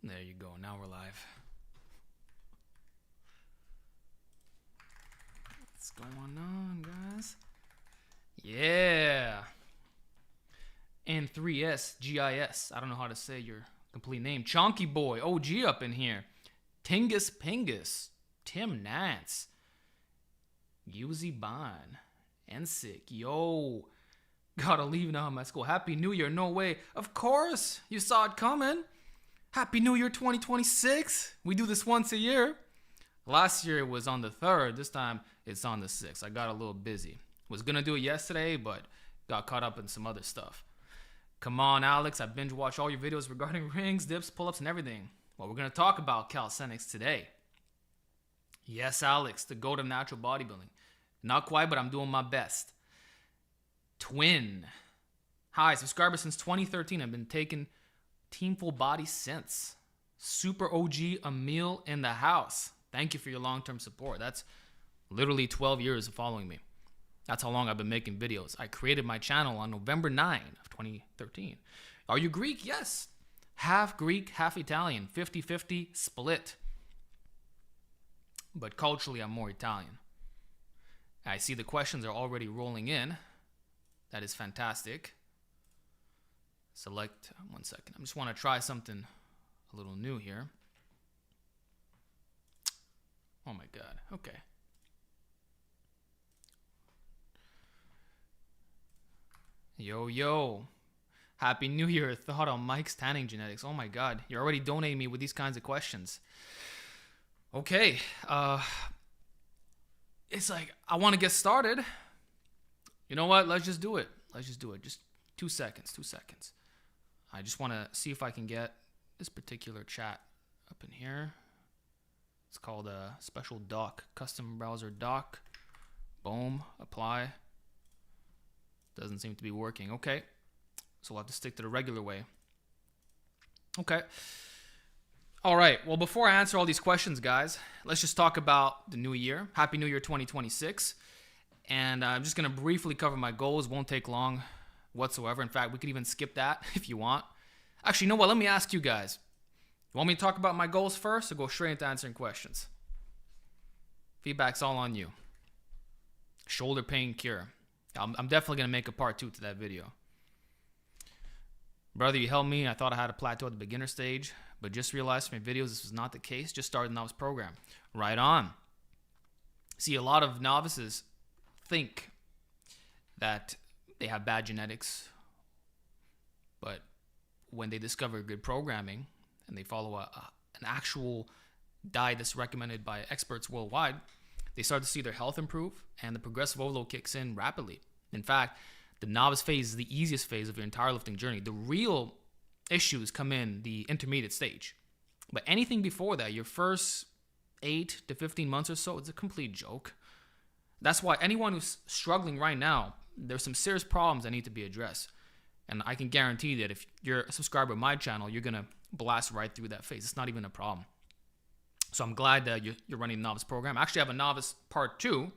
There you go. Now we're live. What's going on, guys? Yeah. And 3S GIS. I don't know how to say your complete name. Chonky Boy. OG up in here. Tingus Pingus. Tim Nance. Uzi Bond. Ensick. Yo. Gotta leave now, my school. Happy New Year. No way. Of course. You saw it coming. Happy New Year 2026. We do this once a year. Last year it was on the 3rd. This time it's on the 6th. I got a little busy. Was going to do it yesterday, but got caught up in some other stuff. Come on, Alex. I binge watch all your videos regarding rings, dips, pull-ups, and everything. Well, we're going to talk about calisthenics today. Yes, Alex, the goat of natural bodybuilding. Not quite, but I'm doing my best. Twin. Hi, subscriber since 2013. I've been taking Team Full Body since. Super OG Emil in the house. Thank you for your long-term support. That's literally 12 years of following me. That's how long I've been making videos. I created my channel on November 9 of 2013. Are you Greek? Yes. Half Greek, half Italian. 50-50 split. But culturally, I'm more Italian. I see the questions are already rolling in. That is fantastic. Select, 1 second. I just want to try something a little new here. Oh my God, okay. Yo. Happy New Year. Thought on Mike's tanning genetics. Oh my God, you're already donating me with these kinds of questions. Okay, it's like, I want to get started. You know what? Let's just do it. Just 2 seconds. I just want to see if I can get this particular chat up in here. It's called a special doc, custom browser doc. Boom, apply. Doesn't seem to be working. Okay, so we'll have to stick to the regular way. Okay. All right, well, before I answer all these questions, guys, let's just talk about the new year. Happy New Year 2026. And I'm just going to briefly cover my goals. Won't take long whatsoever. In fact, we could even skip that if you want. Actually, you know what? Let me ask you guys. You want me to talk about my goals first or go straight into answering questions? Feedback's all on you. Shoulder pain cure. I'm definitely going to make a part 2 to that video. Brother, you helped me. I thought I had a plateau at the beginner stage, but just realized from your videos this was not the case. Just started the novice program. Right on. See, a lot of novices think that they have bad genetics, but when they discover good programming and they follow an actual diet that's recommended by experts worldwide, they start to see their health improve and the progressive overload kicks in rapidly. In fact, the novice phase is the easiest phase of your entire lifting journey. The real issues come in the intermediate stage. But anything before that, your first 8 to 15 months or so, it's a complete joke. That's why anyone who's struggling right now, there's some serious problems that need to be addressed. And I can guarantee that if you're a subscriber of my channel, you're going to blast right through that phase. It's not even a problem. So I'm glad that you're running the novice program. I actually have a novice part 2,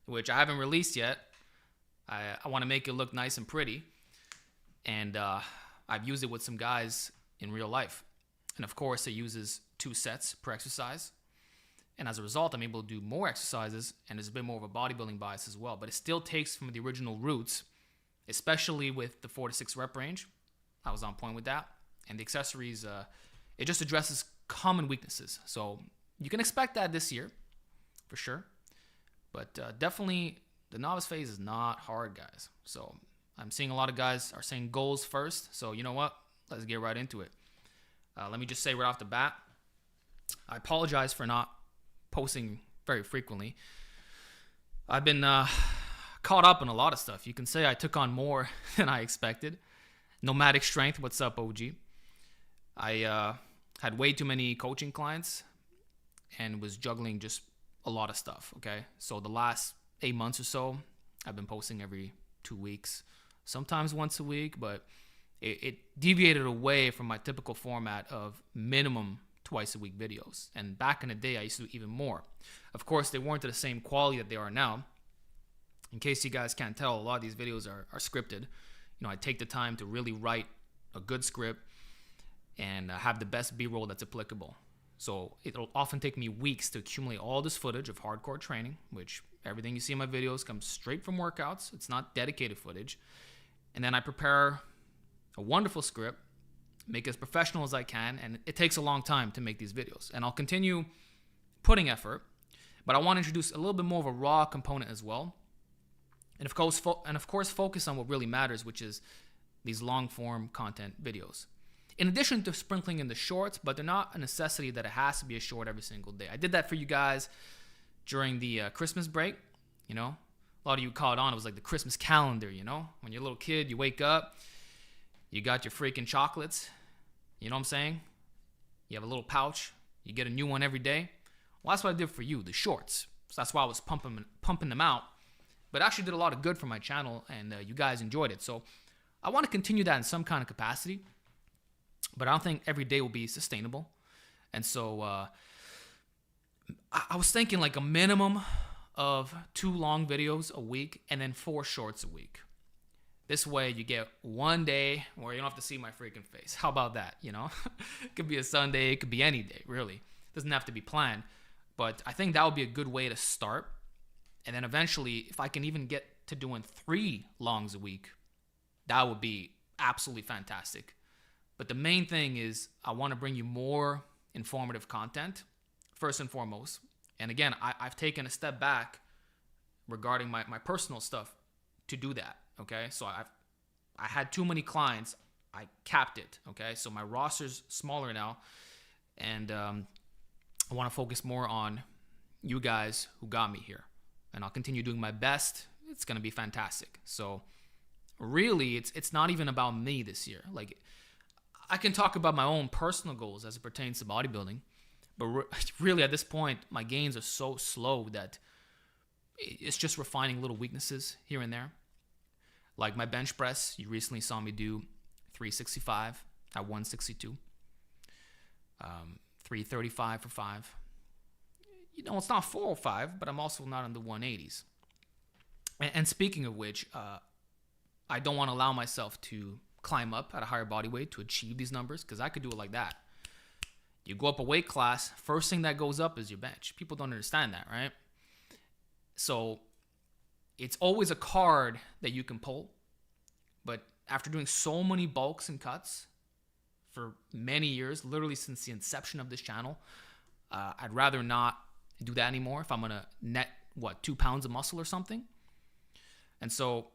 which I haven't released yet. I want to make it look nice and pretty. And I've used it with some guys in real life. And of course, it uses 2 sets per exercise. And as a result, I'm able to do more exercises, and there's a bit more of a bodybuilding bias as well. But it still takes from the original roots, especially with the 4 to 6 rep range. I was on point with that. And the accessories, it just addresses common weaknesses. So you can expect that this year, for sure. But definitely, the novice phase is not hard, guys. So I'm seeing a lot of guys are saying goals first. So you know what? Let's get right into it. Let me just say right off the bat, I apologize for not posting very frequently. I've been caught up in a lot of stuff. You can say I took on more than I expected. Nomadic Strength, what's up, OG? I had way too many coaching clients and was juggling just a lot of stuff, okay? So the last 8 months or so, I've been posting every 2 weeks, sometimes once a week, but it deviated away from my typical format of minimum twice a week videos. And back in the day, I used to do even more. Of course, they weren't to the same quality that they are now. In case you guys can't tell, a lot of these videos are scripted. You know, I take the time to really write a good script and have the best B-roll that's applicable. So it'll often take me weeks to accumulate all this footage of hardcore training, which everything you see in my videos comes straight from workouts. It's not dedicated footage. And then I prepare a wonderful script, make it as professional as I can, and it takes a long time to make these videos. And I'll continue putting effort, but I want to introduce a little bit more of a raw component as well. And of course, focus on what really matters, which is these long-form content videos. In addition to sprinkling in the shorts, but they're not a necessity that it has to be a short every single day. I did that for you guys during the Christmas break. You know, a lot of you caught on. It was like the Christmas calendar, you know? When you're a little kid, you wake up, you got your freaking chocolates. You know what I'm saying? You have a little pouch. You get a new one every day. Well, that's what I did for you, the shorts. So that's why I was pumping them out. But it actually did a lot of good for my channel, and you guys enjoyed it. So I want to continue that in some kind of capacity. But I don't think every day will be sustainable. And so I was thinking like a minimum of 2 long videos a week and then 4 shorts a week. This way you get one day where you don't have to see my freaking face. How about that, you know? It could be a Sunday, it could be any day, really. It doesn't have to be planned. But I think that would be a good way to start. And then eventually, if I can even get to doing 3 longs a week, that would be absolutely fantastic. But the main thing is I want to bring you more informative content, first and foremost. And again, I've taken a step back regarding my personal stuff to do that, okay? So I had too many clients. I capped it, okay? So my roster's smaller now. And I want to focus more on you guys who got me here. And I'll continue doing my best. It's going to be fantastic. So really, it's not even about me this year. Like, I can talk about my own personal goals as it pertains to bodybuilding, but really at this point, my gains are so slow that it's just refining little weaknesses here and there. Like my bench press, you recently saw me do 365 at 162, 335 for 5. You know, it's not 405, but I'm also not in the 180s. And speaking of which, I don't want to allow myself to climb up at a higher body weight to achieve these numbers, because I could do it like that. You go up a weight class, first thing that goes up is your bench. People don't understand that, right? So it's always a card that you can pull, but after doing so many bulks and cuts for many years, literally since the inception of this channel, I'd rather not do that anymore if I'm gonna net 2 pounds of muscle or something. And so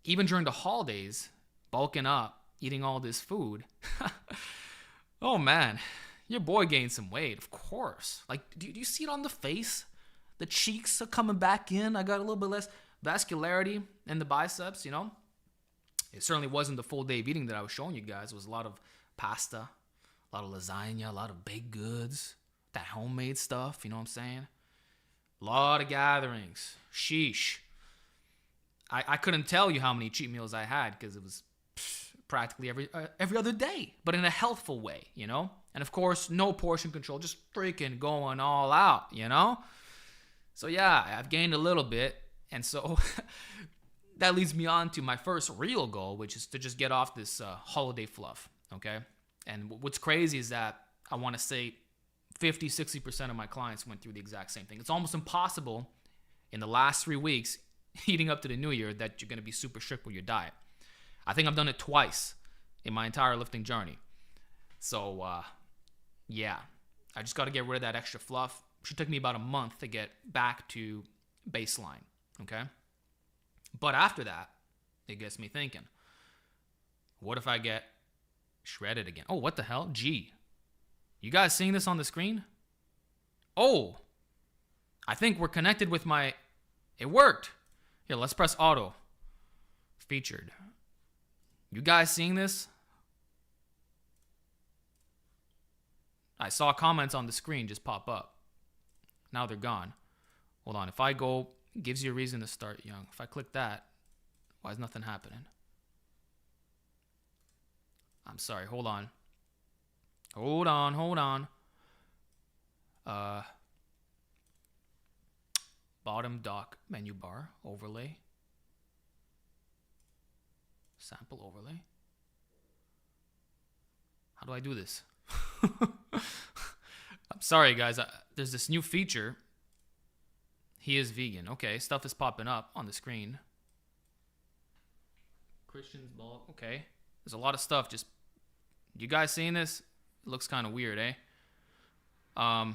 even during the holidays, bulking up, eating all this food. Oh man, your boy gained some weight, of course. Like, do you see it on the face? The cheeks are coming back in. I got a little bit less vascularity in the biceps, you know? It certainly wasn't the full day of eating that I was showing you guys. It was a lot of pasta, a lot of lasagna, a lot of baked goods, that homemade stuff, you know what I'm saying? A lot of gatherings. Sheesh. I couldn't tell you how many cheat meals I had because it was practically every other day, but in a healthful way, you know? And of course, no portion control, just freaking going all out, you know? So yeah, I've gained a little bit. And so that leads me on to my first real goal, which is to just get off this holiday fluff, okay? And what's crazy is that I want to say 50, 60% of my clients went through the exact same thing. It's almost impossible in the last 3 weeks leading up to the new year that you're going to be super strict with your diet. I think I've done it twice in my entire lifting journey. So, yeah, I just got to get rid of that extra fluff. It should take me about a month to get back to baseline, okay? But after that, it gets me thinking, what if I get shredded again? Oh, what the hell? Gee, you guys seeing this on the screen? Oh, I think we're connected with my... It worked. Here, let's press auto. Featured. You guys seeing this? I saw comments on the screen just pop up. Now they're gone. Hold on. If I go, it gives you a reason to start young. If I click that, why is nothing happening? I'm sorry. Hold on. Hold on. Bottom dock menu bar, overlay. Sample overlay. How do I do this? I'm sorry, guys. There's this new feature. He is vegan. Okay, stuff is popping up on the screen. Christian's bulk. Okay. There's a lot of stuff. Just, you guys seeing this? It looks kind of weird, eh? But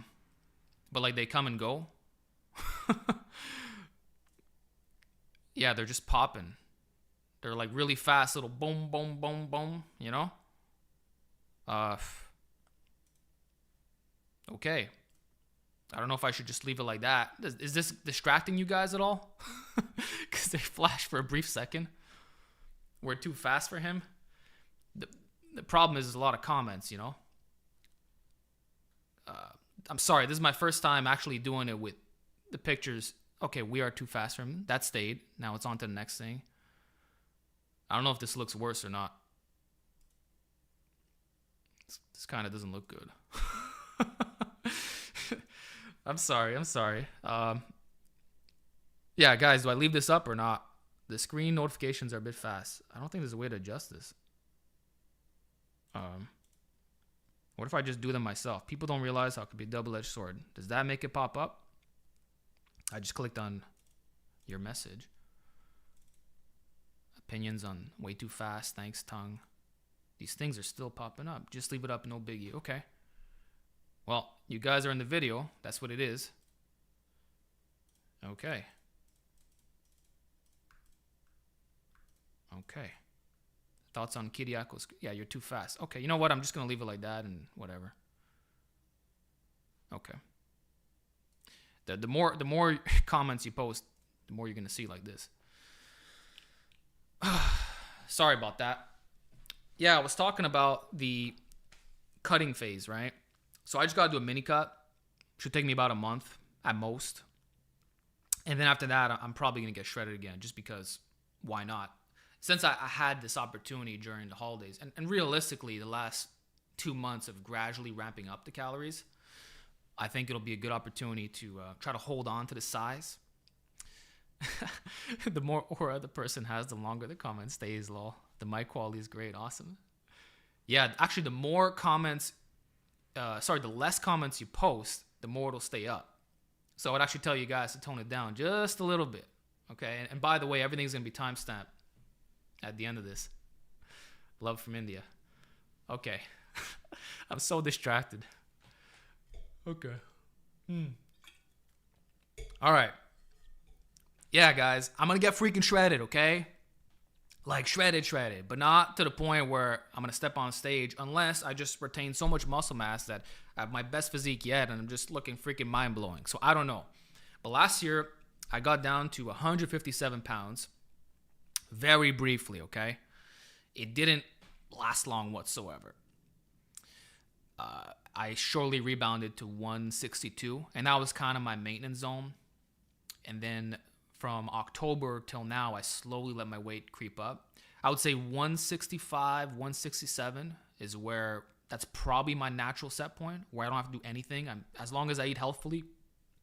like they come and go. Yeah, they're just popping. They're like really fast little boom, boom, boom, boom, you know? Okay. I don't know if I should just leave it like that. Is this distracting you guys at all? Because they flash for a brief second. We're too fast for him. The problem is there's a lot of comments, you know? I'm sorry, this is my first time actually doing it with the pictures. Okay, we are too fast for him. That stayed. Now it's on to the next thing. I don't know if this looks worse or not. This kind of doesn't look good. I'm sorry. Yeah, guys, do I leave this up or not? The screen notifications are a bit fast. I don't think there's a way to adjust this. What if I just do them myself? People don't realize how it could be a double-edged sword. Does that make it pop up? I just clicked on your message. Opinions on way too fast. Thanks, tongue. These things are still popping up. Just leave it up, no biggie. Okay. Well, you guys are in the video. That's what it is. Okay. Okay. Thoughts on Kiriako's? Yeah, you're too fast. Okay, you know what? I'm just going to leave it like that and whatever. Okay. The more comments you post, the more you're going to see like this. Sorry about that. Yeah, I was talking about the cutting phase, right? So I just got to do a mini cut. Should take me about a month at most. And then after that, I'm probably going to get shredded again just because why not? Since I had this opportunity during the holidays, and realistically, the last 2 months of gradually ramping up the calories, I think it'll be a good opportunity to try to hold on to the size. The more aura the person has, the longer the comment stays, lol. The mic quality is great, awesome. Yeah, actually, the more comments, the less comments you post, the more it'll stay up. So I'd actually tell you guys to tone it down just a little bit, okay? And by the way, everything's going to be timestamped at the end of this. Love from India. Okay. I'm so distracted. Okay. All right. Yeah, guys, I'm going to get freaking shredded, okay? Like shredded, but not to the point where I'm going to step on stage unless I just retain so much muscle mass that I have my best physique yet and I'm just looking freaking mind-blowing. So I don't know. But last year, I got down to 157 pounds very briefly, okay? It didn't last long whatsoever. I shortly rebounded to 162, and that was kind of my maintenance zone. And then from October till now, I slowly let my weight creep up. I would say 165, 167 is where that's probably my natural set point, where I don't have to do anything. As long as I eat healthfully,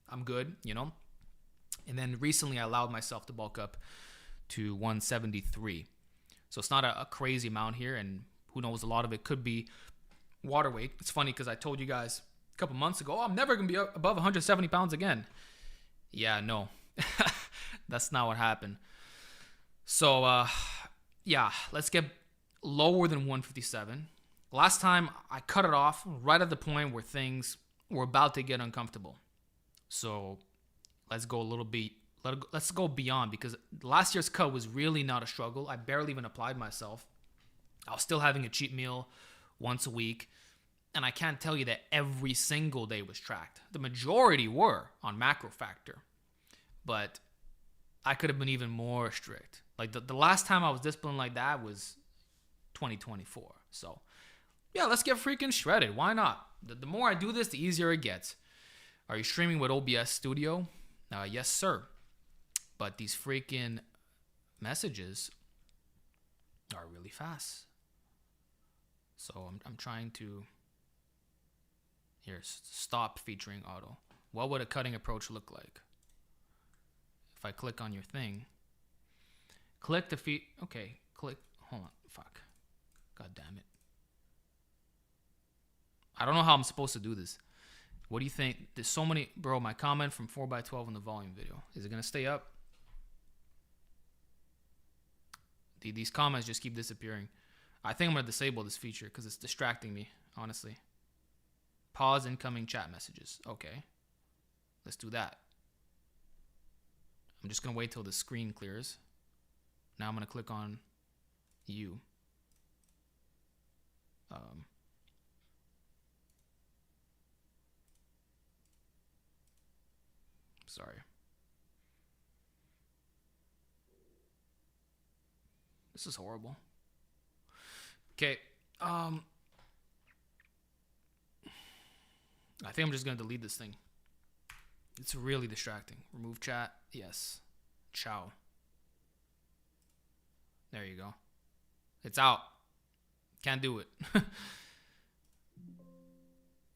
I'm good, you know? And then recently I allowed myself to bulk up to 173. So it's not a crazy amount here, and who knows, a lot of it could be water weight. It's funny because I told you guys a couple months ago, I'm never going to be above 170 pounds again. Yeah, no. That's not what happened. So, yeah, let's get lower than 157. Last time, I cut it off right at the point where things were about to get uncomfortable. So, let's go a little bit. Let's go beyond, because last year's cut was really not a struggle. I barely even applied myself. I was still having a cheat meal once a week. And I can't tell you that every single day was tracked. The majority were on macro factor. But I could have been even more strict. Like the last time I was disciplined like that was 2024. So, yeah, let's get freaking shredded. Why not? The more I do this, the easier it gets. Are you streaming with OBS Studio? Yes, sir. But these freaking messages are really fast. So I'm trying to... Here, stop featuring auto. What would a cutting approach look like? If I click on your thing, click the feet. Okay, click. Hold on. Fuck. God damn it. I don't know how I'm supposed to do this. What do you think? There's so many, bro. My comment from 4x12 in the volume video. Is it gonna stay up? These comments just keep disappearing. I think I'm gonna disable this feature because it's distracting me, honestly. Pause incoming chat messages. Okay, let's do that. I'm just gonna wait till the screen clears. Now I'm gonna click on you. Sorry. This is horrible. Okay. I think I'm just gonna delete this thing. It's really distracting. Remove chat. Yes. Ciao. There you go. It's out. Can't do it.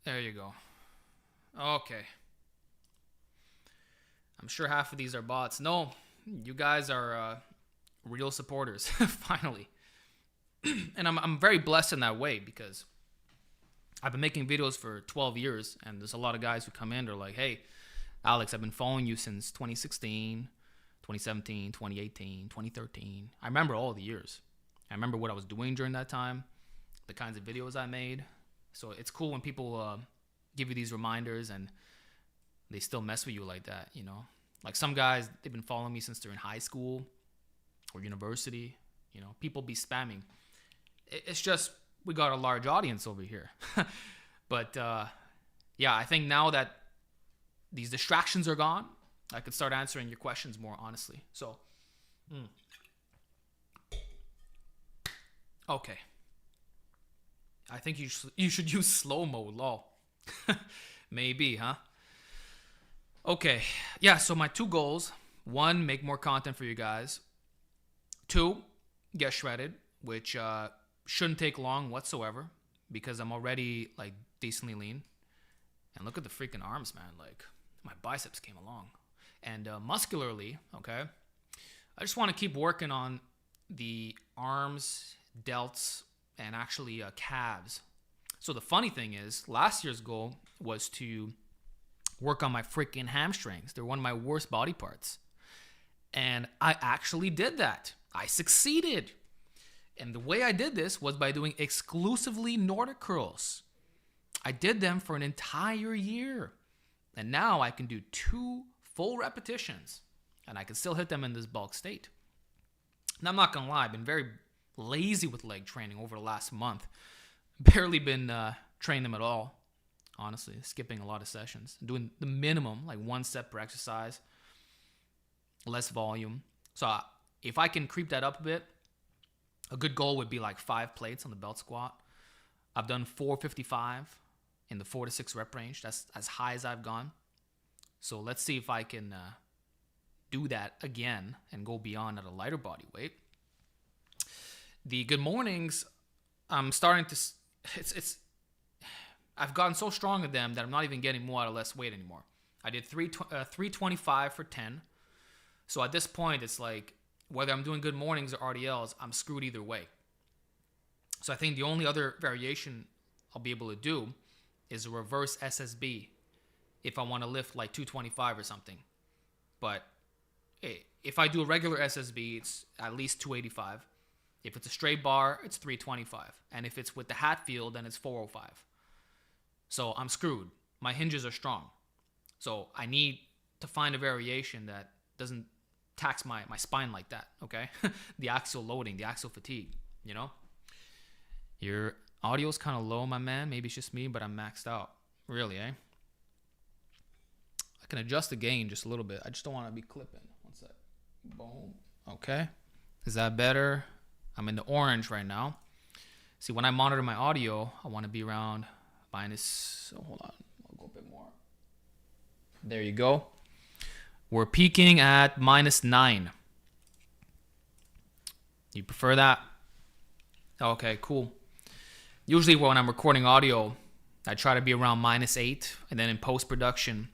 There you go. Okay. I'm sure half of these are bots. No, you guys are real supporters. Finally. And I'm very blessed in that way because I've been making videos for 12 years and there's a lot of guys who come in. They're like, hey, Alex, I've been following you since 2016, 2017, 2018, 2013. I remember all the years. I remember what I was doing during that time, the kinds of videos I made. So it's cool when people give you these reminders and they still mess with you like that, you know? Like some guys, they've been following me since they're in high school or university. You know, people be spamming. It's just we got a large audience over here. But yeah, I think now that these distractions are gone, I could start answering your questions more honestly. So, okay. I think you should use slow-mo, lol. Maybe, huh? Okay. Yeah, so my 2 goals. 1, make more content for you guys. 2, get shredded, which shouldn't take long whatsoever because I'm already like decently lean. And look at the freaking arms, man. Like my biceps came along. And muscularly, okay, I just want to keep working on the arms, delts, and actually calves. So the funny thing is, last year's goal was to work on my freaking hamstrings. They're one of my worst body parts. And I actually did that. I succeeded. And the way I did this was by doing exclusively Nordic curls. I did them for an entire year. And now I can do 2 full repetitions. And I can still hit them in this bulk state. And I'm not going to lie, I've been very lazy with leg training over the last month. Barely been training them at all. Honestly, skipping a lot of sessions. Doing the minimum, like 1 set per exercise. Less volume. So if I can creep that up a bit, a good goal would be like 5 plates on the belt squat. I've done 455 in the 4 to 6 rep range. That's as high as I've gone. So let's see if I can do that again and go beyond at a lighter body weight. The good mornings, I'm starting to... I've gotten so strong at them that I'm not even getting more out of less weight anymore. I did 325 for 10. So at this point, it's like, whether I'm doing good mornings or RDLs, I'm screwed either way. So I think the only other variation I'll be able to do is a reverse SSB if I want to lift like 225 or something. But if I do a regular SSB, it's at least 285. If it's a straight bar, it's 325. And if it's with the Hatfield, then it's 405. So I'm screwed. My hinges are strong. So I need to find a variation that doesn't tax my spine like that, okay? The axial loading, the axial fatigue, you know? Your audio's kind of low, my man. Maybe it's just me, but I'm maxed out. Really, eh? I can adjust the gain just a little bit. I just don't want to be clipping. One sec. Boom. Okay. Is that better? I'm in the orange right now. See, when I monitor my audio, I want to be around minus... Oh, hold on. I'll go a bit more. There you go. We're peaking at -9. You prefer that? Okay, cool. Usually when I'm recording audio, I try to be around -8. And then in post-production,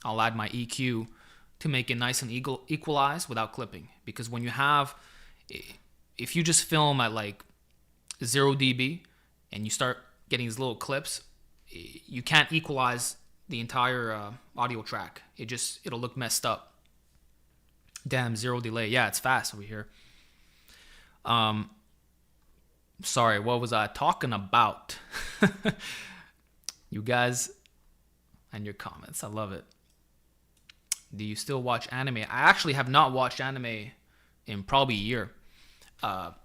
I'll add my EQ to make it nice and equalized without clipping. Because when you have... If you just film at like 0 dB and you start getting these little clips, you can't equalize the entire audio track. It'll look messed up. Damn, 0 delay. Yeah, it's fast over here. Sorry, what was I talking about? You guys and your comments, I love it. Do you still watch anime? I actually have not watched anime in probably a year. I'm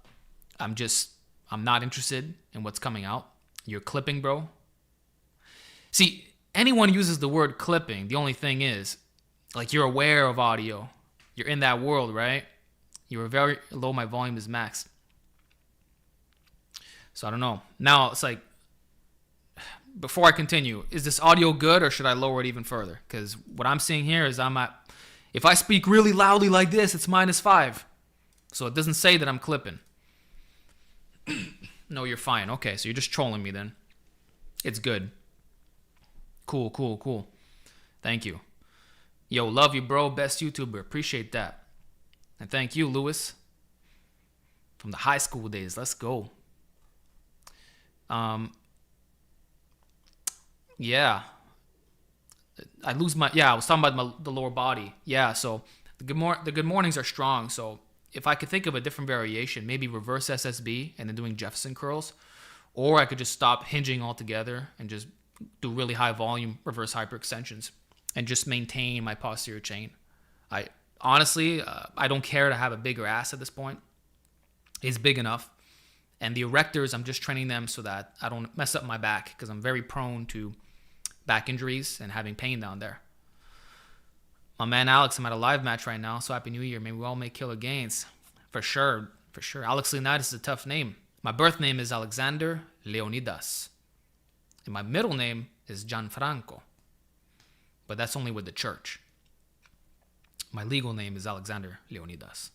not interested in what's coming out. You're clipping, bro. See, anyone uses the word clipping. The only thing is, like, you're aware of audio. You're in that world, right? You're very low. My volume is maxed. So I don't know. Now it's like, before I continue, is this audio good or should I lower it even further? Because what I'm seeing here is if I speak really loudly like this, it's -5. So it doesn't say that I'm clipping. No, you're fine. Okay, so you're just trolling me then. It's good. Cool. Thank you. Yo, love you, bro. Best YouTuber. Appreciate that. And thank you, Lewis. From the high school days. Let's go. Yeah. I was talking about the lower body. Yeah, so the good mornings are strong. So if I could think of a different variation, maybe reverse SSB and then doing Jefferson curls, or I could just stop hinging altogether and just do really high volume reverse hyperextensions and just maintain my posterior chain. I honestly don't care to have a bigger ass at this point. It's big enough. And the erectors, I'm just training them so that I don't mess up my back, because I'm very prone to back injuries and having pain down there. My man Alex, I'm at a live match right now, so Happy New Year. Maybe we all make killer gains. For sure. Alex Leonidas is a tough name. My birth name is Alexander Leonidas. And my middle name is Gianfranco. But that's only with the church. My legal name is Alexander Leonidas.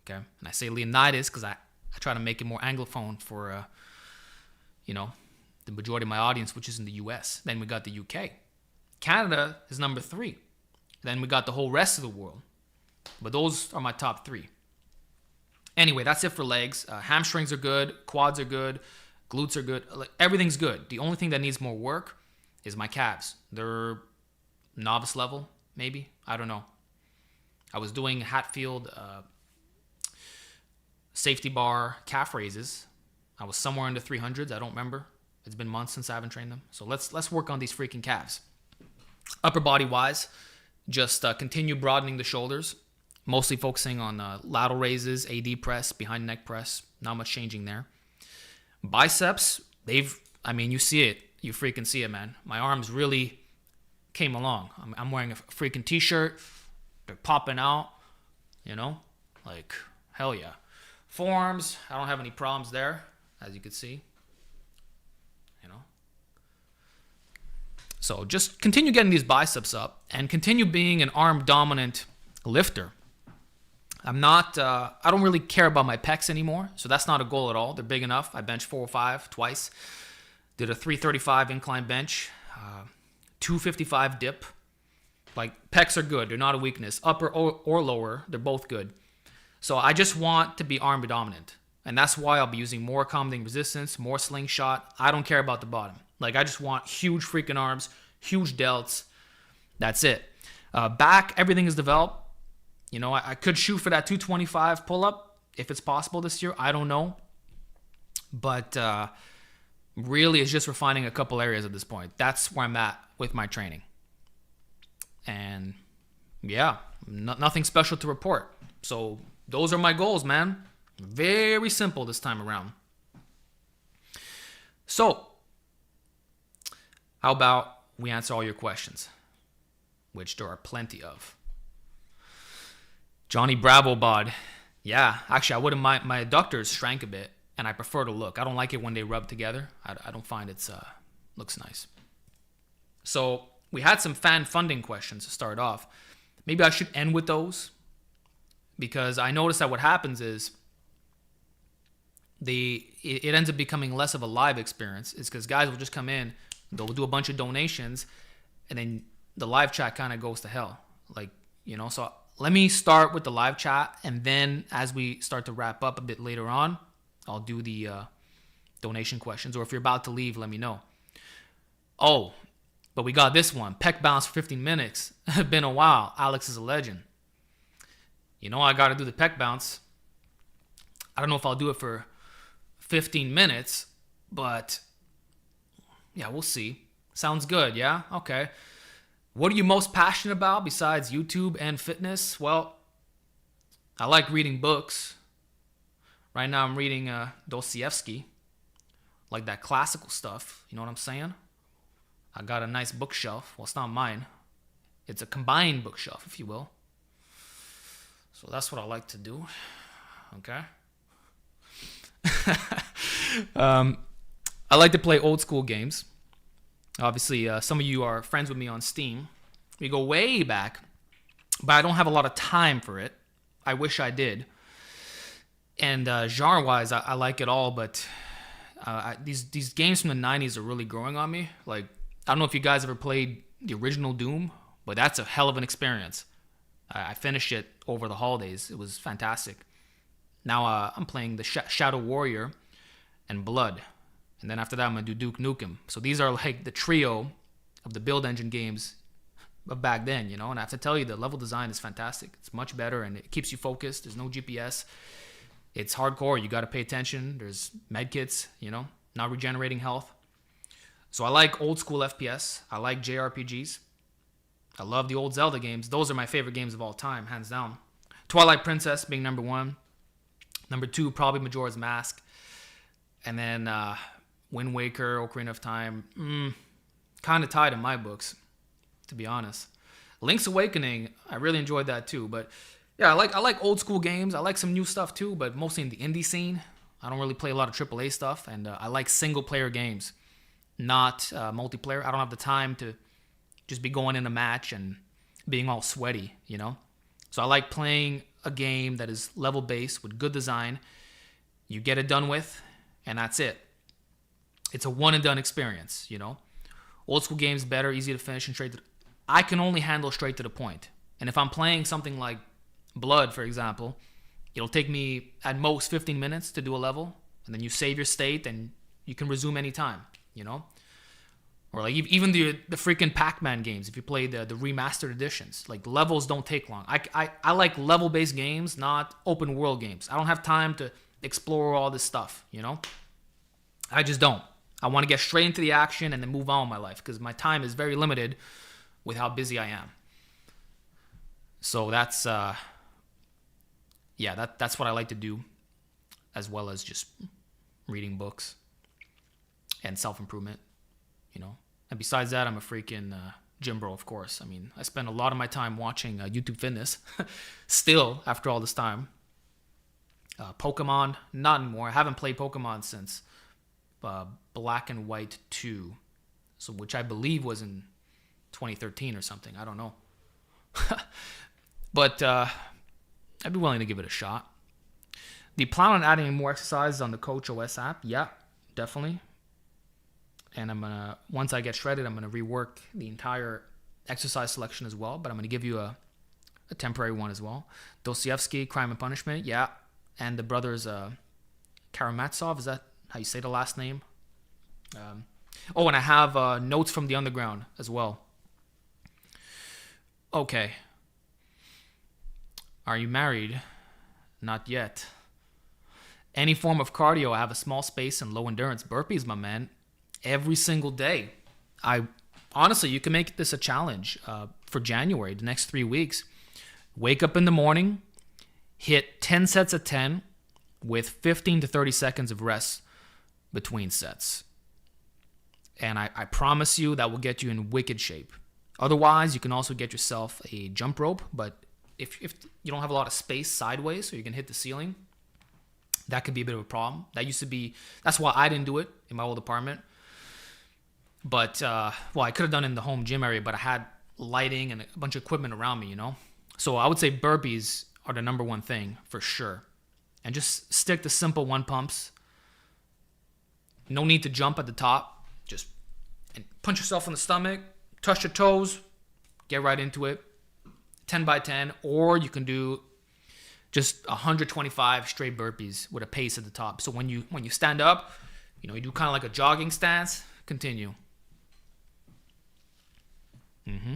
Okay? And I say Leonidas because I try to make it more Anglophone for, the majority of my audience, which is in the US. Then we got the UK. Canada is number 3. Then we got the whole rest of the world. But those are my top 3. Anyway, that's it for legs. Hamstrings are good. Quads are good. Glutes are good. Everything's good. The only thing that needs more work is my calves. They're novice level, maybe. I don't know. I was doing Hatfield safety bar calf raises. I was somewhere in the 300s. I don't remember. It's been months since I haven't trained them. So let's work on these freaking calves. Upper body wise, just continue broadening the shoulders. Mostly focusing on lateral raises, AD press, behind neck press. Not much changing there. Biceps, you see it. You freaking see it, man. My arms really came along. I'm wearing a freaking t-shirt. They're popping out, like, hell yeah. Forearms, I don't have any problems there, as you can see. So just continue getting these biceps up and continue being an arm-dominant lifter. I don't really care about my pecs anymore, so that's not a goal at all. They're big enough. I benched 405 twice. Did a 335 incline bench, 255 dip. Like, pecs are good. They're not a weakness. Upper or lower, they're both good. So I just want to be arm dominant. And that's why I'll be using more accommodating resistance, more slingshot. I don't care about the bottom. Like, I just want huge freaking arms, huge delts. That's it. Back, everything is developed. I could shoot for that 225 pull-up if it's possible this year. I don't know. But really, it's just refining a couple areas at this point. That's where I'm at with my training. And yeah, nothing special to report. So those are my goals, man. Very simple this time around. So, how about we answer all your questions, which there are plenty of. Johnny Bravo bod. Yeah, actually, I wouldn't mind. My adductors shrank a bit, and I prefer to look. I don't like it when they rub together. I don't find it looks nice. So we had some fan funding questions to start off. Maybe I should end with those, because I noticed that what happens is it ends up becoming less of a live experience. It's because guys will just come in, they'll do a bunch of donations, and then the live chat kind of goes to hell. So let me start with the live chat, and then as we start to wrap up a bit later on, I'll do the donation questions. Or if you're about to leave, let me know. Oh, but we got this one. Pec bounce for 15 minutes. Been a while. Alex is a legend. You know I got to do the pec bounce. I don't know if I'll do it for 15 minutes, but yeah, we'll see. Sounds good, yeah? Okay. What are you most passionate about besides YouTube and fitness? Well, I like reading books. Right now I'm reading Dostoevsky, like that classical stuff. You know what I'm saying? I got a nice bookshelf. Well, it's not mine. It's a combined bookshelf, if you will. So that's what I like to do. Okay. I like to play old school games. Obviously, some of you are friends with me on Steam. We go way back, but I don't have a lot of time for it. I wish I did. And genre-wise, I like it all, but these games from the 90s are really growing on me. Like, I don't know if you guys ever played the original Doom, but that's a hell of an experience. I finished it over the holidays. It was fantastic. Now I'm playing the Shadow Warrior and Blood. And then after that, I'm going to do Duke Nukem. So these are like the trio of the build engine games of back then, you know. And I have to tell you, the level design is fantastic. It's much better, and it keeps you focused. There's no GPS. It's hardcore. You got to pay attention. There's medkits, you know, not regenerating health. So I like old school FPS. I like JRPGs. I love the old Zelda games. Those are my favorite games of all time, hands down. Twilight Princess being number 1. Number 2, probably Majora's Mask. And then Wind Waker, Ocarina of Time. Kind of tied in my books, to be honest. Link's Awakening, I really enjoyed that too. But yeah, I like old school games. I like some new stuff too, but mostly in the indie scene. I don't really play a lot of AAA stuff. And I like single player games, not multiplayer. I don't have the time to just be going in a match and being all sweaty, you know? So I like playing a game that is level based with good design. You get it done with, and that's it. It's a one and done experience, you know? Old school games better, easy to finish, and straight to I can only handle straight to the point. And if I'm playing something like Blood, for example, it'll take me at most 15 minutes to do a level, and then you save your state and you can resume anytime, you know? Or like even the freaking Pac-Man games, if you play the remastered editions, like levels don't take long. I like level-based games, not open world games. I don't have time to explore all this stuff, you know? I just don't. I want to get straight into the action and then move on with my life because my time is very limited with how busy I am. So that's that's what I like to do, as well as just reading books and self-improvement, you know? And besides that, I'm a freaking gym bro, of course. I mean, I spend a lot of my time watching YouTube Fitness still after all this time. Pokemon, not anymore. I haven't played Pokemon since Black and White 2, so which I believe was in 2013 or something. I don't know. But I'd be willing to give it a shot. Do you plan on adding more exercises on the Coach OS app? Yeah, definitely. And I'm gonna, once I get shredded, I'm gonna rework the entire exercise selection as well. But I'm gonna give you a temporary one as well. Dostoevsky, Crime and Punishment, yeah. And the brothers Karamazov, is that how you say the last name? And I have Notes from the Underground as well. Okay. Are you married? Not yet. Any form of cardio, I have a small space and low endurance. Burpees, my man. Every single day. Honestly, you can make this a challenge for January, the next 3 weeks. Wake up in the morning, hit 10 sets of 10 with 15 to 30 seconds of rest between sets. And I promise you that will get you in wicked shape. Otherwise, you can also get yourself a jump rope, but if you don't have a lot of space sideways so you can hit the ceiling, that could be a bit of a problem. That's why I didn't do it in my old apartment. But, I could have done it in the home gym area, but I had lighting and a bunch of equipment around me, you know? So I would say burpees are the number one thing for sure. And just stick to simple one pumps. No need to jump at the top. Just punch yourself in the stomach, touch your toes, get right into it. 10 by 10, or you can do just 125 straight burpees with a pace at the top. So when you stand up, you know, you do kind of like a jogging stance, continue. Mm-hmm.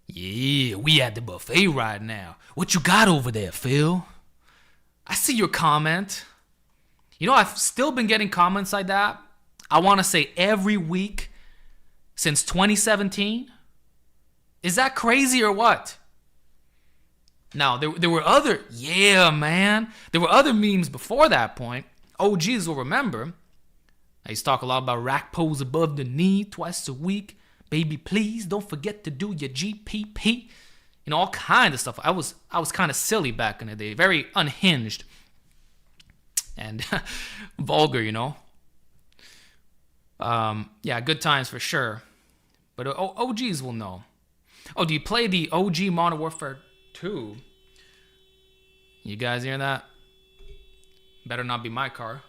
Yeah, we at the buffet right now. What you got over there, Phil? I see your comment. You know, I've still been getting comments like that. I want to say every week since 2017. Is that crazy or what? Now, there were other... Yeah, man. There were other memes before that point. OGs will remember. I used to talk a lot about rack pose above the knee twice a week. Baby, please don't forget to do your GPP. You know, all kinds of stuff. I was kind of silly back in the day. Very unhinged. And vulgar, you know. Yeah, good times for sure. But OGs will know. Oh, do you play the OG Modern Warfare 2? You guys hear that? Better not be my car.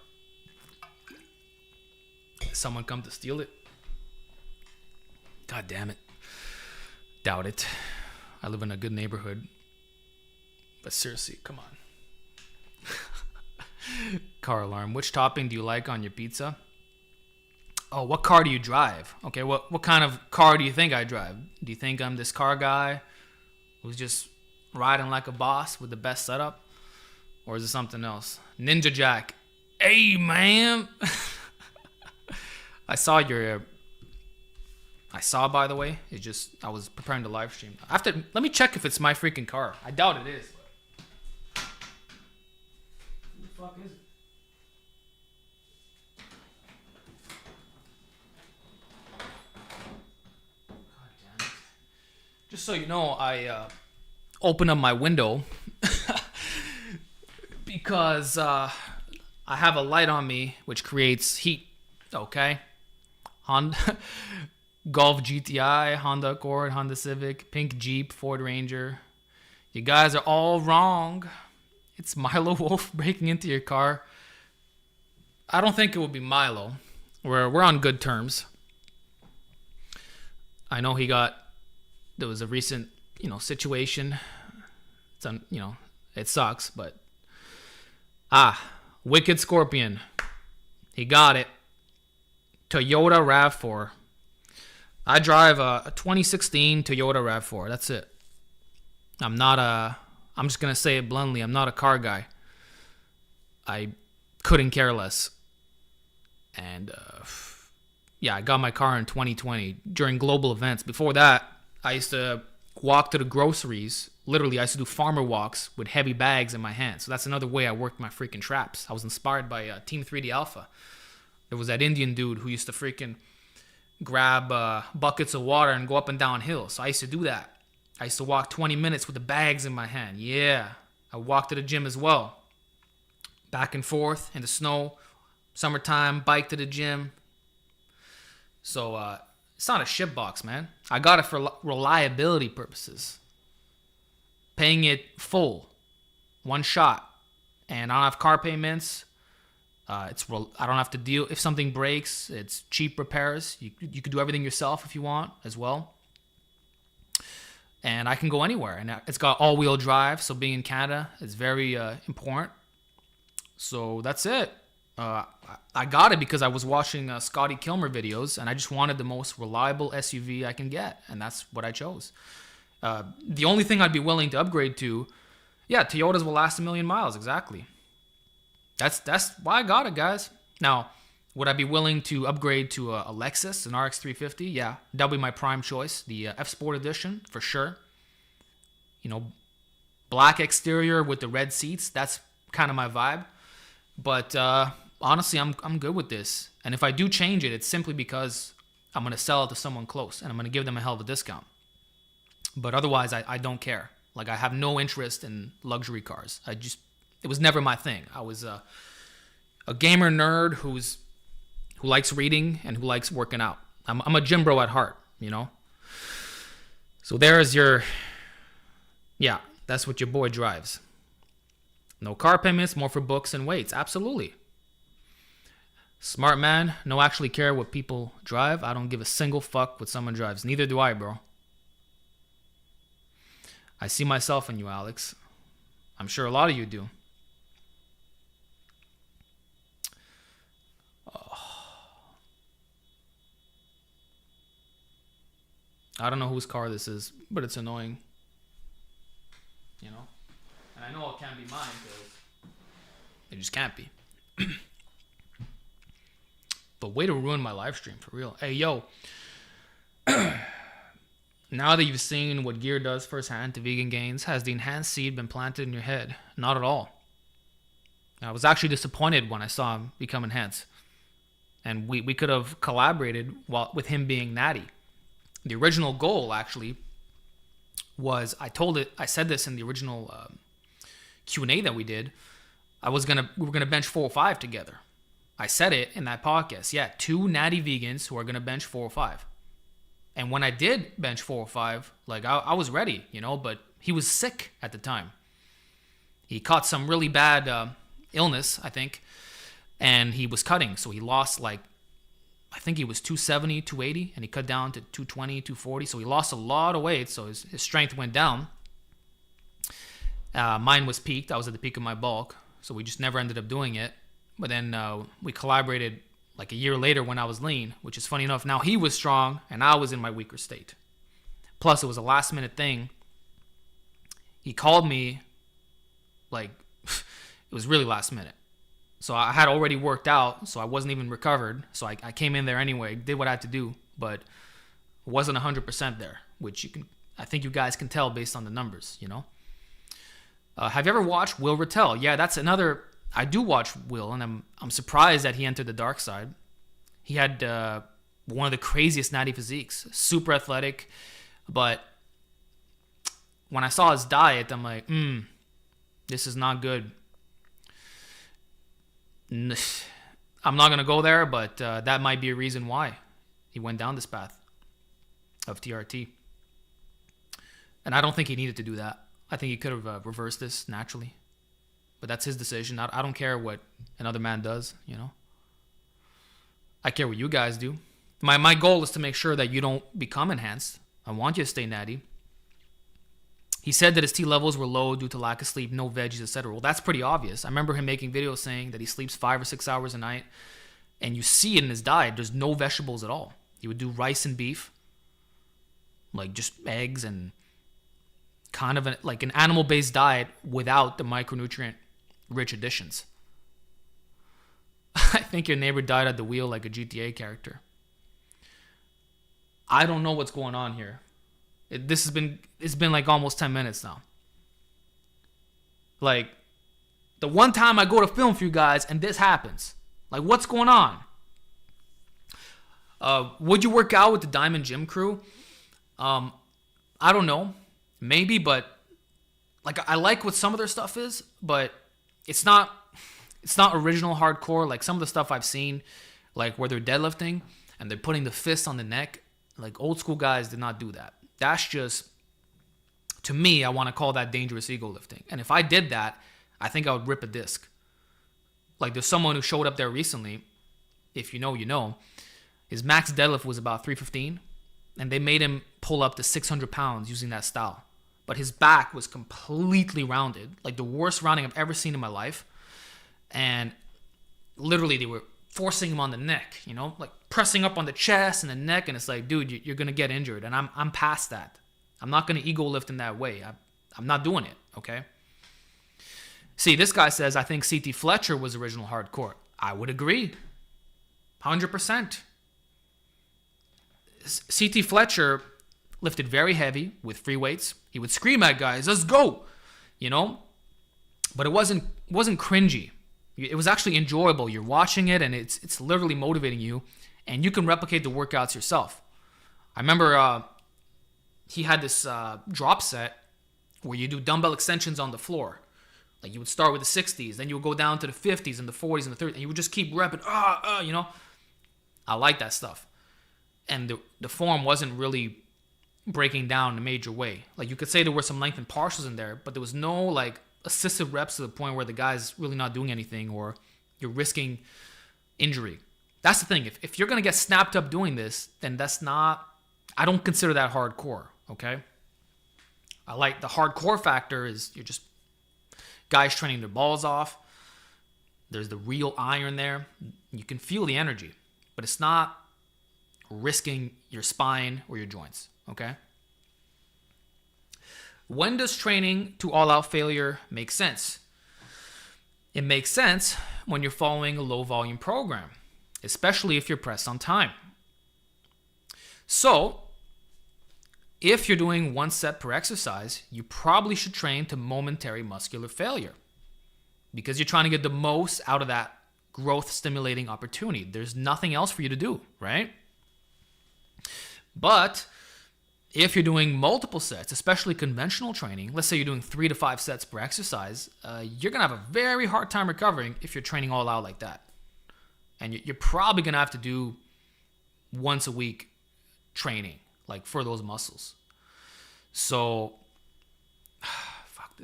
Someone come to steal it? God damn it. Doubt it. I live in a good neighborhood. But seriously, come on. Car alarm. Which topping do you like on your pizza? Oh, what car do you drive? Okay, what kind of car do you think I drive? Do you think I'm this car guy who's just riding like a boss with the best setup? Or is it something else? Ninja Jack. Hey, man. I saw, by the way. I was preparing to live stream. Let me check if it's my freaking car. I doubt it is. Who the fuck is it? God damn it. Just so you know, I open up my window because I have a light on me which creates heat. Okay. Honda Golf GTI, Honda Accord, Honda Civic, pink Jeep, Ford Ranger. You guys are all wrong. It's Milo Wolf breaking into your car. I don't think it will be Milo. We're on good terms. I know there was a recent, situation. It sucks, but Wicked Scorpion. He got it. Toyota RAV4. I drive a 2016 Toyota RAV4. That's it. I'm just going to say it bluntly. I'm not a car guy. I couldn't care less. And, I got my car in 2020 during global events. Before that, I used to walk to the groceries. Literally, I used to do farmer walks with heavy bags in my hands. So that's another way I worked my freaking traps. I was inspired by Team 3D Alpha. There was that Indian dude who used to freaking grab buckets of water and go up and down hills. So I used to do that. I used to walk 20 minutes with the bags in my hand. Yeah. I walked to the gym as well. Back and forth in the snow. Summertime, bike to the gym. So it's not a shit box, man. I got it for reliability purposes. Paying it full. One shot. And I don't have car payments. I don't have to deal. If something breaks, it's cheap repairs. You could do everything yourself if you want as well. And I can go anywhere. And it's got all-wheel drive, so being in Canada is very important. So that's it. I got it because I was watching Scotty Kilmer videos, and I just wanted the most reliable SUV I can get, and that's what I chose. The only thing I'd be willing to upgrade to, Toyotas will last 1 million miles, exactly. That's why I got it, guys. Now, would I be willing to upgrade to a Lexus, an RX 350? Yeah, that'll be my prime choice. The F Sport Edition, for sure. Black exterior with the red seats. That's kind of my vibe. But honestly, I'm good with this. And if I do change it, it's simply because I'm going to sell it to someone close, and I'm going to give them a hell of a discount. But otherwise, I don't care. Like, I have no interest in luxury cars. It was never my thing. I was a gamer nerd who likes reading and who likes working out. I'm a gym bro at heart, So there's that's what your boy drives. No car payments, more for books and weights. Absolutely. Smart man, no actually care what people drive. I don't give a single fuck what someone drives. Neither do I, bro. I see myself in you, Alex. I'm sure a lot of you do. I don't know whose car this is, but it's annoying. You know? And I know it can't be mine because it just can't be. But way to ruin my live stream, for real. Hey, yo. Now that you've seen what gear does firsthand to vegan gains, has the enhanced seed been planted in your head? Not at all. I was actually disappointed when I saw him become enhanced. And we could have collaborated with him being Natty. The original goal, actually, was, I said this in the original Q&A that we did, we were gonna bench 405 together. I said it in that podcast. Yeah, 2 natty vegans who are gonna bench 405. And when I did bench 405, like I was ready, you know, but he was sick at the time. He caught some really bad illness, I think, and he was cutting. So he lost I think he was 270, 280, and he cut down to 220, 240. So he lost a lot of weight. So his strength went down. Mine was peaked. I was at the peak of my bulk. So we just never ended up doing it. But then we collaborated like a year later when I was lean, which is funny enough. Now he was strong and I was in my weaker state. Plus, it was a last minute thing. He called me it was really last minute. So I had already worked out, so I wasn't even recovered. So I came in there anyway, did what I had to do, but wasn't 100% there, which I think you guys can tell based on the numbers, you know? Have you ever watched Will Rattel? Yeah, that's another. I do watch Will, and I'm surprised that he entered the dark side. He had one of the craziest natty physiques, super athletic, but when I saw his diet, I'm like, this is not good. I'm not going to go there, but that might be a reason why he went down this path of TRT. And I don't think he needed to do that. I think he could have reversed this naturally. But that's his decision. I don't care what another man does, you know. I care what you guys do. My goal is to make sure that you don't become enhanced. I want you to stay natty. He said that his T levels were low due to lack of sleep, no veggies, etc. Well, that's pretty obvious. I remember him making videos saying that he sleeps 5 or 6 hours a night. And you see it in his diet. There's no vegetables at all. He would do rice and beef. Like just eggs and kind of an animal-based diet without the micronutrient-rich additions. I think your neighbor died at the wheel like a GTA character. I don't know what's going on here. It's been like almost 10 minutes now. Like, the one time I go to film for you guys and this happens. Like, what's going on? Would you work out with the Diamond Gym crew? I don't know. Maybe, but like I like what some of their stuff is, but it's not original hardcore. Like some of the stuff I've seen, like where they're deadlifting and they're putting the fist on the neck. Like old school guys did not do that. That's just, to me, I want to call that dangerous ego lifting. And if I did that, I think I would rip a disc. Like there's someone who showed up there recently. If you know, you know. His max deadlift was about 315. And they made him pull up to 600 pounds using that style. But his back was completely rounded. Like the worst rounding I've ever seen in my life. And literally they were forcing him on the neck, you know, like pressing up on the chest and the neck. And it's like, dude, you're going to get injured. And I'm past that. I'm not going to ego lift in that way. I'm not doing it, okay? See, this guy says, I think CT Fletcher was original hardcore. I would agree. 100%. CT Fletcher lifted very heavy with free weights. He would scream at guys, let's go, you know? But it wasn't cringy. It was actually enjoyable. You're watching it and it's literally motivating you, and you can replicate the workouts yourself. I remember he had this drop set where you do dumbbell extensions on the floor. Like you would start with the 60s, then you would go down to the 50s and the 40s and the 30s, and you would just keep repping, you know? I like that stuff. And the form wasn't really breaking down in a major way. Like you could say there were some length and partials in there, but there was no like assisted reps to the point where the guy's really not doing anything or you're risking injury. That's the thing. If you're going to get snapped up doing this, then I don't consider that hardcore, okay? I like the hardcore factor is you're just guys training their balls off. There's the real iron there. You can feel the energy, but it's not risking your spine or your joints, Okay? When does training to all-out failure make sense? It makes sense when you're following a low-volume program, especially if you're pressed on time. So, if you're doing 1 set per exercise, you probably should train to momentary muscular failure because you're trying to get the most out of that growth-stimulating opportunity. There's nothing else for you to do, right? But if you're doing multiple sets, especially conventional training, let's say you're doing 3 to 5 sets per exercise, you're going to have a very hard time recovering if you're training all out like that. And you're probably going to have to do once a week training, like for those muscles. So, fuck,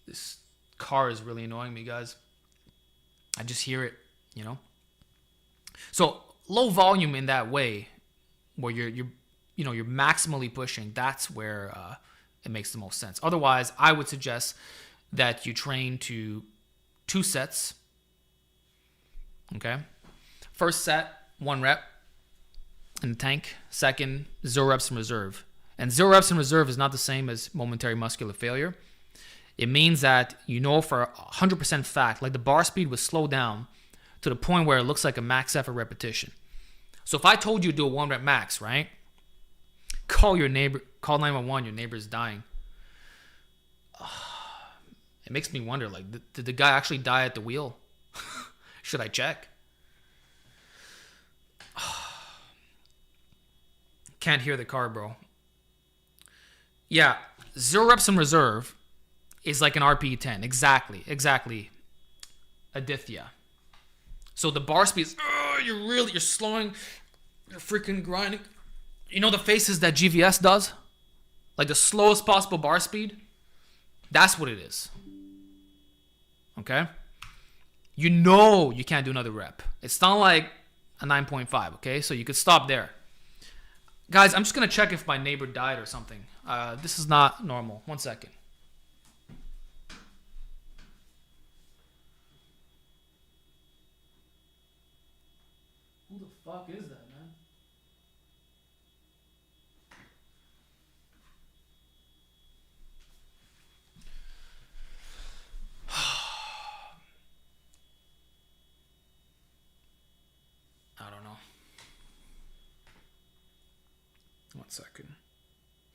this car is really annoying me, guys. I just hear it, you know? So, low volume in that way, where you're maximally pushing, that's where it makes the most sense. Otherwise, I would suggest that you train to 2 sets. Okay? First set, 1 rep in the tank. Second, 0 reps in reserve. And 0 reps in reserve is not the same as momentary muscular failure. It means that you know for 100% fact, like the bar speed was slowed down to the point where it looks like a max effort repetition. So if I told you to do a 1 rep max, right? Call your neighbor, call 911, your neighbor's dying. It makes me wonder, like, did the guy actually die at the wheel? Should I check? Can't hear the car, bro. Yeah, 0 reps in reserve is like an RPE 10. Exactly. Aditya. So the bar speed is, you're slowing, you're freaking grinding. You know the faces that GVS does? Like the slowest possible bar speed? That's what it is. Okay? You know you can't do another rep. It's not like a 9.5, okay? So you could stop there. Guys, I'm just going to check if my neighbor died or something. This is not normal. 1 second. Who the fuck is that, man? I don't know. 1 second.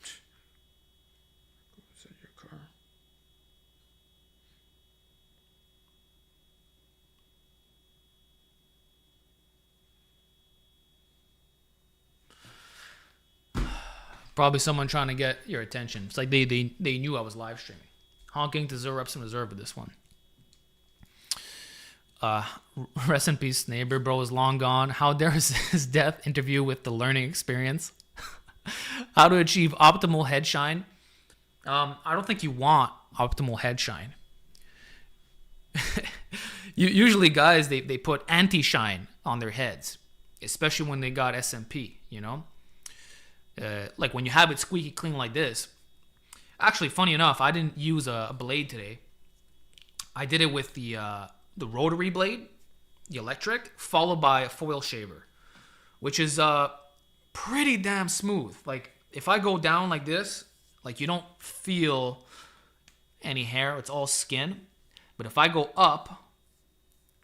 Is that your car? Probably someone trying to get your attention. It's like they knew I was live streaming. Honking to 0 reps in reserve with this one. Rest in peace, neighbor, bro, is long gone. How dare his death interview with the learning experience? How to achieve optimal head shine? I don't think you want optimal head shine. Usually guys, they put anti-shine on their heads, especially when they got SMP, you know? Like when you have it squeaky clean like this. Actually, funny enough, I didn't use a blade today. I did it with the rotary blade, the electric, followed by a foil shaver, which is pretty damn smooth. Like if I go down like this, like you don't feel any hair, it's all skin. But if I go up,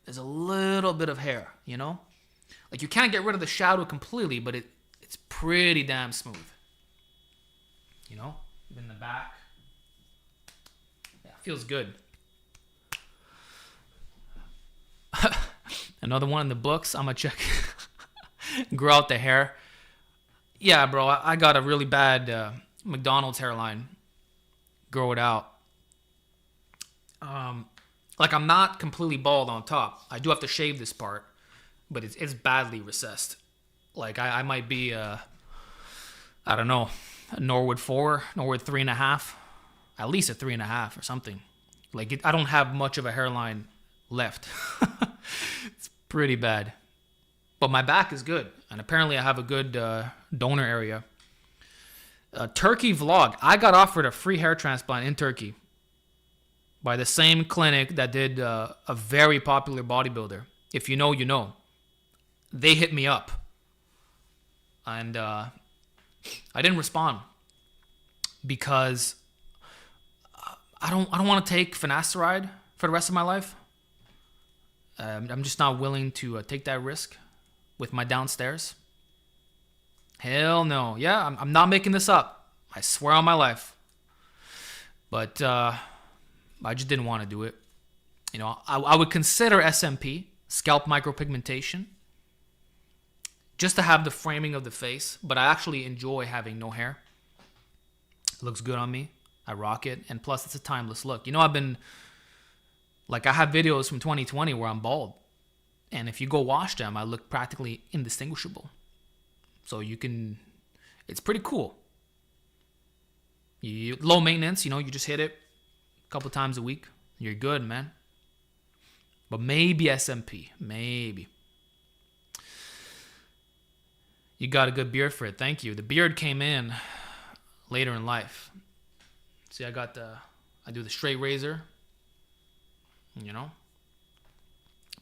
there's a little bit of hair, you know? Like you can't get rid of the shadow completely, but it's pretty damn smooth. You know? Even the back. Yeah, feels good. Another one in the books. I'm gonna check. Grow out the hair. Yeah, bro. I got a really bad McDonald's hairline. Grow it out. Like I'm not completely bald on top. I do have to shave this part, but it's badly recessed. Like I might be I don't know, a Norwood 4, Norwood 3.5, at least a 3.5 or something. Like I don't have much of a hairline left. It's pretty bad. But my back is good. And apparently I have a good donor area. Turkey vlog. I got offered a free hair transplant in Turkey by the same clinic that did a very popular bodybuilder. If you know, you know. They hit me up. And I didn't respond. because I don't want to take finasteride for the rest of my life. I'm just not willing to take that risk with my downstairs. Hell no. Yeah, I'm not making this up. I swear on my life. But I just didn't want to do it. You know, I would consider SMP, scalp micropigmentation, just to have the framing of the face. But I actually enjoy having no hair. It looks good on me. I rock it. And plus, it's a timeless look. You know, I have videos from 2020 where I'm bald. And if you go watch them, I look practically indistinguishable. So it's pretty cool. Low maintenance, you know, you just hit it a couple times a week. You're good, man. But maybe SMP. Maybe. You got a good beard for it. Thank you. The beard came in later in life. See, I do the straight razor. You know?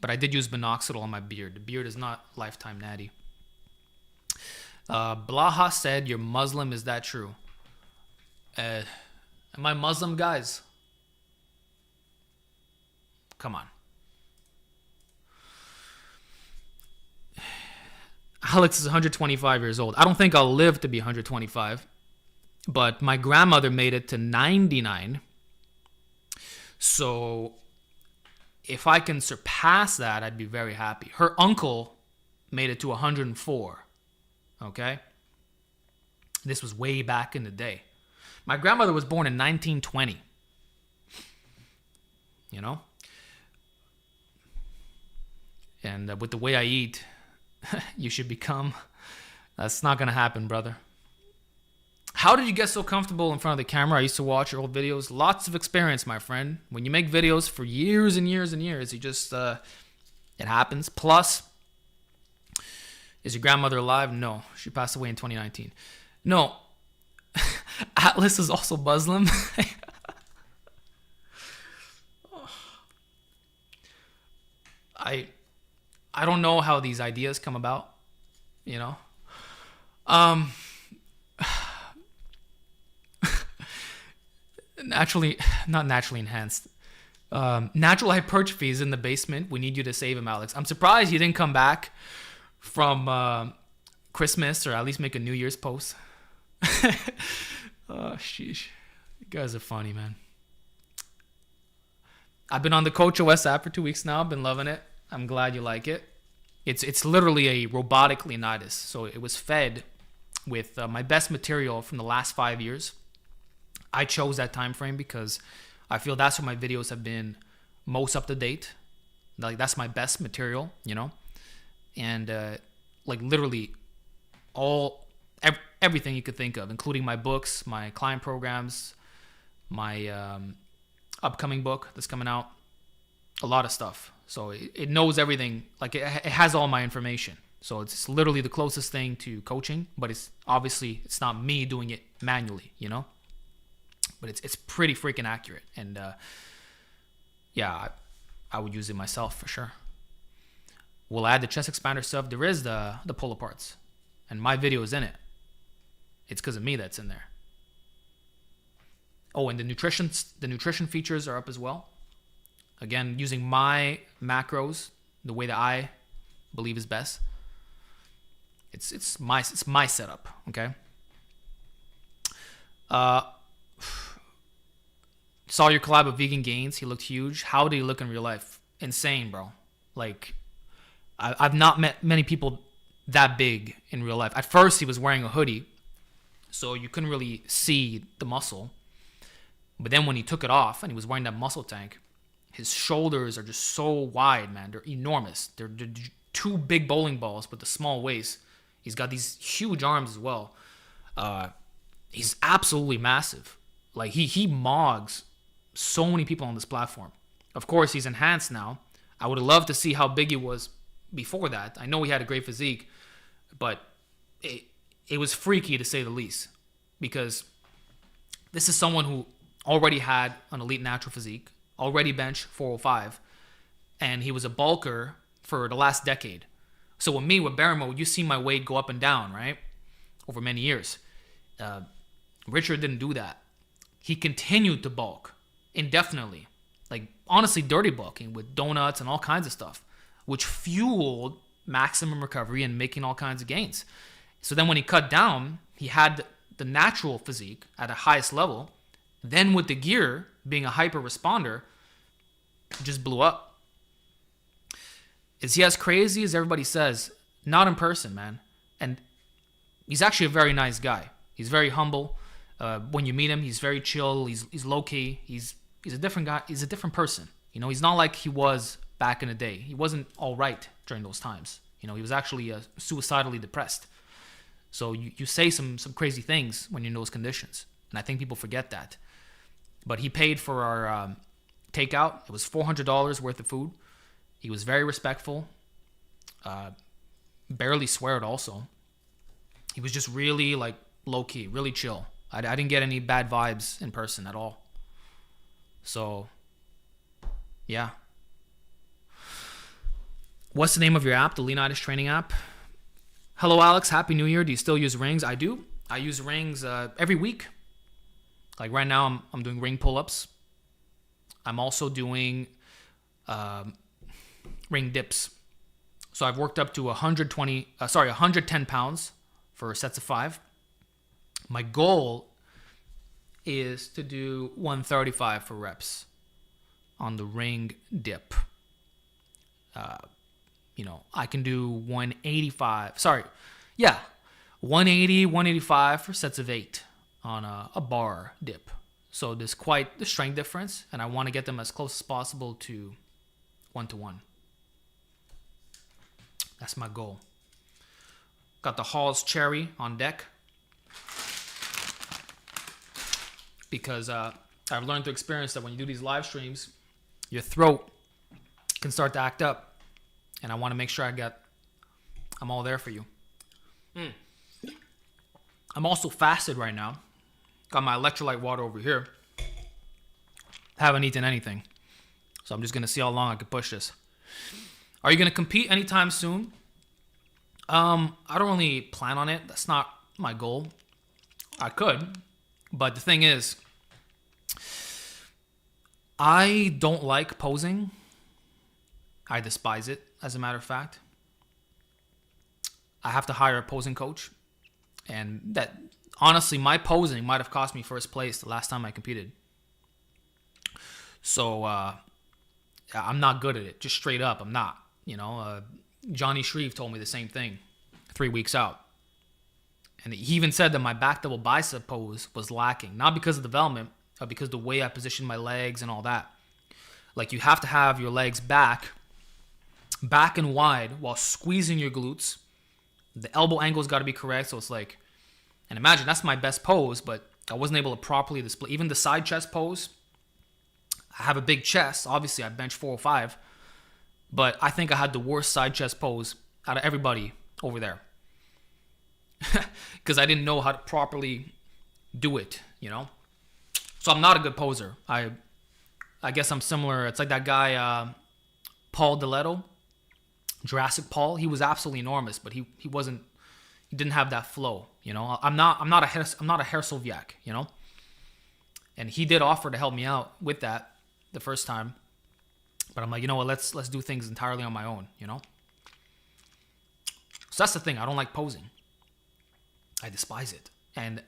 But I did use minoxidil on my beard. The beard is not lifetime natty. Blaha said, you're Muslim. Is that true? Am I Muslim, guys? Come on. Alex is 125 years old. I don't think I'll live to be 125. But my grandmother made it to 99. So if I can surpass that, I'd be very happy. Her uncle made it to 104. Okay? This was way back in the day. My grandmother was born in 1920. You know? And with the way I eat, you should become... That's not going to happen, brother. How did you get so comfortable in front of the camera? I used to watch your old videos. Lots of experience, my friend. When you make videos for years and years and years, you just... it happens. Plus, is your grandmother alive? No. She passed away in 2019. No. Atlas is also Muslim. I don't know how these ideas come about, you know. Not naturally enhanced. Natural hypertrophy is in the basement. We need you to save him, Alex. I'm surprised you didn't come back from Christmas or at least make a New Year's post. Oh, sheesh. You guys are funny, man. I've been on the Coach OS app for 2 weeks now. I've been loving it. I'm glad you like it. It's literally a robotic Leonidas. So it was fed with my best material from the last 5 years. I chose that time frame because I feel that's where my videos have been most up to date. Like, that's my best material, you know? And like literally everything you could think of, including my books, my client programs, my upcoming book that's coming out, a lot of stuff. So it knows everything. Like, it has all my information. So it's literally the closest thing to coaching, but it's not me doing it manually, you know? But it's pretty freaking accurate. And yeah, I would use it myself for sure. We'll add the chest expander stuff. There is the pull-up parts, and my video is in it. It's because of me that's in there. Oh, and the nutrition features are up as well. Again, using my macros the way that I believe is best. It's my setup, okay? Saw your collab with Vegan Gains. He looked huge. How did he look in real life? Insane, bro. Like, I've not met many people that big in real life. At first, he was wearing a hoodie, so you couldn't really see the muscle. But then when he took it off and he was wearing that muscle tank, his shoulders are just so wide, man. They're enormous. They're two big bowling balls with a small waist. He's got these huge arms as well. He's absolutely massive. Like, he mogs so many people on this platform. Of course, he's enhanced now. I would have loved to see how big he was before that. I know he had a great physique, but it was freaky to say the least, because this is someone who already had an elite natural physique, already benched 405, and he was a bulker for the last decade. So with barren mode, you see my weight go up and down, right? Over many years. Richard didn't do that. He continued to bulk indefinitely. Like, honestly, dirty bulking with donuts and all kinds of stuff, which fueled maximum recovery and making all kinds of gains. So then when he cut down, he had the natural physique at a highest level. Then with the gear, being a hyper responder, just blew up. Is he as crazy as everybody says? Not in person, man. And he's actually a very nice guy. He's very humble. When you meet him, he's very chill. He's low key. He's a different guy. He's a different person. You know, he's not like he was back in the day. He wasn't all right during those times. You know, he was actually suicidally depressed. So you say some crazy things when you're in those conditions, and I think people forget that. But he paid for our takeout. It was $400 worth of food. He was very respectful. Barely sweared also. He was just really like low key, really chill. I didn't get any bad vibes in person at all. So, yeah. What's the name of your app? The Leonidas training app. Hello, Alex. Happy New Year. Do you still use rings? I do. I use rings every week. Like right now, I'm doing ring pull-ups. I'm also doing ring dips. So I've worked up to 110 pounds for sets of 5. My goal is to do 135 for reps on the ring dip. I can do 185. 180, 185 for sets of 8 on a bar dip. So there's quite the strength difference, and I want to get them as close as possible to 1-to-1. That's my goal. Got the Hall's Cherry on deck because I've learned to experience that when you do these live streams, your throat can start to act up, and I want to make sure I'm all there for you. I'm also fasted right now. Got my electrolyte water over here. Haven't eaten anything, so I'm just gonna see how long I can push this. Are you gonna compete anytime soon? I don't really plan on it. That's not my goal. I could, but the thing is, I don't like posing. I despise it, as a matter of fact. I have to hire a posing coach, and that honestly, my posing might have cost me first place the last time I competed. So I'm not good at it. Just straight up, I'm not. Johnny Shreve told me the same thing 3 weeks out. And he even said that my back double bicep pose was lacking. Not because of development, but because of the way I positioned my legs and all that. Like, you have to have your legs back and wide while squeezing your glutes. The elbow angle's got to be correct. So it's like, and imagine that's my best pose, but I wasn't able to properly display. Even the side chest pose, I have a big chest. Obviously, I bench 405. But I think I had the worst side chest pose out of everybody over there. Because I didn't know how to properly do it, So I'm not a good poser. I guess I'm similar. It's like that guy, Paul Deletto, Jurassic Paul. He was absolutely enormous, but he didn't have that flow, I'm not a Hersovyac, And he did offer to help me out with that the first time. But I'm like, you know what, let's do things entirely on my own, So that's the thing. I don't like posing. I despise it. And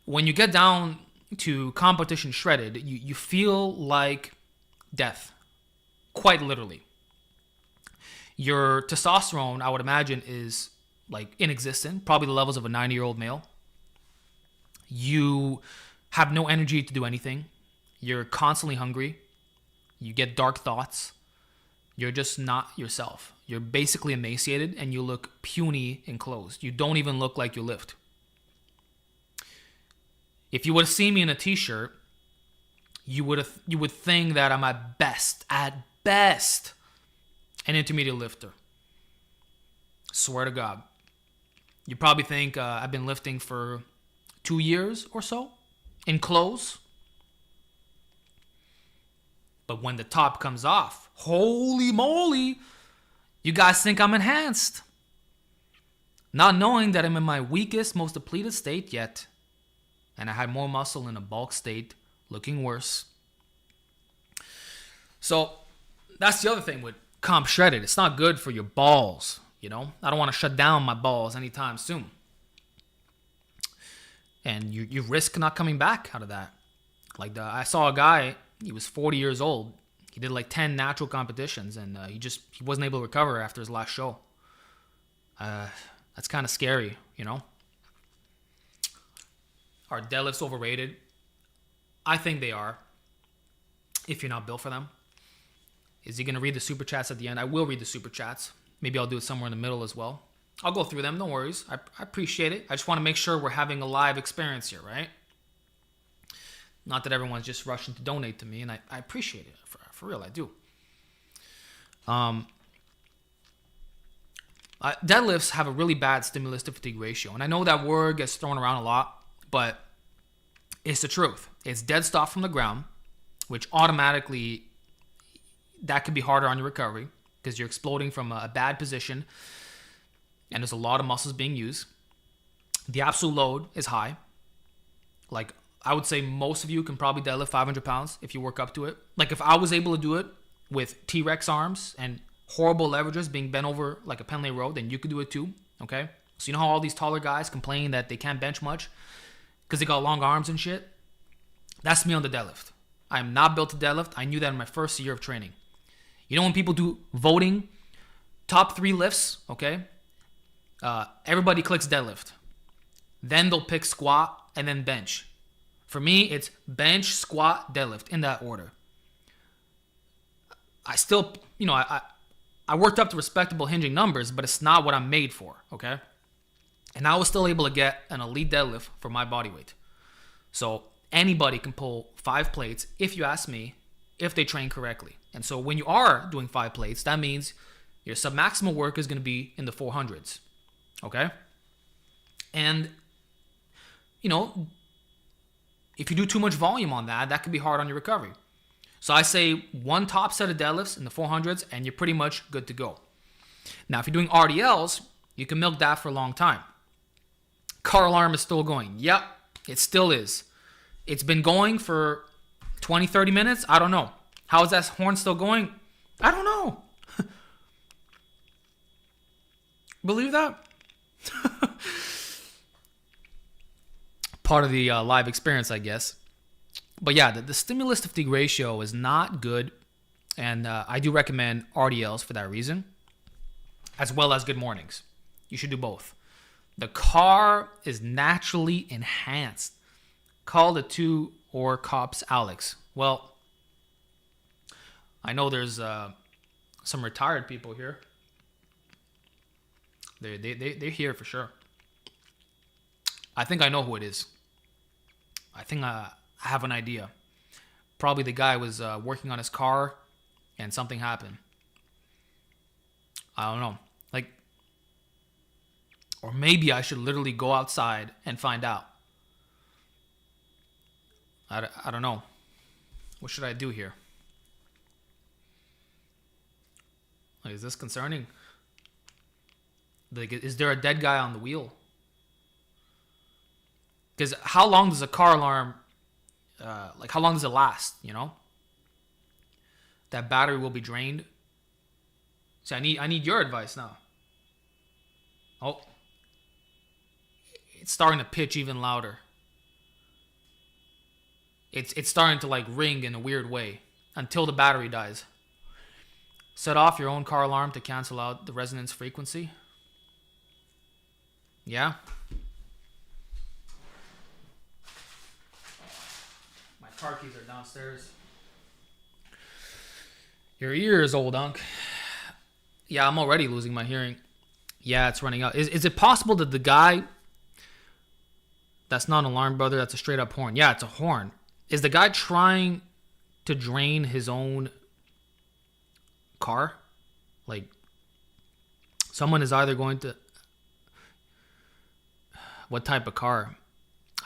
when you get down to competition shredded, you feel like death. Quite literally. Your testosterone, I would imagine, is like inexistent. Probably the levels of a 90-year-old male. You have no energy to do anything. You're constantly hungry. You get dark thoughts. You're just not yourself. You're basically emaciated and you look puny and closed. You don't even look like you lift. If you would have seen me in a t-shirt, you would think that I'm at best, an intermediate lifter. Swear to God. You probably think I've been lifting for 2 years or so in clothes. But when the top comes off, holy moly, you guys think I'm enhanced. Not knowing that I'm in my weakest, most depleted state yet. And I had more muscle in a bulk state, looking worse. So that's the other thing with comp shredded. It's not good for your balls, you know? I don't want to shut down my balls anytime soon. And you risk not coming back out of that. Like I saw a guy, he was 40 years old. He did like 10 natural competitions, and he wasn't able to recover after his last show. That's kind of scary, you know? Are deadlifts overrated? I think they are, if you're not built for them. Is he going to read the super chats at the end? I will read the super chats. Maybe I'll do it somewhere in the middle as well. I'll go through them, no worries. I appreciate it. I just want to make sure we're having a live experience here, right? Not that everyone's just rushing to donate to me, and I appreciate it. For real, I do. Deadlifts have a really bad stimulus to fatigue ratio. And I know that word gets thrown around a lot, but it's the truth. It's dead stop from the ground, which automatically, that could be harder on your recovery because you're exploding from a bad position and there's a lot of muscles being used. The absolute load is high. Like, I would say most of you can probably deadlift 500 pounds if you work up to it. Like, if I was able to do it with T-Rex arms and horrible leverages being bent over like a Pendlay row, then you could do it too, okay? So you know how all these taller guys complain that they can't bench much because they got long arms and shit? That's me on the deadlift. I am not built to deadlift. I knew that in my first year of training. You know when people do voting, top 3 lifts, okay? Everybody clicks deadlift. Then they'll pick squat and then bench. For me, it's bench, squat, deadlift in that order. I still, you know, I worked up to respectable hinging numbers, but it's not what I'm made for, okay? And I was still able to get an elite deadlift for my body weight. So anybody can pull 5 plates, if you ask me, if they train correctly. And so when you are doing 5 plates, that means your submaximal work is going to be in the 400s, okay? And, you know, if you do too much volume on that, that could be hard on your recovery. So I say 1 top set of deadlifts in the 400s and you're pretty much good to go. Now, if you're doing RDLs, you can milk that for a long time. Car alarm is still going. Yep, it still is. It's been going for 20, 30 minutes. I don't know. How is that horn still going? I don't know. Believe that? Part of the live experience, I guess. But yeah, the stimulus to fatigue ratio is not good. And I do recommend RDLs for that reason, as well as good mornings. You should do both. The car is naturally enhanced. Call the 2 or cops Alex. Well, I know there's some retired people here. They're here for sure. I think I know who it is. I think I have an idea. Probably the guy was working on his car and something happened. I don't know. Like, or maybe I should literally go outside and find out. I don't know. What should I do here? Like, is this concerning? Like, is there a dead guy on the wheel? Because how long does a car alarm, how long does it last, you know? That battery will be drained. So I need your advice now. Oh. It's starting to pitch even louder. It's starting to like ring in a weird way until the battery dies. Set off your own car alarm to cancel out the resonance frequency. Yeah? My car keys are downstairs. Your ear is old, Unc. Yeah, I'm already losing my hearing. Yeah, it's running out. Is it possible that the guy... That's not an alarm, brother. That's a straight up horn. Yeah, it's a horn. Is the guy trying to drain his own car? Like, someone is either going to... What type of car?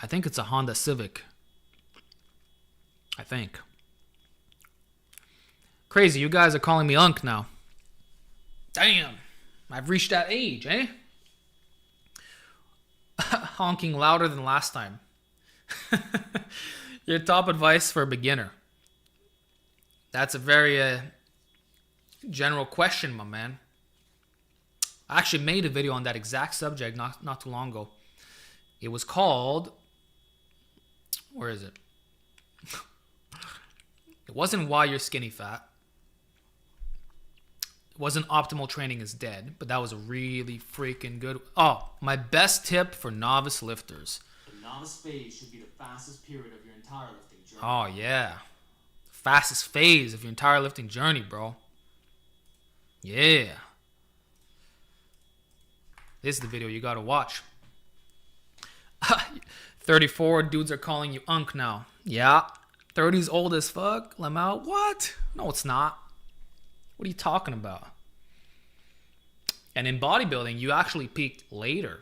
I think it's a Honda Civic. I think. Crazy, you guys are calling me Unc now. Damn, I've reached that age, eh? Honking louder than last time. Your top advice for a beginner. That's a very general question, my man. I actually made a video on that exact subject not too long ago. It was called, where is it? It wasn't Why You're Skinny Fat. It wasn't Optimal Training is Dead, but that was a really freaking good. Oh, my best tip for novice lifters. The novice phase should be the fastest period of your entire lifting journey. Oh, yeah. Fastest phase of your entire lifting journey, bro. Yeah. This is the video you gotta watch. 34 dudes are calling you Unk now. Yeah. 30's old as fuck. Lamau. What? No, it's not. What are you talking about? And in bodybuilding, you actually peaked later.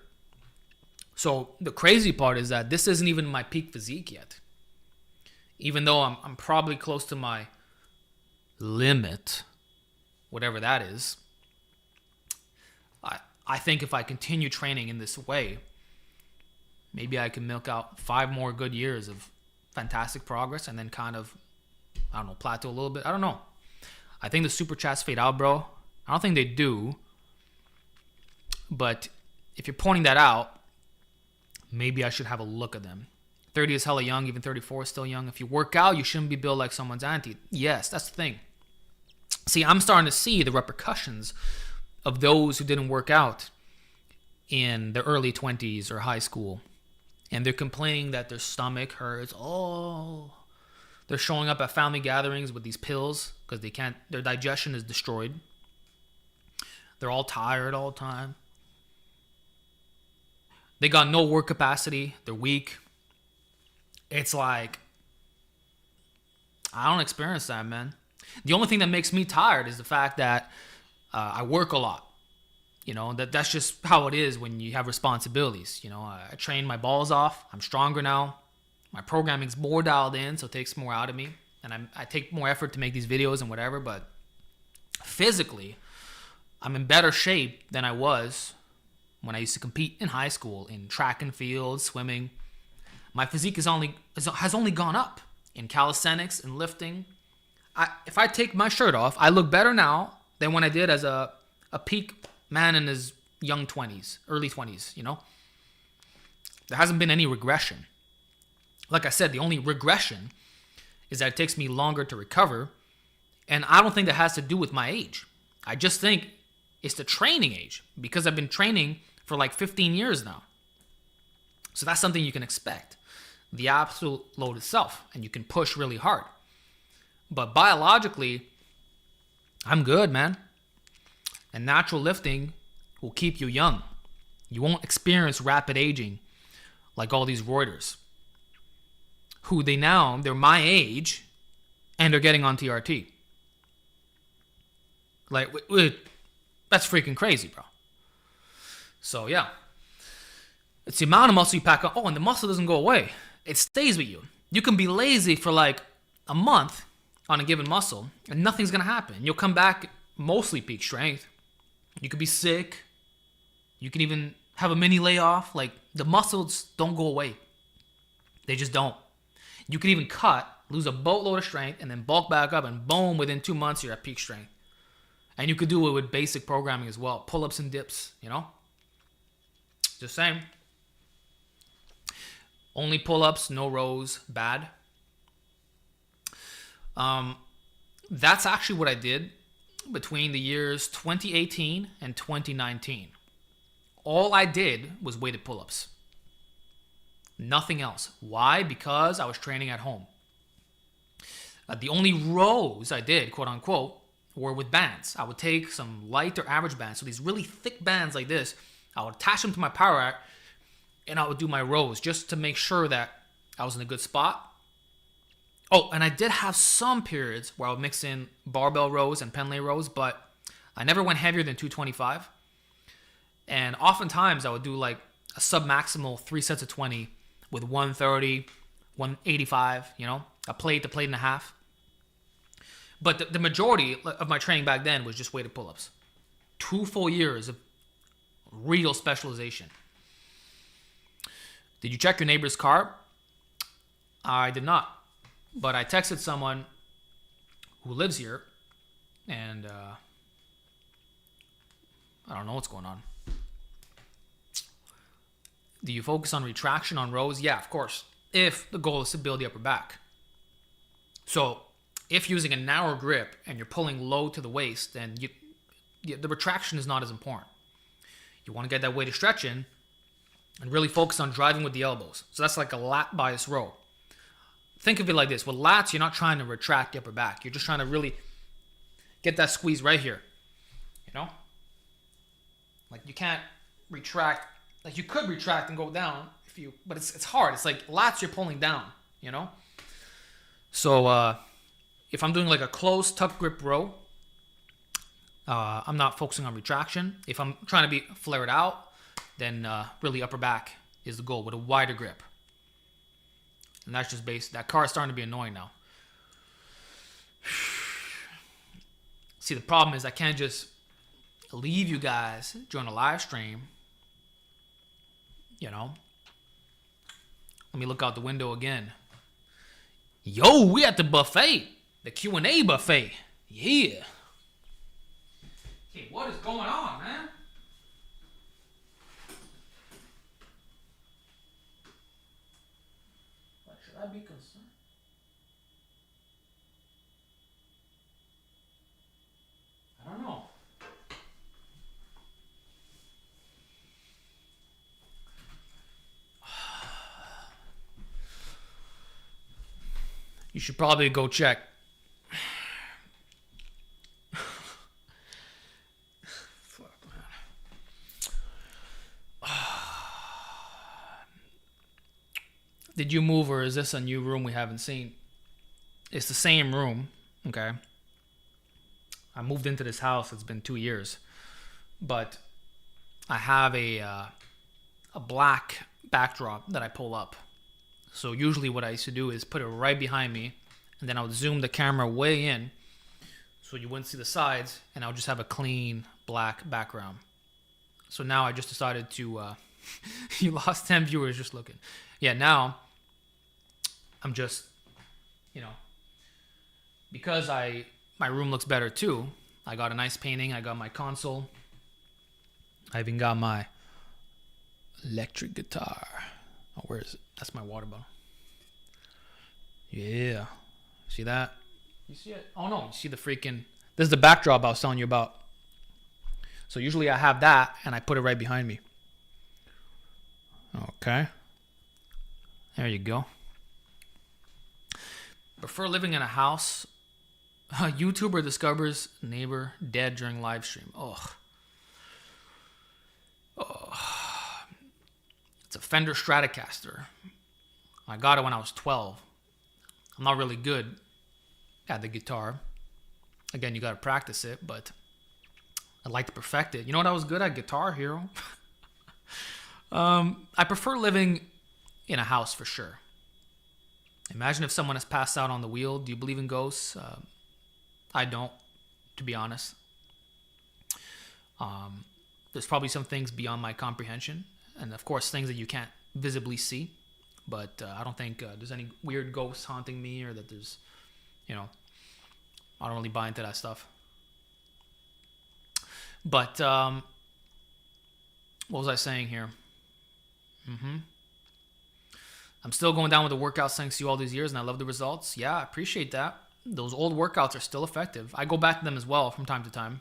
So the crazy part is that this isn't even my peak physique yet. Even though I'm probably close to my limit, whatever that is. I think if I continue training in this way, maybe I can milk out 5 more good years of fantastic progress and then kind of, I don't know, plateau a little bit. I don't know. I think the super chats fade out, bro. I don't think they do. But if you're pointing that out, maybe I should have a look at them. 30 is hella young, even 34 is still young. If you work out, you shouldn't be built like someone's auntie. Yes, that's the thing. See, I'm starting to see the repercussions of those who didn't work out in their early 20s or high school. And they're complaining that their stomach hurts. Oh, they're showing up at family gatherings with these pills because they can't, their digestion is destroyed. They're all tired all the time. They got no work capacity. They're weak. It's like, I don't experience that, man. The only thing that makes me tired is the fact that I work a lot. You know, that's just how it is when you have responsibilities. You know, I train my balls off. I'm stronger now. My programming's more dialed in, so it takes more out of me. And I take more effort to make these videos and whatever. But physically, I'm in better shape than I was when I used to compete in high school, in track and field, swimming. My physique has only gone up in calisthenics and lifting. If I take my shirt off, I look better now than when I did as a peak man in his young 20s, early 20s, you know? There hasn't been any regression. Like I said, the only regression is that it takes me longer to recover, and I don't think that has to do with my age. I just think it's the training age, because I've been training for like 15 years now. So that's something you can expect. The absolute load itself, and you can push really hard. But biologically, I'm good, man. And natural lifting will keep you young. You won't experience rapid aging like all these roiders, who they're my age, and they're getting on TRT. Like, that's freaking crazy, bro. So, yeah. It's the amount of muscle you pack on. Oh, and the muscle doesn't go away. It stays with you. You can be lazy for like a month on a given muscle, and nothing's going to happen. You'll come back mostly peak strength. You could be sick. You can even have a mini layoff. Like, the muscles don't go away. They just don't. You can even cut, lose a boatload of strength, and then bulk back up, and boom, within 2 months, you're at peak strength. And you could do it with basic programming as well. Pull-ups and dips, you know? Just saying. Only pull-ups, no rows, bad. That's actually what I did between the years 2018 and 2019. All I did was weighted pull-ups. Nothing else. Why? Because I was training at home. The only rows I did, quote unquote, were with bands. I would take some light or average bands, so these really thick bands like this, I would attach them to my power rack, and I would do my rows just to make sure that I was in a good spot. Oh, and I did have some periods where I would mix in barbell rows and pen lay rows, but I never went heavier than 225. And oftentimes I would do like a sub-maximal 3 sets of 20 with 130, 185, you know, a plate to plate and a half. But the majority of my training back then was just weighted pull-ups. 2 full years of real specialization. Did you check your neighbor's car? I did not. But I texted someone who lives here, and I don't know what's going on. Do you focus on retraction on rows? Yeah, of course. If the goal is to build the upper back. So if using a narrow grip and you're pulling low to the waist, then the retraction is not as important. You want to get that weight of stretch in and really focus on driving with the elbows. So that's like a lat bias row. Think of it like this. With lats, you're not trying to retract the upper back. You're just trying to really get that squeeze right here. You know? Like you can't retract. Like you could retract and go down but it's hard. It's like lats you're pulling down, you know? So if I'm doing like a close tuck grip row, I'm not focusing on retraction. If I'm trying to be flared out, then really upper back is the goal with a wider grip. And that's just basic. That car is starting to be annoying now. See, the problem is I can't just leave you guys during a live stream. You know? Let me look out the window again. Yo, we at the buffet. The Q&A buffet. Yeah. Okay, what is going on, man? Like, should I be concerned? I don't know. You should probably go check. Fuck, man. Did you move, or is this a new room we haven't seen? It's the same room, okay? I moved into this house. It's been 2 years. But I have a black backdrop that I pull up. So usually what I used to do is put it right behind me, and then I would zoom the camera way in so you wouldn't see the sides, and I would just have a clean black background. So now I just decided to... you lost 10 viewers just looking. Yeah, now I'm just, you know, because my room looks better too. I got a nice painting. I got my console. I even got my electric guitar. Oh, where is it? That's my water bottle. Yeah. See that? You see it? Oh, no. You see the freaking... This is the backdrop I was telling you about. So usually I have that, and I put it right behind me. Okay. There you go. Prefer living in a house. A YouTuber discovers neighbor dead during live stream. Ugh. It's a Fender Stratocaster. I got it when I was 12. I'm not really good at the guitar. Again, you got to practice it, but I'd like to perfect it. You know what I was good at? Guitar Hero. I prefer living in a house for sure. Imagine if someone has passed out on the wheel. Do you believe in ghosts? I don't, to be honest. There's probably some things beyond my comprehension. And of course, things that you can't visibly see. But I don't think there's any weird ghosts haunting me, or that there's, you know, I don't really buy into that stuff. But what was I saying here? I'm still going down with the workouts thanks to you all these years, and I love the results. Yeah, I appreciate that. Those old workouts are still effective. I go back to them as well from time to time,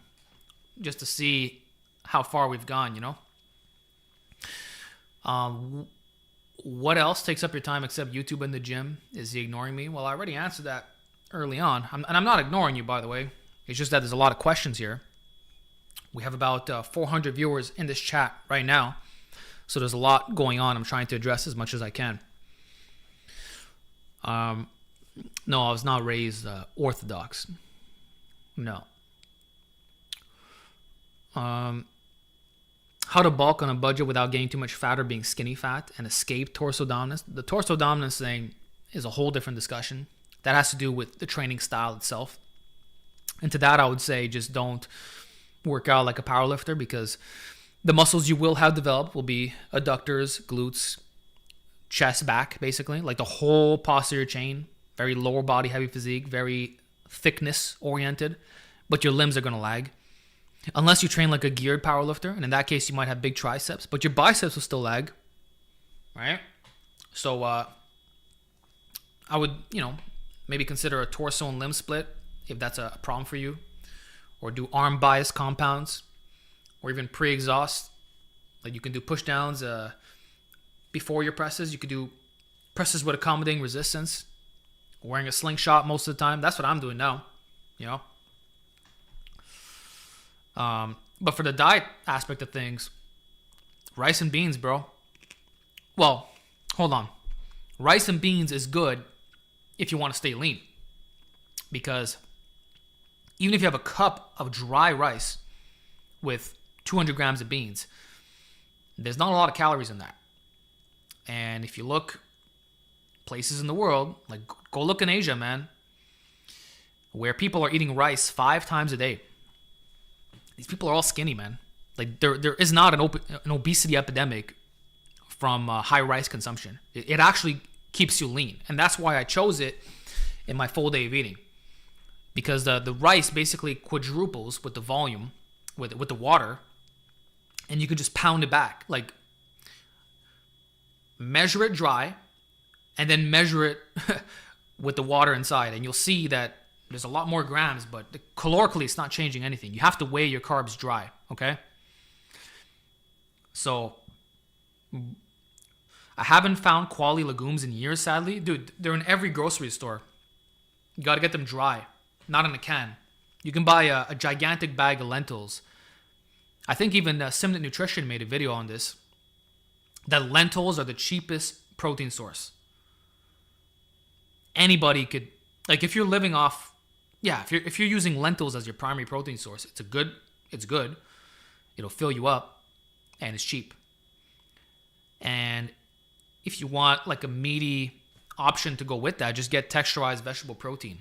just to see how far we've gone, you know? What else takes up your time except YouTube and the gym? Is he ignoring me? Well, I already answered that early on. And I'm not ignoring you, by the way. It's just that there's a lot of questions here. We have about 400 viewers in this chat right now. So there's a lot going on. I'm trying to address as much as I can. No, I was not raised Orthodox. No. How to bulk on a budget without getting too much fat or being skinny fat and escape torso dominance. The torso dominance thing is a whole different discussion. That has to do with the training style itself. And to that, I would say just don't work out like a powerlifter, because the muscles you will have developed will be adductors, glutes, chest back, basically, like the whole posterior chain, very lower body heavy physique, very thickness oriented, but your limbs are going to lag. Unless you train like a geared powerlifter, and in that case, you might have big triceps, but your biceps will still lag, right? So I would, maybe consider a torso and limb split if that's a problem for you, or do arm bias compounds, or even pre-exhaust. Like you can do push downs before your presses. You could do presses with accommodating resistance, wearing a slingshot most of the time. That's what I'm doing now, But for the diet aspect of things, rice and beans, bro. Well, hold on. Rice and beans is good if you want to stay lean. Because even if you have a cup of dry rice with 200 grams of beans, there's not a lot of calories in that. And if you look places in the world, like go look in Asia, man, where people are eating rice 5 times a day. These people are all skinny, man. Like there is not an obesity epidemic from high rice consumption. It actually keeps you lean, and that's why I chose it in my full day of eating, because the rice basically quadruples with the volume, with the water, and you can just pound it back. Like measure it dry, and then measure it with the water inside, and you'll see that there's a lot more grams, but calorically it's not changing anything. You have to weigh your carbs dry, okay? So I haven't found quality legumes in years, sadly. Dude, they're in every grocery store. You got to get them dry, not in a can. You can buy a gigantic bag of lentils. I think even Simnett Nutrition made a video on this, that lentils are the cheapest protein source. Anybody could, like if you're living off, if you're using lentils as your primary protein source, it's good. It'll fill you up, and it's cheap. And if you want like a meaty option to go with that, just get texturized vegetable protein,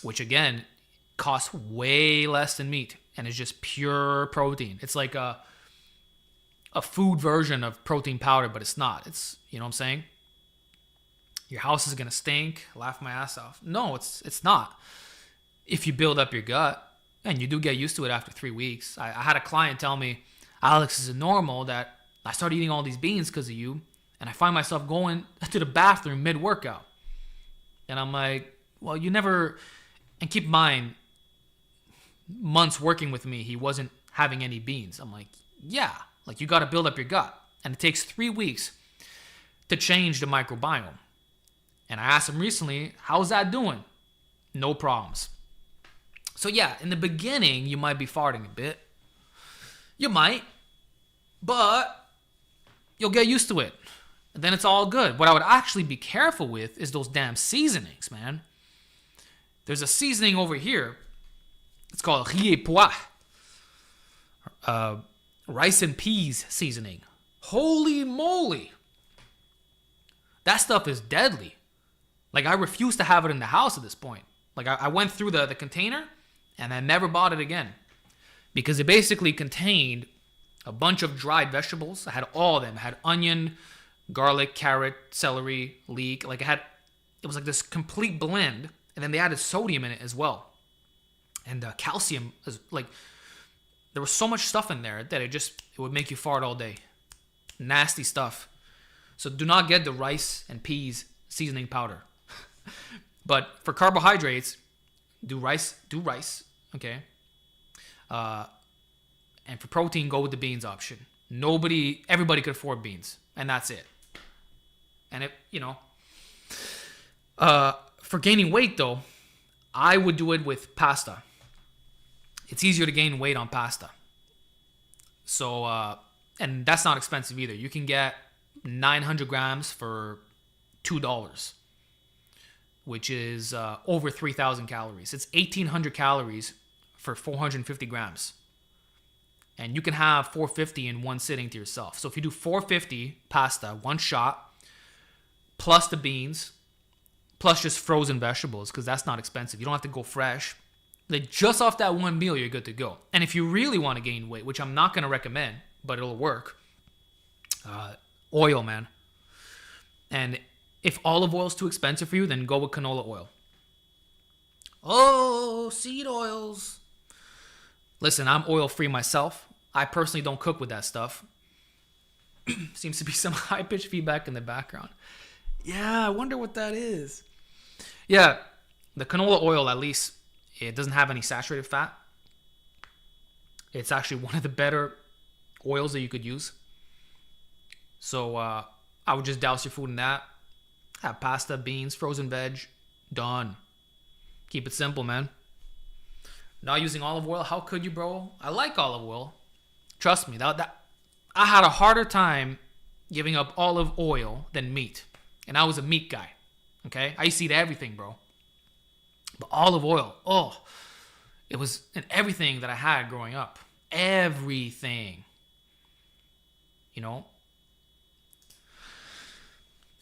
which again costs way less than meat and is just pure protein. It's like a food version of protein powder, but it's not. It's, you know what I'm saying? Your house is going to stink, laugh my ass off. No, it's not. If you build up your gut, and you do get used to it after 3 weeks. I had a client tell me, Alex, is it normal that I started eating all these beans because of you, and I find myself going to the bathroom mid-workout? And I'm like, well, you never... And keep in mind, months working with me, he wasn't having any beans. I'm like, yeah, like you got to build up your gut. And it takes 3 weeks to change the microbiome. And I asked him recently, how's that doing? No problems. So yeah, in the beginning, you might be farting a bit. You might, but you'll get used to it. And then it's all good. What I would actually be careful with is those damn seasonings, man. There's a seasoning over here. It's called riz et pois. Rice and peas seasoning. Holy moly. That stuff is deadly. Like, I refuse to have it in the house at this point. Like, I went through the container, and I never bought it again. Because it basically contained a bunch of dried vegetables. I had all of them. I had onion, garlic, carrot, celery, leek. Like, it was like this complete blend. And then they added sodium in it as well. And calcium. Like, there was so much stuff in there that it would make you fart all day. Nasty stuff. So do not get the rice and peas seasoning powder. But for carbohydrates, do rice, okay? And for protein, go with the beans option. Everybody could afford beans, and that's it. And for gaining weight though, I would do it with pasta. It's easier to gain weight on pasta. So, and that's not expensive either. You can get 900 grams for $2, which is over 3,000 calories. It's 1,800 calories for 450 grams. And you can have 450 in one sitting to yourself. So if you do 450 pasta, one shot, plus the beans, plus just frozen vegetables, because that's not expensive. You don't have to go fresh. Like, just off that one meal, you're good to go. And if you really want to gain weight, which I'm not going to recommend, but it'll work, oil, man. And if olive oil is too expensive for you, then go with canola oil. Oh, seed oils. Listen, I'm oil free myself. I personally don't cook with that stuff. Seems to be some high-pitched feedback in the background. Yeah, I wonder what that is. Yeah, the canola oil, at least, it doesn't have any saturated fat. It's actually one of the better oils that you could use. So I would just douse your food in that. Have pasta, beans, frozen veg. Done. Keep it simple, man. Not using olive oil. How could you, bro? I like olive oil. Trust me. I had a harder time giving up olive oil than meat. And I was a meat guy. Okay? I used to eat everything, bro. But olive oil, oh, it was in everything that I had growing up. Everything. You know?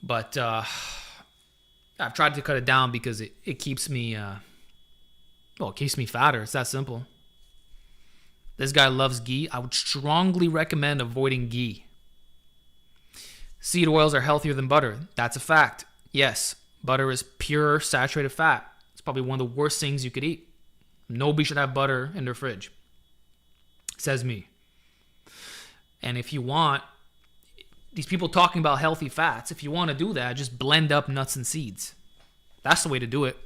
But I've tried to cut it down because it keeps me, it keeps me fatter. It's that simple. This guy loves ghee. I would strongly recommend avoiding ghee. Seed oils are healthier than butter. That's a fact. Yes, butter is pure saturated fat. It's probably one of the worst things you could eat. Nobody should have butter in their fridge. Says me. And if you want, these people talking about healthy fats, if you want to do that, just blend up nuts and seeds. That's the way to do it.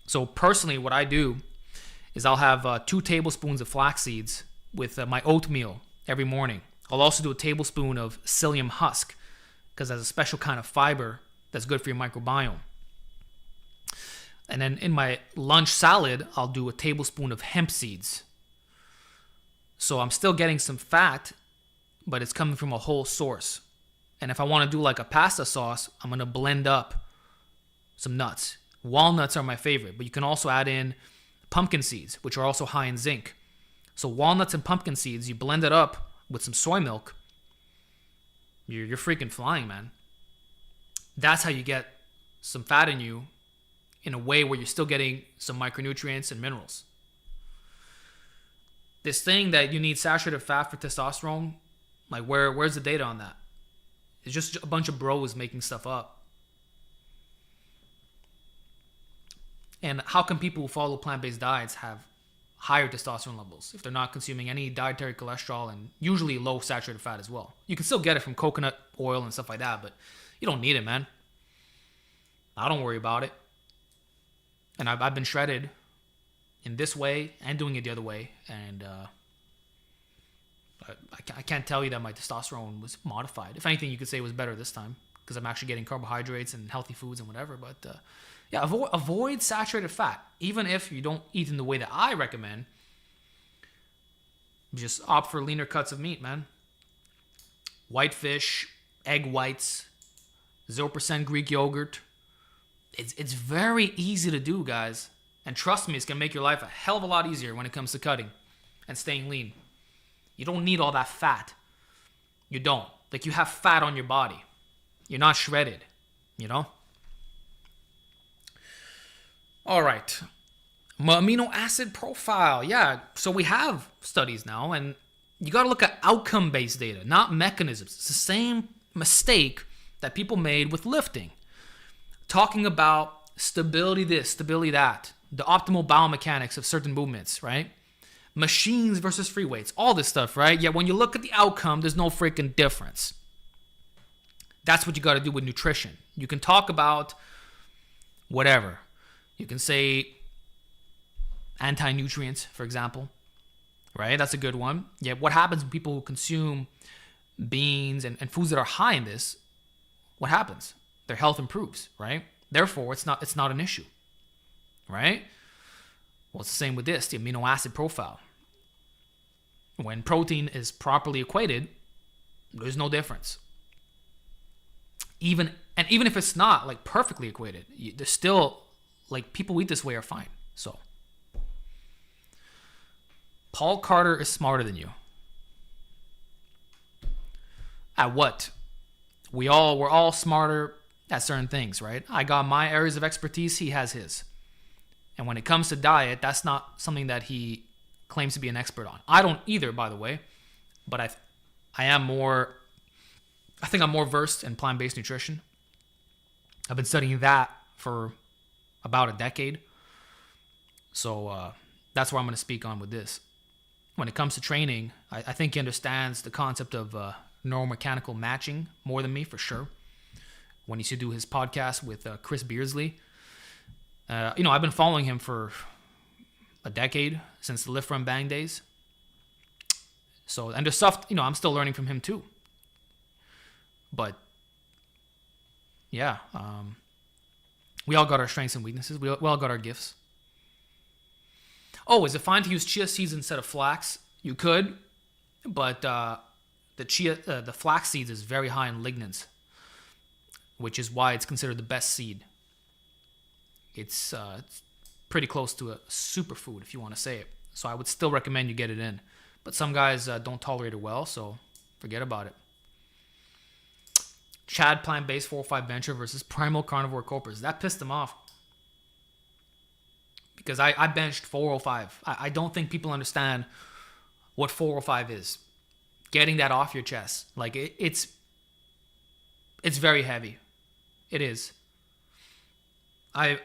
So personally, what I do is I'll have 2 tablespoons of flax seeds with my oatmeal every morning. I'll also do a tablespoon of psyllium husk because that's a special kind of fiber that's good for your microbiome. And then in my lunch salad, I'll do a tablespoon of hemp seeds. So I'm still getting some fat, but it's coming from a whole source. And if I want to do like a pasta sauce, I'm going to blend up some nuts. Walnuts are my favorite, but you can also add in pumpkin seeds, which are also high in zinc. So walnuts and pumpkin seeds, you blend it up with some soy milk. You're freaking flying, man. That's how you get some fat in you in a way where you're still getting some micronutrients and minerals. This thing that you need saturated fat for testosterone, like where's the data on that? It's just a bunch of bros making stuff up. And how can people who follow plant-based diets have higher testosterone levels if they're not consuming any dietary cholesterol and usually low saturated fat as well? You can still get it from coconut oil and stuff like that, but you don't need it, man. I don't worry about it. And I've been shredded in this way and doing it the other way. And I can't tell you that my testosterone was modified. If anything, you could say it was better this time because I'm actually getting carbohydrates and healthy foods and whatever. But yeah, avoid saturated fat. Even if you don't eat in the way that I recommend, just opt for leaner cuts of meat, man. White fish, egg whites, 0% Greek yogurt. It's very easy to do, guys. And trust me, it's going to make your life a hell of a lot easier when it comes to cutting and staying lean. You don't need all that fat. You don't. Like, you have fat on your body. You're not shredded, you know? All right. Amino acid profile. Yeah, so we have studies now, and you got to look at outcome-based data, not mechanisms. It's the same mistake that people made with lifting. Talking about stability this, stability that, the optimal biomechanics of certain movements, right? Machines versus free weights, all this stuff, right? Yet when you look at the outcome, there's no freaking difference. That's what you got to do with nutrition. You can talk about whatever. You can say anti-nutrients, for example, right? That's a good one. Yet what happens when people consume beans and foods that are high in this? What happens? Their health improves, right? Therefore, it's not an issue, right? Well, it's the same with this, the amino acid profile. When protein is properly equated, there's no difference. Even if it's not like perfectly equated, there's still, like, people who eat this way are fine. So Paul Carter is smarter than you. At what? We're all smarter at certain things, right? I got my areas of expertise, he has his. And when it comes to diet, that's not something that he claims to be an expert on. I don't either, by the way, but I think I'm more versed in plant-based nutrition. I've been studying that for about a decade. So that's what I'm going to speak on with this. When it comes to training, I think he understands the concept of neuromechanical matching more than me, for sure. When he used to do his podcast with Chris Beardsley. I've been following him for a decade, since the Lift Run Bang days. So, and there's stuff, I'm still learning from him too. But, yeah, we all got our strengths and weaknesses. We all got our gifts. Oh, is it fine to use chia seeds instead of flax? You could, but the flax seeds is very high in lignans, which is why it's considered the best seed. It's pretty close to a superfood, if you want to say it. So I would still recommend you get it in. But some guys don't tolerate it well, so forget about it. Chad plant-based 405 bencher versus primal carnivore copers. That pissed him off. Because I benched 405. I don't think people understand what 405 is. Getting that off your chest. Like, it's very heavy. It is. I'm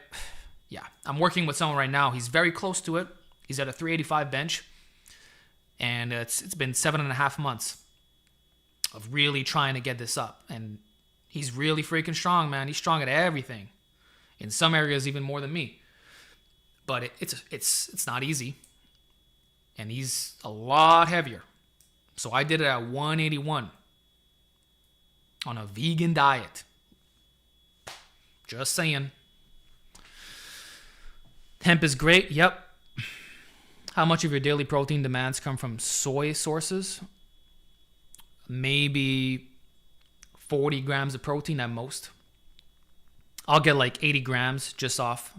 working with someone right now. He's very close to it. He's at a 385 bench. And it's been 7.5 months of really trying to get this up. And he's really freaking strong, man. He's strong at everything. In some areas, even more than me. But it's not easy. And he's a lot heavier. So I did it at 181 on a vegan diet. Just saying. Hemp is great. Yep. How much of your daily protein demands come from soy sources? Maybe 40 grams of protein at most. I'll get like 80 grams just off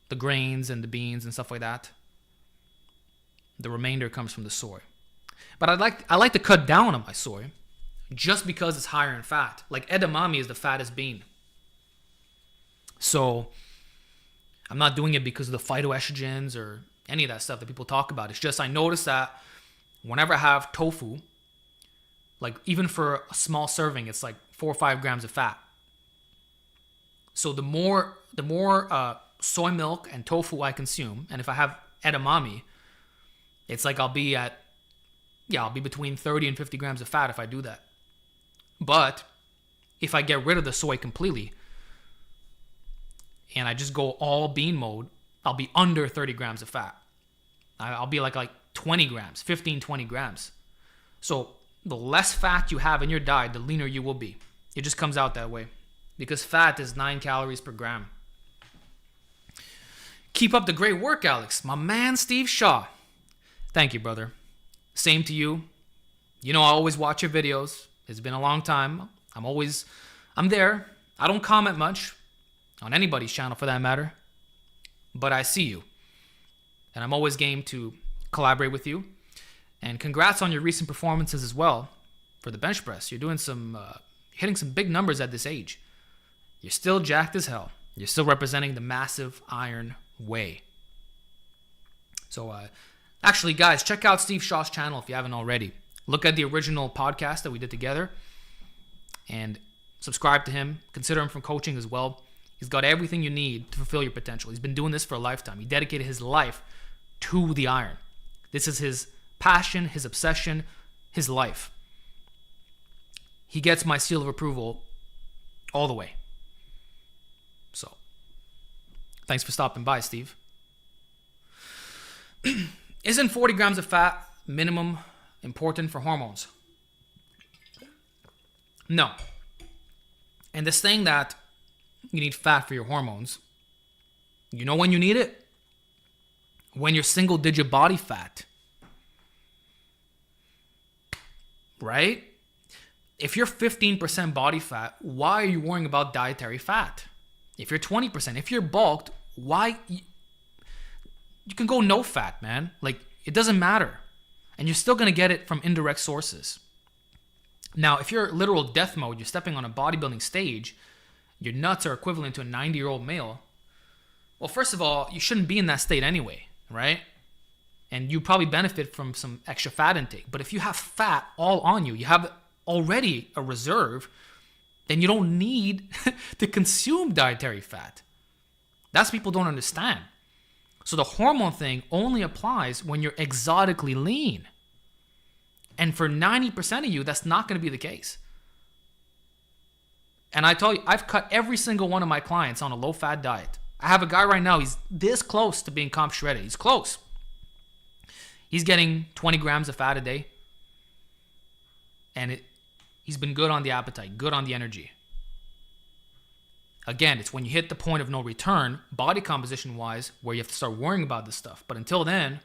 the grains and the beans and stuff like that. The remainder comes from the soy. But I like to cut down on my soy just because it's higher in fat. Like edamame is the fattest bean. So I'm not doing it because of the phytoestrogens or any of that stuff that people talk about. It's just I notice that whenever I have tofu, like even for a small serving, it's like 4 or 5 grams of fat. So the more soy milk and tofu I consume, and if I have edamame, it's like I'll be between 30 and 50 grams of fat if I do that. But if I get rid of the soy completely and I just go all bean mode, I'll be under 30 grams of fat. I'll be like 20 grams, 15, 20 grams. So the less fat you have in your diet, the leaner you will be. It just comes out that way. Because fat is 9 calories per gram. Keep up the great work, Alex. My man, Steve Shaw. Thank you, brother. Same to you. I always watch your videos. It's been a long time. I'm there. I don't comment much on anybody's channel for that matter. But I see you. And I'm always game to collaborate with you. And congrats on your recent performances as well for the bench press. You're doing hitting some big numbers at this age. You're still jacked as hell. You're still representing the massive iron way. So, actually, guys, check out Steve Shaw's channel if you haven't already. Look at the original podcast that we did together and subscribe to him. Consider him for coaching as well. He's got everything you need to fulfill your potential. He's been doing this for a lifetime. He dedicated his life to the iron. This is his passion, his obsession, his life. He gets my seal of approval all the way. So, thanks for stopping by, Steve. Isn't 40 grams of fat minimum important for hormones? No. And this thing that you need fat for your hormones, you know when you need it? When you're single-digit body fat. Right? If you're 15% body fat, why are you worrying about dietary fat? If you're 20%, if you're bulked, why? You can go no fat, man. Like, it doesn't matter. And you're still going to get it from indirect sources. Now, if you're literal death mode, you're stepping on a bodybuilding stage, your nuts are equivalent to a 90-year-old male. Well, first of all, you shouldn't be in that state anyway, right? And you probably benefit from some extra fat intake. But if you have fat all on you, you have already a reserve then you don't need to consume dietary fat. That's what people don't understand. So the hormone thing only applies when you're exotically lean. And for 90% of you, that's not going to be the case. And I tell you, I've cut every single one of my clients on a low-fat diet. I have a guy right now, he's this close to being comp shredded. He's close. He's getting 20 grams of fat a day. And he's been good on the appetite, good on the energy. Again, it's when you hit the point of no return, body composition-wise, where you have to start worrying about this stuff. But until then,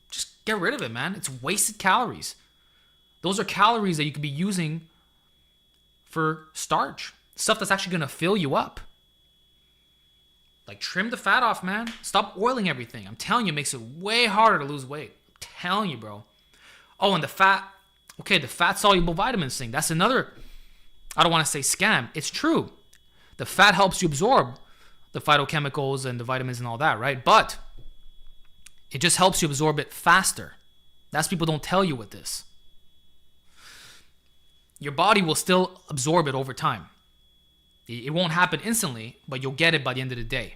just get rid of it, man. It's wasted calories. Those are calories that you could be using for starch. Stuff that's actually going to fill you up. Like, trim the fat off, man. Stop oiling everything. I'm telling you, it makes it way harder to lose weight. I'm telling you, bro. Oh, and the fat-soluble vitamins thing. That's another, I don't want to say scam. It's true. The fat helps you absorb the phytochemicals and the vitamins and all that, right? But it just helps you absorb it faster. That's what people don't tell you with this. Your body will still absorb it over time. It won't happen instantly, but you'll get it by the end of the day.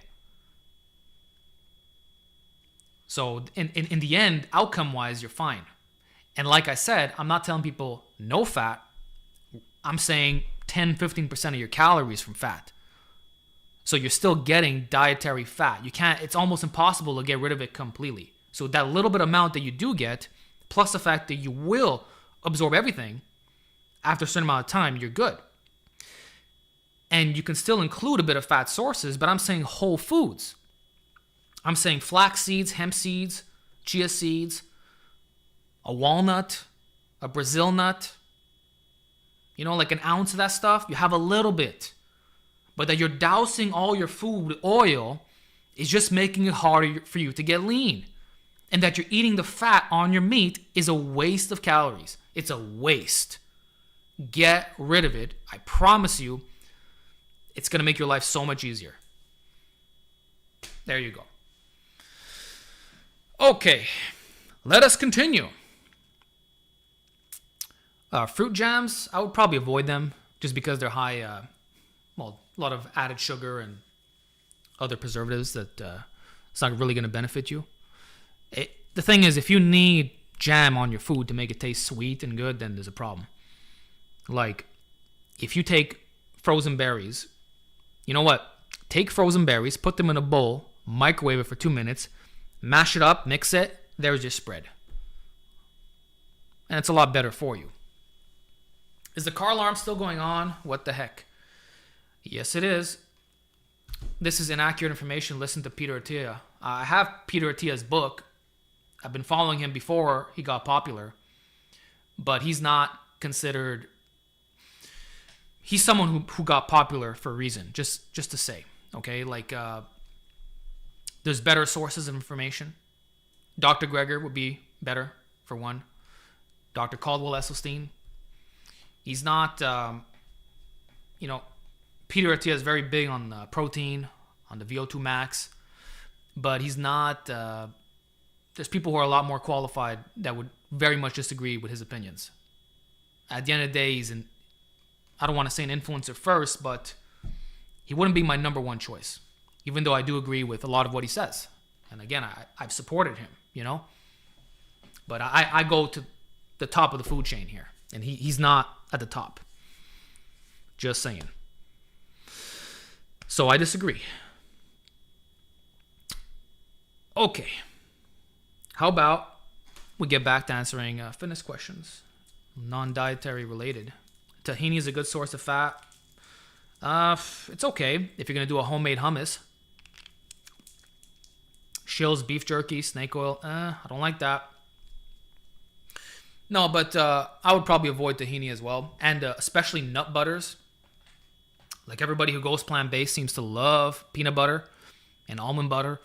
So in the end, outcome-wise, you're fine. And like I said, I'm not telling people no fat. I'm saying 10-15% of your calories from fat. So you're still getting dietary fat. It's almost impossible to get rid of it completely. So that little bit amount that you do get, plus the fact that you will absorb everything, after a certain amount of time, you're good. And you can still include a bit of fat sources, but I'm saying whole foods. I'm saying flax seeds, hemp seeds, chia seeds, a walnut, a Brazil nut. You know, like an ounce of that stuff. You have a little bit. But that you're dousing all your food with oil is just making it harder for you to get lean. And that you're eating the fat on your meat is a waste of calories. It's a waste. Get rid of it. I promise you, it's going to make your life so much easier. There you go. Okay, let us continue. Fruit jams, I would probably avoid them just because they're high, a lot of added sugar and other preservatives that it's not really going to benefit you. The thing is, if you need jam on your food to make it taste sweet and good, then there's a problem. Like, if you take frozen berries, you know what? Take frozen berries, put them in a bowl, microwave it for 2 minutes, mash it up, mix it, there's your spread. And it's a lot better for you. Is the car alarm still going on? What the heck? Yes, it is. This is inaccurate information. Listen to Peter Attia. I have Peter Attia's book. I've been following him before he got popular. But he's not considered... He's someone who got popular for a reason, just to say, okay? Like, there's better sources of information. Dr. Greger would be better, for one. Dr. Caldwell Esselstyn. He's not, Peter Attia is very big on protein, on the VO2 max, but he's not, there's people who are a lot more qualified that would very much disagree with his opinions. At the end of the day, I don't want to say an influencer first, but he wouldn't be my number one choice, even though I do agree with a lot of what he says. And again, I've supported him, But I go to the top of the food chain here, and he's not at the top. Just saying. So I disagree. Okay. How about we get back to answering fitness questions, non-dietary related. Tahini is a good source of fat. It's okay if you're going to do a homemade hummus. Shill's beef jerky, snake oil. I don't like that. No, but I would probably avoid tahini as well. And especially nut butters. Like everybody who goes plant-based seems to love peanut butter and almond butter.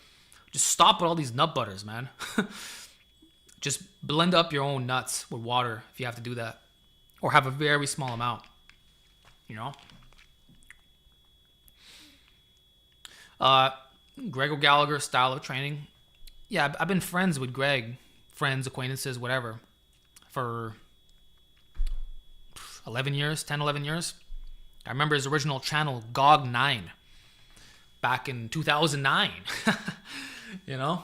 Just stop with all these nut butters, man. Just blend up your own nuts with water if you have to do that. Or have a very small amount. Greg O'Gallagher's style of training. Yeah, I've been friends with Greg. Friends, acquaintances, whatever. For 11 years, 10, 11 years. I remember his original channel, GOG9, back in 2009. You know?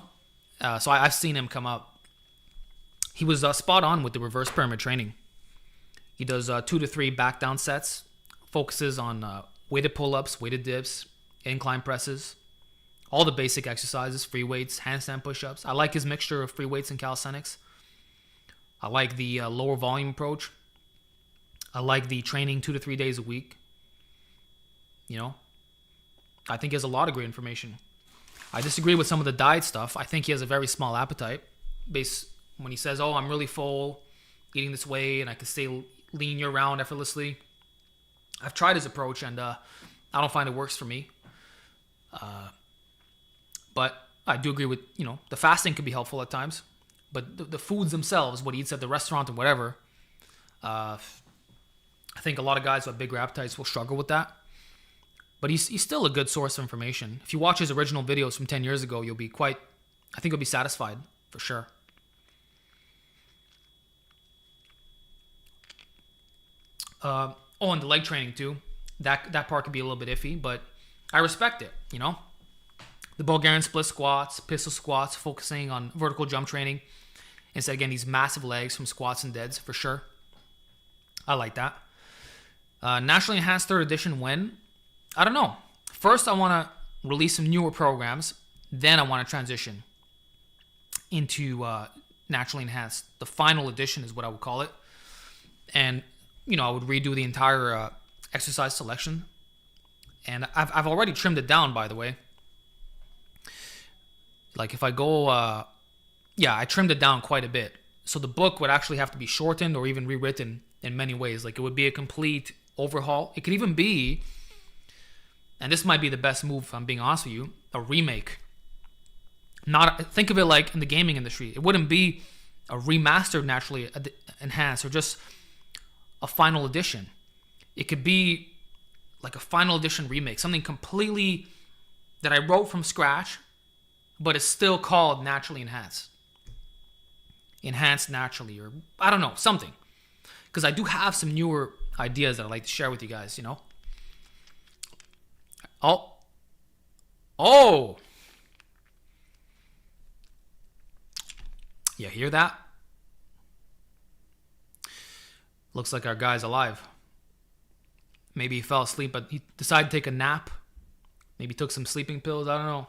So I've seen him come up. He was spot on with the reverse pyramid training. He does 2 to 3 back down sets, focuses on weighted pull-ups, weighted dips, incline presses, all the basic exercises, free weights, handstand push-ups. I like his mixture of free weights and calisthenics. I like the lower volume approach. I like the training 2 to 3 days a week. You know, I think he has a lot of great information. I disagree with some of the diet stuff. I think he has a very small appetite. When he says, oh, I'm really full, eating this way, and I can stay lean year-round effortlessly. I've tried his approach, and I don't find it works for me. But I do agree with, the fasting can be helpful at times. But the foods themselves, what he eats at the restaurant and whatever, I think a lot of guys who have bigger appetites will struggle with that. But he's still a good source of information. If you watch his original videos from 10 years ago, you'll be satisfied for sure. And the leg training too. That part could be a little bit iffy, but I respect it, The Bulgarian split squats, pistol squats, focusing on vertical jump training instead of getting these massive legs from squats and deads for sure. I like that. Naturally Enhanced 3rd edition when? I don't know. First, I want to release some newer programs. Then I want to transition into Naturally Enhanced. The final edition is what I would call it. And, I would redo the entire exercise selection. And I've already trimmed it down, by the way. Like if I go, I trimmed it down quite a bit. So the book would actually have to be shortened or even rewritten in many ways. Like it would be a complete overhaul. It could even be, and this might be the best move if I'm being honest with you, a remake. Think of it like in the gaming industry. It wouldn't be a remastered Naturally Enhanced or just a final edition. It could be like a final edition remake, something completely that I wrote from scratch, but it's still called Naturally Enhanced. Enhanced Naturally, or I don't know, something. Because I do have some newer ideas that I'd like to share with you guys, Oh! You hear that? Looks like our guy's alive. Maybe he fell asleep, but he decided to take a nap. Maybe took some sleeping pills. I don't know.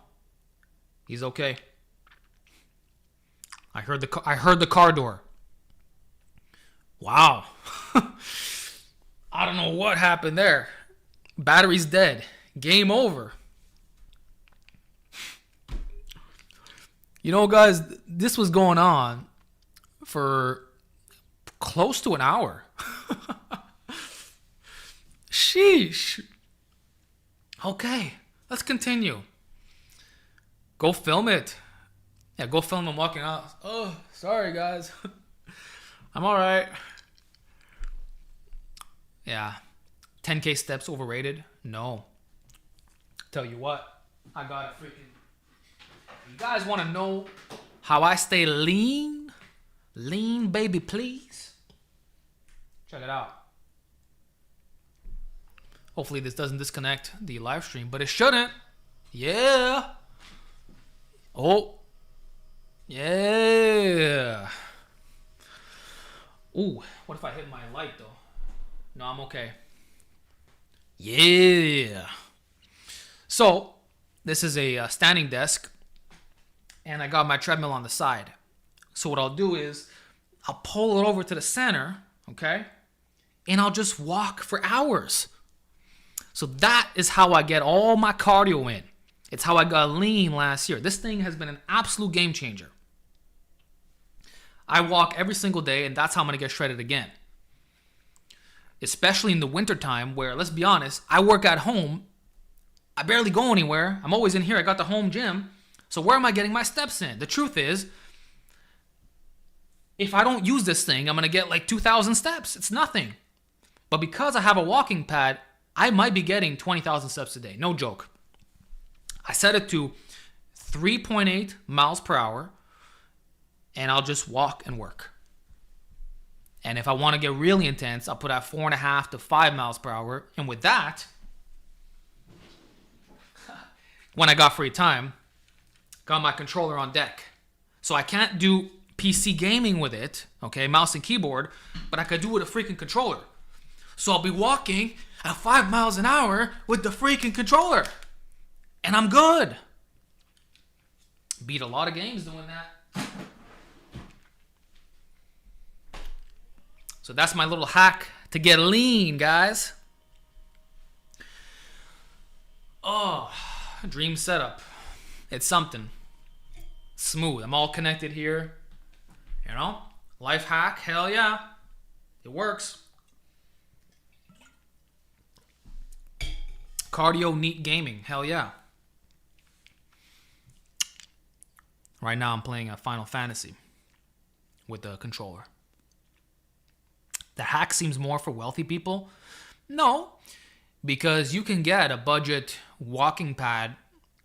He's okay. I heard the car door. Wow. I don't know what happened there. Battery's dead. Game over. Guys, this was going on for close to an hour. Sheesh. Okay, let's continue. Go film it. Yeah, go film him walking out. Oh, sorry, guys. I'm all right. Yeah. 10K steps overrated? No. Tell you what, I got a freaking... You guys want to know how I stay lean? Lean, baby, please. Check it out. Hopefully this doesn't disconnect the live stream, but it shouldn't. Yeah. Oh. Yeah. Ooh, what if I hit my light though? No, I'm okay. Yeah. So, this is a standing desk, and I got my treadmill on the side. So what I'll do is, I'll pull it over to the center, okay? And I'll just walk for hours. So that is how I get all my cardio in. It's how I got lean last year. This thing has been an absolute game changer. I walk every single day, and that's how I'm going to get shredded again. Especially in the wintertime where, let's be honest, I work at home. I barely go anywhere. I'm always in here. I got the home gym. So where am I getting my steps in? The truth is, if I don't use this thing, I'm going to get like 2,000 steps. It's nothing. But because I have a walking pad, I might be getting 20,000 steps a day. No joke. I set it to 3.8 miles per hour, and I'll just walk and work. And if I want to get really intense, I'll put at 4.5 to 5 miles per hour. And with that, when I got free time, got my controller on deck. So I can't do PC gaming with it, okay, mouse and keyboard, but I could do it with a freaking controller. So I'll be walking at 5 miles an hour with the freaking controller. And I'm good. Beat a lot of games doing that. So that's my little hack to get lean, guys. Oh, dream setup. It's something. Smooth. I'm all connected here. You know? Life hack. Hell yeah. It works. Cardio neat gaming. Hell yeah. Right now I'm playing a Final Fantasy with the controller. The hack seems more for wealthy people. No, because you can get a budget walking pad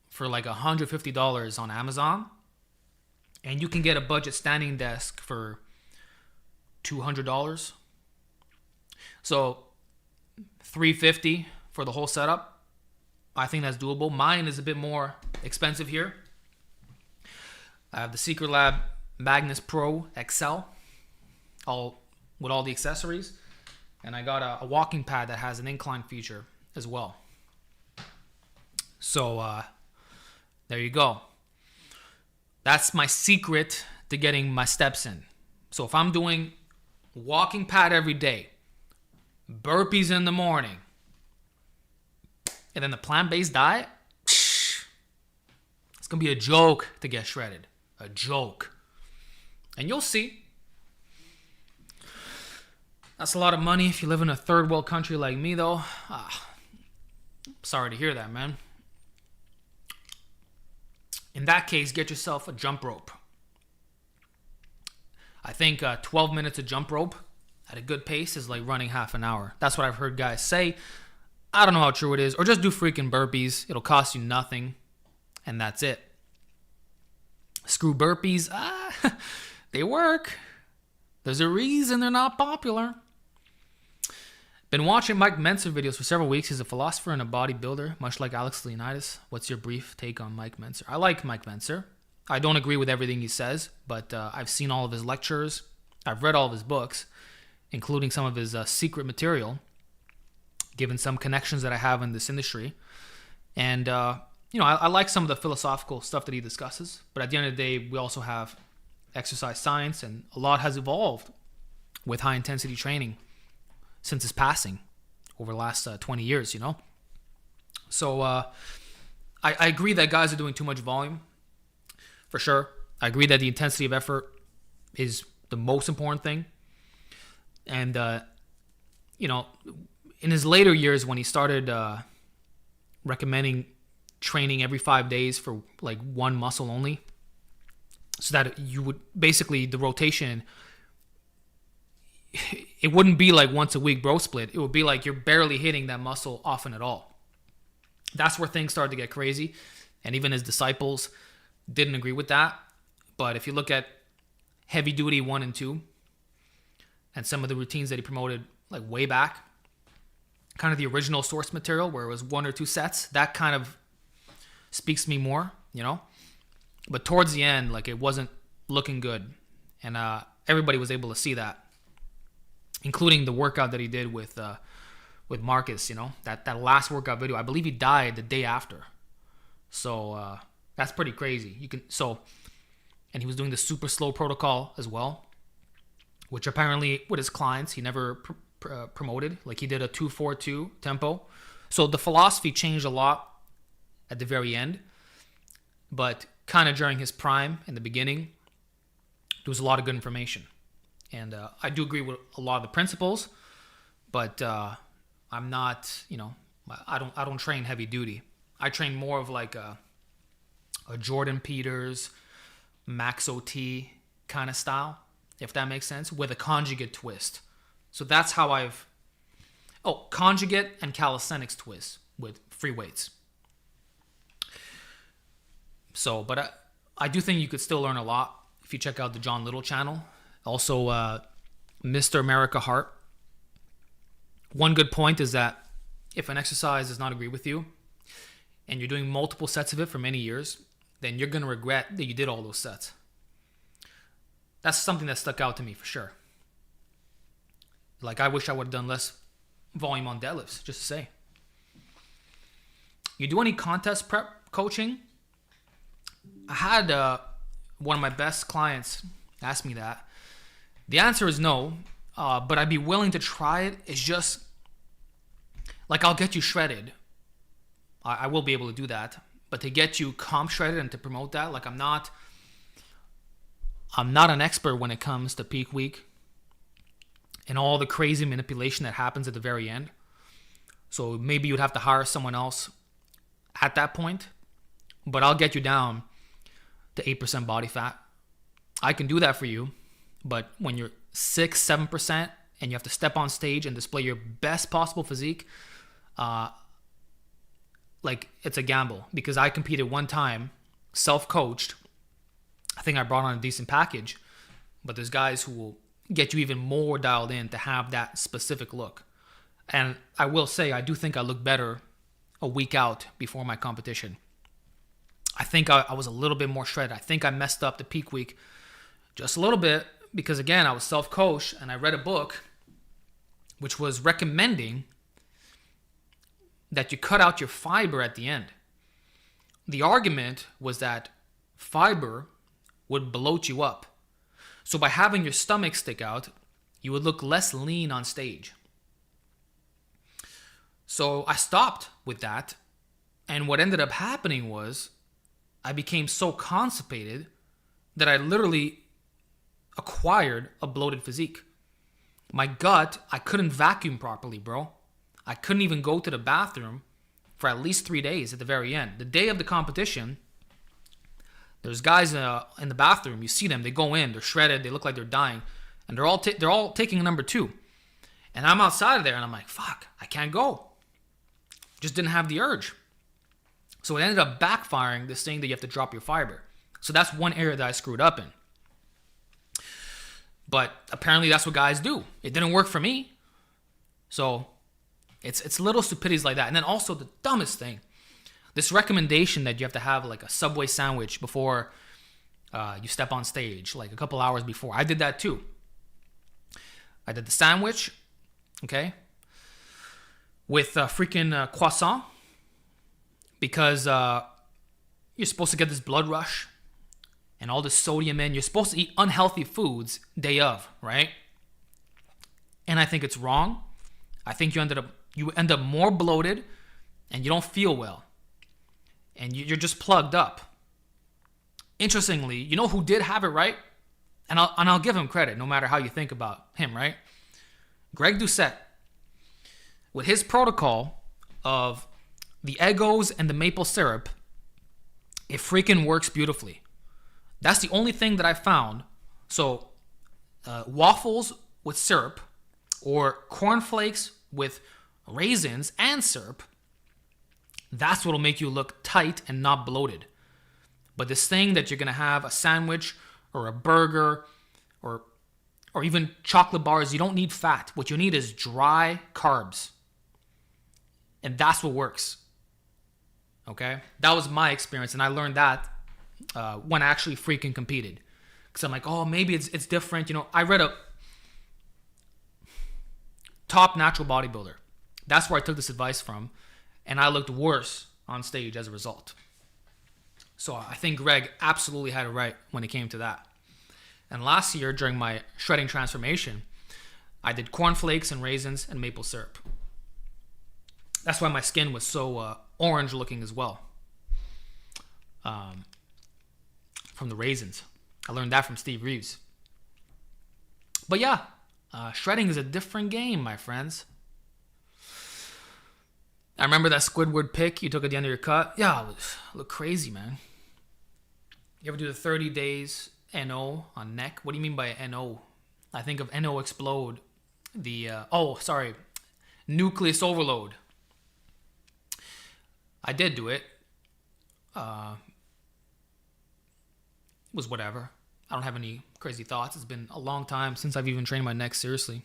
for like $150 on Amazon. And you can get a budget standing desk for $200. So $350 for the whole setup. I think that's doable. Mine is a bit more expensive here. I have the Secret Lab Magnus Pro XL, with all the accessories. And I got a walking pad that has an incline feature as well. So there you go. That's my secret to getting my steps in. So if I'm doing walking pad every day, burpees in the morning, and then the plant-based diet, it's going to be a joke to get shredded. A joke. And you'll see. That's a lot of money if you live in a third world country like me, though. Sorry to hear that, man. In that case, get yourself a jump rope. I think 12 minutes of jump rope at a good pace is like running half an hour. That's what I've heard guys say. I don't know how true it is. Or just do freaking burpees. It'll cost you nothing. And that's it. Screw burpees. They work. There's a reason they're not popular. Been watching Mike Mentzer videos for several weeks. He's a philosopher and a bodybuilder, much like Alex Leonidas. What's your brief take on Mike Mentzer? I like Mike Mentzer. I don't agree with everything he says, but I've seen all of his lectures. I've read all of his books, including some of his secret material, given some connections that I have in this industry. And, I like some of the philosophical stuff that he discusses. But at the end of the day, we also have exercise science, and a lot has evolved with high-intensity training since his passing over the last 20 years, So I agree that guys are doing too much volume, for sure. I agree that the intensity of effort is the most important thing. And, in his later years when he started recommending training every 5 days for like one muscle only, so that you would basically, the rotation, it wouldn't be like once a week bro split. It would be like you're barely hitting that muscle often at all. That's where things started to get crazy. And even his disciples didn't agree with that. But if you look at Heavy Duty 1 and 2 and some of the routines that he promoted like way back, kind of the original source material where it was 1 or 2 sets, that kind of speaks to me more, But towards the end, like, it wasn't looking good. And everybody was able to see that, including the workout that he did with Marcus, that last workout video. I believe he died the day after. So that's pretty crazy. And he was doing the super slow protocol as well, which apparently with his clients he never promoted. Like, he did a 2-4-2 tempo. So the philosophy changed a lot at the very end, but kind of during his prime in the beginning, there was a lot of good information. And I do agree with a lot of the principles, but I'm not, I don't train heavy duty. I train more of like a Jordan Peters, Max OT kind of style, if that makes sense, with a conjugate twist. So that's how conjugate and calisthenics twist with free weights. So, but I do think you could still learn a lot if you check out the John Little channel. Also, Mr. America Heart. One good point is that if an exercise does not agree with you and you're doing multiple sets of it for many years, then you're going to regret that you did all those sets. That's something that stuck out to me for sure. Like, I wish I would have done less volume on deadlifts, just to say. You do any contest prep coaching? I had one of my best clients ask me that. The answer is no, but I'd be willing to try it. It's just, like, I'll get you shredded. I will be able to do that. But to get you comp shredded and to promote that, like, I'm not an expert when it comes to peak week and all the crazy manipulation that happens at the very end. So maybe you'd have to hire someone else at that point. But I'll get you down to 8% body fat. I can do that for you. But when you're 6-7% and you have to step on stage and display your best possible physique, like, it's a gamble. Because I competed one time, self-coached. I think I brought on a decent package. But there's guys who will get you even more dialed in to have that specific look. And I will say, I do think I look better a week out before my competition. I think I was a little bit more shredded. I think I messed up the peak week just a little bit because, again, I was self-coached and I read a book which was recommending that you cut out your fiber at the end. The argument was that fiber would bloat you up. So by having your stomach stick out, you would look less lean on stage. So I stopped with that. And what ended up happening was I became so constipated that I literally acquired a bloated physique. My gut, I couldn't vacuum properly, bro. I couldn't even go to the bathroom for at least 3 days at the very end. The day of the competition, there's guys in the bathroom. You see them. They go in. They're shredded. They look like they're dying. And they're all taking a number 2. And I'm outside of there, and I'm like, fuck, I can't go. Just didn't have the urge. So it ended up backfiring, this thing that you have to drop your fiber. So that's one area that I screwed up in. But apparently that's what guys do. It didn't work for me. So it's little stupidities like that. And then also the dumbest thing, this recommendation that you have to have like a Subway sandwich before you step on stage, like a couple hours before. I did that too. I did the sandwich, okay, with a freaking croissant because you're supposed to get this blood rush and all this sodium in. You're supposed to eat unhealthy foods day of, right? And I think it's wrong. I think you end up more bloated and you don't feel well. And you're just plugged up. Interestingly, you know who did have it right? And I'll give him credit no matter how you think about him, right? Greg Doucette. With his protocol of the Eggos and the maple syrup, it freaking works beautifully. That's the only thing that I found. So waffles with syrup or cornflakes with raisins and syrup, that's what'll make you look tight and not bloated. But this thing that you're going to have a sandwich or a burger or even chocolate bars, you don't need fat. What you need is dry carbs. And that's what works. Okay? That was my experience. And I learned that when I actually freaking competed. Because I'm like, oh, maybe it's different. You know, I read a top natural bodybuilder. That's where I took this advice from. And I looked worse on stage as a result. So I think Greg absolutely had it right when it came to that. And last year, during my shredding transformation, I did cornflakes and raisins and maple syrup. That's why my skin was so orange looking as well. From the raisins. I learned that from Steve Reeves. But yeah, shredding is a different game, my friends. I remember that Squidward pic you took at the end of your cut. Yeah, it looked crazy, man. You ever do the 30 days NO on neck? What do you mean by NO? I think of NO explode. Nucleus overload. I did do it. It was whatever. I don't have any crazy thoughts. It's been a long time since I've even trained my neck seriously.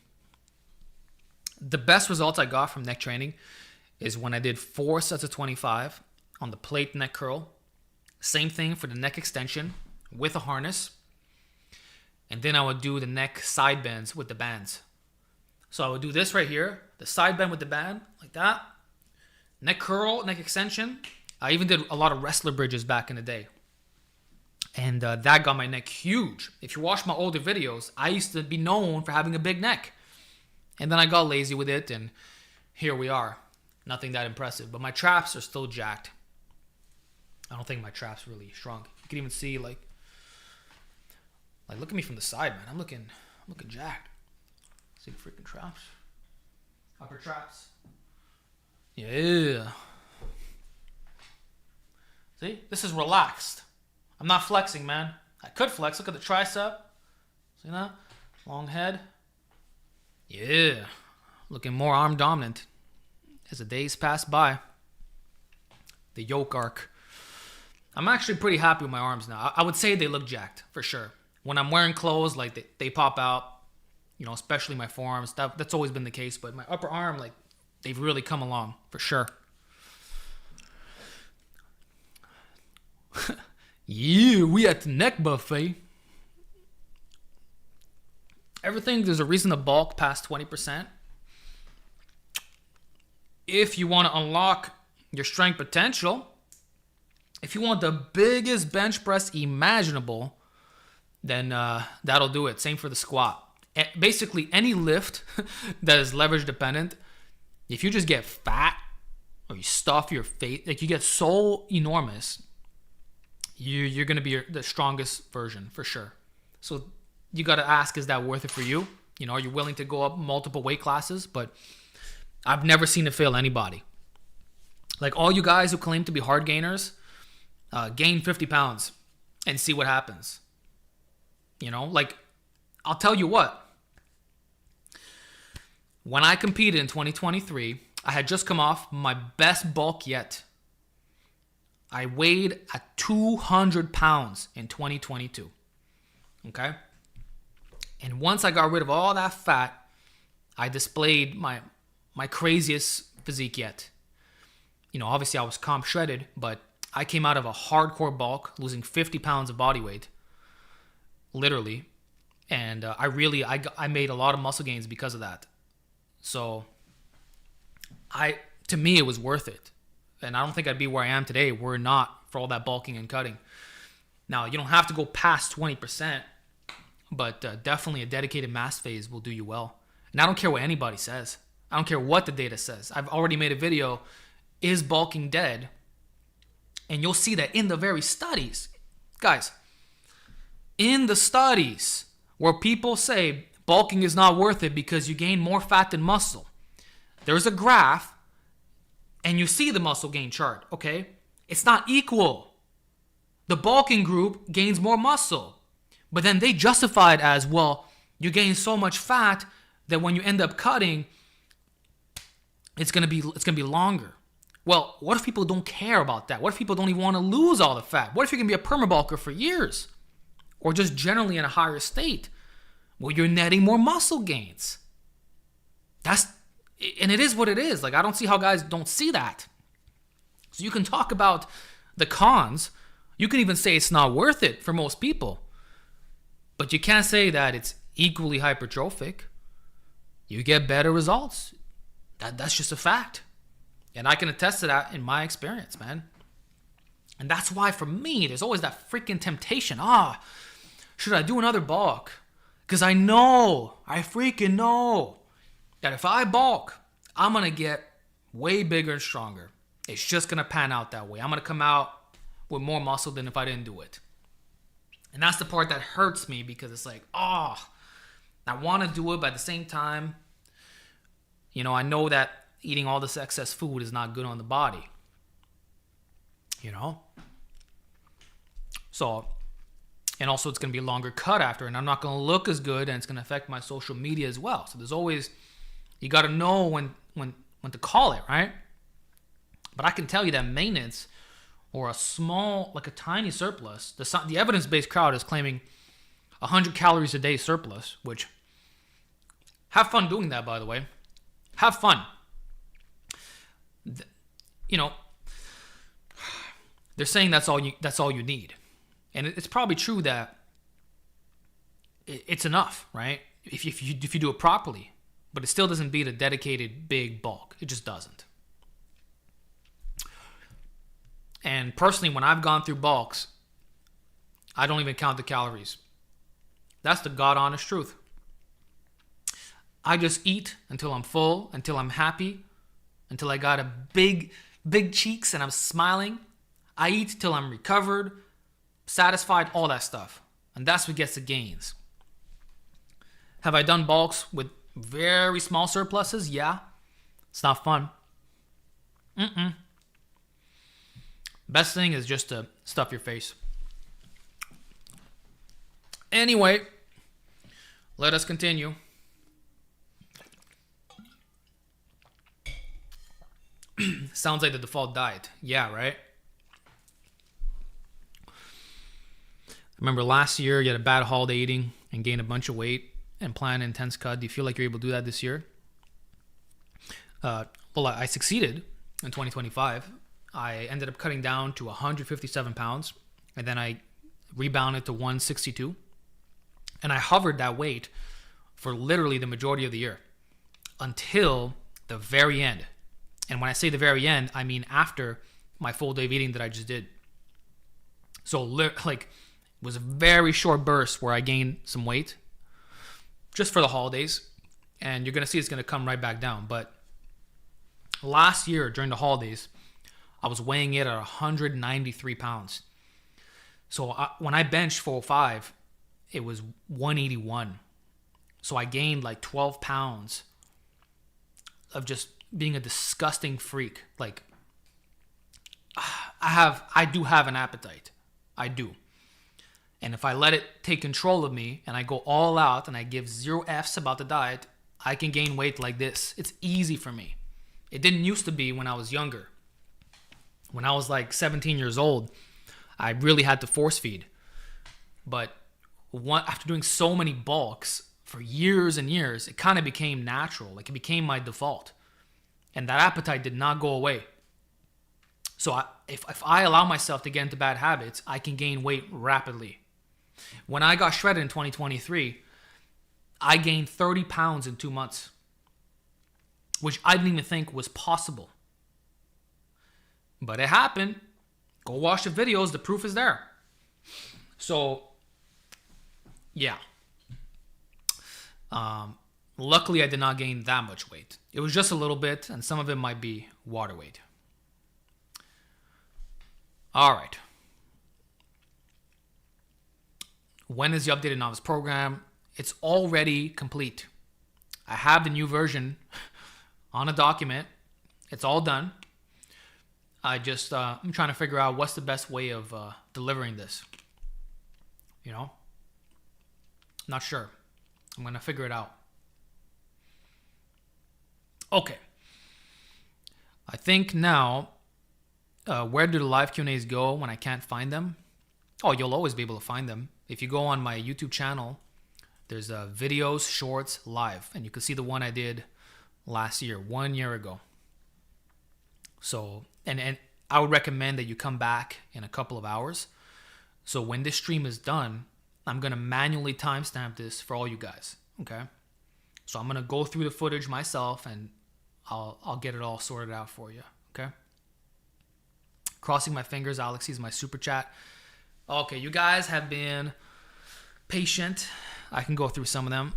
The best results I got from neck training is when I did 4 sets of 25 on the plate neck curl. Same thing for the neck extension with a harness. And then I would do the neck side bends with the bands. So I would do this right here, the side bend with the band, like that. Neck curl, neck extension. I even did a lot of wrestler bridges back in the day. And that got my neck huge. If you watch my older videos, I used to be known for having a big neck. And then I got lazy with it, and here we are. Nothing that impressive. But my traps are still jacked. I don't think my traps really shrunk. You can even see, like look at me from the side, man. I'm looking jacked. See the freaking traps. Upper traps. Yeah. See? This is relaxed. I'm not flexing, man. I could flex. Look at the tricep. See that? Long head. Yeah. Looking more arm dominant as the days pass by. The yoke arc. I'm actually pretty happy with my arms now. I would say they look jacked, for sure. When I'm wearing clothes, like they pop out. You know, especially my forearms. That's always been the case. But my upper arm, like, they've really come along, for sure. Yeah, we at the neck buffet. Everything, there's a reason to bulk past 20%. If you want to unlock your strength potential, if you want the biggest bench press imaginable, then that'll do it. Same for the squat. Basically, any lift that is leverage dependent, if you just get fat or you stuff your face, like you get so enormous, you're going to be the strongest version for sure. So you got to ask, is that worth it for you? You know, are you willing to go up multiple weight classes? But I've never seen it fail anybody. Like all you guys who claim to be hard gainers, gain 50 pounds and see what happens. You know, like I'll tell you what. When I competed in 2023, I had just come off my best bulk yet. I weighed at 200 pounds in 2022. Okay? And once I got rid of all that fat, I displayed my craziest physique yet. You know, obviously I was comp shredded, but I came out of a hardcore bulk, losing 50 pounds of body weight. Literally. And I made a lot of muscle gains because of that. So, to me, it was worth it. And I don't think I'd be where I am today were it not for all that bulking and cutting. Now, you don't have to go past 20%, but definitely a dedicated mass phase will do you well. And I don't care what anybody says. I don't care what the data says. I've already made a video, is bulking dead? And you'll see that in the very studies. Guys, in the studies where people say bulking is not worth it because you gain more fat than muscle, there's a graph and you see the muscle gain chart, okay? It's not equal. The bulking group gains more muscle, but then they justify it as, well, you gain so much fat that when you end up cutting, it's gonna be longer. Well, what if people don't care about that? What if people don't even want to lose all the fat? What if you can be a permabulker for years? Or just generally in a higher state? Well, you're netting more muscle gains. And it is what it is. Like, I don't see how guys don't see that. So you can talk about the cons. You can even say it's not worth it for most people. But you can't say that it's equally hypertrophic. You get better results. That's just a fact. And I can attest to that in my experience, man. And that's why for me, there's always that freaking temptation. Should I do another bulk? Because I freaking know that if I bulk, I'm going to get way bigger and stronger. It's just going to pan out that way. I'm going to come out with more muscle than if I didn't do it. And that's the part that hurts me because it's like, I want to do it, but at the same time, you know, I know that eating all this excess food is not good on the body. You know? So, and also it's going to be a longer cut after, and I'm not going to look as good, and it's going to affect my social media as well. So there's always, you got to know when to call it, right? But I can tell you that maintenance or a small, like a tiny surplus, the evidence-based crowd is claiming 100 calories a day surplus, which have fun doing that, by the way. Have fun. You know, they're saying that's all you need. And it's probably true that it's enough, right? If you do it properly, but it still doesn't beat a dedicated big bulk. It just doesn't. And personally, when I've gone through bulks, I don't even count the calories. That's the God honest truth. I just eat until I'm full, until I'm happy, until I got a big cheeks and I'm smiling. I eat till I'm recovered, satisfied, all that stuff. And that's what gets the gains. Have I done bulks with very small surpluses? Yeah. It's not fun. Best thing is just to stuff your face. Anyway, let us continue. Sounds like the default diet. Yeah, right? I remember last year you had a bad holiday eating and gained a bunch of weight and planned an intense cut. Do you feel like you're able to do that this year? Well, I succeeded in 2025. I ended up cutting down to 157 pounds, and then I rebounded to 162. And I hovered that weight for literally the majority of the year until the very end. And when I say the very end, I mean after my full day of eating that I just did. So like, it was a very short burst where I gained some weight just for the holidays. And you're going to see it's going to come right back down. But last year during the holidays, I was weighing it at 193 pounds. So when I benched 405, it was 181. So I gained like 12 pounds of just being a disgusting freak. Like, I do have an appetite. I do. And if I let it take control of me and I go all out and I give 0 F's about the diet, I can gain weight like this. It's easy for me. It didn't used to be when I was younger. When I was like 17 years old, I really had to force feed. But after doing so many bulks for years and years, it kind of became natural. Like, it became my default. And that appetite did not go away. So if I allow myself to get into bad habits, I can gain weight rapidly. When I got shredded in 2023, I gained 30 pounds in 2 months, which I didn't even think was possible. But it happened. Go watch the videos. The proof is there. So, yeah. Luckily, I did not gain that much weight. It was just a little bit, and some of it might be water weight. All right. When is the updated novice program? It's already complete. I have the new version on a document. It's all done. I'm trying to figure out what's the best way of delivering this. You know? Not sure. I'm going to figure it out. Okay. I think now, where do the live Q&As go when I can't find them? Oh, you'll always be able to find them. If you go on my YouTube channel, there's videos, shorts, live. And you can see the one I did last year, 1 year ago. So, and I would recommend that you come back in a couple of hours. So when this stream is done, I'm going to manually timestamp this for all you guys. Okay? So I'm going to go through the footage myself and I'll get it all sorted out for you. Okay? Crossing my fingers, Alex sees my super chat. Okay, you guys have been patient. I can go through some of them.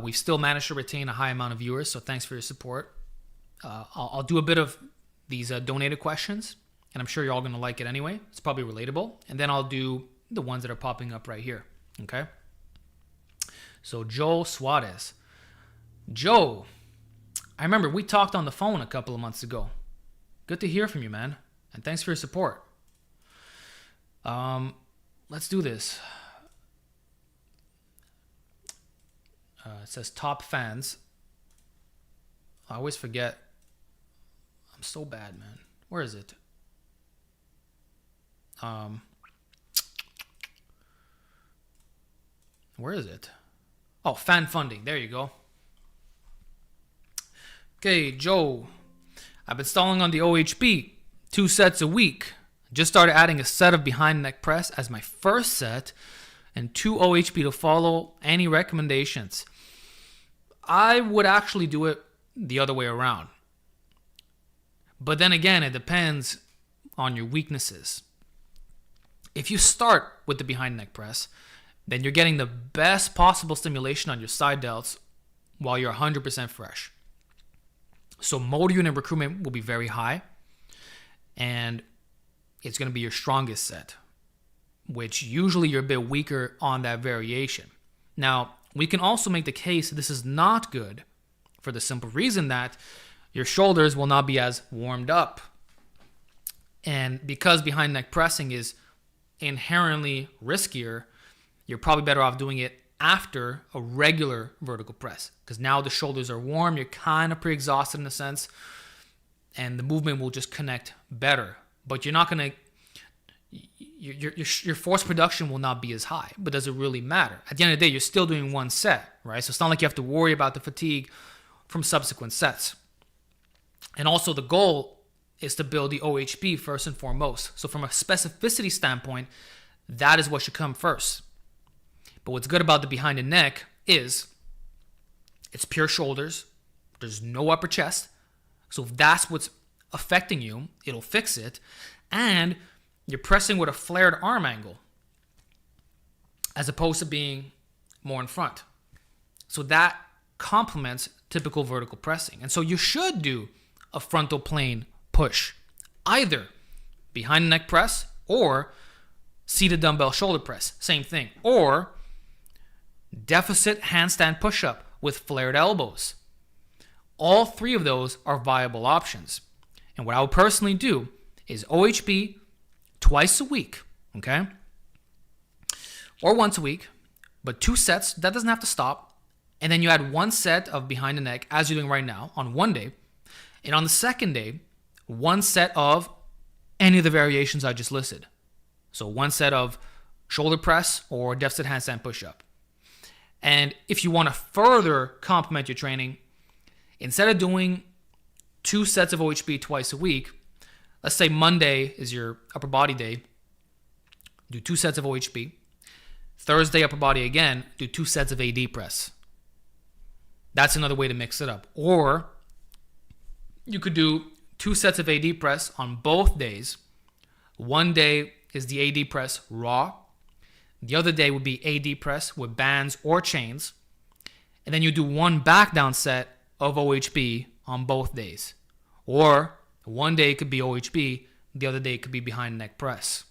We've still managed to retain a high amount of viewers, so thanks for your support. I'll do a bit of these donated questions, and I'm sure you're all going to like it anyway. It's probably relatable. And then I'll do the ones that are popping up right here. Okay? So Joe Suarez. Joe, I remember we talked on the phone a couple of months ago. Good to hear from you, man. And thanks for your support. Let's do this. It says top fans. I always forget. I'm so bad, man. Where is it? Where is it? Oh, fan funding. There you go. Okay, Joe. I've been stalling on the OHB. 2 sets a week. Just started adding a set of behind neck press as my first set and 2 OHB to follow. Any recommendations? I would actually do it the other way around. But then again, it depends on your weaknesses. If you start with the behind neck press, then you're getting the best possible stimulation on your side delts while you're 100% fresh. So motor unit recruitment will be very high, and it's going to be your strongest set, which usually you're a bit weaker on that variation. Now, we can also make the case this is not good for the simple reason that your shoulders will not be as warmed up. And because behind neck pressing is inherently riskier, you're probably better off doing it after a regular vertical press, because now the shoulders are warm, you're kind of pre-exhausted in a sense, and the movement will just connect better. But you're not going to, your force production will not be as high. But does it really matter? At the end of the day, you're still doing 1 set, right? So it's not like you have to worry about the fatigue from subsequent sets. And also the goal is to build the OHB first and foremost. So from a specificity standpoint, that is what should come first. But what's good about the behind the neck is it's pure shoulders. There's no upper chest. So if that's what's affecting you, it'll fix it. And you're pressing with a flared arm angle as opposed to being more in front. So that complements typical vertical pressing. And so you should do a frontal plane push, either behind the neck press or seated dumbbell shoulder press, same thing, or deficit handstand push-up with flared elbows. All 3 of those are viable options. And what I would personally do is OHB twice a week, okay? Or once a week, but 2 sets, that doesn't have to stop. And then you add 1 set of behind the neck, as you're doing right now, on one day. And on the second day, 1 set of any of the variations I just listed. So 1 set of shoulder press or deficit handstand push-up. And if you want to further complement your training, instead of doing 2 sets of OHB twice a week, let's say Monday is your upper body day, do 2 sets of OHB. Thursday, upper body again, do 2 sets of AD press. That's another way to mix it up. Or you could do 2 sets of AD press on both days. One day is the AD press raw. The other day would be AD press with bands or chains. And then you do 1 back down set of OHB on both days. Or one day it could be OHB, the other day it could be behind neck press.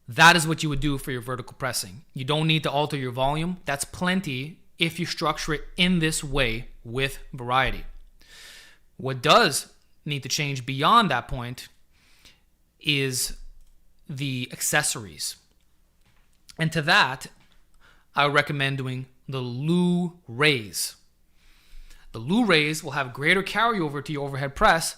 That is what you would do for your vertical pressing. You don't need to alter your volume. That's plenty if you structure it in this way with variety. What does need to change beyond that point is the accessories. And to that, I would recommend doing the Lou raise. The Lou raise will have greater carryover to your overhead press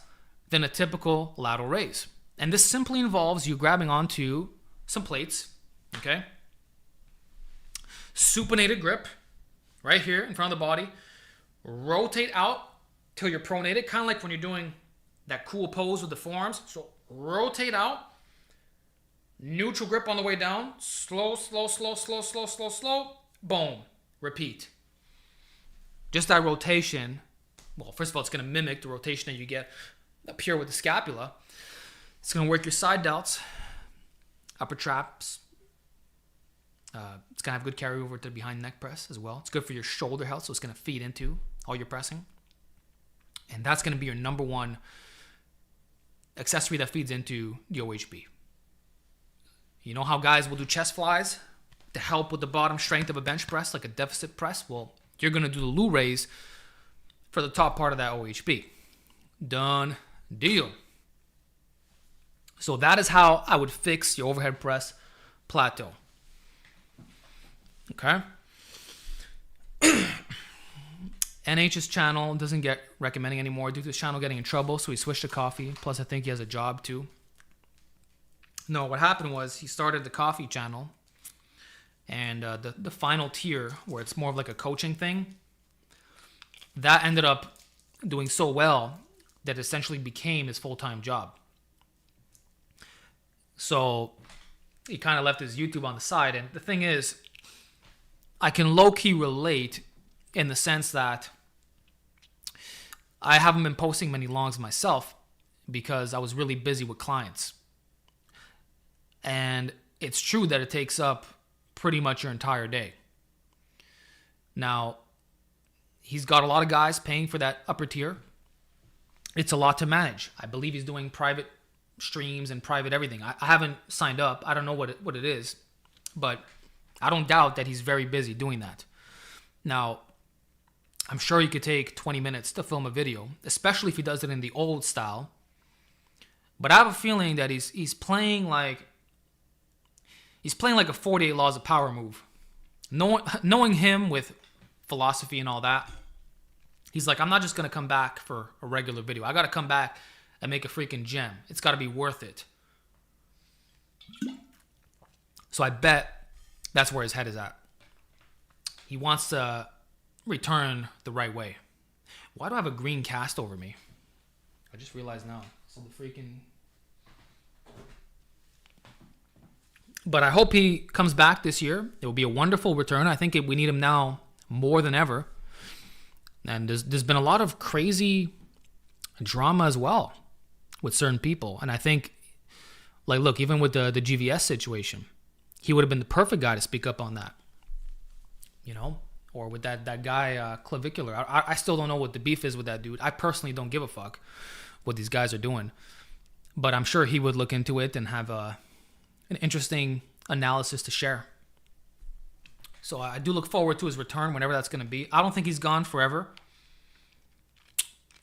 than a typical lateral raise. And this simply involves you grabbing onto some plates, okay? Supinated grip right here in front of the body. Rotate out till you're pronated, kind of like when you're doing that cool pose with the forearms. So rotate out. Neutral grip on the way down. Slow, slow, slow, slow, slow, slow, slow. Boom. Repeat. Just that rotation, well, first of all, it's going to mimic the rotation that you get up here with the scapula. It's going to work your side delts, upper traps. It's going to have good carryover to the behind neck press as well. It's good for your shoulder health, so it's going to feed into all your pressing. And that's going to be your number 1 accessory that feeds into the OHB. You know how guys will do chest flies to help with the bottom strength of a bench press, like a deficit press? Well, you're going to do the Lou raise for the top part of that OHB. Done deal. So that is how I would fix your overhead press plateau. Okay? NH's channel doesn't get recommending anymore due to his channel getting in trouble, so he switched to coffee. Plus, I think he has a job too. No, what happened was he started the coffee channel And the final tier, where it's more of like a coaching thing, that ended up doing so well that essentially became his full-time job. So he kind of left his YouTube on the side. And the thing is, I can low-key relate in the sense that I haven't been posting many longs myself because I was really busy with clients. And it's true that it takes up pretty much your entire day. Now, he's got a lot of guys paying for that upper tier. It's a lot to manage. I believe he's doing private streams and private everything. I haven't signed up. I don't know what it is, but I don't doubt that he's very busy doing that. Now, I'm sure he could take 20 minutes to film a video, especially if he does it in the old style. But I have a feeling that he's playing like a 48 Laws of Power move. Knowing him with philosophy and all that, he's like, I'm not just going to come back for a regular video. I got to come back and make a freaking gem. It's got to be worth it. So I bet that's where his head is at. He wants to return the right way. Why do I have a green cast over me? I just realized now. So the freaking... But I hope he comes back this year. It will be a wonderful return. I think we need him now more than ever. And there's been a lot of crazy drama as well with certain people. And I think, like, look, even with the GVS situation, he would have been the perfect guy to speak up on that. You know? Or with that guy, Clavicular. I still don't know what the beef is with that dude. I personally don't give a fuck what these guys are doing. But I'm sure he would look into it and have an interesting analysis to share. So I do look forward to his return, whenever that's going to be. I don't think he's gone forever.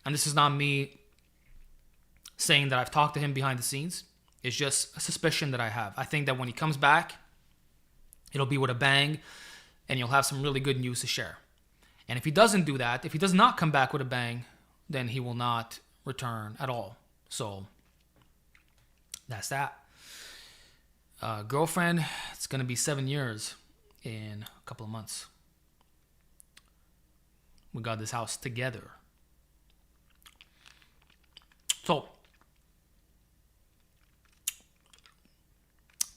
And this is not me saying that I've talked to him behind the scenes. It's just a suspicion that I have. I think that when he comes back, it'll be with a bang, and you'll have some really good news to share. And if he doesn't do that, if he does not come back with a bang, then he will not return at all. So that's that. Girlfriend, it's going to be 7 years in a couple of months. We got this house together. So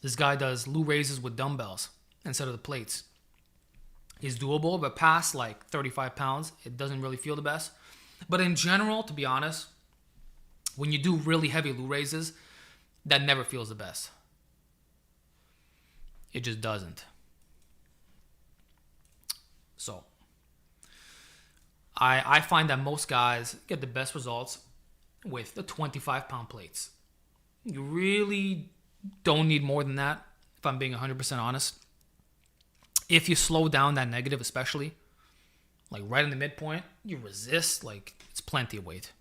this guy does Lou raises with dumbbells instead of the plates. It's doable, but past like 35 pounds, it doesn't really feel the best. But in general, to be honest, when you do really heavy Lou raises, that never feels the best. It just doesn't. So I find that most guys get the best results with the 25-pound plates. You really don't need more than that, if I'm being 100% honest. If you slow down that negative, especially, like right in the midpoint, you resist, like it's plenty of weight.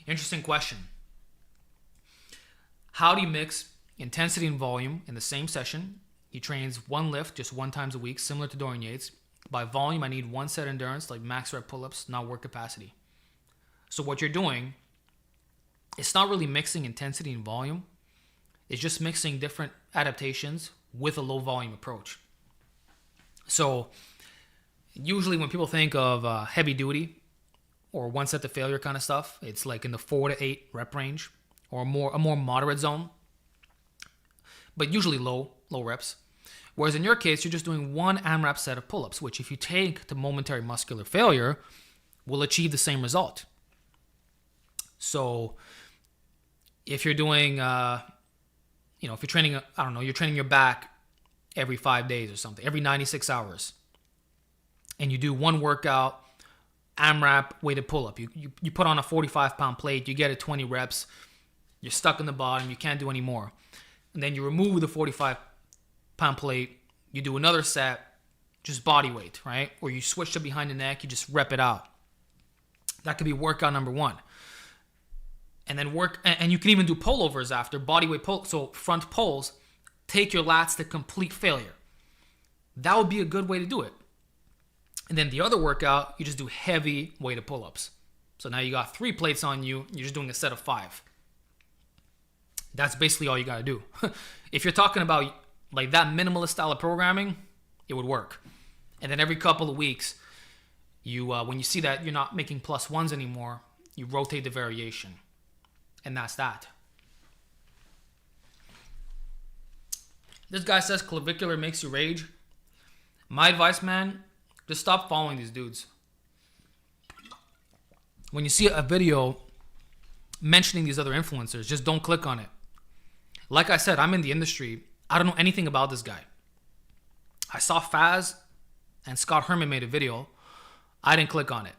Interesting question. How do you mix intensity and volume in the same session? He trains one lift just 1 time a week, similar to Dorian Yates. By volume, I need 1 set endurance, like max rep pull-ups, not work capacity. So what you're doing, it's not really mixing intensity and volume. It's just mixing different adaptations with a low volume approach. So usually when people think of heavy duty or 1 set to failure kind of stuff, it's like in the 4 to 8 rep range or a more moderate zone, but usually low reps. Whereas in your case, you're just doing 1 AMRAP set of pull-ups, which if you take to momentary muscular failure, will achieve the same result. So if you're doing, if you're training, you're training your back every 5 days or something, every 96 hours, and you do 1 workout, AMRAP weighted pull-up. You put on a 45-pound plate, you get it 20 reps, you're stuck in the bottom, you can't do any more. And then you remove the 45-pound plate, you do another set, just body weight, right? Or you switch to behind the neck, you just rep it out. That could be workout number 1. And then and you can even do pullovers after, body weight pull, so front pulls, take your lats to complete failure. That would be a good way to do it. And then the other workout, you just do heavy weighted pull-ups. So now you got 3 plates on you. You're just doing a set of 5. That's basically all you got to do. If you're talking about like that minimalist style of programming, it would work. And then every couple of weeks, you when you see that you're not making +1s anymore, you rotate the variation. And that's that. This guy says clavicular makes you rage. My advice, man, just stop following these dudes. When you see a video mentioning these other influencers, just don't click on it. Like I said, I'm in the industry. I don't know anything about this guy. I saw Faz and Scott Herman made a video. I didn't click on it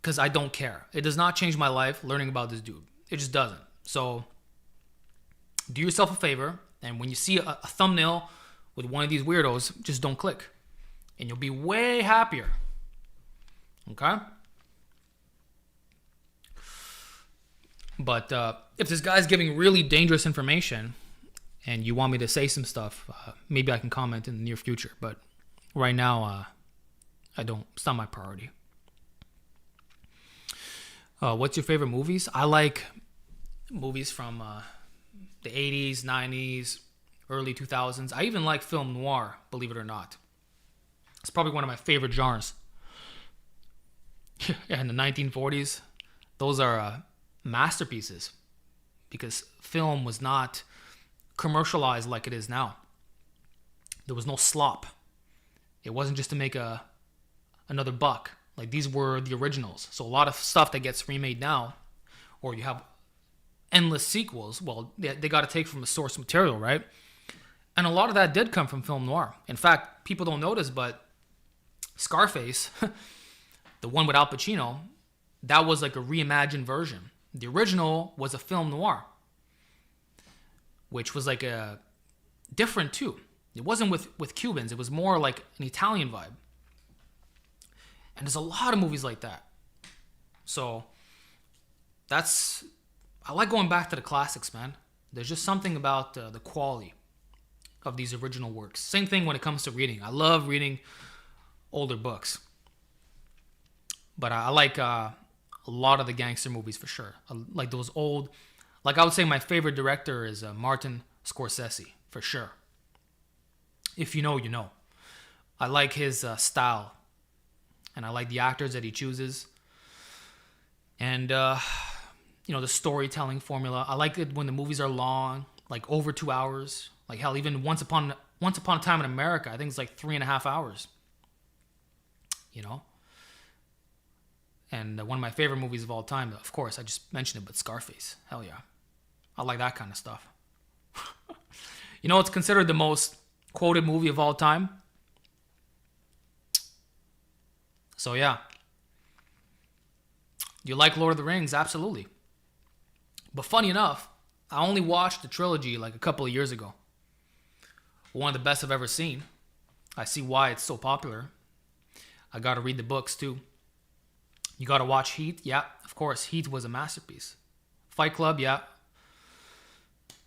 because I don't care. It does not change my life learning about this dude. It just doesn't. So do yourself a favor, and when you see a thumbnail with one of these weirdos, just don't click. And you'll be way happier. Okay? But if this guy's giving really dangerous information and you want me to say some stuff, maybe I can comment in the near future. But right now, I don't. It's not my priority. What's your favorite movies? I like movies from the 80s, 90s, early 2000s. I even like film noir, believe it or not. It's probably one of my favorite genres. Yeah, in the 1940s, those are masterpieces because film was not commercialized like it is now. There was no slop. It wasn't just to make another buck. Like, these were the originals. So a lot of stuff that gets remade now, or you have endless sequels, well, they got to take from the source material, right? And a lot of that did come from film noir. In fact, people don't notice, but Scarface, the one with Al Pacino, that was like a reimagined version. The original was a film noir, which was like a different too. It wasn't with Cubans. It was more like an Italian vibe. And there's a lot of movies like that. So I like going back to the classics, man. There's just something about the quality of these original works. Same thing when it comes to reading. I love reading older books. But I like a lot of the gangster movies for sure. Like those old, like I would say my favorite director is Martin Scorsese, for sure. If you know, you know. I like his style. And I like the actors that he chooses. And, the storytelling formula. I like it when the movies are long, like over 2 hours. Like, hell, even Once Upon a Time in America, I think it's like 3.5 hours. And one of my favorite movies of all time, of course, I just mentioned it, but Scarface. Hell yeah. I like that kind of stuff. It's considered the most quoted movie of all time. So yeah. You like Lord of the Rings? Absolutely. But funny enough, I only watched the trilogy like a couple of years ago. One of the best I've ever seen. I see why it's so popular. I got to read the books too. You got to watch Heat. Yeah, of course. Heat was a masterpiece. Fight Club, yeah.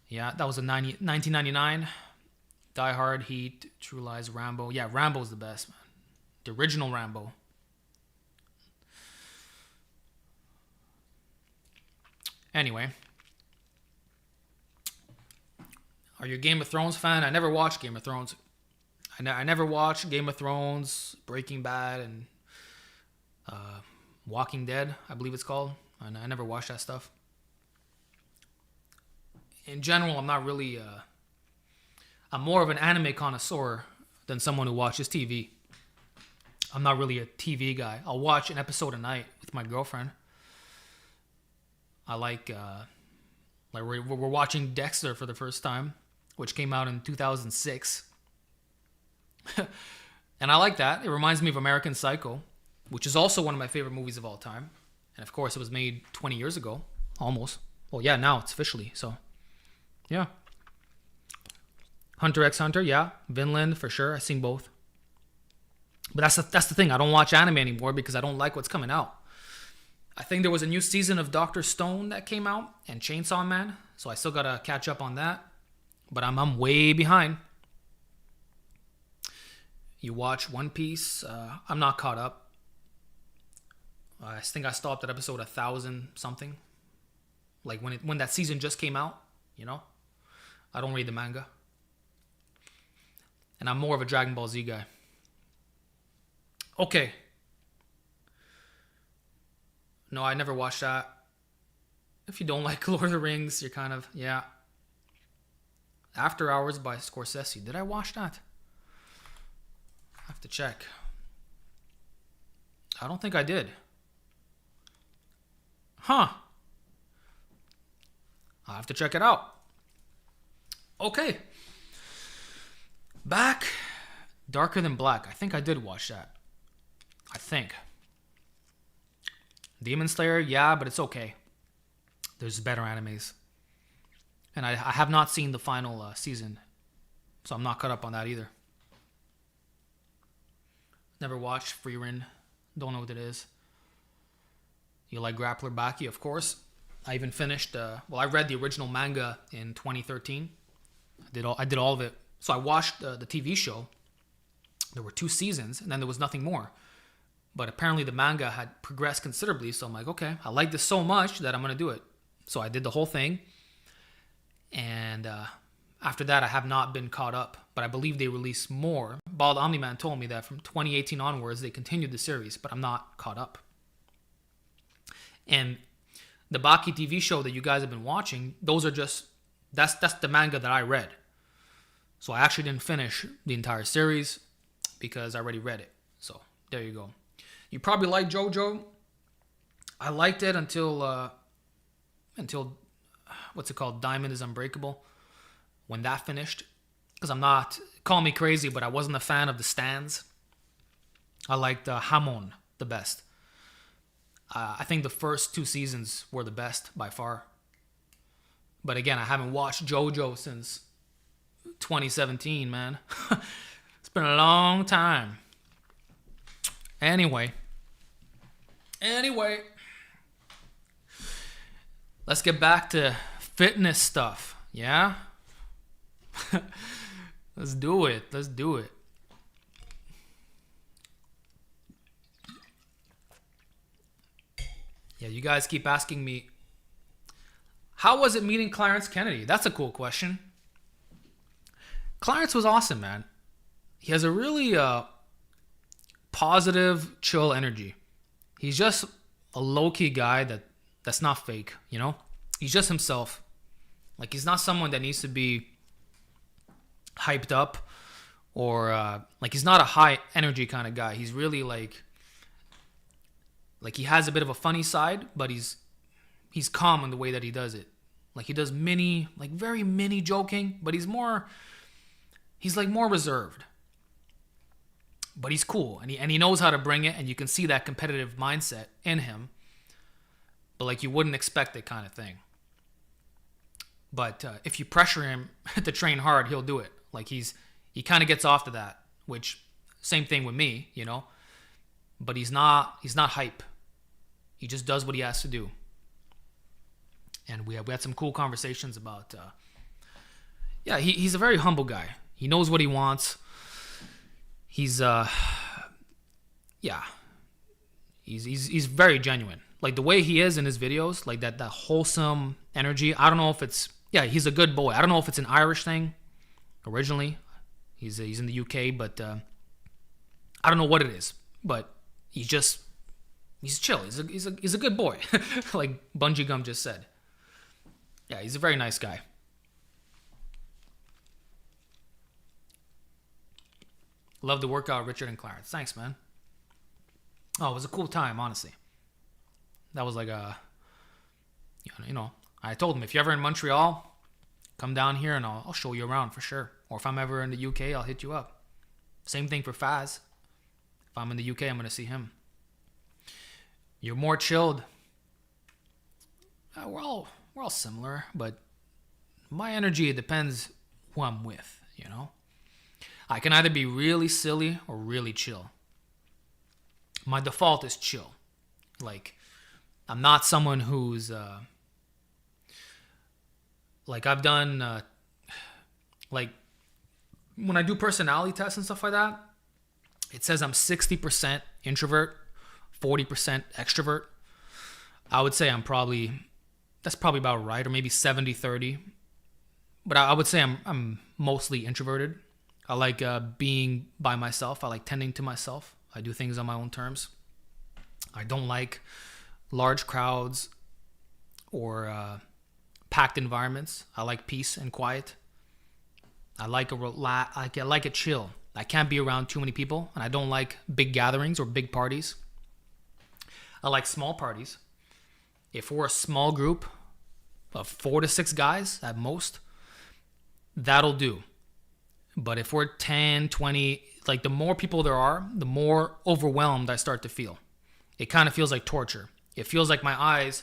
Yeah, that was a 1999. Die Hard, Heat, True Lies, Rambo. Yeah, Rambo's the best, man. The original Rambo. Anyway. Are you a Game of Thrones fan? I never watched Game of Thrones. I never watched Game of Thrones, Breaking Bad, and Walking Dead, I believe it's called. I never watched that stuff. In general, I'm not really... I'm more of an anime connoisseur than someone who watches TV. I'm not really a TV guy. I'll watch an episode a night with my girlfriend. I like we're watching Dexter for the first time, which came out in 2006. And I like that. It reminds me of American Psycho, which is also one of my favorite movies of all time. And of course, it was made 20 years ago, almost. Well, yeah, now it's officially. So, yeah. Hunter x Hunter, yeah. Vinland, for sure. I've seen both. But that's the thing. I don't watch anime anymore because I don't like what's coming out. I think there was a new season of Dr. Stone that came out and Chainsaw Man. So I still got to catch up on that. But I'm way behind. You watch One Piece. I'm not caught up. I think I stopped at episode 1,000 something. Like when that season just came out, you know? I don't read the manga. And I'm more of a Dragon Ball Z guy. Okay. No, I never watched that. If you don't like Lord of the Rings, you're kind of, yeah. After Hours by Scorsese. Did I watch that? I have to check. I don't think I did. Huh. I'll have to check it out. Okay. Back. Darker Than Black. I think I did watch that. I think. Demon Slayer, yeah, but it's okay. There's better animes. And I have not seen the final season. So I'm not caught up on that either. Never watched Frieren. Don't know what it is. You like Grappler Baki, of course. I even finished, I read the original manga in 2013. I did all of it. So I watched the TV show. There were 2 seasons, and then there was nothing more. But apparently the manga had progressed considerably, so I'm like, okay, I like this so much that I'm going to do it. So I did the whole thing. And after that, I have not been caught up. But I believe they released more. Bald Omni-Man told me that from 2018 onwards, they continued the series, but I'm not caught up. And the Baki TV show that you guys have been watching, those are just, that's the manga that I read. So I actually didn't finish the entire series because I already read it. So there you go. You probably like JoJo. I liked it until what's it called? Diamond is Unbreakable. When that finished. Because I'm not, call me crazy, but I wasn't a fan of the stands. I liked Hamon the best. I think the first 2 seasons were the best by far. But again, I haven't watched JoJo since 2017, man. It's been a long time. Anyway. Let's get back to fitness stuff. Yeah? Let's do it. Yeah, you guys keep asking me, how was it meeting Clarence Kennedy? That's a cool question. Clarence was awesome, man. He has a really positive, chill energy. He's just a low-key guy that's not fake, you know? He's just himself. Like, he's not someone that needs to be hyped up or, he's not a high-energy kind of guy. He's really, like he has a bit of a funny side, but he's calm in the way that he does it. Like, he does very mini joking, but he's more reserved. But he's cool, and he knows how to bring it, and you can see that competitive mindset in him. But, like, you wouldn't expect it kind of thing. But if you pressure him to train hard, he'll do it. Like, he kind of gets off to that, which, same thing with me, you know? But he's not hype. He just does what he has to do. And we had some cool conversations about, he's a very humble guy. He knows what he wants. He's he's very genuine. Like, the way he is in his videos, like that wholesome energy. I don't know if it's, he's a good boy. I don't know if it's an Irish thing originally. He's in the UK, but I don't know what it is. But he's chill. He's a good boy, like Bungee Gum just said. Yeah, he's a very nice guy. Love the workout, Richard and Clarence. Thanks, man. Oh, it was a cool time, honestly. That was like I told him, if you're ever in Montreal, come down here and I'll show you around for sure. Or if I'm ever in the UK, I'll hit you up. Same thing for Faz. If I'm in the UK, I'm going to see him. You're more chilled. We're all similar, but my energy, it depends who I'm with, you know? I can either be really silly or really chill. My default is chill. Like, I'm not someone who's, I've done, when I do personality tests and stuff like that, it says I'm 60% introvert, 40% extrovert. I would say that's probably about right, or maybe 70-30. But I would say I'm mostly introverted. I like being by myself. I like tending to myself. I do things on my own terms. I don't like large crowds or packed environments. I like peace and quiet. I like a chill. I can't be around too many people, and I don't like big gatherings or big parties. I like small parties. If we're a small group of 4 to 6 guys at most, that'll do. But if we're 10, 20, like the more people there are, the more overwhelmed I start to feel. It kind of feels like torture. It feels like my eyes,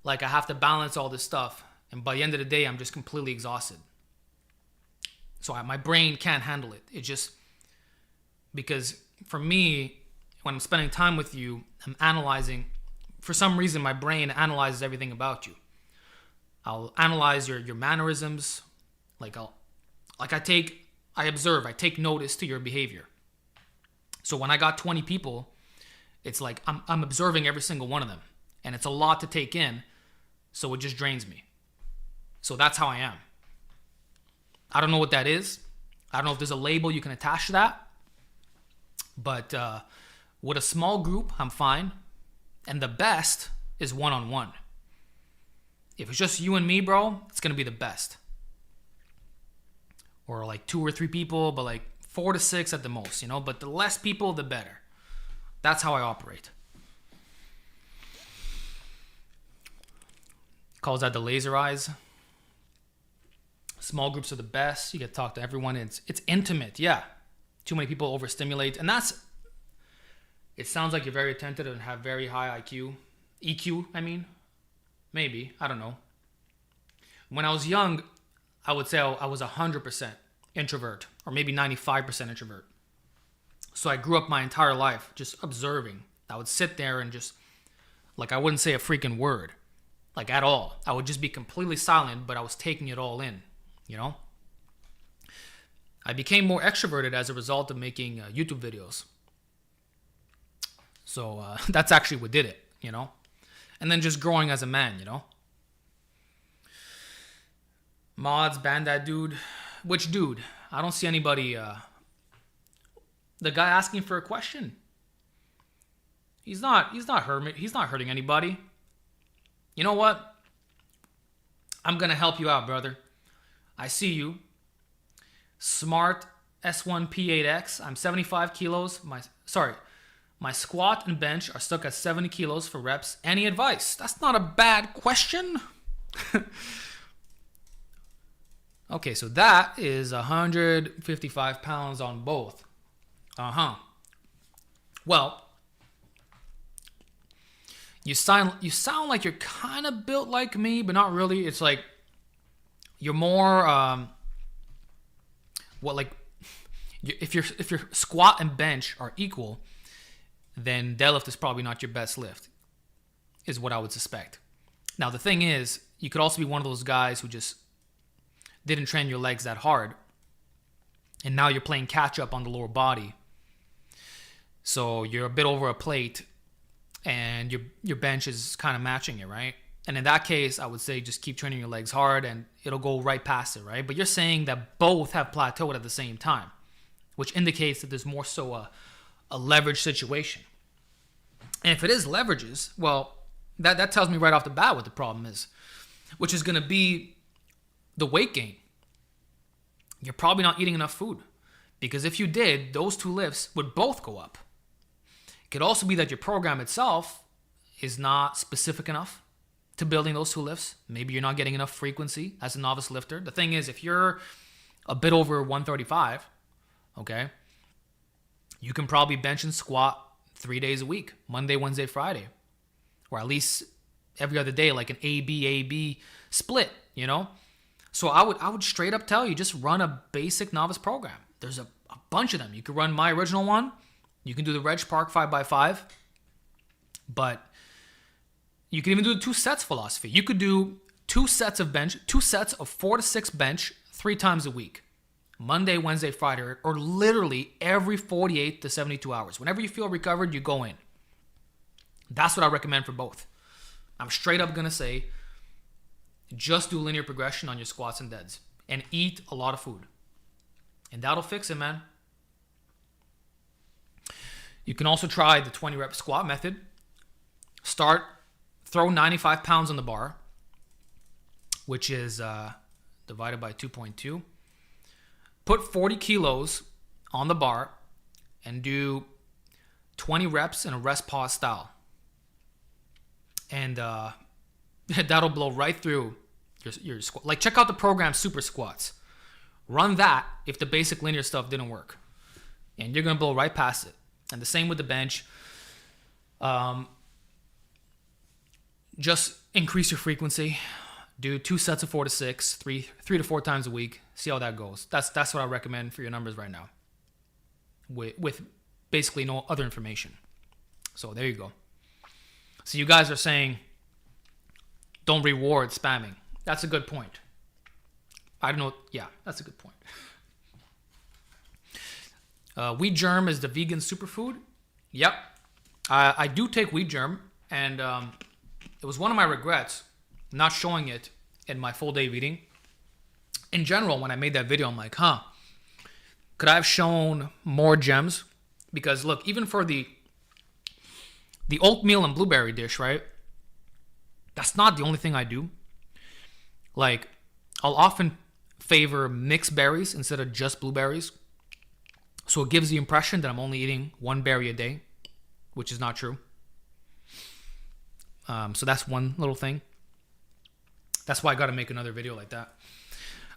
like I have to balance all this stuff. And by the end of the day, I'm just completely exhausted. So my brain can't handle it. It just, because for me, when I'm spending time with you, I'm analyzing. For some reason, my brain analyzes everything about you. I'll analyze your mannerisms. I observe, I take notice to your behavior. So when I got 20 people, it's like I'm observing every single one of them. And it's a lot to take in, so it just drains me. So that's how I am. I don't know what that is. I don't know if there's a label you can attach to that. But with a small group, I'm fine. And the best is one-on-one. If it's just you and me, bro, it's going to be the best. Or like 2 or 3 people, but like 4 to 6 at the most, But the less people, the better. That's how I operate. Calls that the laser eyes. Small groups are the best. You get to talk to everyone. It's intimate, yeah. Too many people overstimulate. And it sounds like you're very attentive and have very high IQ. EQ, I mean. Maybe. I don't know. When I was young, I would say I was 100% introvert, or maybe 95% introvert. So I grew up my entire life just observing. I would sit there and just, I wouldn't say a freaking word, at all. I would just be completely silent, but I was taking it all in, I became more extroverted as a result of making YouTube videos. So that's actually what did it, And then just growing as a man, Mods, ban that dude. Which dude? I don't see anybody. The guy asking for a question. He's not hurting anybody. You know what? I'm gonna help you out, brother. I see you. Smart S1P8X. I'm 75 kilos. My squat and bench are stuck at 70 kilos for reps. Any advice? That's not a bad question. Okay, so that is 155 pounds on both. Well, you sound like you're kind of built like me, but not really. It's like you're more if your squat and bench are equal, then deadlift is probably not your best lift, is what I would suspect. Now the thing is, you could also be one of those guys who just didn't train your legs that hard, and now you're playing catch up on the lower body. So you're a bit over a plate, and your bench is kind of matching it, right? And in that case, I would say just keep training your legs hard, and it'll go right past it, right? But you're saying that both have plateaued at the same time, which indicates that there's more so a leverage situation. And if it is leverages, well, that tells me right off the bat what the problem is, which is going to be the weight gain. You're probably not eating enough food, because if you did, those 2 lifts would both go up. It could also be that your program itself is not specific enough to building those 2 lifts. Maybe you're not getting enough frequency as a novice lifter. The thing is, if you're a bit over 135, okay, you can probably bench and squat 3 days a week, Monday, Wednesday, Friday, or at least every other day, like an A-B split, So I would straight up tell you, just run a basic novice program. There's a bunch of them. You could run my original one. You can do the Reg Park 5x5. But you can even do the 2 sets philosophy. You could do 2 sets of 4 to 6 bench 3 times a week. Monday, Wednesday, Friday, or literally every 48 to 72 hours. Whenever you feel recovered, you go in. That's what I recommend for both. I'm straight up going to say, just do linear progression on your squats and deads and eat a lot of food. And that'll fix it, man. You can also try the 20 rep squat method. Throw 95 pounds on the bar, which is divided by 2.2. Put 40 kilos on the bar and do 20 reps in a rest pause style. And that'll blow right through your squat. Like, check out the program Super Squats. Run that if the basic linear stuff didn't work. And you're going to blow right past it. And the same with the bench. Just increase your frequency. Do 2 sets of 4 to 6, 3 to 4 times a week. See how that goes. That's what I recommend for your numbers right now. With basically no other information. So there you go. So you guys are saying, don't reward spamming. That's a good point. I don't know. Yeah, that's a good point. Wheat germ is the vegan superfood. Yep. I do take wheat germ, and it was one of my regrets not showing it in my full day of eating. In general, when I made that video, I'm like, could I have shown more gems? Because look, even for the oatmeal and blueberry dish, right? That's not the only thing I do. Like, I'll often favor mixed berries instead of just blueberries. So it gives the impression that I'm only eating one berry a day, which is not true. So that's one little thing. That's why I got to make another video like that.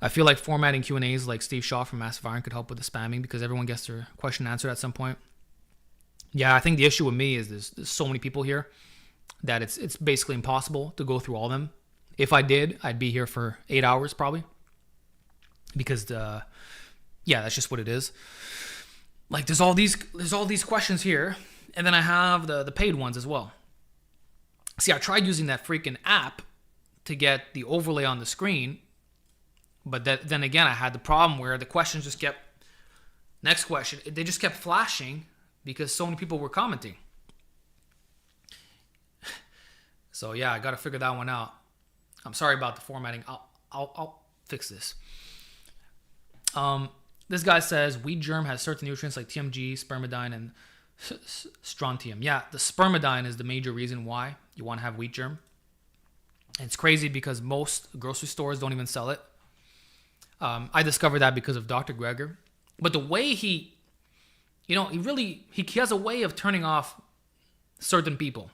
I feel like formatting Q&As like Steve Shaw from Massive Iron could help with the spamming because everyone gets their question answered at some point. Yeah, I think the issue with me is there's so many people here that it's basically impossible to go through all of them. If I did, I'd be here for 8 hours probably. Because that's just what it is. Like, there's all these questions here, and then I have the paid ones as well. See, I tried using that freaking app to get the overlay on the screen, but then again, I had the problem where the questions just kept, next question, they just kept flashing because so many people were commenting. So yeah, I got to figure that one out. I'm sorry about the formatting. I'll fix this. This guy says wheat germ has certain nutrients like TMG, spermidine, and strontium. Yeah, the spermidine is the major reason why you want to have wheat germ. And it's crazy because most grocery stores don't even sell it. I discovered that because of Dr. Greger. But the way he has a way of turning off certain people.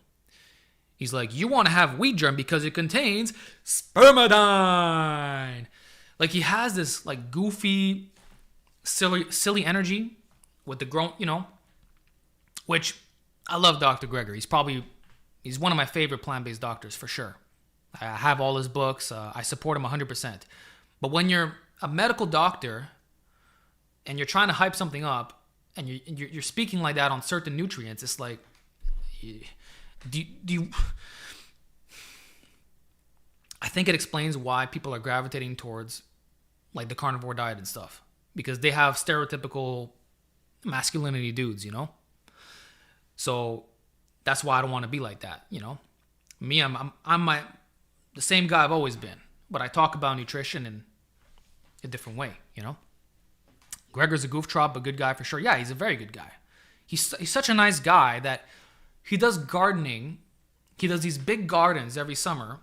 He's like, you want to have wheat germ because it contains spermidine. Like, he has this like goofy, silly energy with the grown, which I love Dr. Greger. He's one of my favorite plant-based doctors for sure. I have all his books. I support him 100%. But when you're a medical doctor and you're trying to hype something up and you're speaking like that on certain nutrients, it's like, do you? I think it explains why people are gravitating towards like the carnivore diet and stuff, because they have stereotypical masculinity dudes, So that's why I don't want to be like that, Me, I'm the same guy I've always been, but I talk about nutrition in a different way, Gregor's a goof trot, but good guy for sure. Yeah, he's a very good guy. He's such a nice guy that he does gardening. He does these big gardens every summer,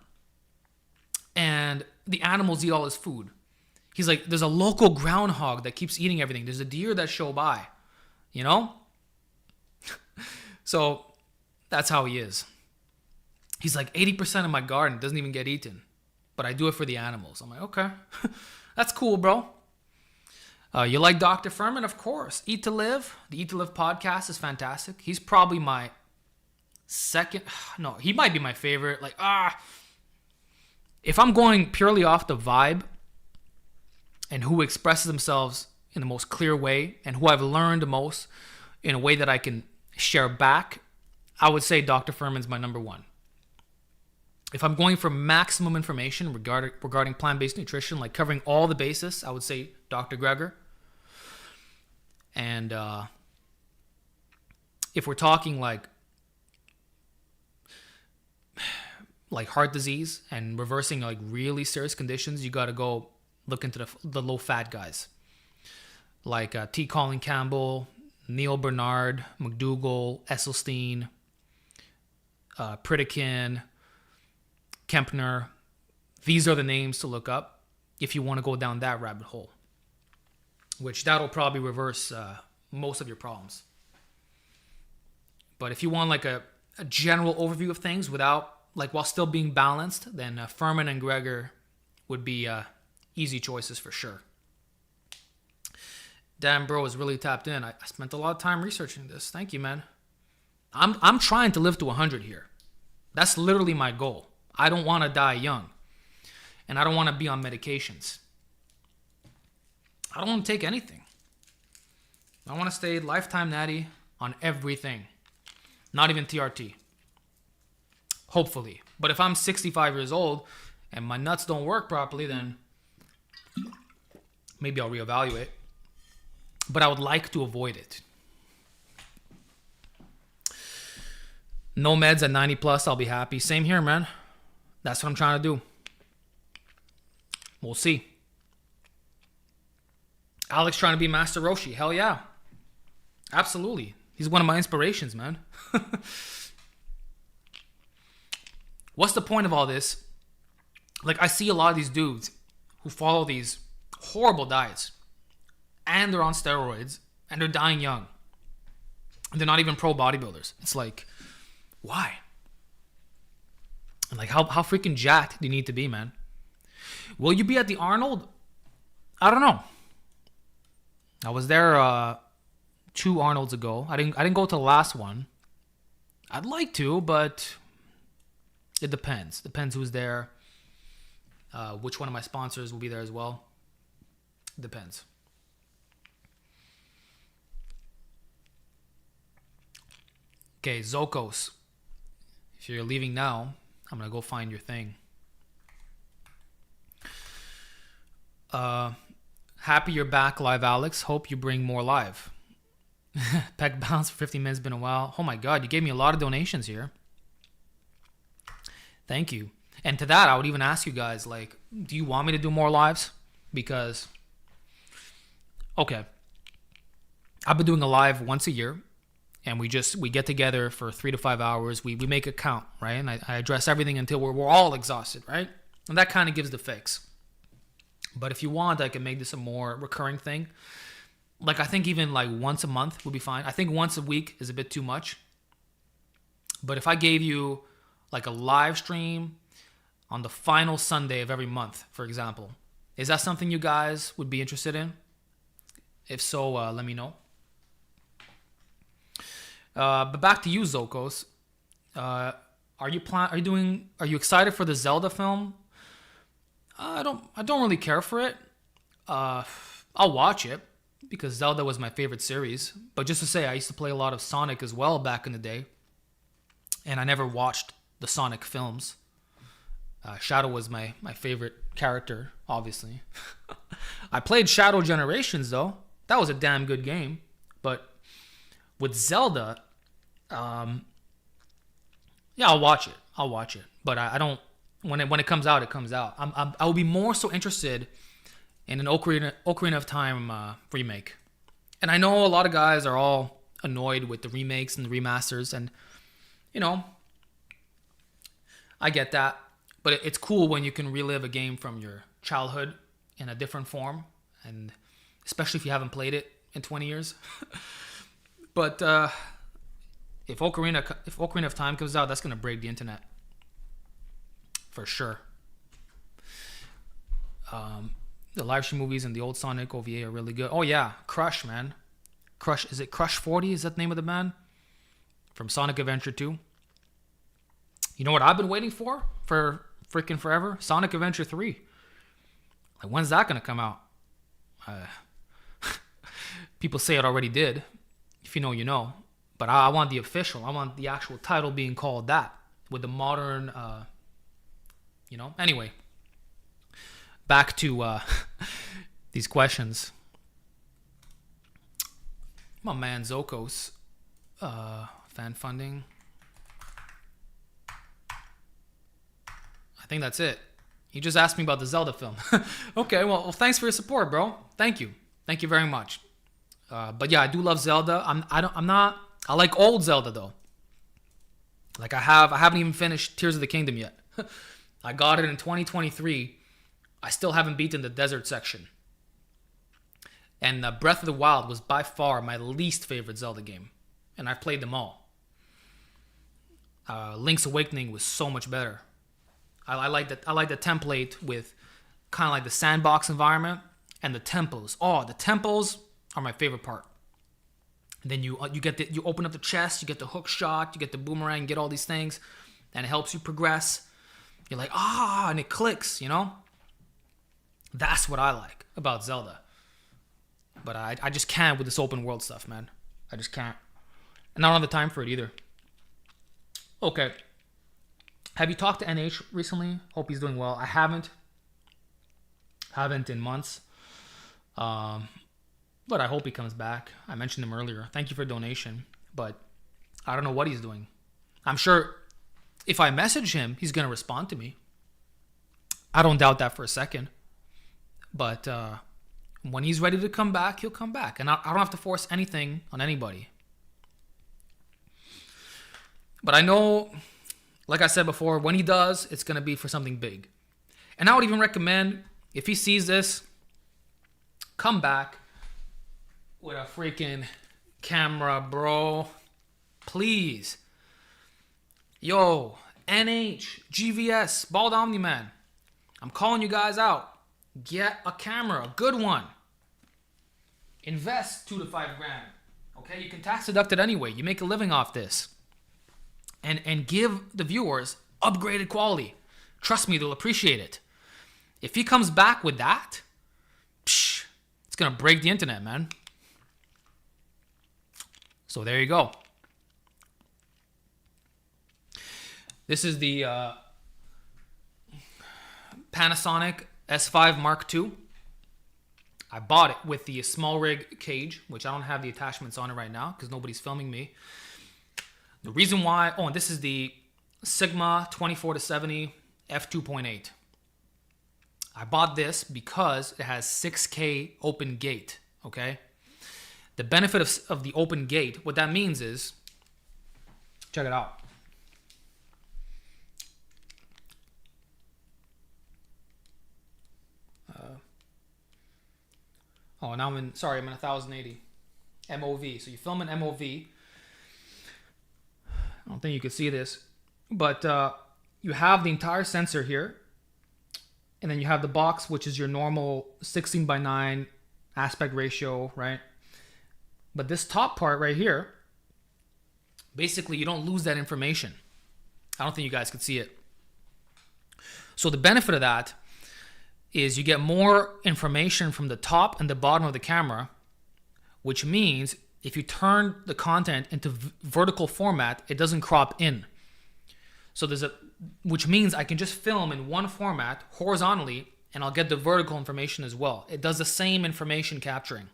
and the animals eat all his food. He's like, there's a local groundhog that keeps eating everything. There's a deer that show by, So that's how he is. He's like, 80% of my garden doesn't even get eaten, but I do it for the animals. I'm like, okay, that's cool, bro. You like Dr. Furman? Of course. Eat to Live. The Eat to Live podcast is fantastic. He's probably my he might be my favorite. If I'm going purely off the vibe and who expresses themselves in the most clear way and who I've learned the most in a way that I can share back, I would say Dr. Furman's my number one. If I'm going for maximum information regarding plant-based nutrition, like covering all the bases, I would say Dr. Greger. And if we're talking like like heart disease and reversing like really serious conditions, you got to go look into the low fat guys like T. Colin Campbell, Neil Bernard, McDougall, Esselstyn, Pritikin, Kempner. These are the names to look up if you want to go down that rabbit hole, which that'll probably reverse most of your problems. But if you want like a general overview of things without, like, while still being balanced, then Furman and Gregor would be easy choices for sure. Damn, bro, is really tapped in. I spent a lot of time researching this. Thank you, man. I'm trying to live to 100 here. That's literally my goal. I don't want to die young. And I don't want to be on medications. I don't want to take anything. I want to stay lifetime natty on everything. Not even TRT. Hopefully. But if I'm 65 years old and my nuts don't work properly, then maybe I'll reevaluate. But I would like to avoid it. No meds at 90 plus, I'll be happy. Same here, man. That's what I'm trying to do. We'll see. Alex trying to be Master Roshi. Hell yeah. Absolutely. He's one of my inspirations, man. What's the point of all this? Like, I see a lot of these dudes who follow these horrible diets and they're on steroids and they're dying young. And they're not even pro bodybuilders. It's like, why? And like, how freaking jacked do you need to be, man? Will you be at the Arnold? I don't know. I was there 2 Arnolds ago. I didn't go to the last one. I'd like to, but it depends. Depends who's there. Which one of my sponsors will be there as well. Depends. Okay, Zokos. If you're leaving now, I'm going to go find your thing. Happy you're back live, Alex. Hope you bring more live. Peck bounce for 50 minutes. Been a while. Oh my God, you gave me a lot of donations here. Thank you. And to that, I would even ask you guys, like, do you want me to do more lives? Because, okay, I've been doing a live once a year. And we get together for 3 to 5 hours. We make it count, right? And I address everything until we're all exhausted, right? And that kind of gives the fix. But if you want, I can make this a more recurring thing. Like, I think even like once a month would be fine. I think once a week is a bit too much. But if I gave you like a live stream on the final Sunday of every month, for example, is that something you guys would be interested in? If so, let me know. But back to you, Zokos. Are you excited for the Zelda film? I don't really care for it. I'll watch it because Zelda was my favorite series. But just to say, I used to play a lot of Sonic as well back in the day, and I never watched the Sonic films. Shadow was my favorite character, obviously. I played Shadow Generations though. That was a damn good game. But with Zelda, yeah, I'll watch it. But I don't. When it comes out, it comes out. I will be more so interested in an Ocarina of Time remake. And I know a lot of guys are all annoyed with the remakes and the remasters, and you know, I get that. But it's cool when you can relive a game from your childhood in a different form, and especially if you haven't played it in 20 years. But if Ocarina of Time comes out, that's gonna break the internet for sure. The live stream movies and the old Sonic OVA are really good. Oh yeah, Crush, man. Crush, is it Crush 40? Is that the name of the band? From Sonic Adventure 2. You know what I've been waiting for freaking forever? Sonic Adventure 3. Like, when's that gonna come out? People say it already did. If you know, you know. But I want the official. I want the actual title being called that with the modern, you know. Anyway, back to these questions. My man Zokos, fan funding. I think that's it. You just asked me about the Zelda film. Okay, well, thanks for your support, bro. Thank you very much. But yeah, I do love Zelda. I like old Zelda though. Like I haven't even finished Tears of the Kingdom yet. I got it in 2023. I still haven't beaten the desert section. And Breath of the Wild was by far my least favorite Zelda game. And I've played them all. Link's Awakening was so much better. I like the template with kind of like the sandbox environment and the temples. Oh, the temples are my favorite part. And then you open up the chest, you get the hook shot, you get the boomerang, you get all these things, and it helps you progress. You're like, and it clicks, you know? That's what I like about Zelda. But I just can't with this open world stuff, man. I just can't. And I don't have the time for it either. Okay. Have you talked to NH recently? Hope he's doing well. I haven't. Haven't in months. But I hope he comes back. I mentioned him earlier. Thank you for donation. But I don't know what he's doing. I'm sure if I message him, he's going to respond to me. I don't doubt that for a second. But when he's ready to come back, he'll come back. And I don't have to force anything on anybody. But I know, like I said before, when he does, it's going to be for something big. And I would even recommend, if he sees this, come back with a freaking camera, bro. Please. Yo, NH, GVS, Bald Omni-Man. I'm calling you guys out. Get a camera, a good one. Invest $2 to $5 grand. Okay, you can tax deduct it anyway. You make a living off this. And give the viewers upgraded quality. Trust me, they'll appreciate it. If he comes back with that, it's going to break the internet, man. So there you go. This is the Panasonic S5 Mark II. I bought it with the small rig cage, which I don't have the attachments on it right now because nobody's filming me. The reason why, and this is the Sigma 24-70 f2.8. I bought this because it has 6K open gate, okay? The benefit of the open gate, what that means is, check it out. Now I'm in 1080 MOV. So you film in MOV. I don't think you can see this, but you have the entire sensor here, and then you have the box, which is your normal 16:9 aspect ratio, right? But this top part right here, basically you don't lose that information. I don't think you guys could see it. So the benefit of that is you get more information from the top and the bottom of the camera, which means if you turn the content into vertical format, it doesn't crop in. So which means I can just film in one format horizontally and I'll get the vertical information as well. It does the same information capturing.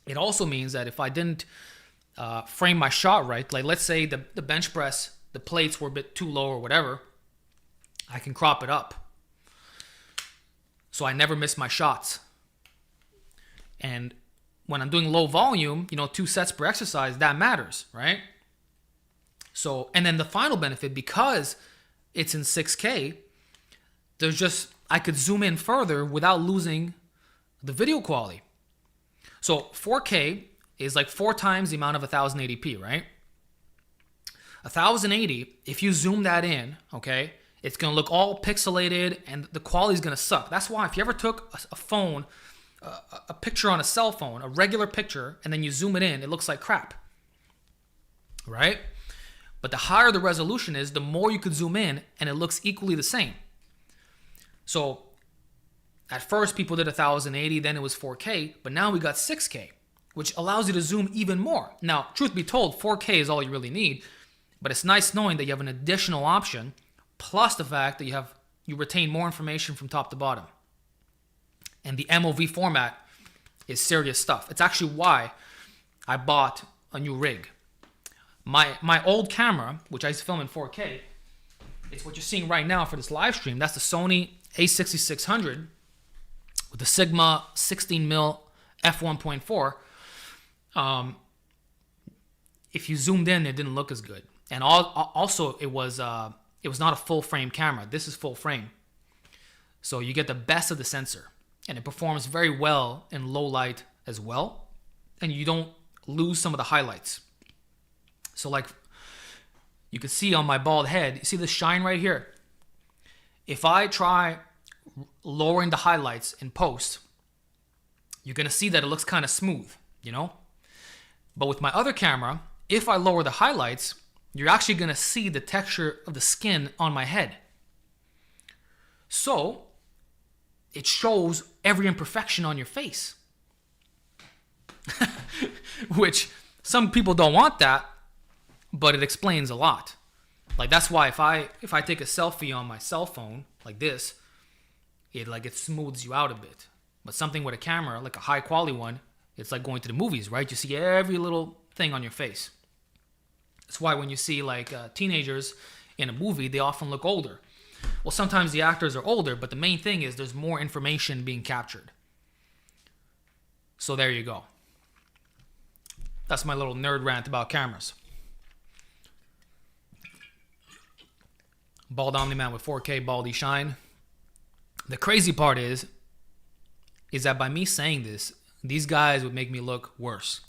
It also means that if I didn't frame my shot right, like let's say the bench press, the plates were a bit too low or whatever, I can crop it up. So I never miss my shots. And when I'm doing low volume, 2 sets per exercise, that matters, right? So, and then the final benefit, because it's in 6K, I could zoom in further without losing the video quality. So 4K is like 4 times the amount of 1080p, right? 1080, if you zoom that in, okay, it's going to look all pixelated and the quality is going to suck. That's why if you ever took a phone, a picture on a cell phone, a regular picture, and then you zoom it in, it looks like crap, right? But the higher the resolution is, the more you could zoom in and it looks equally the same. So at first people did 1080, then it was 4K, but now we got 6K, which allows you to zoom even more. Now, truth be told, 4K is all you really need, but it's nice knowing that you have an additional option, plus the fact that you retain more information from top to bottom. And the MOV format is serious stuff. It's actually why I bought a new rig. My old camera, which I used to film in 4K, It's what you're seeing right now for this live stream. That's the Sony a6600 with the Sigma 16mm f1.4. If you zoomed in, it didn't look as good. And also, it was not a full frame camera. This is full frame. So you get the best of the sensor. And it performs very well in low light as well. And you don't lose some of the highlights. So like you can see on my bald head, you see the shine right here? If I try lowering the highlights in post, you're going to see that it looks kind of smooth, you know? But with my other camera, if I lower the highlights, you're actually going to see the texture of the skin on my head. So it shows every imperfection on your face. Which some people don't want that, but it explains a lot. Like that's why if I take a selfie on my cell phone like this, it smooths you out a bit. But something with a camera, like a high quality one, it's like going to the movies, right? You see every little thing on your face. That's why when you see like teenagers in a movie, they often look older. Well, sometimes the actors are older, but the main thing is there's more information being captured. So there you go. That's my little nerd rant about cameras. Bald Omni-Man with 4K Baldy Shine. The crazy part is that by me saying this, these guys would make me look worse.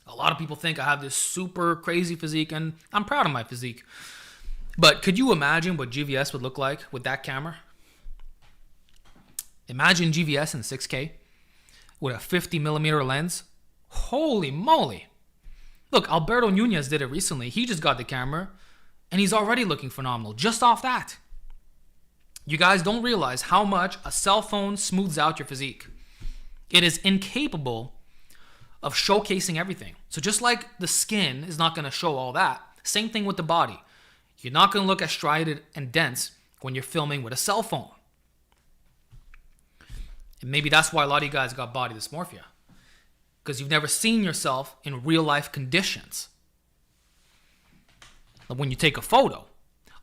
A lot of people think I have this super crazy physique, and I'm proud of my physique. But could you imagine what GVS would look like with that camera? Imagine GVS in 6K with a 50mm lens. Holy moly. Look, Alberto Nunez did it recently. He just got the camera, and he's already looking phenomenal just off that. You guys don't realize how much a cell phone smooths out your physique. It is incapable of showcasing everything. So just like the skin is not going to show all that, same thing with the body. You're not going to look as striated and dense when you're filming with a cell phone. And maybe that's why a lot of you guys got body dysmorphia. Because you've never seen yourself in real life conditions. When you take a photo.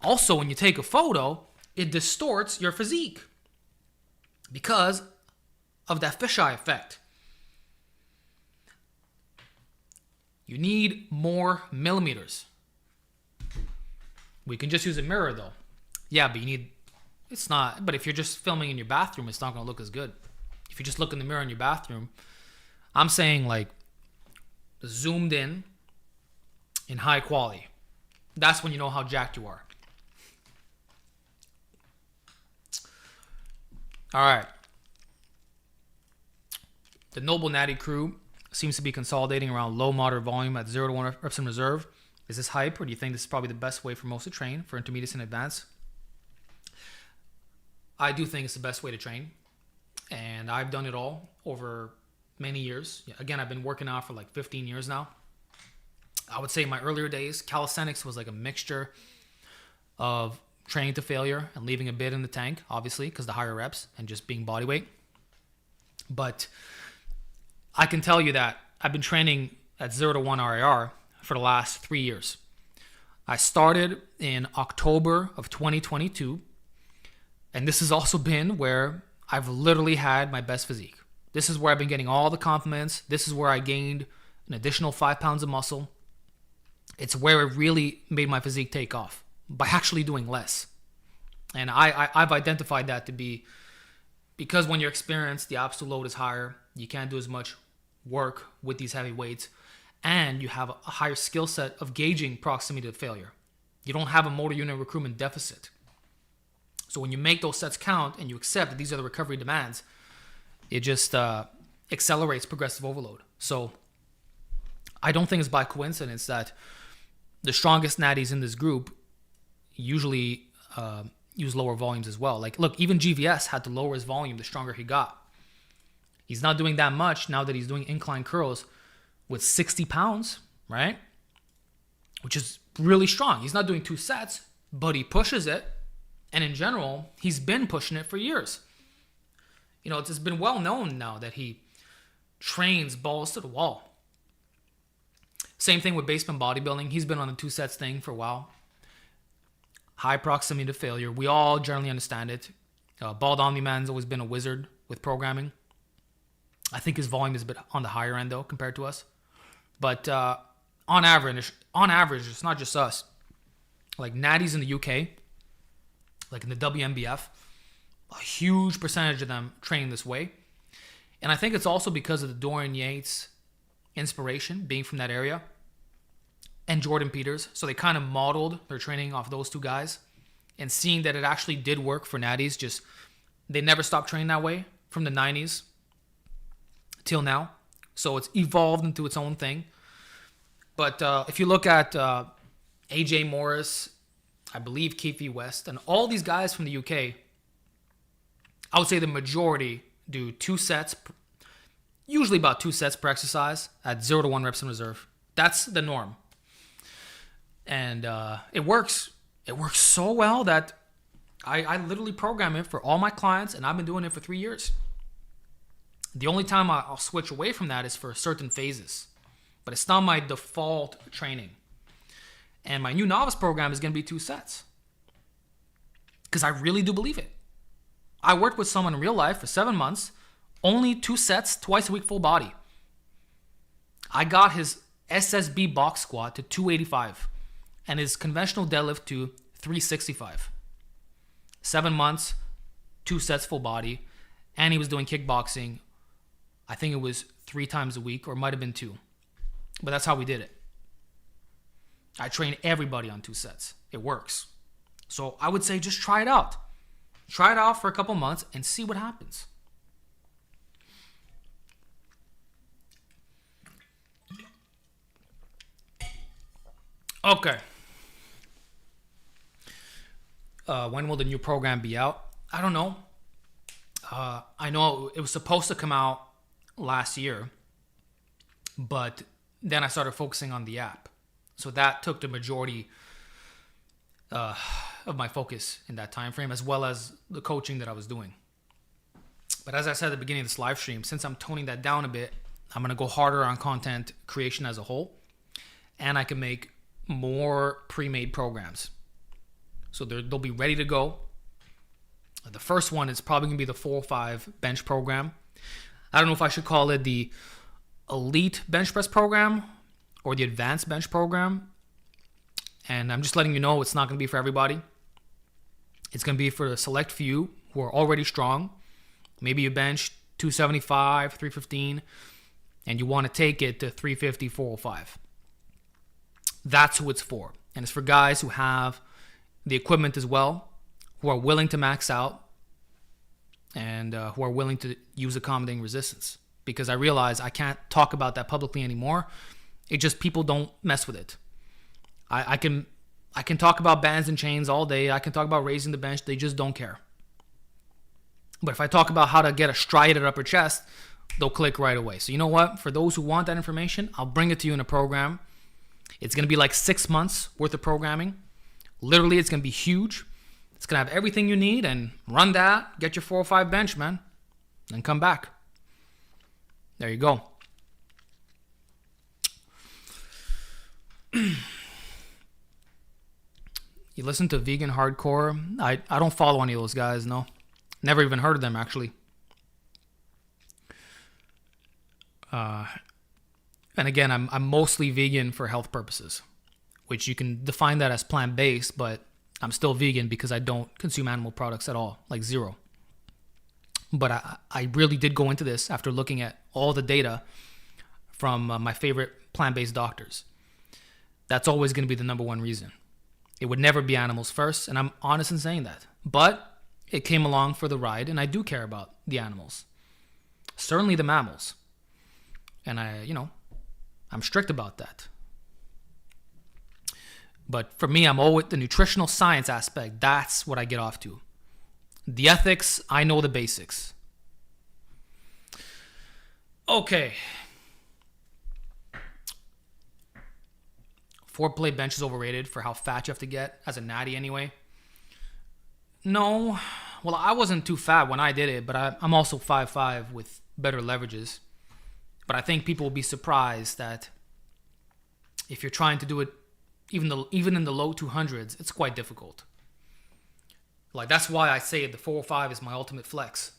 Also, when you take a photo, it distorts your physique. Because of that fisheye effect. You need more millimeters. We can just use a mirror though. Yeah, but but if you're just filming in your bathroom, it's not going to look as good. If you just look in the mirror in your bathroom, I'm saying like zoomed in high quality. That's when you know how jacked you are. All right. The Noble Natty crew seems to be consolidating around low moderate volume at 0 to 1 reps in reserve. Is this hype, or do you think this is probably the best way for most to train for intermediates and advanced? I do think it's the best way to train, and I've done it all over many years. Again, I've been working out for like 15 years now. I would say in my earlier days, calisthenics was like a mixture of training to failure and leaving a bit in the tank, obviously, because the higher reps and just being body weight. But I can tell you that I've been training at 0 to 1 RIR for the last 3 years. I started in October of 2022, and this has also been where I've literally had my best physique. This is where I've been getting all the compliments. This is where I gained an additional 5 pounds of muscle. It's where it really made my physique take off by actually doing less. And I've identified that to be because when you're experienced, the absolute load is higher. You can't do as much work with these heavy weights, and you have a higher skill set of gauging proximity to failure. You don't have a motor unit recruitment deficit. So when you make those sets count and you accept that these are the recovery demands, it just accelerates progressive overload. So I don't think it's by coincidence that the strongest natties in this group usually use lower volumes as well. Like, look, even GVS had to lower his volume the stronger he got. He's not doing that much now that he's doing incline curls with 60 pounds, right? Which is really strong. He's not doing 2 sets, but he pushes it. And in general, he's been pushing it for years. You know, it's been well known now that he trains balls to the wall. Same thing with basement bodybuilding. He's been on the 2 sets thing for a while. high proximity to failure. We all generally understand it. Bald Omni Man's always been a wizard with programming. I think his volume is a bit on the higher end though compared to us. But on average, it's not just us. Like Natties in the UK, like in the WMBF, a huge percentage of them train this way. And I think it's also because of the Dorian Yates inspiration, being from that area, and Jordan Peters. So they kind of modeled their training off those two guys, and seeing that it actually did work for Natties. Just they never stopped training that way from the 90s till now. So it's evolved into its own thing. But if you look at AJ Morris, I believe Keefe West, and all these guys from the UK, I would say the majority do 2 sets, usually about 2 sets per exercise at 0 to 1 reps in reserve. That's the norm. And it works. It works so well that I literally program it for all my clients, and I've been doing it for 3 years. The only time I'll switch away from that is for certain phases, but it's not my default training. And my new novice program is going to be 2 sets because I really do believe it. I worked with someone in real life for 7 months, only 2 sets, twice a week, full body. I got his SSB box squat to 285 and his conventional deadlift to 365. 7 months, 2 sets, full body, and he was doing kickboxing. I think it was 3 times a week, or it might have been 2. But that's how we did it. I train everybody on 2 sets. It works. So I would say just try it out. Try it out for a couple months and see what happens. Okay. When will the new program be out? I don't know. I know it was supposed to come out last year, but then I started focusing on the app. So that took the majority of my focus in that time frame, as well as the coaching that I was doing. But as I said at the beginning of this live stream, since I'm toning that down a bit, I'm going to go harder on content creation as a whole, and I can make more pre-made programs. So they'll be ready to go. The first one is probably going to be the 405 bench program. I don't know if I should call it the elite bench press program or the advanced bench program. And I'm just letting you know it's not going to be for everybody. It's going to be for a select few who are already strong. Maybe you bench 275, 315, and you want to take it to 350, 405. That's who it's for. And it's for guys who have the equipment as well, who are willing to max out, and who are willing to use accommodating resistance. Because I realize I can't talk about that publicly anymore. It just, people don't mess with it. I can talk about bands and chains all day. I can talk about raising the bench. They just don't care. But if I talk about how to get a striated upper chest, they'll click right away. So you know what? For those who want that information, I'll bring it to you in a program. It's going to be like 6 months worth of programming. Literally, it's going to be huge. It's going to have everything you need, and run that, get your 405 bench, man, and come back. There you go. You listen to Vegan Hardcore? I don't follow any of those guys, no. Never even heard of them, actually. And again, I'm mostly vegan for health purposes, which you can define that as plant-based, but I'm still vegan because I don't consume animal products at all, like 0. But I really did go into this after looking at all the data from my favorite plant-based doctors. That's always going to be the number one reason. It would never be animals first, and I'm honest in saying that. But it came along for the ride, and I do care about the animals. Certainly the mammals. And I'm strict about that. But for me, I'm always the nutritional science aspect. That's what I get off to. The ethics, I know the basics. Okay. 4-plate bench is overrated for how fat you have to get as a natty anyway. No. Well, I wasn't too fat when I did it, but I'm also 5'5" with better leverages. But I think people will be surprised that if you're trying to do it even in the low 200s, it's quite difficult. Like, that's why I say the 405 is my ultimate flex.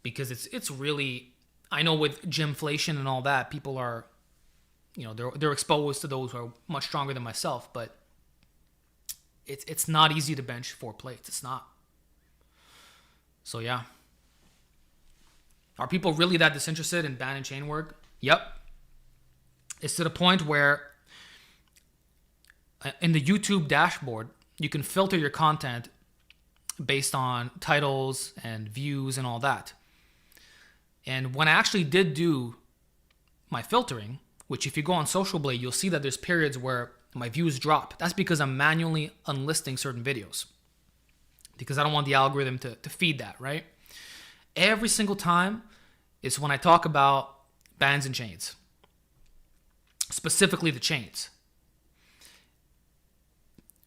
Because it's really, I know with gymflation and all that, people are, they're exposed to those who are much stronger than myself, but it's not easy to bench 4 plates. It's not. So yeah. Are people really that disinterested in band and chain work? Yep. It's to the point where in the YouTube dashboard, you can filter your content based on titles and views and all that. And when I actually did do my filtering, which if you go on Social Blade, you'll see that there's periods where my views drop. That's because I'm manually unlisting certain videos because I don't want the algorithm to feed that, right? Every single time is when I talk about bands and chains, specifically the chains,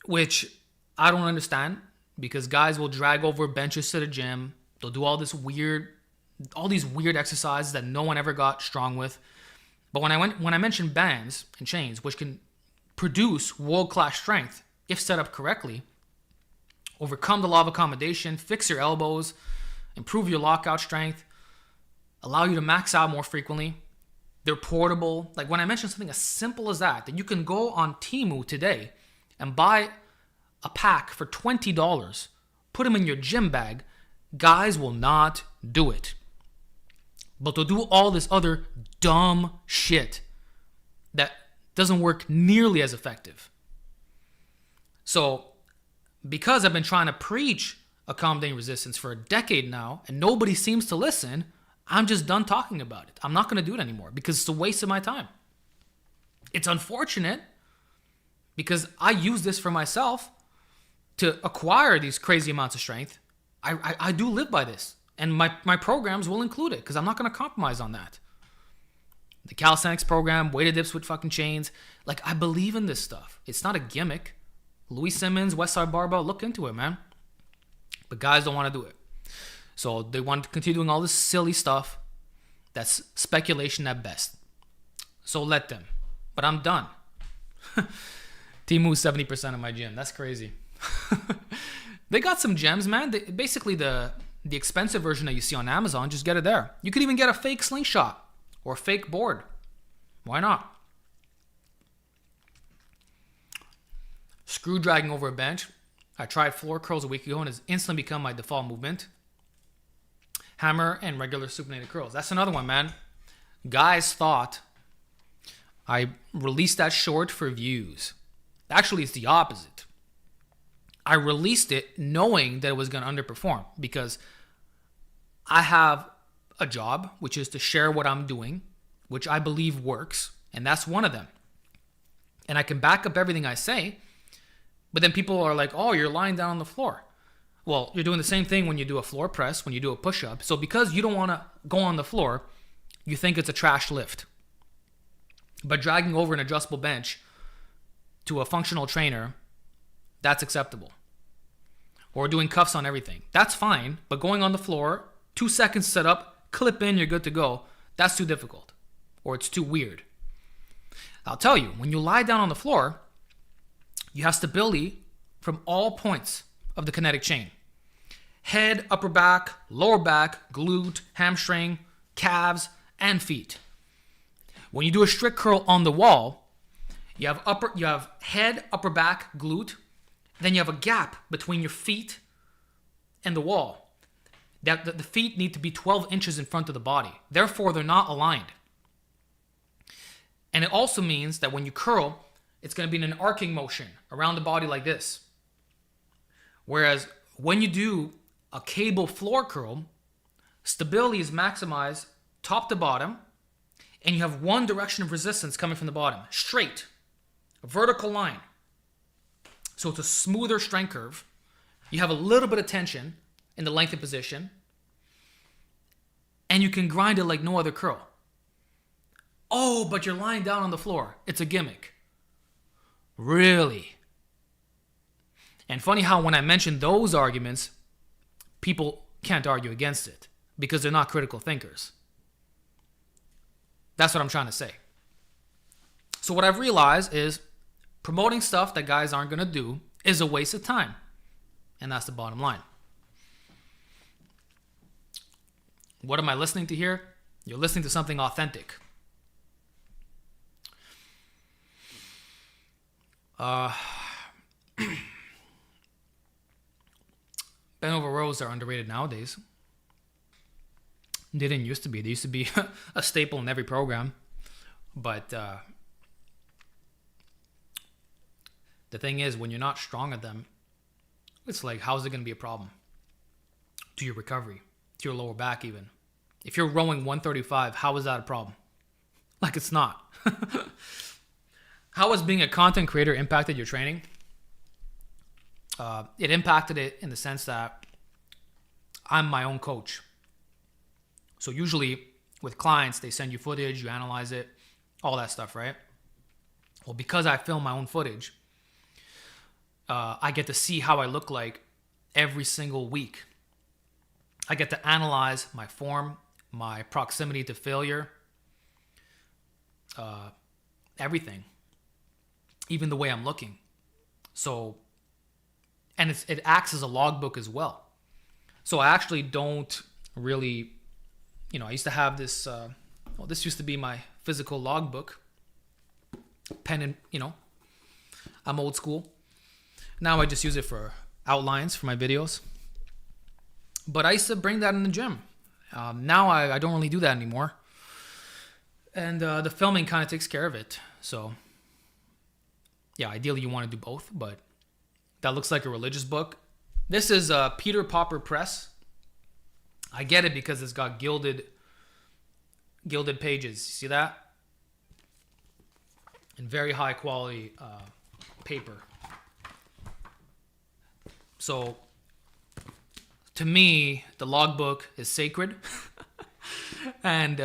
which I don't understand because guys will drag over benches to the gym. They'll do all these weird exercises that no one ever got strong with. But when I mentioned bands and chains, which can produce world-class strength if set up correctly, overcome the law of accommodation, fix your elbows, improve your lockout strength, allow you to max out more frequently. They're portable. Like when I mentioned something as simple as that you can go on Temu today and buy a pack for $20, put them in your gym bag, guys will not do it. But they'll do all this other dumb shit that doesn't work nearly as effective. So, because I've been trying to preach accommodating resistance for a decade now, and nobody seems to listen, I'm just done talking about it. I'm not going to do it anymore because it's a waste of my time. It's unfortunate because I use this for myself to acquire these crazy amounts of strength. I do live by this. And my programs will include it because I'm not going to compromise on that. The Calisthenics program, weighted dips with fucking chains. Like, I believe in this stuff. It's not a gimmick. Louis Simmons, Westside Barbell, look into it, man. But guys don't want to do it. So they want to continue doing all this silly stuff. That's speculation at best. So let them. But I'm done. Temu's 70% of my gym. That's crazy. They got some gems, man. Basically, the expensive version that you see on Amazon, just get it there. You could even get a fake slingshot or a fake board. Why not? Screw dragging over a bench. I tried floor curls a week ago and it's instantly become my default movement. Hammer and regular supinated curls. That's another one, man. Guys thought I released that short for views. Actually, it's the opposite. I released it knowing that it was going to underperform because I have a job, which is to share what I'm doing, which I believe works, and that's one of them. And I can back up everything I say, but then people are like, oh, you're lying down on the floor. Well, you're doing the same thing when you do a floor press, when you do a push-up. So because you don't want to go on the floor, you think it's a trash lift. But dragging over an adjustable bench to a functional trainer, that's acceptable. Or doing cuffs on everything. That's fine, but going on the floor, 2 seconds set up, clip in, you're good to go. That's too difficult. Or it's too weird. I'll tell you, when you lie down on the floor, you have stability from all points of the kinetic chain. Head, upper back, lower back, glute, hamstring, calves, and feet. When you do a strict curl on the wall, you have head, upper back, glute, then you have a gap between your feet and the wall. The feet need to be 12 inches in front of the body. Therefore, they're not aligned. And it also means that when you curl, it's going to be in an arcing motion around the body like this. Whereas when you do a cable floor curl, stability is maximized top to bottom, and you have one direction of resistance coming from the bottom, straight, a vertical line. So it's a smoother strength curve. You have a little bit of tension in the lengthened position, and you can grind it like no other curl. Oh, but you're lying down on the floor. It's a gimmick. Really? And funny how when I mention those arguments, people can't argue against it because they're not critical thinkers. That's what I'm trying to say. So what I've realized is promoting stuff that guys aren't going to do is a waste of time. And that's the bottom line. What am I listening to here? You're listening to something authentic. Bent over rows are underrated nowadays. They didn't used to be. They used to be a staple in every program. But the thing is, when you're not strong at them, it's like, how's it going to be a problem to your recovery, to your lower back even? If you're rowing 135, how is that a problem? Like, it's not. How has being a content creator impacted your training? It impacted it in the sense that I'm my own coach. So usually with clients, they send you footage, you analyze it, all that stuff, right? Well, because I film my own footage, I get to see how I look like every single week. I get to analyze my form, my proximity to failure, everything, even the way I'm looking. So, and it acts as a logbook as well. So I actually don't really, I used to have this, this used to be my physical logbook, pen and, I'm old school. Now I just use it for outlines for my videos. But I used to bring that in the gym. Now I don't really do that anymore. And the filming kind of takes care of it. So, yeah, ideally you want to do both, but that looks like a religious book. This is Peter Popper Press. I get it because it's got gilded pages. See that? And very high quality paper. So, to me, the logbook is sacred. And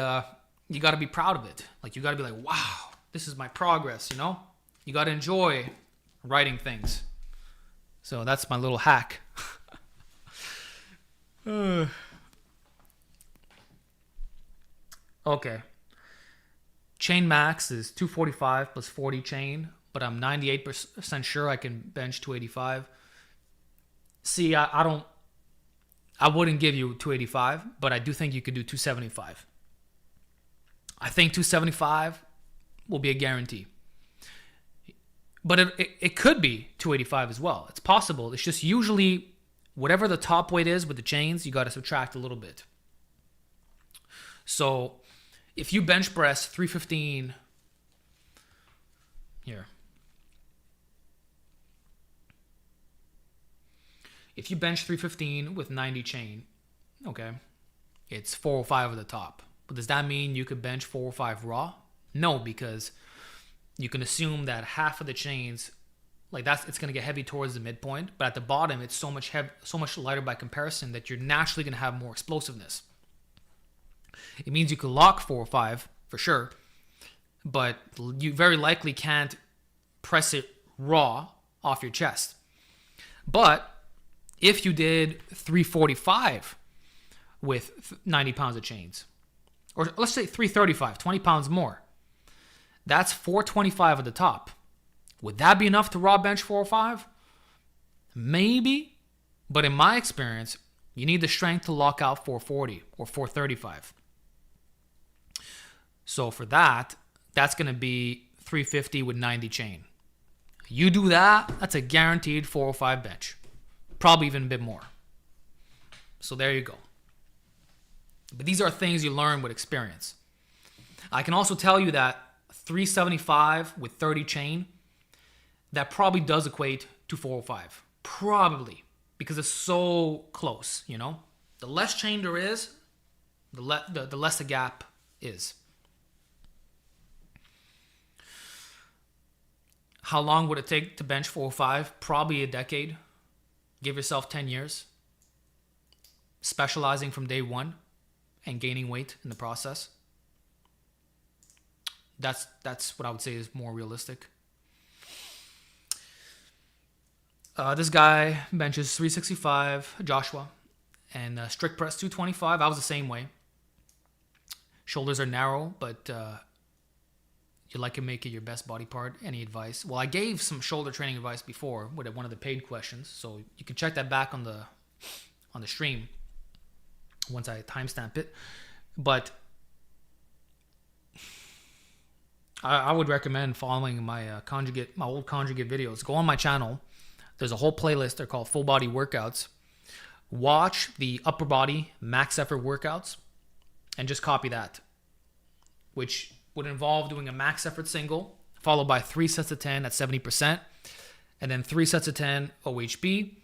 you got to be proud of it. Like, you got to be like, wow, this is my progress, You got to enjoy writing things. So that's my little hack. Okay. Chain max is 245 plus 40 chain, but I'm 98% sure I can bench 285. See, I wouldn't give you 285, but I do think you could do 275. I think 275 will be a guarantee. But it could be 285 as well. It's possible. It's just usually whatever the top weight is with the chains, you got to subtract a little bit. So if you bench press 315 here. If you bench 315 with 90 chain, okay, it's 405 at the top. But does that mean you could bench 405 raw? No, because you can assume that half of the chains, it's going to get heavy towards the midpoint, but at the bottom it's so much lighter by comparison that you're naturally going to have more explosiveness. It means you could lock 405 for sure, but you very likely can't press it raw off your chest. But if you did 345 with 90 pounds of chains, or let's say 335, 20 pounds more, that's 425 at the top. Would that be enough to raw bench 405? Maybe, but in my experience, you need the strength to lock out 440 or 435. So for that, that's going to be 350 with 90 chain. You do that, that's a guaranteed 405 bench. Probably even a bit more. So there you go. But these are things you learn with experience. I can also tell you that 375 with 30 chain, that probably does equate to 405. Probably. Because it's so close, The less chain there is, the less the gap is. How long would it take to bench 405? Probably a decade. Give yourself 10 years. Specializing from day one and gaining weight in the process. That's what I would say is more realistic. This guy benches 365, Joshua, and strict press 225. I was the same way. Shoulders are narrow, but you like to make it your best body part? Any advice? Well, I gave some shoulder training advice before with one of the paid questions, so you can check that back on the stream once I timestamp it. But I would recommend following my old conjugate videos. Go on my channel. There's a whole playlist. They're called full body workouts. Watch the upper body max effort workouts and just copy that, which would involve doing a max effort single, followed by 3 sets of 10 at 70%, and then 3 sets of 10 OHB,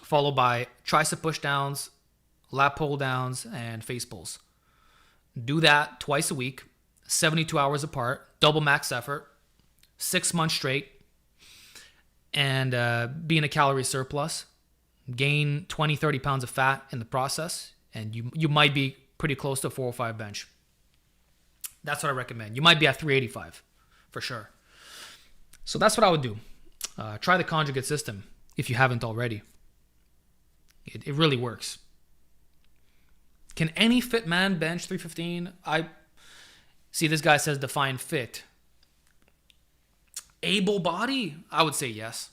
followed by tricep push downs, lat pull downs, and face pulls. Do that twice a week, 72 hours apart, double max effort, 6 months straight, and be in a calorie surplus. Gain 20, 30 pounds of fat in the process, and you might be pretty close to 405 bench. That's what I recommend. You might be at 385 for sure. So that's what I would do. Try the conjugate system if you haven't already. It really works. Can any fit man bench 315? I see this guy says define fit. Able body? I would say yes.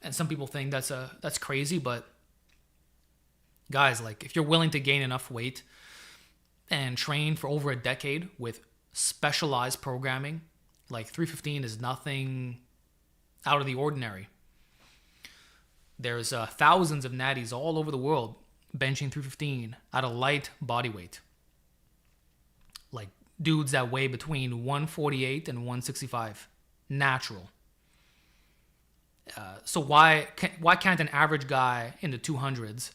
And some people think that's crazy, but guys, like if you're willing to gain enough weight and train for over a decade with specialized programming, like 315 is nothing out of the ordinary. There's thousands of natties all over the world benching 315 at a light body weight. Like dudes that weigh between 148 and 165, natural. So why can't an average guy in the 200s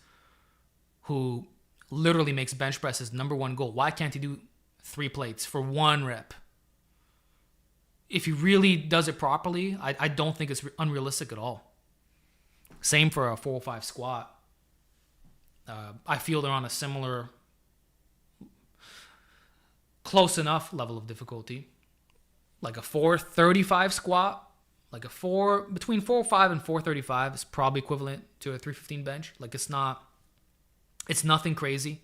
who literally makes bench press his number one goal, why can't he do 3 plates for 1 rep? If he really does it properly, I don't think it's unrealistic at all. Same for a 405 squat. I feel they're on a similar, close enough level of difficulty. Like a 435 squat, like between 405 and 435 is probably equivalent to a 315 bench. Like it's nothing crazy.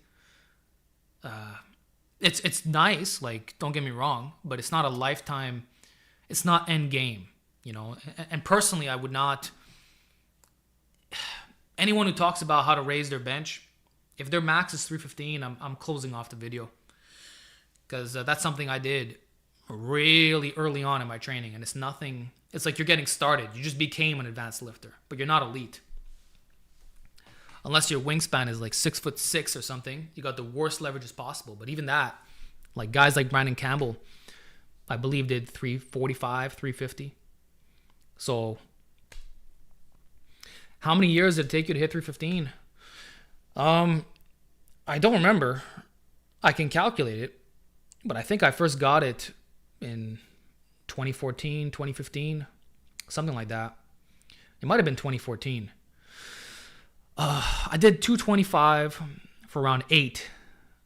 It's nice, like don't get me wrong, but it's not a lifetime, it's not end game, you know. And personally, I would not, anyone who talks about how to raise their bench, if their max is 315, I'm closing off the video, because that's something I did really early on in my training, and it's like you're getting started. You just became an advanced lifter, but you're not elite. Unless your wingspan is like 6'6" or something, you got the worst leverages possible. But even that, like guys like Brandon Campbell, I believe did 345, 350. So how many years did it take you to hit 315? I don't remember. I can calculate it, but I think I first got it in 2014, 2015, something like that. It might have been 2014. I did 225 for around 8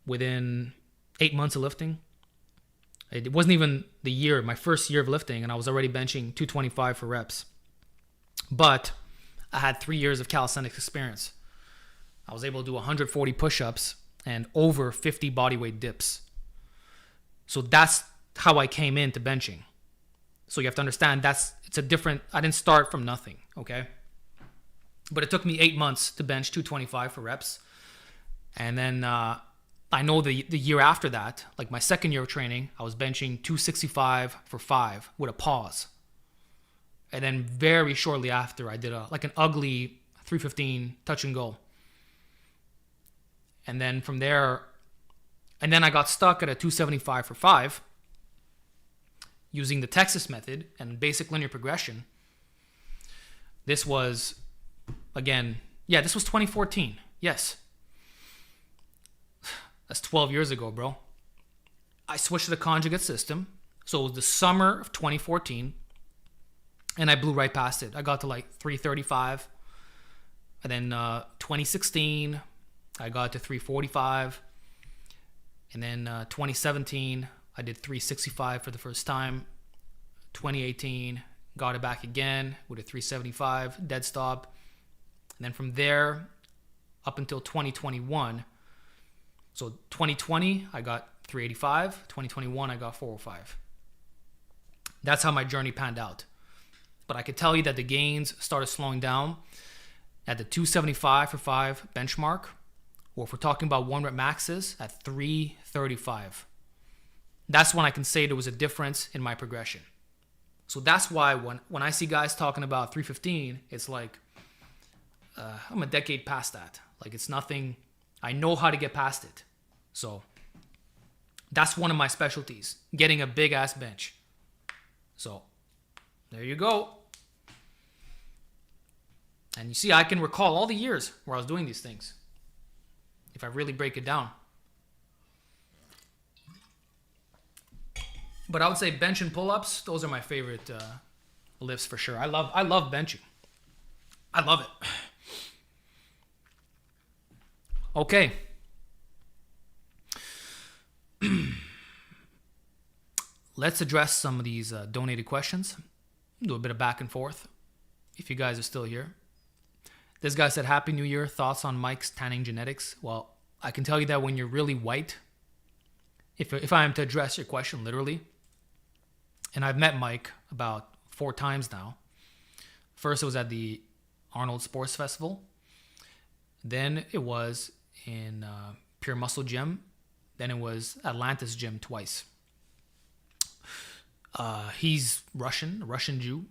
within 8 months of lifting. It wasn't even my first year of lifting, and I was already benching 225 for reps. But I had 3 years of calisthenics experience. I was able to do 140 push-ups and over 50 bodyweight dips. So that's how I came into benching. So you have to understand I didn't start from nothing, okay? But it took me 8 months to bench 225 for reps. And then I know the year after that, like my second year of training, I was benching 265 for 5 with a pause. And then very shortly after, I did an ugly 315 touch and go. And then from there, I got stuck at a 275 for 5 using the Texas method and basic linear progression. This was, this was 2014. Yes. That's 12 years ago, bro. I switched to the conjugate system. So it was the summer of 2014. And I blew right past it. I got to like 335. And then 2016, I got to 345. And then 2017, I did 365 for the first time. 2018, got it back again with a 375 dead stop. And then from there up until 2021. So 2020, I got 385. 2021, I got 405. That's how my journey panned out. But I could tell you that the gains started slowing down at the 275 for 5 benchmark, or if we're talking about 1 rep maxes, at 335. That's when I can say there was a difference in my progression. So that's why when I see guys talking about 315, it's like, I'm a decade past that. Like, it's nothing. I know how to get past it. So that's one of my specialties, getting a big ass bench. So there you go. And you see, I can recall all the years where I was doing these things, if I really break it down. But I would say bench and pull-ups, those are my favorite lifts for sure. I love benching. I love it. Okay. Let's address some of these donated questions. Do a bit of back and forth, if you guys are still here. This guy said, Happy New Year. Thoughts on Mike's tanning genetics? Well, I can tell you that when you're really white, if I am to address your question literally, and I've met Mike about 4 times now. First, it was at the Arnold Sports Festival. Then it was in Pure Muscle Gym. Then it was Atlantis Gym twice. He's Russian, a Russian Jew.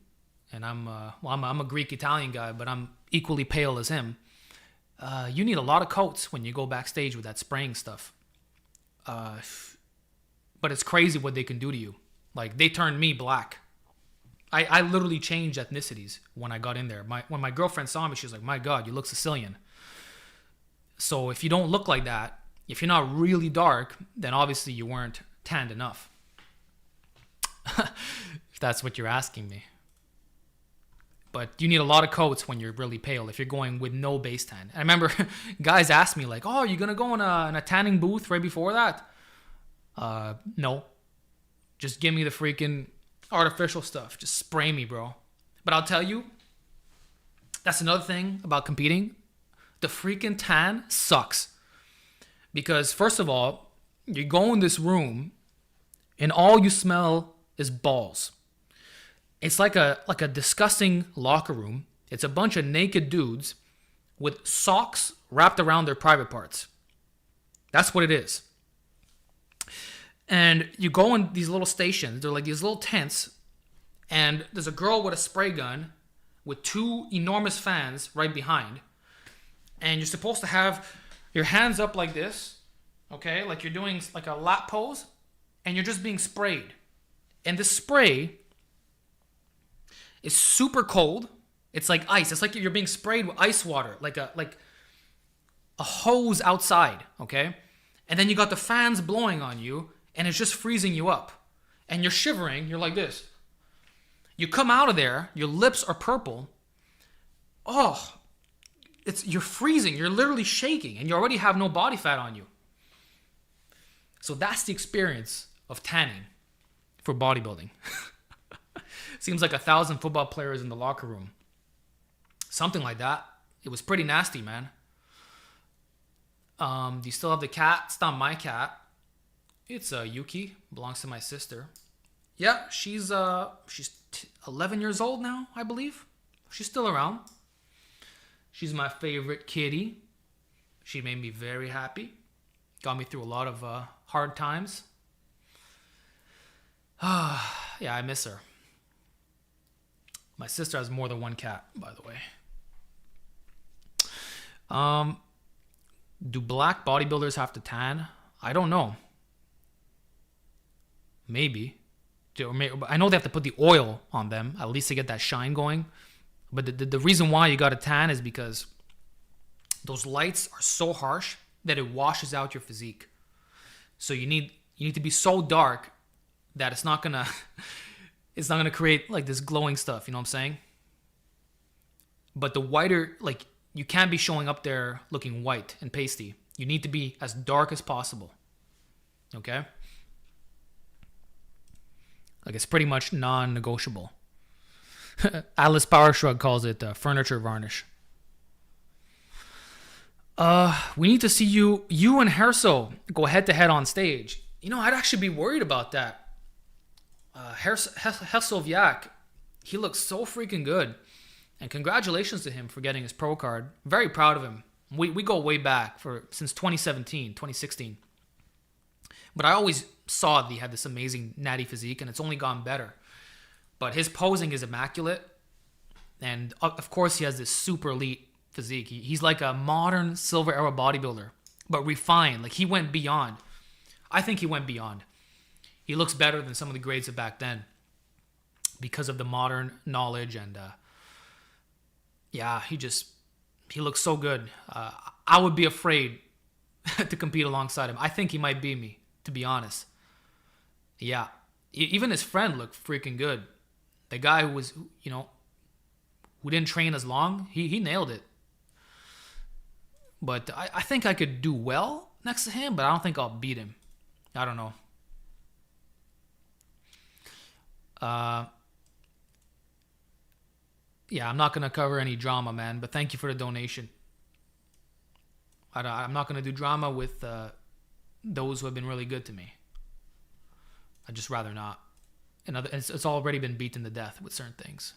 And I'm a Greek-Italian guy, but I'm equally pale as him. You need a lot of coats when you go backstage with that spraying stuff. But it's crazy what they can do to you. Like, they turned me black. I literally changed ethnicities when I got in there. When my girlfriend saw me, she was like, my God, you look Sicilian. So if you don't look like that, if you're not really dark, then obviously you weren't tanned enough. If that's what you're asking me. But you need a lot of coats when you're really pale if you're going with no base tan. I remember guys asked me like, oh, are you going to go in a tanning booth right before that? No. Just give me the freaking artificial stuff. Just spray me, bro. But I'll tell you, that's another thing about competing. The freaking tan sucks. Because first of all, you go in this room and all you smell is balls. It's like a disgusting locker room. It's a bunch of naked dudes with socks wrapped around their private parts. That's what it is. And you go in these little stations. They're like these little tents. And there's a girl with a spray gun with 2 enormous fans right behind. And you're supposed to have your hands up like this. Okay? Like you're doing like a lap pose. And you're just being sprayed. And the spray is super cold. It's like ice. It's like you're being sprayed with ice water. Like a hose outside. Okay? And then you got the fans blowing on you. And it's just freezing you up. And you're shivering. You're like this. You come out of there. Your lips are purple. Oh, you're freezing. You're literally shaking. And you already have no body fat on you. So that's the experience of tanning for bodybuilding. Seems like 1,000 football players in the locker room. Something like that. It was pretty nasty, man. Do you still have the cat? It's not my cat. It's Yuki. Belongs to my sister. Yeah, she's 11 years old now, I believe. She's still around. She's my favorite kitty. She made me very happy. Got me through a lot of hard times. Yeah, I miss her. My sister has more than one cat, by the way. Do black bodybuilders have to tan? I don't know. Maybe. I know they have to put the oil on them, at least to get that shine going. But the reason why you got to tan is because those lights are so harsh that it washes out your physique. So you need to be so dark that it's not gonna create like this glowing stuff. You know what I'm saying? But the whiter, like, you can't be showing up there looking white and pasty. You need to be as dark as possible. Okay? Like, it's pretty much non-negotiable. Alice Power Shrug calls it furniture varnish. We need to see you and Herso go head-to-head on stage. You know, I'd actually be worried about that. Hersovyac, he looks so freaking good. And congratulations to him for getting his pro card. Very proud of him. We go way back since 2017, 2016. But I always saw that he had this amazing natty physique, and it's only gone better. But his posing is immaculate. And of course, he has this super elite physique. He's like a modern silver era bodybuilder, but refined. Like, he went beyond. I think he went beyond. He looks better than some of the grades of back then because of the modern knowledge. And he looks so good. I would be afraid to compete alongside him. I think he might beat me, to be honest. Yeah. Even his friend looked freaking good. The guy who was, who didn't train as long, he nailed it. But I think I could do well next to him, but I don't think I'll beat him. I don't know. Yeah, I'm not going to cover any drama, man, but thank you for the donation. I'm not going to do drama with those who have been really good to me. I'd just rather not. It's already been beaten to death with certain things.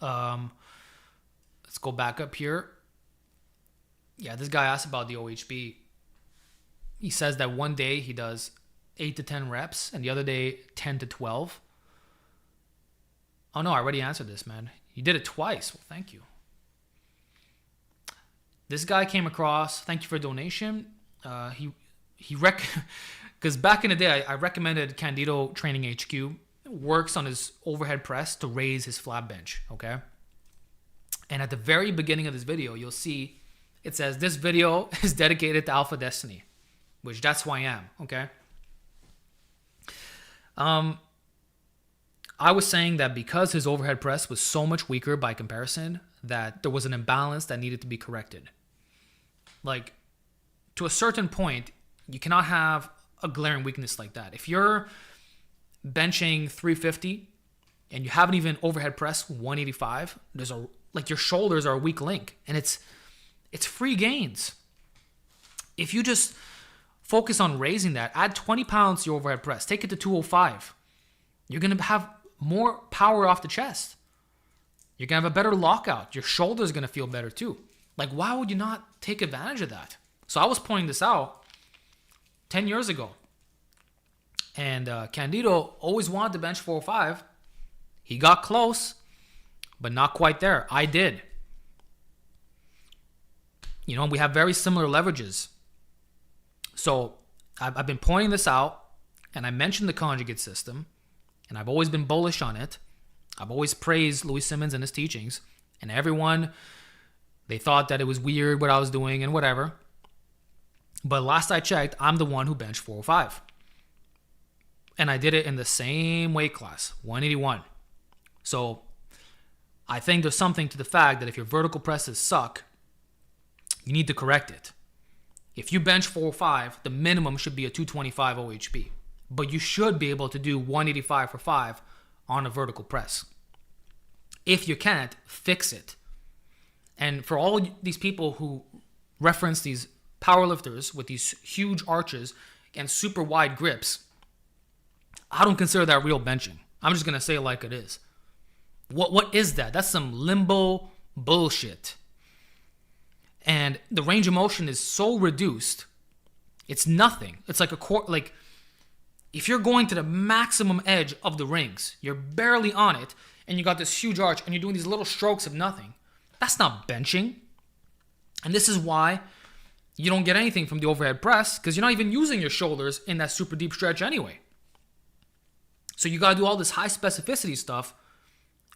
Let's go back up here. Yeah, this guy asked about the OHB. He says that one day he does 8 to 10 reps and the other day 10 to 12. Oh no, I already answered this, man. You did it twice. Well, thank you. This guy came across. Thank you for a donation. Because back in the day, I recommended Candido Training HQ. Works on his overhead press to raise his flat bench. Okay. And at the very beginning of this video, you'll see it says this video is dedicated to AlphaDestiny, which that's who I am. Okay. I was saying that because his overhead press was so much weaker by comparison, that there was an imbalance that needed to be corrected. Like, to a certain point, you cannot have a glaring weakness like that. If you're benching 350 and you haven't even overhead press 185, your shoulders are a weak link, and it's free gains. If you just focus on raising that, add 20 pounds to your overhead press, take it to 205, you're going to have more power off the chest. You're going to have a better lockout. Your shoulder's going to feel better too. Like, why would you not take advantage of that? So I was pointing this out 10 years ago. And Candido always wanted to bench 405. He got close, but not quite there. I did. We have very similar leverages. So I've been pointing this out, and I mentioned the conjugate system, and I've always been bullish on it. I've always praised Louis Simmons and his teachings, and everyone, they thought that it was weird what I was doing and whatever. But last I checked, I'm the one who benched 405. And I did it in the same weight class, 181. So I think there's something to the fact that if your vertical presses suck, you need to correct it. If you bench 405, the minimum should be a 225 OHP. But you should be able to do 185 for 5 on a vertical press. If you can't, fix it. And for all these people who reference these powerlifters with these huge arches and super wide grips, I don't consider that real benching. I'm just going to say it like it is. What is that? That's some limbo bullshit. And the range of motion is so reduced, it's nothing. It's like if you're going to the maximum edge of the rings, you're barely on it, and you got this huge arch, and you're doing these little strokes of nothing. That's not benching. And this is why you don't get anything from the overhead press, because you're not even using your shoulders in that super deep stretch anyway. So you got to do all this high specificity stuff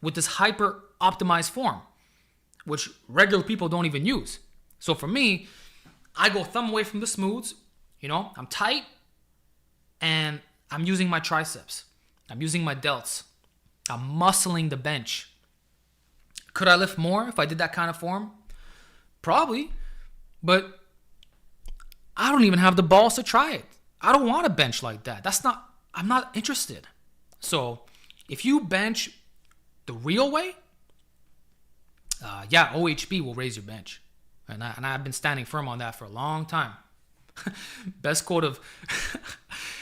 with this hyper optimized form, which regular people don't even use. So for me, I go thumb away from the smooths, I'm tight, and I'm using my triceps. I'm using my delts. I'm muscling the bench. Could I lift more if I did that kind of form? Probably, but I don't even have the balls to try it. I don't want to bench like that. I'm not interested. So if you bench the real way, OHB will raise your bench. And I've been standing firm on that for a long time. Best quote of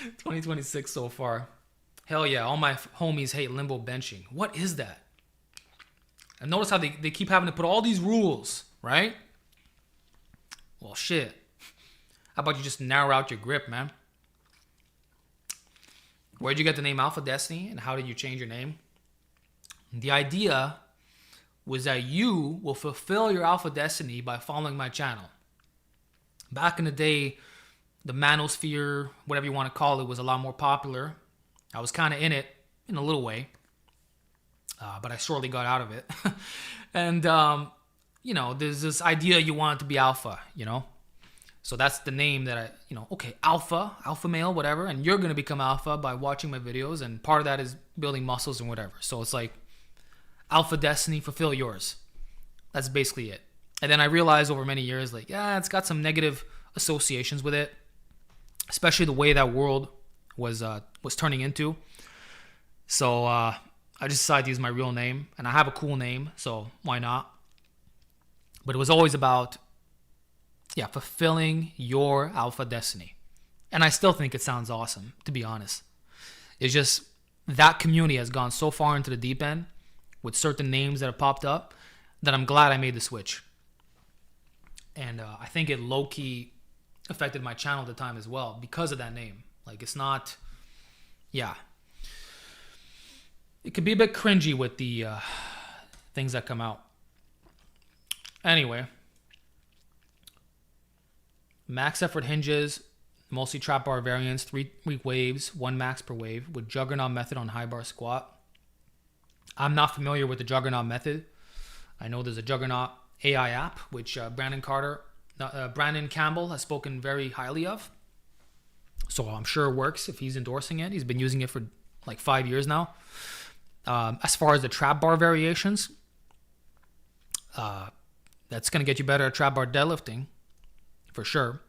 2026 so far. Hell yeah, all my homies hate limbo benching. What is that? And notice how they keep having to put all these rules, right? Well, shit. How about you just narrow out your grip, man? Where'd you get the name AlphaDestiny, and how did you change your name? The idea was that you will fulfill your AlphaDestiny by following my channel. Back in the day, the manosphere, whatever you want to call it, was a lot more popular. I was kind of in it in a little way, but I shortly got out of it. And, you know, there's this idea you want it to be alpha, you know? So that's the name that I, you know, okay, alpha male, whatever. And you're going to become alpha by watching my videos. And part of that is building muscles and whatever. So it's like AlphaDestiny, fulfill yours. That's basically it. And then I realized over many years, like, yeah, it's got some negative associations with it, especially the way that world was turning into. So I just decided to use my real name. And I have a cool name, so why not? But it was always about, yeah, fulfilling your AlphaDestiny. And I still think it sounds awesome, to be honest. It's just that community has gone so far into the deep end with certain names that have popped up that I'm glad I made the switch. And I think it low-key affected my channel at the time as well because of that name. Like, it's not, yeah. It could be a bit cringy with the things that come out. Anyway. Max effort hinges, mostly trap bar variants, 3-week waves, 1 max per wave, with juggernaut method on high bar squat. I'm not familiar with the juggernaut method. I know there's a juggernaut AI app, which Brandon Campbell has spoken very highly of. So I'm sure it works if he's endorsing it. He's been using it for like 5 years now. As far as the trap bar variations, that's going to get you better at trap bar deadlifting. For sure,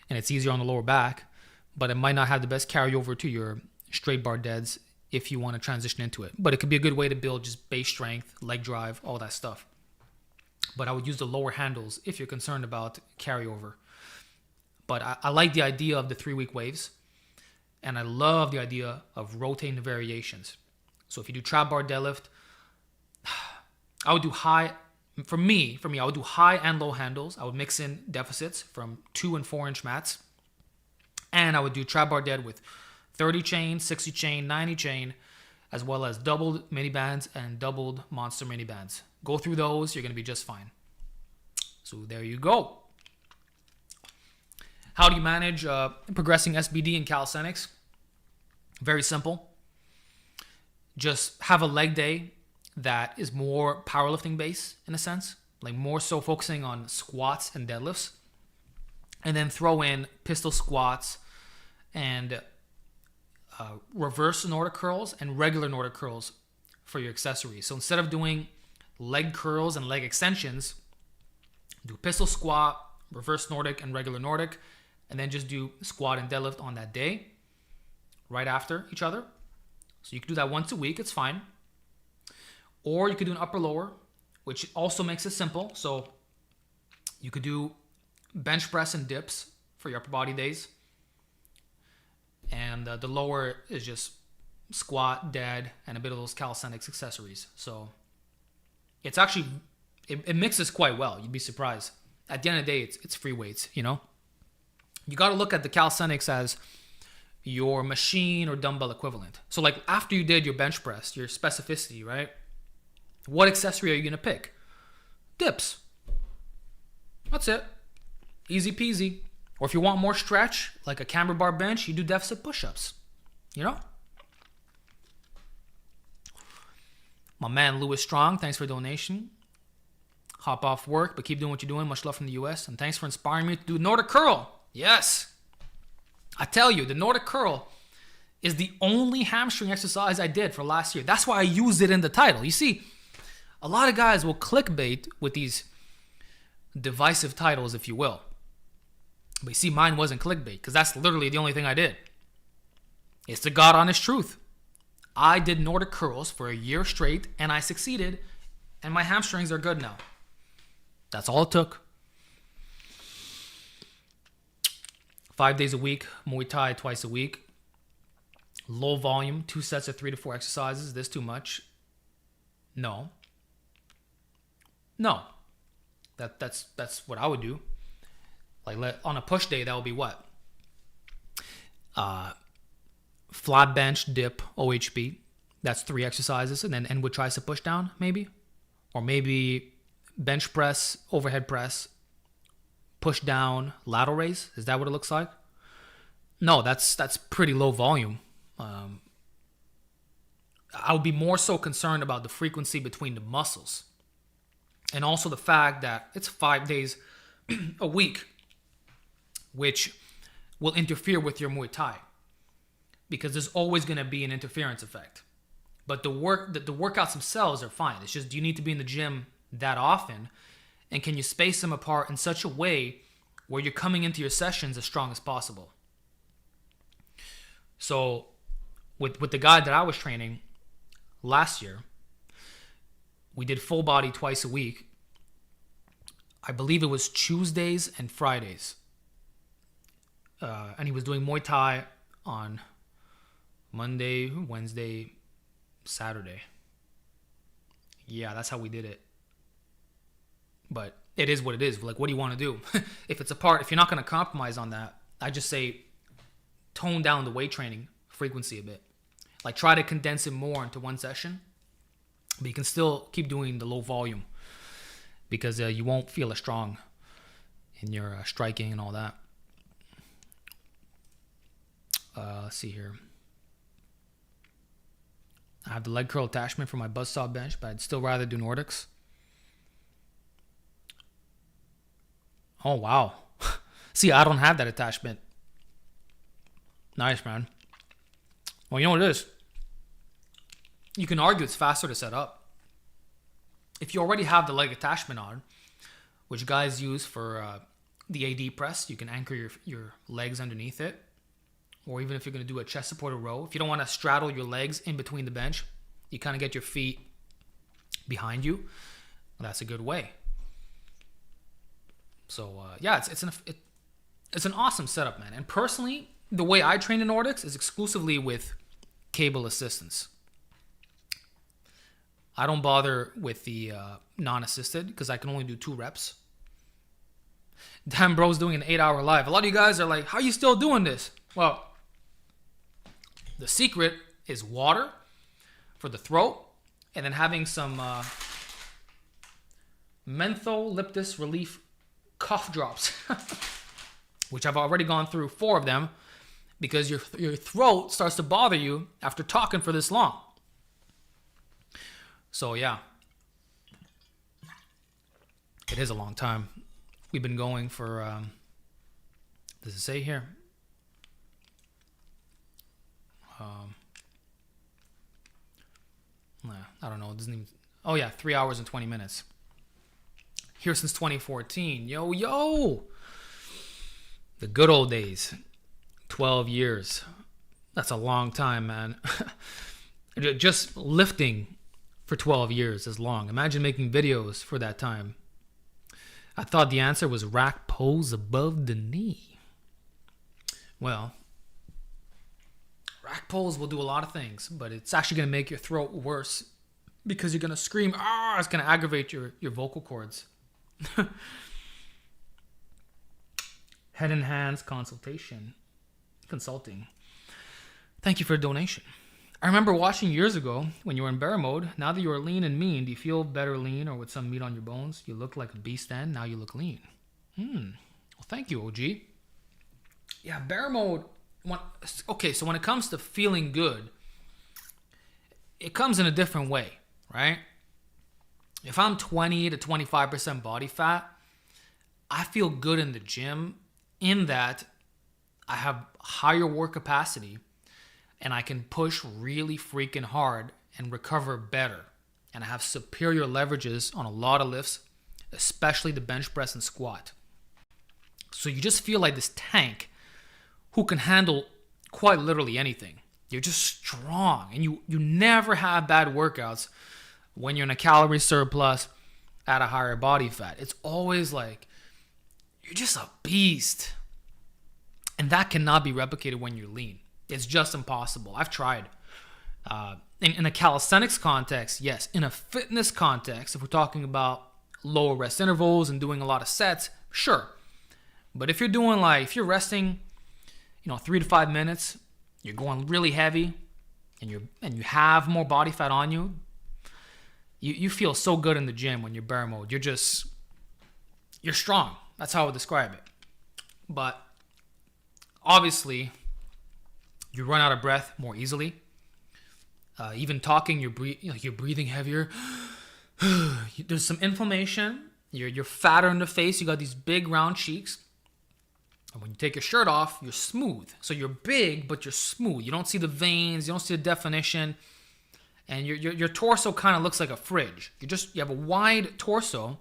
and it's easier on the lower back, but it might not have the best carryover to your straight bar deads if you want to transition into it. But it could be a good way to build just base strength, leg drive, all that stuff. But I would use the lower handles if you're concerned about carryover. But I like the idea of the 3-week waves, and I love the idea of rotating the variations. So if you do trap bar deadlift, I would do high. For me, I would do high and low handles. I would mix in deficits from 2 and 4 inch mats. And I would do trap bar dead with 30 chain, 60 chain, 90 chain, as well as doubled mini bands and doubled monster mini bands. Go through those, you're going to be just fine. So there you go. How do you manage progressing SBD in calisthenics? Very simple. Just have a leg day that is more powerlifting based in a sense, like more so focusing on squats and deadlifts, and then throw in pistol squats and reverse Nordic curls and regular Nordic curls for your accessories. So instead of doing leg curls and leg extensions, do pistol squat, reverse Nordic and regular Nordic, and then just do squat and deadlift on that day right after each other. So you can do that once a week, it's fine. Or you could do an upper lower, which also makes it simple. So you could do bench press and dips for your upper body days. And the lower is just squat, dead, and a bit of those calisthenics accessories. So it's actually, it mixes quite well. You'd be surprised. At the end of the day, it's free weights, you know? You got to look at the calisthenics as your machine or dumbbell equivalent. So like after you did your bench press, your specificity, right? What accessory are you going to pick? Dips. That's it. Easy peasy. Or if you want more stretch, like a camber bar bench, you do deficit push-ups. You know? My man Louis Strong, thanks for the donation. Hop off work, but keep doing what you're doing. Much love from the US. And thanks for inspiring me to do Nordic curl. Yes. I tell you, the Nordic curl is the only hamstring exercise I did for last year. That's why I used it in the title. You see, a lot of guys will clickbait with these divisive titles, if you will. But you see, mine wasn't clickbait because that's literally the only thing I did. It's the God honest truth. I did Nordic curls for a year straight and I succeeded and my hamstrings are good now. That's all it took. 5 days a week, Muay Thai twice a week. Low volume, 2 sets of 3 to 4 exercises. Is this too much? No. That's what I would do. Like on a push day, that would be what? Flat bench, dip, OHB. That's 3 exercises, and then end with tricep push down, maybe, or maybe bench press, overhead press, push down, lateral raise. Is that what it looks like? No, that's pretty low volume. I would be more so concerned about the frequency between the muscles, and also the fact that it's 5 days a week, which will interfere with your Muay Thai, because there's always going to be an interference effect. But the workouts themselves are fine. It's just, do you need to be in the gym that often, and can you space them apart in such a way where you're coming into your sessions as strong as possible? So with the guy that I was training last year, we did full body twice a week. I believe it was Tuesdays and Fridays. And he was doing Muay Thai on Monday, Wednesday, Saturday. Yeah, that's how we did it. But it is what it is. Like, what do you want to do? If you're not going to compromise on that, I just say tone down the weight training frequency a bit. Like, try to condense it more into one session, but you can still keep doing the low volume, because you won't feel as strong in your striking and all that. Let's see here. I have the leg curl attachment for my buzzsaw bench, but I'd still rather do Nordics. Oh, wow. See, I don't have that attachment. Nice, man. Well, you know what it is? You can argue it's faster to set up. If you already have the leg attachment on, which guys use for the AD press, you can anchor your legs underneath it. Or even if you're going to do a chest supported row, if you don't want to straddle your legs in between the bench, you kind of get your feet behind you. Well, that's a good way. So yeah, it's an awesome setup, man. And personally, the way I train in Nordics is exclusively with cable assistance. I don't bother with the non-assisted, because I can only do 2 reps. Damn, bro's doing an 8-hour live. A lot of you guys are like, how are you still doing this? Well, the secret is water for the throat, and then having some mentholyptus relief cough drops, which I've already gone through 4 of them, because your throat starts to bother you after talking for this long. So yeah, it is a long time. We've been going for, does it say here? I don't know. It doesn't even. Oh yeah, 3 hours and 20 minutes. Here since 2014. Yo. The good old days. 12 years. That's a long time, man. Just lifting for 12 years is long. Imagine making videos for that time. I thought the answer was rack pose above the knee. Well, rack pose will do a lot of things, but it's actually going to make your throat worse, because you're going to scream, it's going to aggravate your vocal cords. Head and Hands consulting. Thank you for a donation. I remember watching years ago when you were in bear mode. Now that you are lean and mean, do you feel better lean or with some meat on your bones? You look like a beast then, now you look lean. Well, thank you, OG. Yeah, bear mode. Okay, so when it comes to feeling good, it comes in a different way, right? If I'm 20 to 25% body fat, I feel good in the gym in that I have higher work capacity and I can push really freaking hard and recover better. And I have superior leverages on a lot of lifts, especially the bench press and squat. So you just feel like this tank who can handle quite literally anything. You're just strong, and you never have bad workouts when you're in a calorie surplus at a higher body fat. It's always like you're just a beast. And that cannot be replicated when you're lean. It's just impossible. I've tried. In a calisthenics context, yes. In a fitness context, if we're talking about lower rest intervals and doing a lot of sets, sure. But if you're doing if you're resting, 3 to 5 minutes, you're going really heavy, and you have more body fat on you, you feel so good in the gym when you're bear mode. You're strong. That's how I would describe it. But obviously, you run out of breath more easily. Even talking, you're breathing heavier. There's some inflammation. You're fatter in the face. You got these big round cheeks. And when you take your shirt off, you're smooth. So you're big, but you're smooth. You don't see the veins. You don't see the definition. And your torso kind of looks like a fridge. You have a wide torso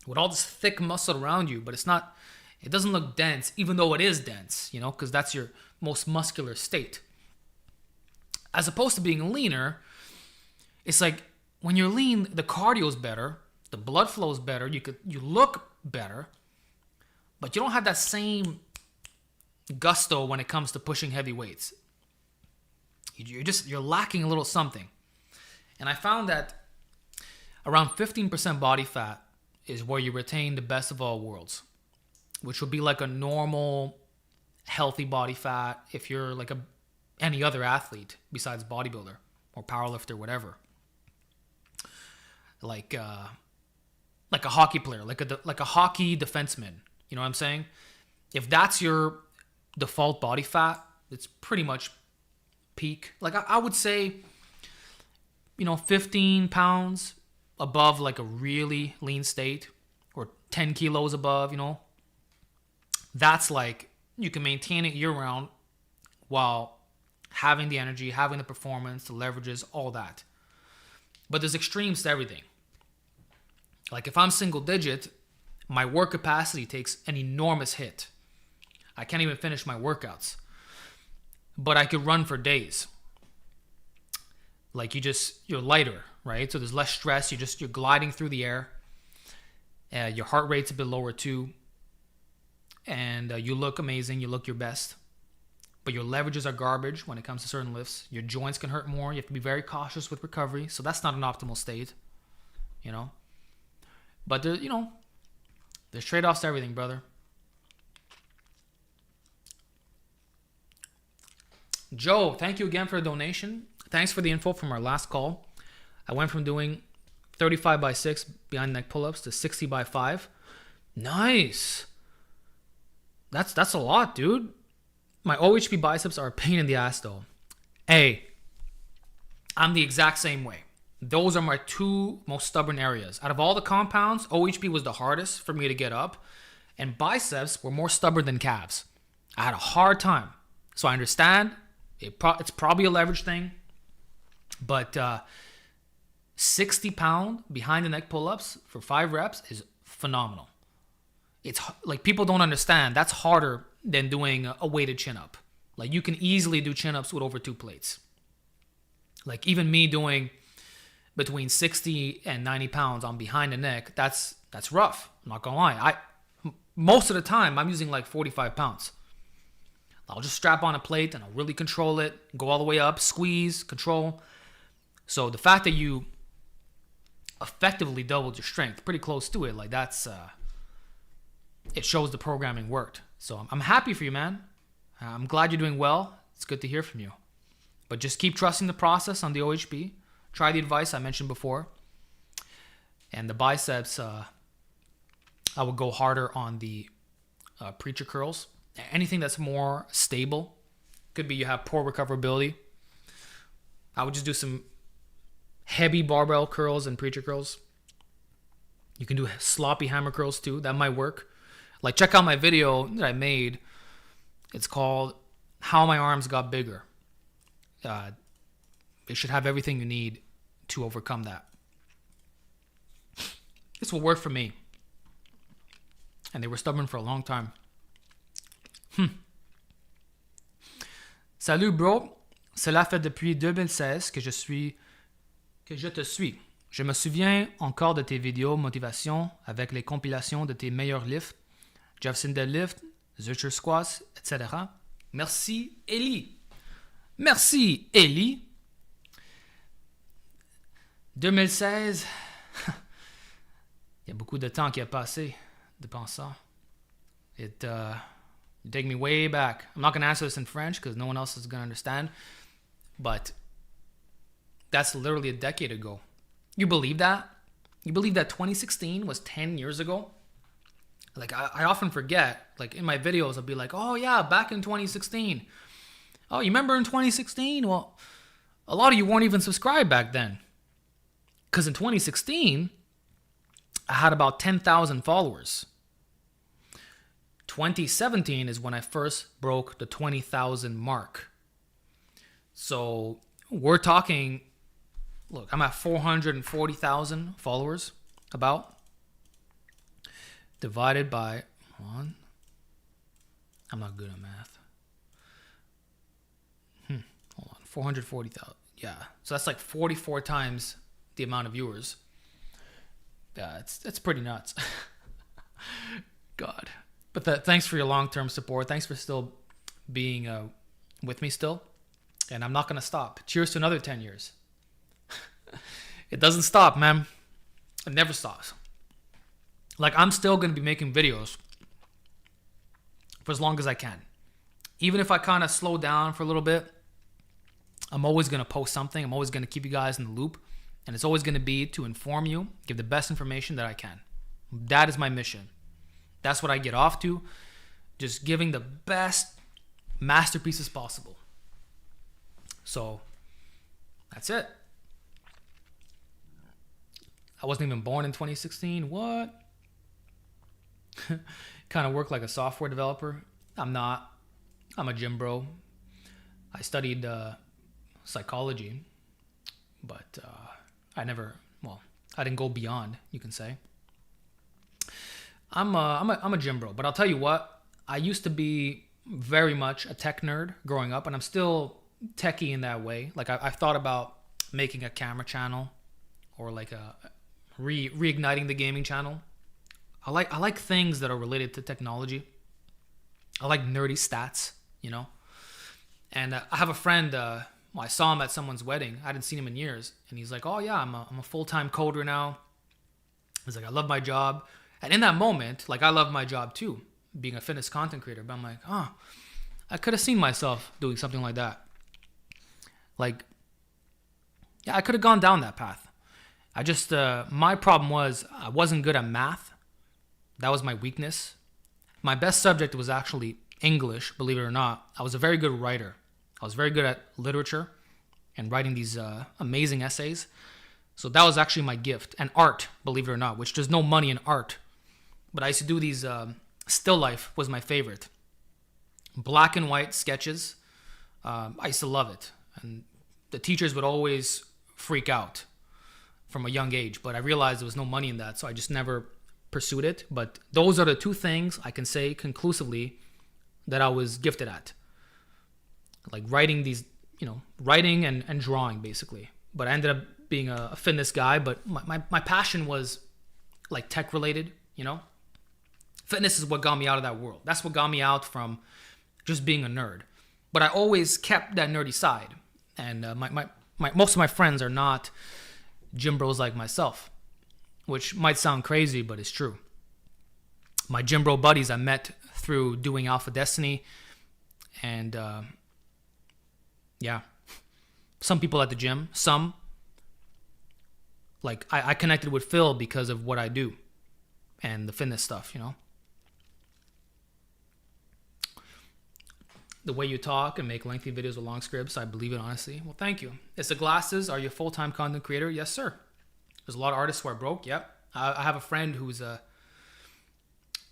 with all this thick muscle around you, but it doesn't look dense, even though it is dense, because that's your most muscular state. As opposed to being leaner, it's like when you're lean, the cardio is better, the blood flow is better, you look better, but you don't have that same gusto when it comes to pushing heavy weights. You're lacking a little something. And I found that around 15% body fat is where you retain the best of all worlds, which would be like a normal, healthy body fat if you're like any other athlete besides bodybuilder or powerlifter, whatever. Like a hockey player, like a hockey defenseman. You know what I'm saying? If that's your default body fat, it's pretty much peak. Like I would say, 15 pounds above like a really lean state, or 10 kilos above, that's like you can maintain it year round while having the energy, having the performance, the leverages, all that. But there's extremes to everything. Like if I'm single digit, my work capacity takes an enormous hit. I can't even finish my workouts. But I could run for days. Like you're lighter, right? So there's less stress. You're gliding through the air. Your heart rate's a bit lower too. And you look amazing. You look your best. But your leverages are garbage when it comes to certain lifts. Your joints can hurt more. You have to be very cautious with recovery. So that's not an optimal state, But there's trade-offs to everything, brother. Joe, thank you again for the donation. Thanks for the info from our last call. I went from doing 35 by 6 behind neck pull-ups to 60 by 5. Nice. That's a lot, dude. My OHP biceps are a pain in the ass, though. Hey, I'm the exact same way. Those are my two most stubborn areas. Out of all the compounds, OHP was the hardest for me to get up, and biceps were more stubborn than calves. I had a hard time. So I understand. It's probably a leverage thing. But 60 pound behind the neck pull-ups for 5 reps is phenomenal. It's like people don't understand. That's harder than doing a weighted chin-up. Like you can easily do chin-ups with over 2 plates. Like even me doing between 60 and 90 pounds on behind the neck, that's rough. I'm not gonna lie. Most of the time I'm using like 45 pounds. I'll just strap on a plate and I'll really control it, go all the way up, squeeze, control. So the fact that you effectively doubled your strength, pretty close to it, like it shows the programming worked. So I'm happy for you, man. I'm glad you're doing well. It's good to hear from you. But just keep trusting the process on the OHP. Try the advice I mentioned before. And the biceps, I would go harder on the preacher curls. Anything that's more stable. Could be you have poor recoverability. I would just do some heavy barbell curls and preacher curls. You can do sloppy hammer curls too. That might work. Like check out my video that I made. It's called How My Arms Got Bigger. It should have everything you need to overcome that. This will work for me. And they were stubborn for a long time. Salut bro, cela fait depuis 2016 que je te suis. Je me souviens encore de tes vidéos motivation avec les compilations de tes meilleurs lifts, Jefferson Deadlift, Zercher Squats, etc. Merci, Ellie. Merci, Ellie. 2016, il y a beaucoup de temps qui a passé depuis ça. You take me way back. I'm not going to answer this in French because no one else is going to understand. But that's literally a decade ago. You believe that? You believe that 2016 was 10 years ago? Like, I often forget. Like, in my videos, I'll be like, oh, yeah, back in 2016. Oh, you remember in 2016? Well, a lot of you weren't even subscribed back then. Because in 2016, I had about 10,000 followers. 2017 is when I first broke the 20,000 mark. So we're talking, look, I'm at 440,000 followers, about. Divided by 1. I'm not good at math. Hold on, 440,000. Yeah, so that's like 44 times the amount of viewers. Yeah, it's pretty nuts. God. But thanks for your long-term support. Thanks for still being with me still. And I'm not going to stop. Cheers to another 10 years. It doesn't stop, man. It never stops. Like, I'm still going to be making videos for as long as I can. Even if I kind of slow down for a little bit, I'm always going to post something. I'm always going to keep you guys in the loop. And it's always going to be to inform you, give the best information that I can. That is my mission. That's what I get off to. Just giving the best masterpieces possible. So, that's it. I wasn't even born in 2016. What? Kind of work like a software developer. I'm not. I'm a gym bro. I studied psychology, but I didn't go beyond, you can say. I'm a gym bro, but I'll tell you what, I used to be very much a tech nerd growing up, and I'm still techie in that way. Like, I've thought about making a camera channel or like a reigniting the gaming channel. I like things that are related to technology. I like nerdy stats, you know. And I have a friend. I saw him at someone's wedding. I hadn't seen him in years, and he's like, "Oh yeah, I'm a full-time coder now." He's like, "I love my job," and in that moment, like, I love my job too, being a fitness content creator. But I'm like, oh, I could have seen myself doing something like that. Like, yeah, I could have gone down that path. I just my problem was I wasn't good at math. That was my weakness. My best subject was actually English, believe it or not. I was a very good writer. I was very good at literature and writing these amazing essays. So that was actually my gift. And art, believe it or not, which there's no money in art. But I used to do these, still life was my favorite. Black and white sketches. I used to love it. And the teachers would always freak out from a young age. But I realized there was no money in that, so I just never pursued it. But those are the two things I can say conclusively that I was gifted at. Like writing these, writing and drawing basically. But I ended up being a fitness guy, but my passion was like tech related, Fitness is what got me out of that world. That's what got me out from just being a nerd. But I always kept that nerdy side. And most of my friends are not gym bros like myself, which might sound crazy, but it's true. My gym bro buddies I met through doing AlphaDestiny, and yeah, some people at the gym, some. Like, I connected with Phil because of what I do and the fitness stuff, The way you talk and make lengthy videos with long scripts, I believe it honestly. Well, thank you. It's the glasses. Are you a full-time content creator? Yes, sir. There's a lot of artists who are broke. Yep. I have a friend who's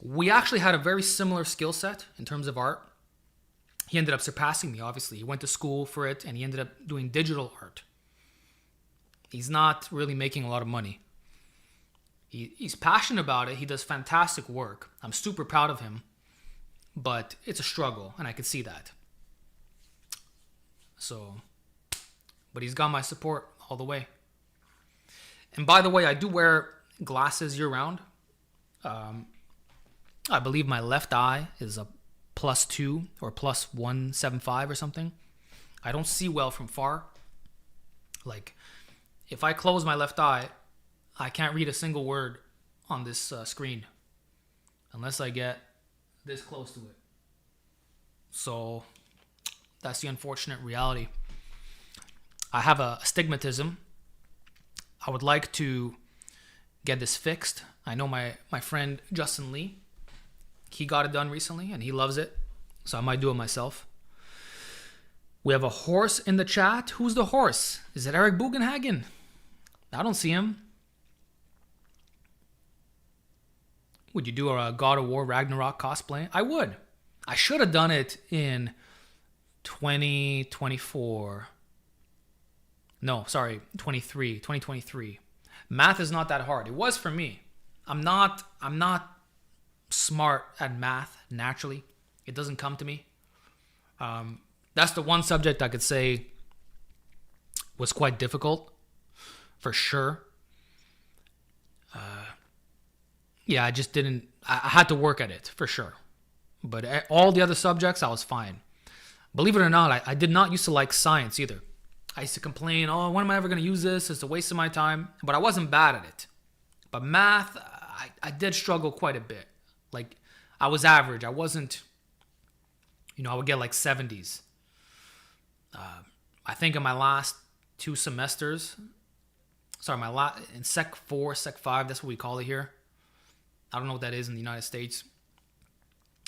we actually had a very similar skill set in terms of art. He ended up surpassing me, obviously. He went to school for it, and he ended up doing digital art. He's not really making a lot of money. He's passionate about it. He does fantastic work. I'm super proud of him. But it's a struggle, and I can see that. But he's got my support all the way. And by the way, I do wear glasses year-round. I believe my left eye is +2 or +175 or something. I don't see well from far. Like, if I close my left eye, I can't read a single word on this screen unless I get this close to it. So that's the unfortunate reality. I have a astigmatism. I would like to get this fixed. I know my friend Justin Lee, he got it done recently and he loves it. So I might do it myself. We have a horse in the chat. Who's the horse? Is it Eric Bugenhagen? I don't see him. Would you do a God of War Ragnarok cosplay? I would. I should have done it in 2024. No, sorry, 2023. Math is not that hard. It was for me. I'm not smart at math naturally. It doesn't come to me. That's the one subject I could say was quite difficult, for sure. Yeah, I just didn't. I had to work at it, for sure. But all the other subjects, I was fine. Believe it or not, I did not used to like science either. I used to complain, oh, when am I ever going to use this? It's a waste of my time. But I wasn't bad at it. But math, I did struggle quite a bit. Like, I was average. I wasn't, I would get like 70s. I think in my last 2 semesters, in Sec 4, Sec 5, that's what we call it here. I don't know what that is in the United States.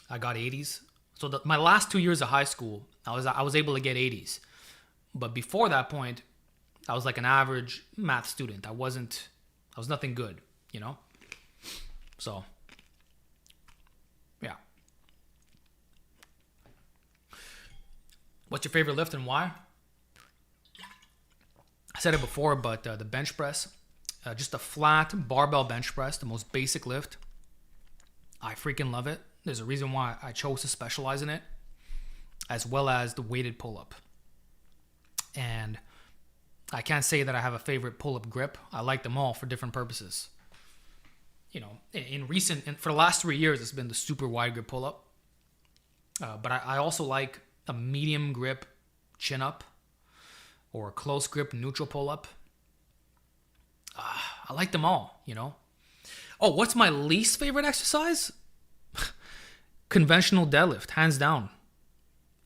I got 80s. So my last 2 years of high school, I was able to get 80s. But before that point, I was like an average math student. I was nothing good, So, yeah. What's your favorite lift and why? I said it before, but the bench press, just a flat barbell bench press, the most basic lift. I freaking love it. There's a reason why I chose to specialize in it, as well as the weighted pull-up. And I can't say that I have a favorite pull-up grip. I like them all for different purposes. For the last 3 years, it's been the super wide grip pull-up. But I also like a medium grip chin-up or a close grip neutral pull-up. I like them all, Oh, what's my least favorite exercise? Conventional deadlift, hands down.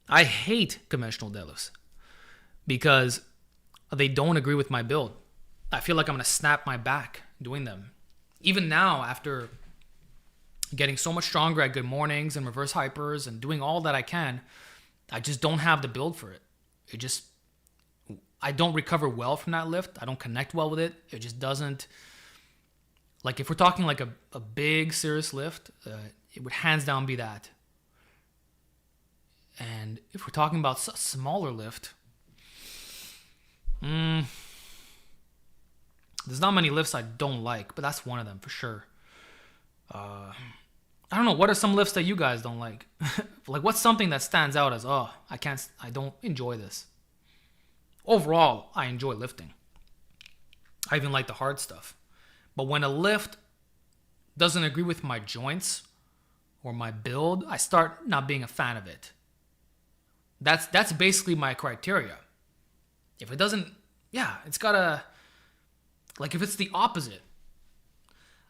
I hate conventional deadlifts because they don't agree with my build. I feel like I'm going to snap my back doing them. Even now, after getting so much stronger at good mornings and reverse hypers and doing all that I can, I just don't have the build for it. I don't recover well from that lift. I don't connect well with it. It just doesn't. Like, if we're talking like a big, serious lift, it would hands down be that. And if we're talking about a smaller lift, there's not many lifts I don't like, but that's one of them for sure. I don't know. What are some lifts that you guys don't like? Like, what's something that stands out as, I don't enjoy this? Overall, I enjoy lifting. I even like the hard stuff. But when a lift doesn't agree with my joints or my build, I start not being a fan of it. That's basically my criteria. If it doesn't, it's gotta, like, if it's the opposite.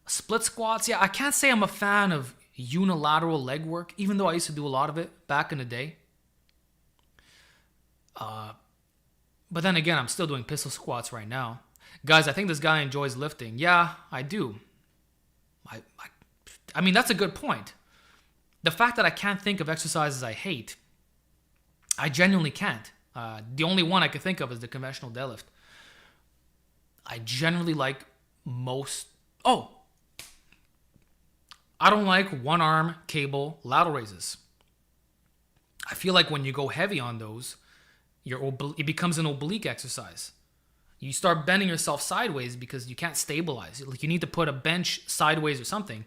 Split squats, I can't say I'm a fan of unilateral leg work, even though I used to do a lot of it back in the day. But then again, I'm still doing pistol squats right now. Guys, I think this guy enjoys lifting. Yeah, I do. I mean, that's a good point. The fact that I can't think of exercises I hate, I genuinely can't. The only one I could think of is the conventional deadlift. I generally like most. I don't like one arm cable lateral raises. I feel like when you go heavy on those, it becomes an oblique exercise. You start bending yourself sideways because you can't stabilize. Like, you need to put a bench sideways or something.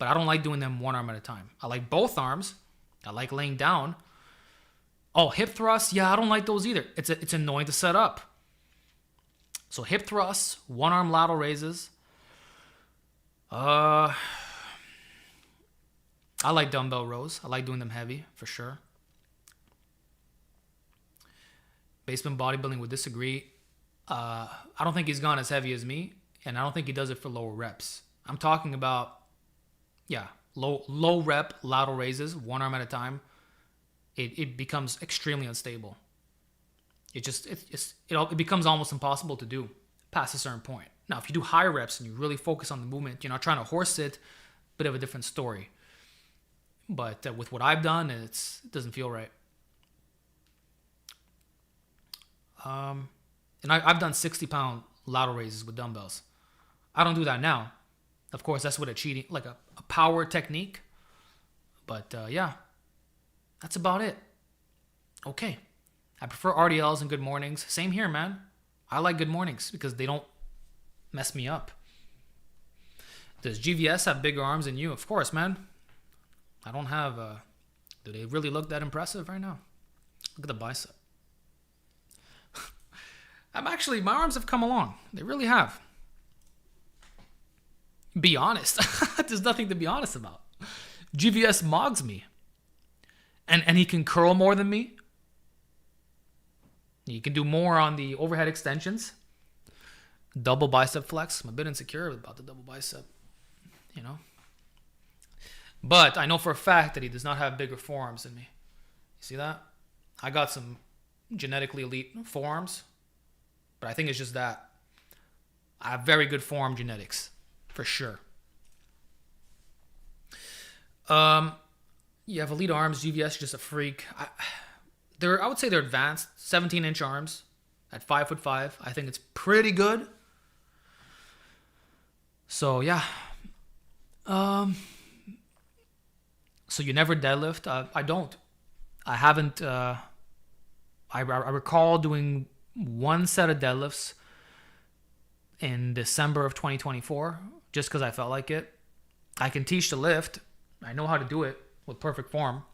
But I don't like doing them one arm at a time. I like both arms. I like laying down. Hip thrusts. Yeah, I don't like those either. It's annoying to set up. So hip thrusts, one arm lateral raises. I I like dumbbell rows. I like doing them heavy, for sure. Basement bodybuilding would disagree. I don't think he's gone as heavy as me, and I don't think he does it for lower reps. I'm talking about, low rep lateral raises, one arm at a time. It becomes extremely unstable. It becomes almost impossible to do past a certain point. Now, if you do higher reps and you really focus on the movement, you're not trying to horse it, bit of a different story. But with what I've done, it doesn't feel right. And I've done 60-pound lateral raises with dumbbells. I don't do that now. Of course, that's what a power technique. But that's about it. Okay. I prefer RDLs and good mornings. Same here, man. I like good mornings because they don't mess me up. Does GVS have bigger arms than you? Of course, man. I don't have... do they really look that impressive right now? Look at the bicep. My arms have come along. They really have. Be honest. There's nothing to be honest about. GVS mogs me. And he can curl more than me. He can do more on the overhead extensions. Double bicep flex. I'm a bit insecure about the double bicep. You know. But I know for a fact that he does not have bigger forearms than me. You see that? I got some genetically elite forearms. But I think it's just that I have very good forearm genetics. For sure. You have elite arms. GVS is just a freak. I would say they're advanced. 17-inch arms at 5'5". I think it's pretty good. So, yeah. So you never deadlift? I don't. I haven't. I recall doing one set of deadlifts in December of 2024, just because I felt like it. I can teach the lift. I know how to do it with perfect form.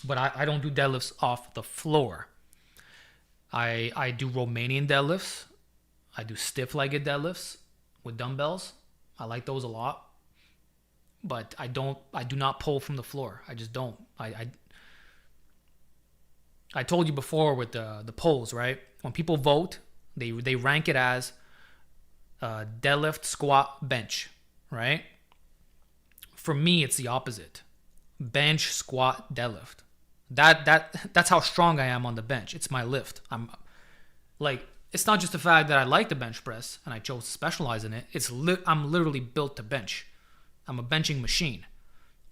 But I don't do deadlifts off the floor. I do Romanian deadlifts. I do stiff-legged deadlifts with dumbbells. I like those a lot. But I do not pull from the floor. I just don't. I told you before with the polls, right? When people vote, they rank it as deadlift, squat, bench, right? For me, it's the opposite. Bench, squat, deadlift. That's how strong I am on the bench. It's my lift. It's not just the fact that I like the bench press and I chose to specialize in it. I'm literally built to bench. I'm a benching machine.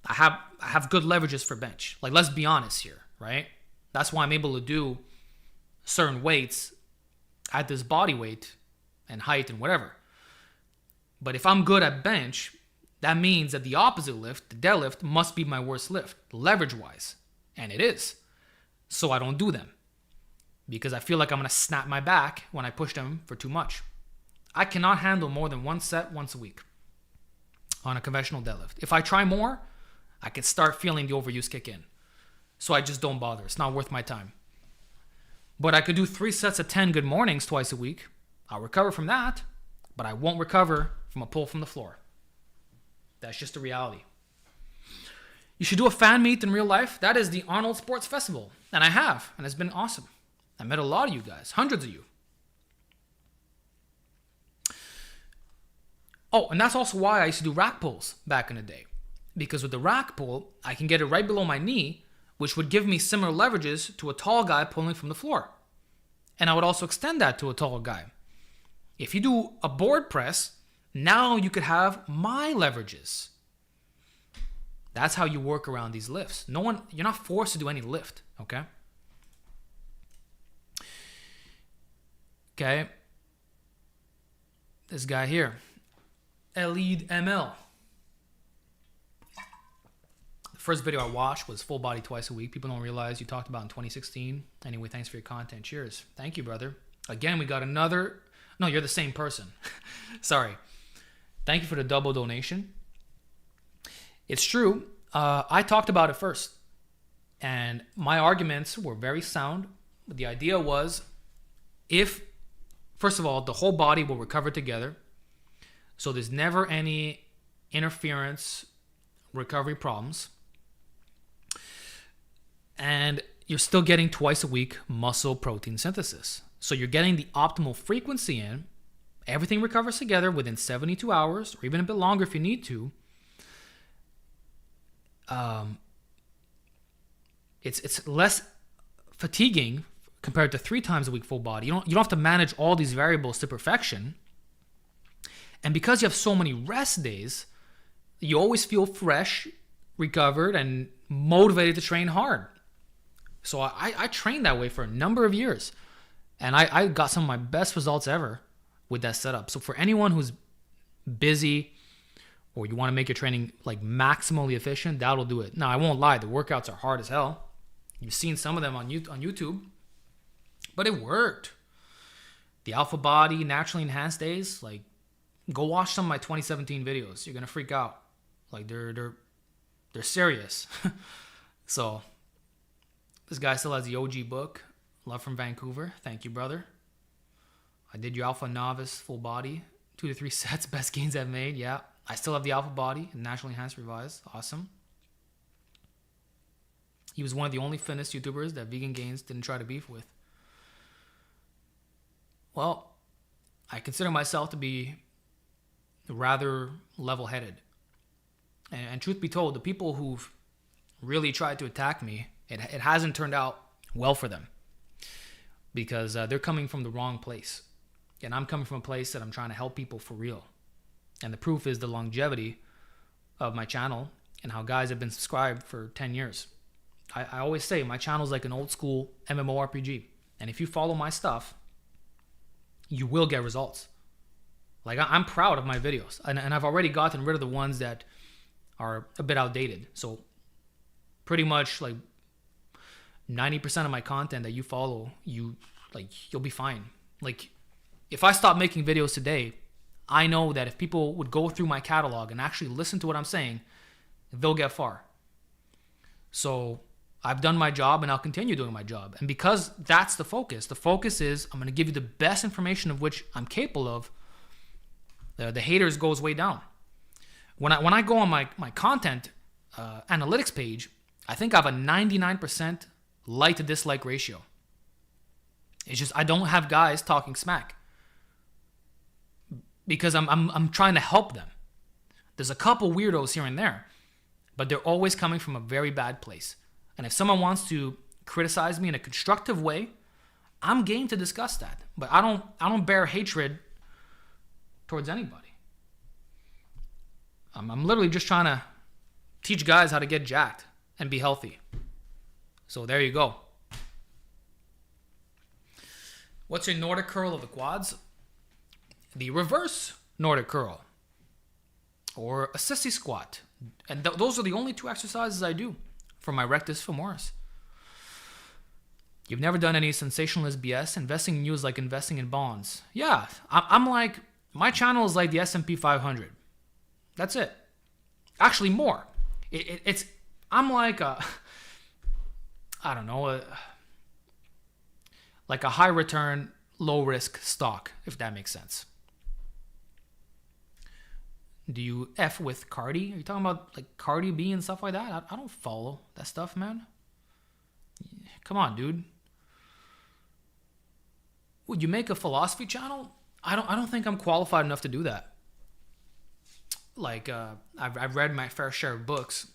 I have good leverages for bench. Let's be honest here, right? That's why I'm able to do certain weights at this body weight and height and whatever. But if I'm good at bench, that means that the opposite lift, the deadlift, must be my worst lift, leverage-wise. And it is. So I don't do them. Because I feel like I'm going to snap my back when I push them for too much. I cannot handle more than one set once a week on a conventional deadlift. If I try more, I can start feeling the overuse kick in. So I just don't bother. It's not worth my time. But I could do 3 sets of 10 good mornings twice a week. I'll recover from that, but I won't recover from a pull from the floor. That's just the reality. You should do a fan meet in real life. That is the Arnold Sports Festival. And I have. And it's been awesome. I met a lot of you guys. Hundreds of you. Oh, and that's also why I used to do rack pulls back in the day. Because with the rack pull, I can get it right below my knee, which would give me similar leverages to a tall guy pulling from the floor. And I would also extend that to a tall guy. If you do a board press, now you could have my leverages. That's how you work around these lifts. You're not forced to do any lift, okay? Okay. This guy here. Elide ML. The first video I watched was full body twice a week. People don't realize you talked about in 2016. Anyway, thanks for your content. Cheers. Thank you, brother. Again, we got another... No, you're the same person. Sorry. Thank you for the double donation. It's true. I talked about it first. And my arguments were very sound. But the idea was, first of all, the whole body will recover together. So there's never any interference recovery problems. And you're still getting twice a week muscle protein synthesis. So you're getting the optimal frequency in. Everything recovers together within 72 hours, or even a bit longer if you need to. It's less fatiguing compared to 3 times a week full body. You don't have to manage all these variables to perfection. And because you have so many rest days, you always feel fresh, recovered, and motivated to train hard. So I trained that way for a number of years. And I got some of my best results ever with that setup. So for anyone who's busy or you want to make your training like maximally efficient, that'll do it. Now, I won't lie. The workouts are hard as hell. You've seen some of them on YouTube. But it worked. The AlphaBody, naturally enhanced days, like, go watch some of my 2017 videos. You're gonna freak out. Like, they're serious. So, this guy still has the OG book. Love from Vancouver. Thank you, brother. I did your Alpha Novice full body, 2 to 3 sets, best gains I've made. Yeah, I still have the AlphaBody and naturally enhanced revised. Awesome. He was one of the only fitness YouTubers that Vegan Gains didn't try to beef with. Well, I consider myself to be rather level-headed. And truth be told, the people who've really tried to attack me, it hasn't turned out well for them. Because they're coming from the wrong place. And I'm coming from a place that I'm trying to help people for real. And the proof is the longevity of my channel and how guys have been subscribed for 10 years. I always say my channel is like an old school MMORPG. And if you follow my stuff, you will get results. Like, I'm proud of my videos. And I've already gotten rid of the ones that are a bit outdated. So pretty much like 90% of my content that you follow, you'll be fine. Like, if I stop making videos today, I know that if people would go through my catalog and actually listen to what I'm saying, they'll get far. So I've done my job and I'll continue doing my job. And because that's the focus is I'm going to give you the best information of which I'm capable of. The haters goes way down. When I go on my content analytics page, I think I have a 99% like to dislike ratio. It's just I don't have guys talking smack because I'm trying to help them. There's a couple weirdos here and there, but they're always coming from a very bad place. And if someone wants to criticize me in a constructive way, I'm game to discuss that. But I don't bear hatred towards anybody. I'm literally just trying to teach guys how to get jacked and be healthy. So there you go. What's your Nordic curl of the quads? The reverse Nordic curl. Or a sissy squat. And those are the only 2 exercises I do for my rectus femoris. You've never done any sensationalist BS. Investing in you is like investing in bonds. Yeah, I'm like, my channel is like the S&P 500. That's it. Actually, more. I'm like like a high return, low risk stock, if that makes sense. Do you F with Cardi? Are you talking about like Cardi B and stuff like that? I don't follow that stuff, man. Come on, dude. Would you make a philosophy channel? I don't think I'm qualified enough to do that. Like, I've read my fair share of books,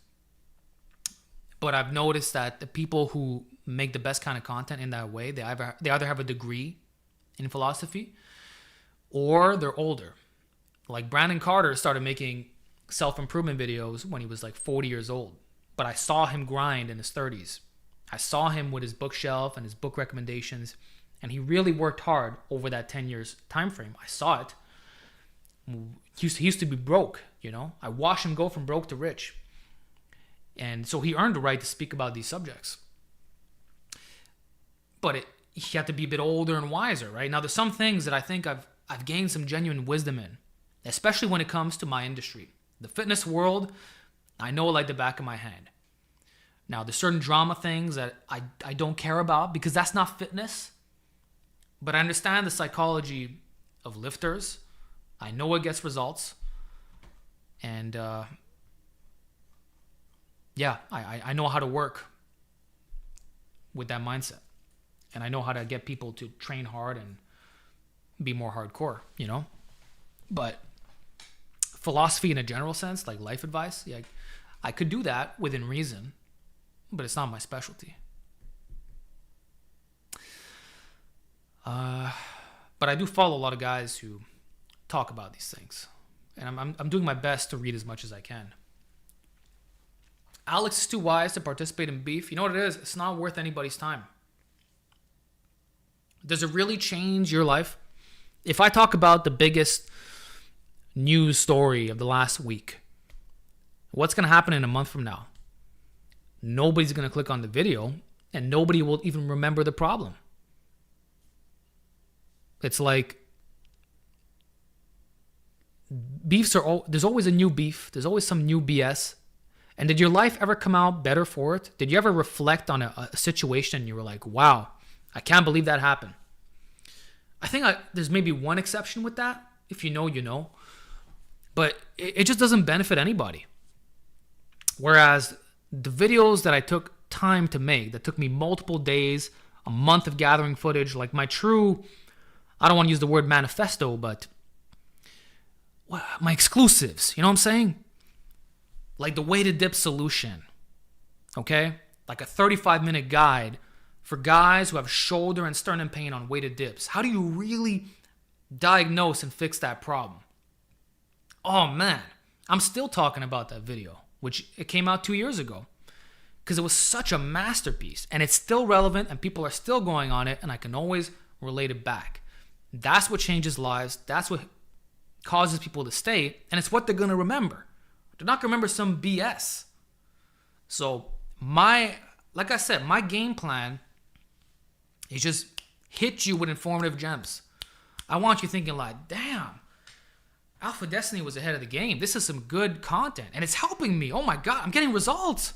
but I've noticed that the people who make the best kind of content in that way, they either have a degree in philosophy or they're older. Like Brandon Carter started making self-improvement videos when he was like 40 years old, but I saw him grind in his 30s. I saw him with his bookshelf and his book recommendations, and he really worked hard over that 10 years time frame. I saw it. He used to be broke, you know. I watched him go from broke to rich. And so he earned the right to speak about these subjects. But he had to be a bit older and wiser, right? Now, there's some things that I think I've gained some genuine wisdom in, especially when it comes to my industry. The fitness world, I know it like the back of my hand. Now, there's certain drama things that I don't care about because that's not fitness. But I understand the psychology of lifters. I know it gets results. And yeah, I know how to work with that mindset. And I know how to get people to train hard and be more hardcore, you know? But philosophy in a general sense, like life advice, yeah, I could do that within reason, but it's not my specialty. But I do follow a lot of guys who talk about these things. And I'm doing my best to read as much as I can. Alex is too wise to participate in beef. You know what it is? It's not worth anybody's time. Does it really change your life? If I talk about the biggest news story of the last week, what's going to happen in a month from now? Nobody's going to click on the video and nobody will even remember the problem. It's like beefs are there's always a new beef. There's always some new BS. And did your life ever come out better for it? Did you ever reflect on a situation and you were like, wow, I can't believe that happened? I think there's maybe one exception with that. If you know, you know. But it just doesn't benefit anybody. Whereas the videos that I took time to make, that took me multiple days, a month of gathering footage, like my true, I don't want to use the word manifesto, but my exclusives, you know what I'm saying? Like the weighted dip solution, okay? Like a 35-minute guide for guys who have shoulder and sternum pain on weighted dips. How do you really diagnose and fix that problem? Oh man, I'm still talking about that video, which it came out 2 years ago, because it was such a masterpiece and it's still relevant and people are still going on it and I can always relate it back. That's what changes lives. That's what causes people to stay, and it's what they're going to remember. They're not going to remember some BS. So like I said, my game plan is just hit you with informative gems. I want you thinking like, damn, AlphaDestiny was ahead of the game. This is some good content and it's helping me. Oh my God, I'm getting results.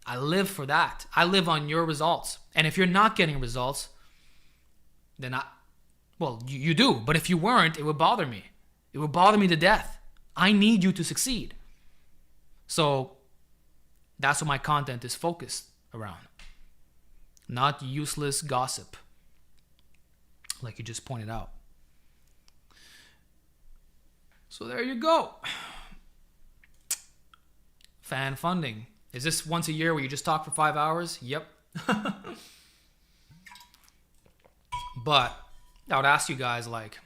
I live for that. I live on your results. And if you're not getting results, then you do. But if you weren't, it would bother me. It would bother me to death. I need you to succeed. So that's what my content is focused around. Not useless gossip, like you just pointed out. So there you go. Fan funding. Is this once a year where you just talk for 5 hours? Yep. But I would ask you guys, like,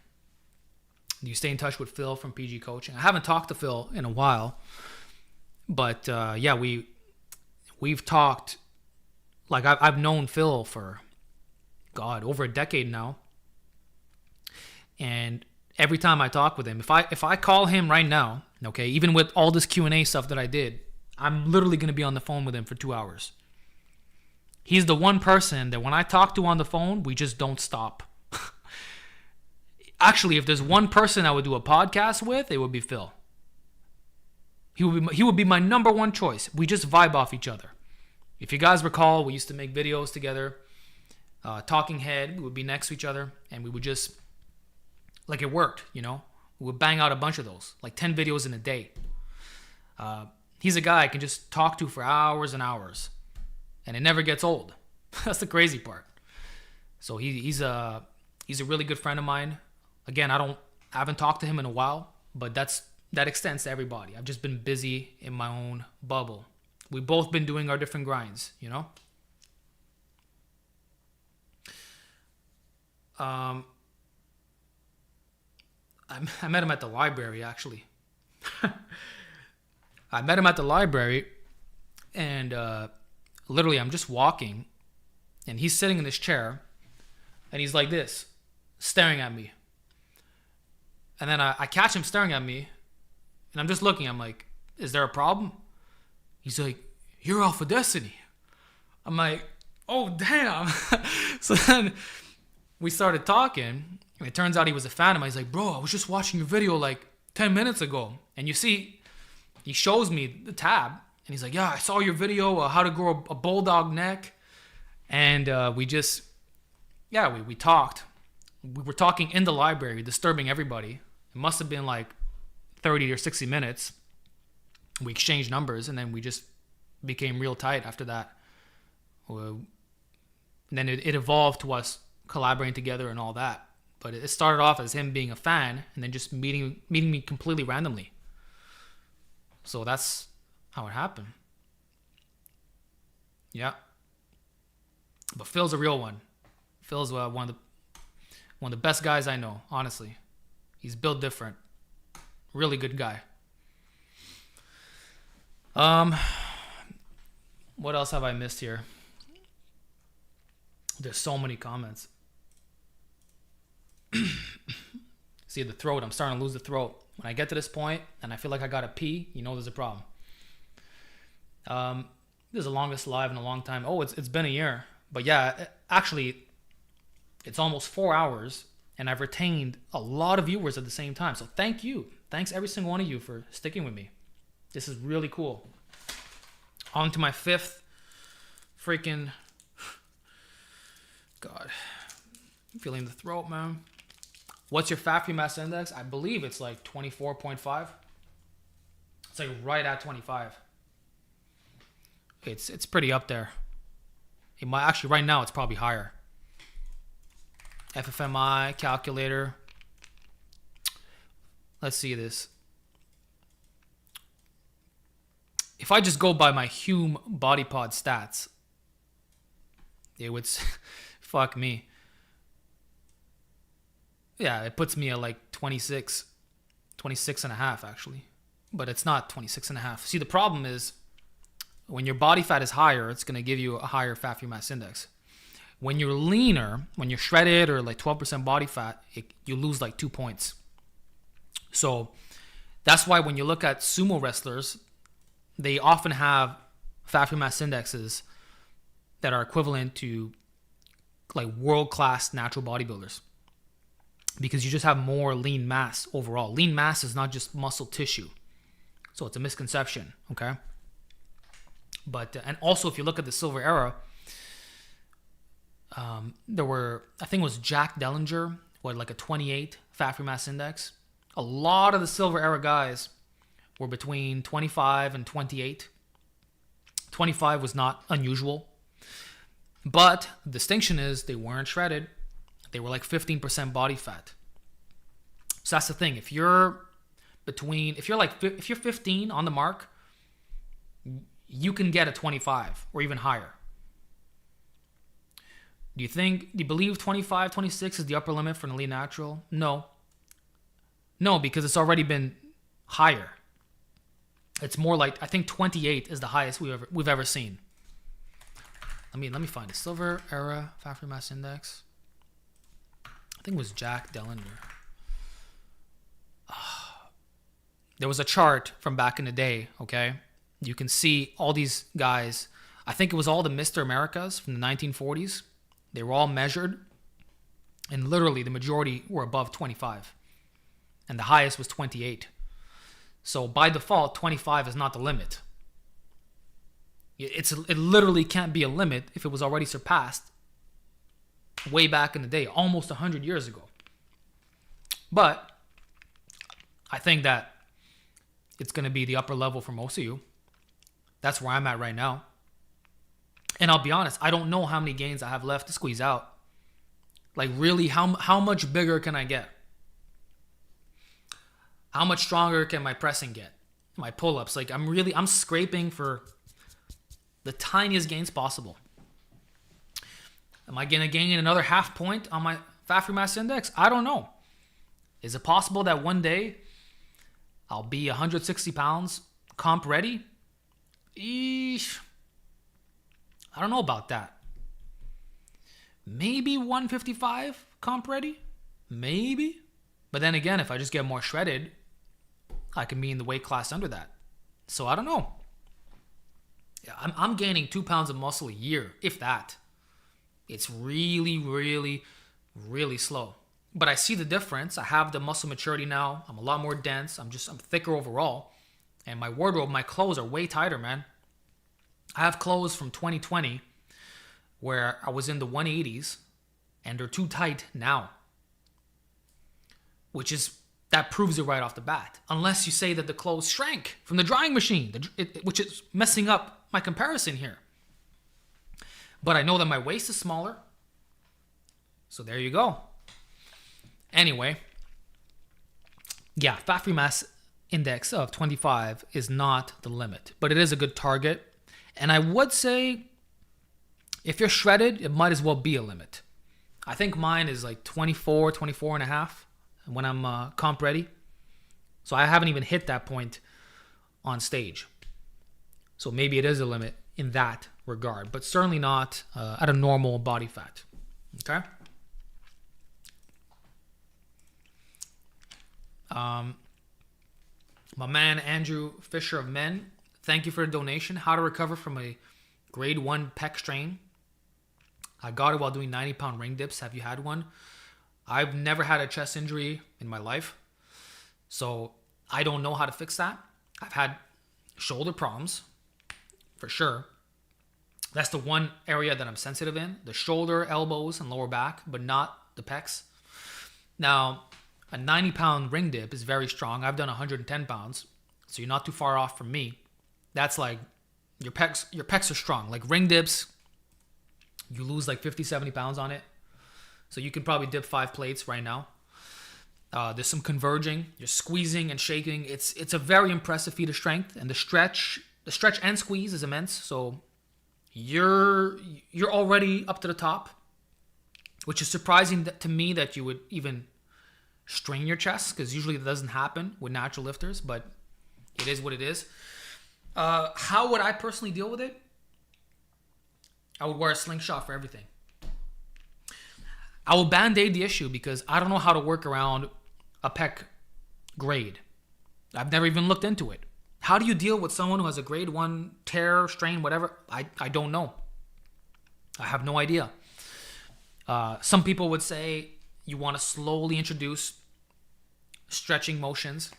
do you stay in touch with Phil from PG Coaching? I haven't talked to Phil in a while, but yeah, we've talked. Like I've known Phil for, God, over a decade now, and every time I talk with him, if I call him right now, okay, even with all this Q&A stuff that I did, I'm literally gonna be on the phone with him for 2 hours. He's the one person that when I talk to on the phone, we just don't stop. Actually, if there's one person I would do a podcast with, it would be Phil. He would be my number one choice. We just vibe off each other. If you guys recall, we used to make videos together. Talking head, we would be next to each other, and we would just, like, it worked, you know? We would bang out a bunch of those, like 10 videos in a day. He's a guy I can just talk to for hours and hours, and it never gets old. That's the crazy part. So he's a really good friend of mine. Again, I haven't talked to him in a while, but that extends to everybody. I've just been busy in my own bubble. We've both been doing our different grinds, you know? I met him at the library, actually. I met him at the library, and literally I'm just walking, and he's sitting in this chair, and he's like this, staring at me. And then I catch him staring at me, and I'm just looking. I'm like, is there a problem? He's like, you're AlphaDestiny. I'm like, oh, damn. So then we started talking, and it turns out he was a fan of mine. He's like, bro, I was just watching your video like 10 minutes ago. And you see, he shows me the tab, and he's like, yeah, I saw your video, how to grow a bulldog neck. And we talked. We were talking in the library, disturbing everybody. It must have been like 30 or 60 minutes. We exchanged numbers, and then we just became real tight after that. And then it evolved to us collaborating together and all that. But it started off as him being a fan and then just meeting me completely randomly. So that's how it happened. Yeah. But Phil's a real one. Phil's one of the best guys I know, honestly. He's built different. Really good guy. What else have I missed here? There's so many comments. See the throat. I'm starting to lose the throat. When I get to this point and I feel like I gotta pee, you know there's a problem. This is the longest live in a long time. Oh, it's been a year. But yeah, actually, it's almost 4 hours, and I've retained a lot of viewers at the same time. So thank you. Thanks every single one of you for sticking with me. This is really cool. On to my 5th freaking... God. I'm feeling the throat, man. What's your fat free mass index? I believe it's like 24.5. It's like right at 25. It's pretty up there. It might actually right now it's probably higher. FFMI calculator. Let's see this. If I just go by my Hume body pod stats, it would fuck me. Yeah, it puts me at like 26 and a half actually. But it's not 26 and a half. See, the problem is when your body fat is higher, it's going to give you a higher fat free mass index. When you're leaner, when you're shredded or like 12% body fat, you lose like 2 points. So that's why when you look at sumo wrestlers, they often have fat free mass indexes that are equivalent to like world-class natural bodybuilders. Because you just have more lean mass overall. Lean mass is not just muscle tissue. So it's a misconception, okay? But, and also if you look at the silver era, there were, I think it was Jack Dellinger, who had like a 28 fat free mass index. A lot of the silver era guys were between 25 and 28. 25 was not unusual. But the distinction is they weren't shredded. They were like 15% body fat. So that's the thing. If you're 15 on the mark, you can get a 25 or even higher. Do you believe 25, 26 is the upper limit for an elite natural? No. No, because it's already been higher. It's more like, I think 28 is the highest we've ever seen. Let me find it. Silver era fat free mass index. I think it was Jack Dellinger. There was a chart from back in the day, okay? You can see all these guys. I think it was all the Mr. Americas from the 1940s. They were all measured, and literally the majority were above 25. And the highest was 28. So by default, 25 is not the limit. It literally can't be a limit if it was already surpassed way back in the day, almost 100 years ago. But I think that it's going to be the upper level for most of you. That's where I'm at right now. And I'll be honest, I don't know how many gains I have left to squeeze out. Like really, how much bigger can I get? How much stronger can my pressing get? My pull-ups, like I'm scraping for the tiniest gains possible. Am I going to gain another half point on my fat free mass index? I don't know. Is it possible that one day I'll be 160 pounds comp ready? Eesh. I don't know about that. Maybe 155 comp ready? Maybe. But then again, if I just get more shredded, I can be in the weight class under that. So I don't know. Yeah, I'm gaining 2 pounds of muscle a year, if that. It's really, really, really slow. But I see the difference. I have the muscle maturity now. I'm a lot more dense. I'm thicker overall. And my wardrobe, my clothes are way tighter, man. I have clothes from 2020 where I was in the 180s and they're too tight now. That proves it right off the bat. Unless you say that the clothes shrank from the drying machine, which is messing up my comparison here. But I know that my waist is smaller. So there you go. Anyway, yeah, fat free mass index of 25 is not the limit, but it is a good target. And I would say if you're shredded, it might as well be a limit. I think mine is like 24 and a half when I'm comp ready. So I haven't even hit that point on stage. So maybe it is a limit in that regard, but certainly not at a normal body fat. Okay? My man Andrew Fisher of Men, thank you for the donation. How to recover from a grade 1 pec strain. I got it while doing 90-pound ring dips. Have you had one? I've never had a chest injury in my life, so I don't know how to fix that. I've had shoulder problems, for sure. That's the one area that I'm sensitive in. The shoulder, elbows, and lower back, but not the pecs. Now, a 90-pound ring dip is very strong. I've done 110 pounds, so you're not too far off from me. That's like, your pecs are strong. Like ring dips, you lose like 50, 70 pounds on it. So you can probably dip 5 plates right now. There's some converging. You're squeezing and shaking. It's a very impressive feat of strength. And the stretch and squeeze is immense. So you're already up to the top, which is surprising to me that you would even strain your chest, because usually that doesn't happen with natural lifters, but it is what it is. How would I personally deal with it? I would wear a slingshot for everything. I will band-aid the issue because I don't know how to work around a pec grade. I've never even looked into it. How do you deal with someone who has a grade 1 tear, strain, whatever? I don't know. I have no idea. Some people would say you want to slowly introduce stretching motions.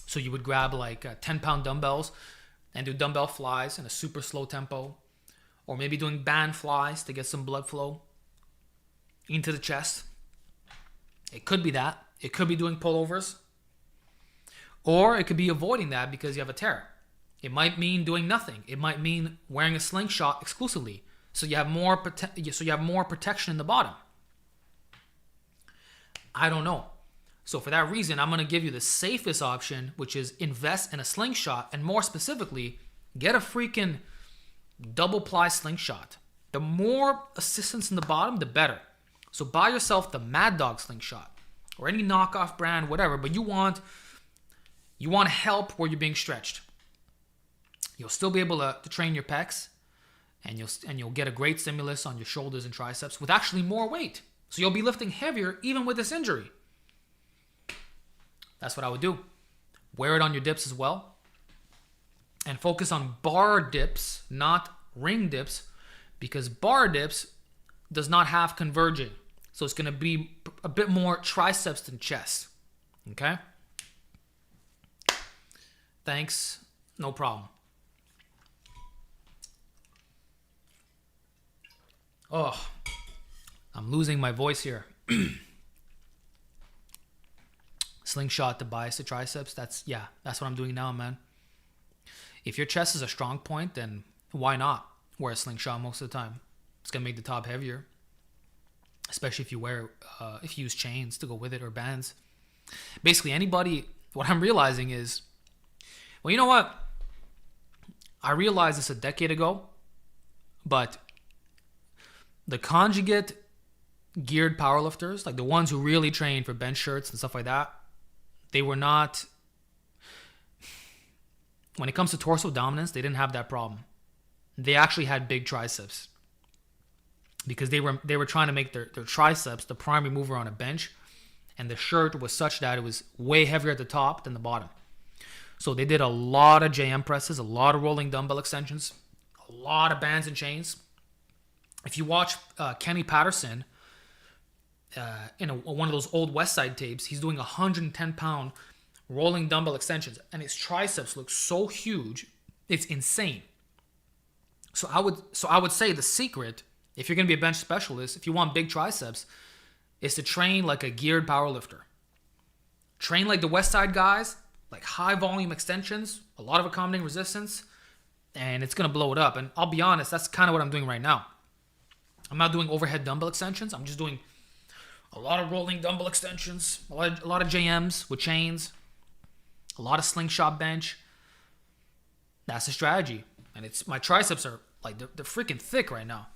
So you would grab like 10-pound dumbbells and do dumbbell flies in a super slow tempo. Or maybe doing band flies to get some blood flow into the chest. It could be that. It could be doing pullovers. Or it could be avoiding that because you have a tear. It might mean doing nothing. It might mean wearing a slingshot exclusively. So you have more protection in the bottom. I don't know. So for that reason, I'm going to give you the safest option, which is invest in a slingshot, and more specifically, get a freaking double ply slingshot. The more assistance in the bottom, the better. So buy yourself the Mad Dog slingshot or any knockoff brand, whatever, but you want help where you're being stretched. You'll still be able to train your pecs, and you'll get a great stimulus on your shoulders and triceps with actually more weight. So you'll be lifting heavier even with this injury. That's what I would do. Wear it on your dips as well. And focus on bar dips, not ring dips, because bar dips does not have converging. So it's going to be a bit more triceps than chest. Okay? Thanks. No problem. Oh, I'm losing my voice here. Slingshot to bias the triceps. That's what I'm doing now, man. If your chest is a strong point, then why not wear a slingshot most of the time? It's gonna make the top heavier, especially if you use chains to go with it or bands. Basically, anybody. What I'm realizing is, well, you know what? I realized this a decade ago, but the conjugate geared powerlifters, like the ones who really train for bench shirts and stuff like that, they were not. When it comes to torso dominance, they didn't have that problem. They actually had big triceps because they were trying to make their triceps the primary mover on a bench, and the shirt was such that it was way heavier at the top than the bottom. So they did a lot of JM presses, a lot of rolling dumbbell extensions, a lot of bands and chains. If you watch Kenny Patterson in one of those old West Side tapes, he's doing 110-pound rolling dumbbell extensions, and his triceps look so huge, it's insane. So I would say the secret, if you're going to be a bench specialist, if you want big triceps, is to train like a geared powerlifter. Train like the West Side guys, like high volume extensions, a lot of accommodating resistance, and it's going to blow it up. And I'll be honest, that's kind of what I'm doing right now. I'm not doing overhead dumbbell extensions. I'm just doing a lot of rolling dumbbell extensions, a lot of JMs with chains, a lot of slingshot bench. That's the strategy. And it's my triceps are like they're freaking thick right now.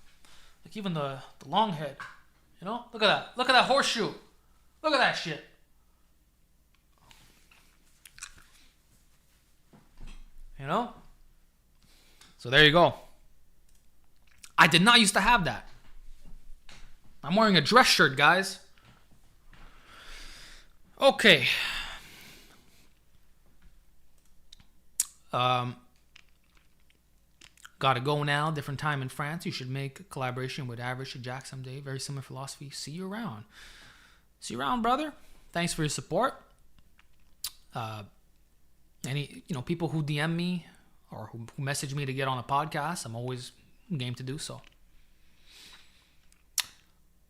Like even the long head, you know? Look at that. Look at that horseshoe. Look at that shit. You know? So there you go. I did not used to have that. I'm wearing a dress shirt, guys. Okay. Gotta go now. Different time in France. You should make a collaboration with Average to Jack someday. Very similar philosophy. See you around. See you around, brother. Thanks for your support. Any people who DM me or who message me to get on a podcast, I'm always game to do so.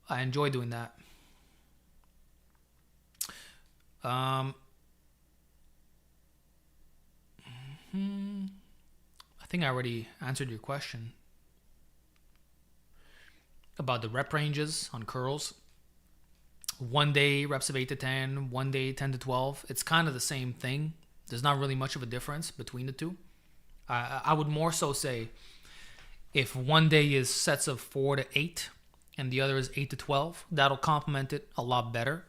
I enjoy doing that. I think I already answered your question about the rep ranges on curls. One day reps of 8 to 10, one day 10 to 12. It's kind of the same thing. There's not really much of a difference between the two. I would more so say if one day is sets of 4 to 8 and the other is 8 to 12, that'll complement it a lot better.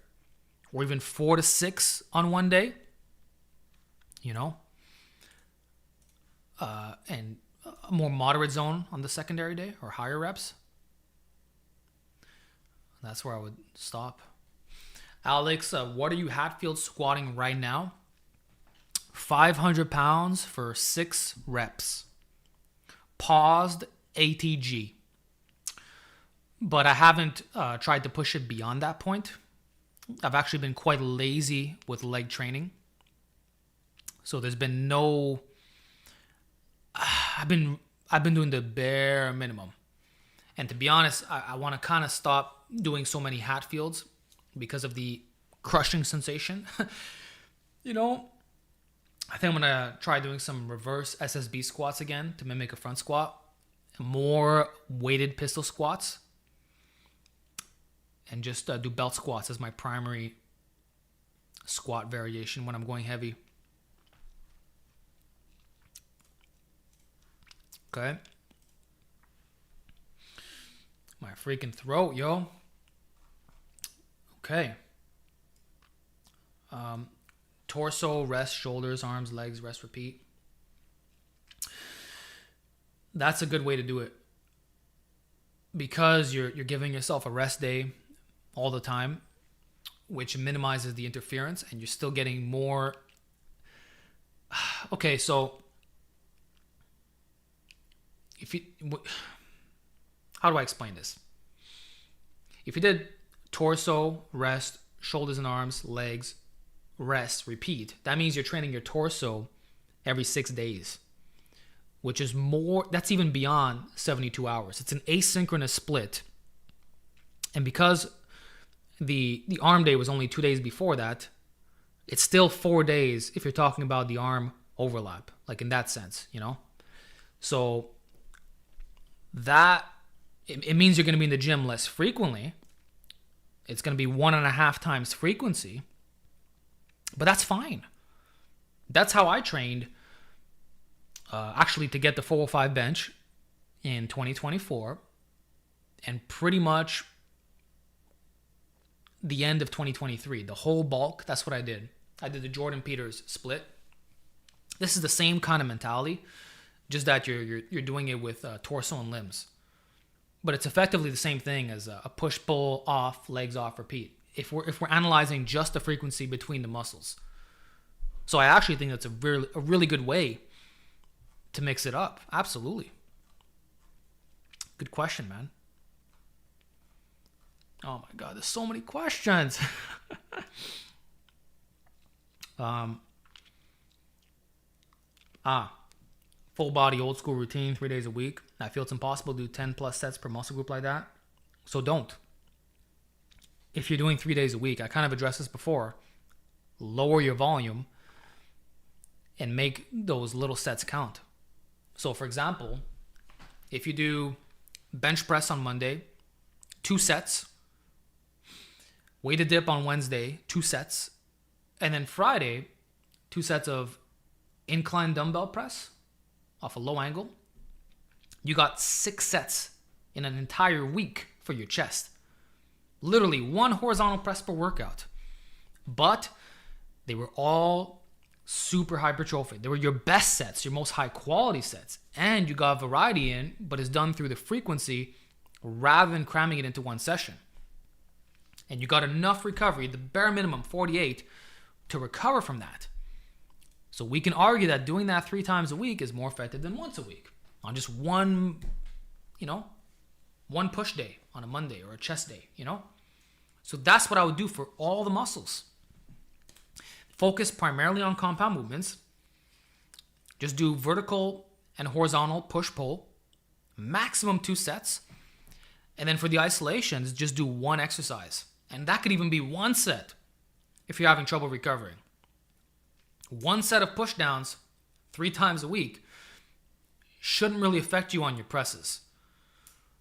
Or even 4 to 6 on one day, and a more moderate zone on the secondary day or higher reps. That's where I would stop. Alex, what are you Hatfield squatting right now? 500 pounds for 6 reps. Paused ATG. But I haven't tried to push it beyond that point. I've actually been quite lazy with leg training. So there's been no... I've been doing the bare minimum. And to be honest, I want to kind of stop doing so many Hatfields because of the crushing sensation. I think I'm going to try doing some reverse SSB squats again to mimic a front squat. More weighted pistol squats. And just do belt squats as my primary squat variation when I'm going heavy. Okay. My freaking throat, yo. Okay. Torso, rest, shoulders, arms, legs, rest, repeat. That's a good way to do it. Because you're giving yourself a rest day all the time, which minimizes the interference, and you're still getting more. Okay, so how do I explain this? If you did torso, rest, shoulders and arms, legs, rest, repeat, that means you're training your torso every 6 days, which is more, that's even beyond 72 hours. It's an asynchronous split. And because the arm day was only 2 days before that, it's still 4 days if you're talking about the arm overlap, like in that sense, So that, it means you're going to be in the gym less frequently. It's going to be 1.5 times frequency. But that's fine. That's how I trained actually to get the 405 bench in 2024 and pretty much the end of 2023. The whole bulk, that's what I did. I did the Jordan Peters split. This is the same kind of mentality, just that you're doing it with torso and limbs. But it's effectively the same thing as a push-pull, off, legs off, repeat. If we're analyzing just the frequency between the muscles. So I actually think that's a really good way to mix it up. Absolutely. Good question, man. Oh my God, there's so many questions. Full body old school routine 3 days a week. I feel it's impossible to do 10 plus sets per muscle group like that. So don't. If you're doing 3 days a week, I kind of addressed this before, lower your volume and make those little sets count. So for example, if you do bench press on Monday, 2 sets, weighted dip on Wednesday, 2 sets, and then Friday, 2 sets of incline dumbbell press off a low angle, you got 6 sets in an entire week for your chest. Literally 1 horizontal press per workout. But they were all super hypertrophic. They were your best sets, your most high quality sets. And you got variety in, but it's done through the frequency rather than cramming it into one session. And you got enough recovery, the bare minimum 48, to recover from that. So we can argue that doing that 3 times a week is more effective than once a week on just one push day on a Monday or a chest day, So that's what I would do for all the muscles. Focus primarily on compound movements. Just do vertical and horizontal push-pull, maximum 2 sets. And then for the isolations, just do 1 exercise. And that could even be 1 set if you're having trouble recovering. 1 set of push downs 3 times a week shouldn't really affect you on your presses.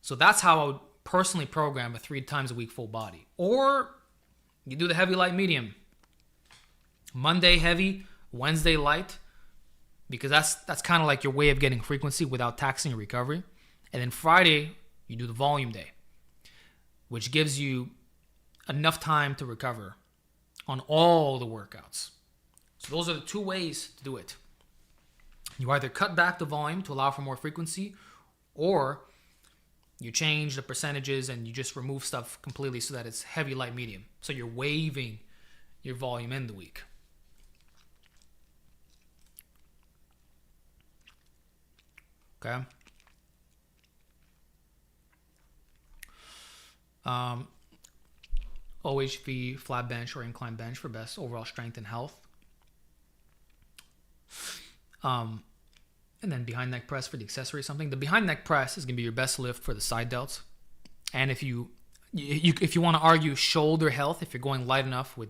So that's how I would personally program a 3 times a week full body. Or you do the heavy, light, medium. Monday heavy, Wednesday light, because that's kind of like your way of getting frequency without taxing your recovery. And then Friday, you do the volume day, which gives you enough time to recover on all the workouts. So those are the 2 ways to do it. You either cut back the volume to allow for more frequency, or you change the percentages and you just remove stuff completely so that it's heavy, light, medium. So you're waiving your volume in the week. Okay. OHV, flat bench, or incline bench for best overall strength and health. And then behind neck press for the accessory something. The behind neck press is going to be your best lift for the side delts. And if you want to argue shoulder health, if you're going light enough with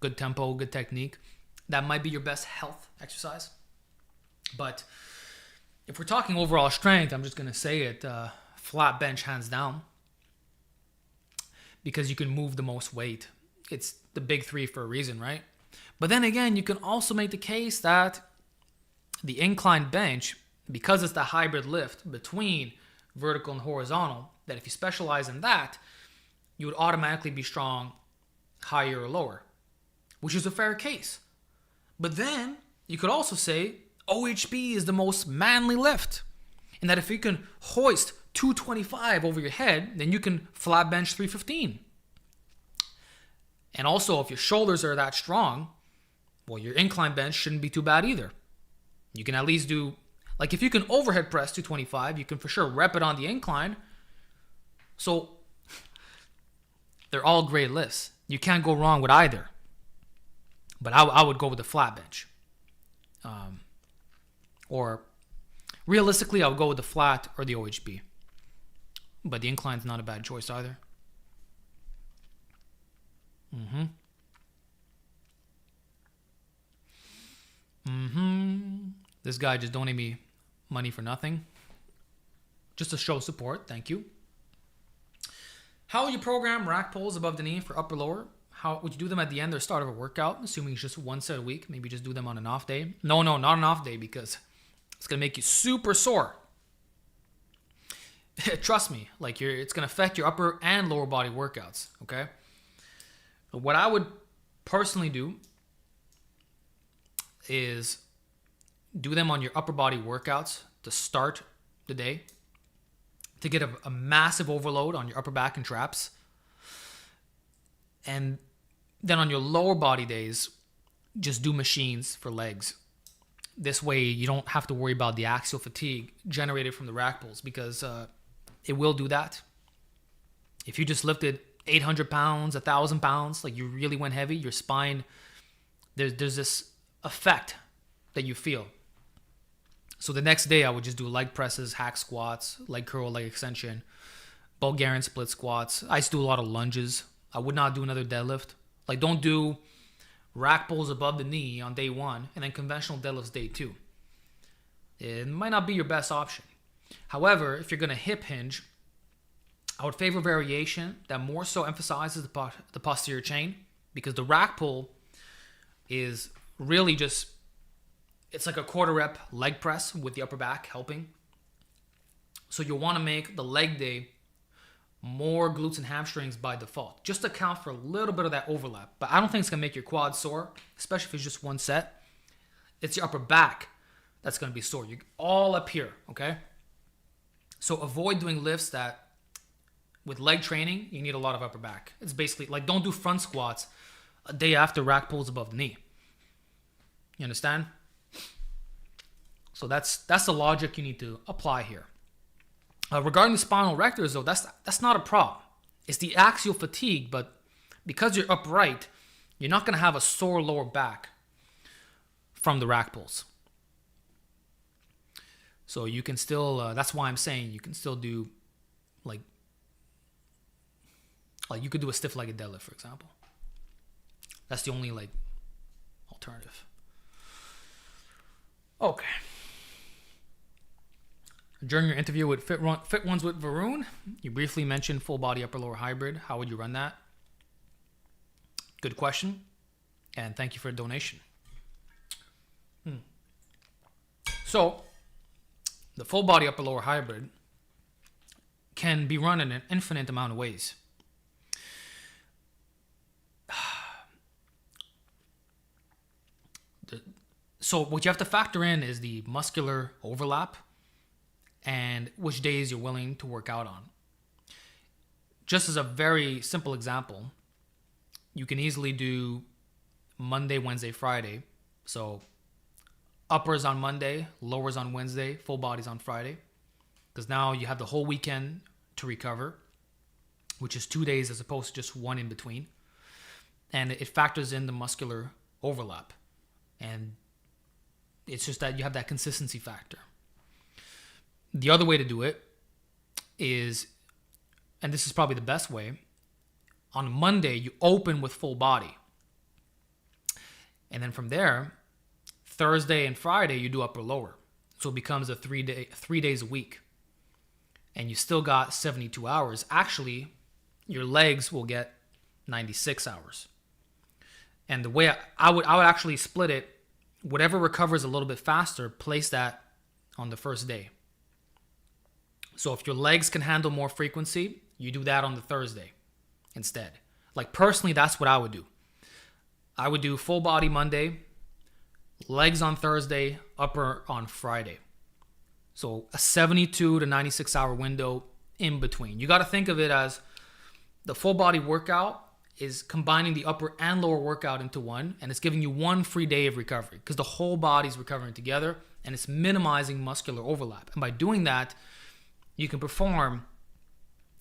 good tempo, good technique, that might be your best health exercise. But if we're talking overall strength, I'm just going to say it, flat bench hands down, because you can move the most weight. It's the big 3 for a reason, right? But then again, you can also make the case that the incline bench, because it's the hybrid lift between vertical and horizontal, that if you specialize in that, you would automatically be strong higher or lower, which is a fair case. But then you could also say OHB is the most manly lift, and that if you can hoist 225 over your head, then you can flat bench 315. And also, if your shoulders are that strong, well, your incline bench shouldn't be too bad either. You can at least do, like if you can overhead press 225, you can for sure rep it on the incline. So they're all great lifts. You can't go wrong with either. But I would go with the flat bench. Or realistically, I would go with the flat or the OHB. But the incline's not a bad choice either. This guy just donated me money for nothing. Just to show support. Thank you. How would you program rack pulls above the knee for upper lower? How would you do them at the end or start of a workout? Assuming it's just 1 set a week. Maybe just do them on an off day. No, not an off day, because it's going to make you super sore. Trust me. It's going to affect your upper and lower body workouts. Okay? But what I would personally do is do them on your upper body workouts to start the day, to get a massive overload on your upper back and traps. And then on your lower body days, just do machines for legs. This way you don't have to worry about the axial fatigue generated from the rack pulls, because it will do that. If you just lifted 800 pounds, 1,000 pounds, like you really went heavy, your spine, there's this effect that you feel. So the next day I would just do leg presses, hack squats, leg curl, leg extension, Bulgarian split squats. I used to do a lot of lunges. I would not do another deadlift. Don't do rack pulls above the knee on day 1 and then conventional deadlifts day 2. it might not be your best option. However, if you're going to hip hinge, I would favor variation that more so emphasizes the posterior chain, because the rack pull is really just, it's like a quarter rep leg press with the upper back helping. So you'll want to make the leg day more glutes and hamstrings by default, just to account for a little bit of that overlap. But I don't think it's going to make your quad sore, especially if it's just one set. It's your upper back that's going to be sore. You're all up here, okay? So avoid doing lifts that, with leg training, you need a lot of upper back. It's basically like, don't do front squats a day after rack pulls above the knee. You understand? So that's the logic you need to apply here. Regarding the spinal erectors, though, that's not a problem. It's the axial fatigue, but because you're upright, you're not going to have a sore lower back from the rack pulls. So you can still, that's why I'm saying you can still do, like you could do a stiff-legged deadlift, for example. That's the only, alternative. Okay. During your interview with Fit Ones with Varun, you briefly mentioned full body upper lower hybrid. How would you run that? Good question. And thank you for the donation. So, the full body upper lower hybrid can be run in an infinite amount of ways. So what you have to factor in is the muscular overlap and which days you're willing to work out on. Just as a very simple example, you can easily do Monday, Wednesday, Friday. So uppers on Monday, lowers on Wednesday, full bodies on Friday. Because now you have the whole weekend to recover, which is 2 days as opposed to just one in between. And it factors in the muscular overlap. And it's just that you have that consistency factor. The other way to do it is, and this is probably the best way, on Monday you open with full body. And then from there, Thursday and Friday you do upper lower. So it becomes a 3 days a week. And you still got 72 hours. Actually, your legs will get 96 hours. And the way I would actually split it, whatever recovers a little bit faster, place that on the first day. So if your legs can handle more frequency, you do that on the Thursday instead. Personally, that's what I would do. I would do full body Monday, legs on Thursday, upper on Friday. So a 72 to 96 hour window in between. You got to think of it as the full body workout is combining the upper and lower workout into one, and it's giving you one free day of recovery because the whole body's recovering together, and it's minimizing muscular overlap. And by doing that, you can perform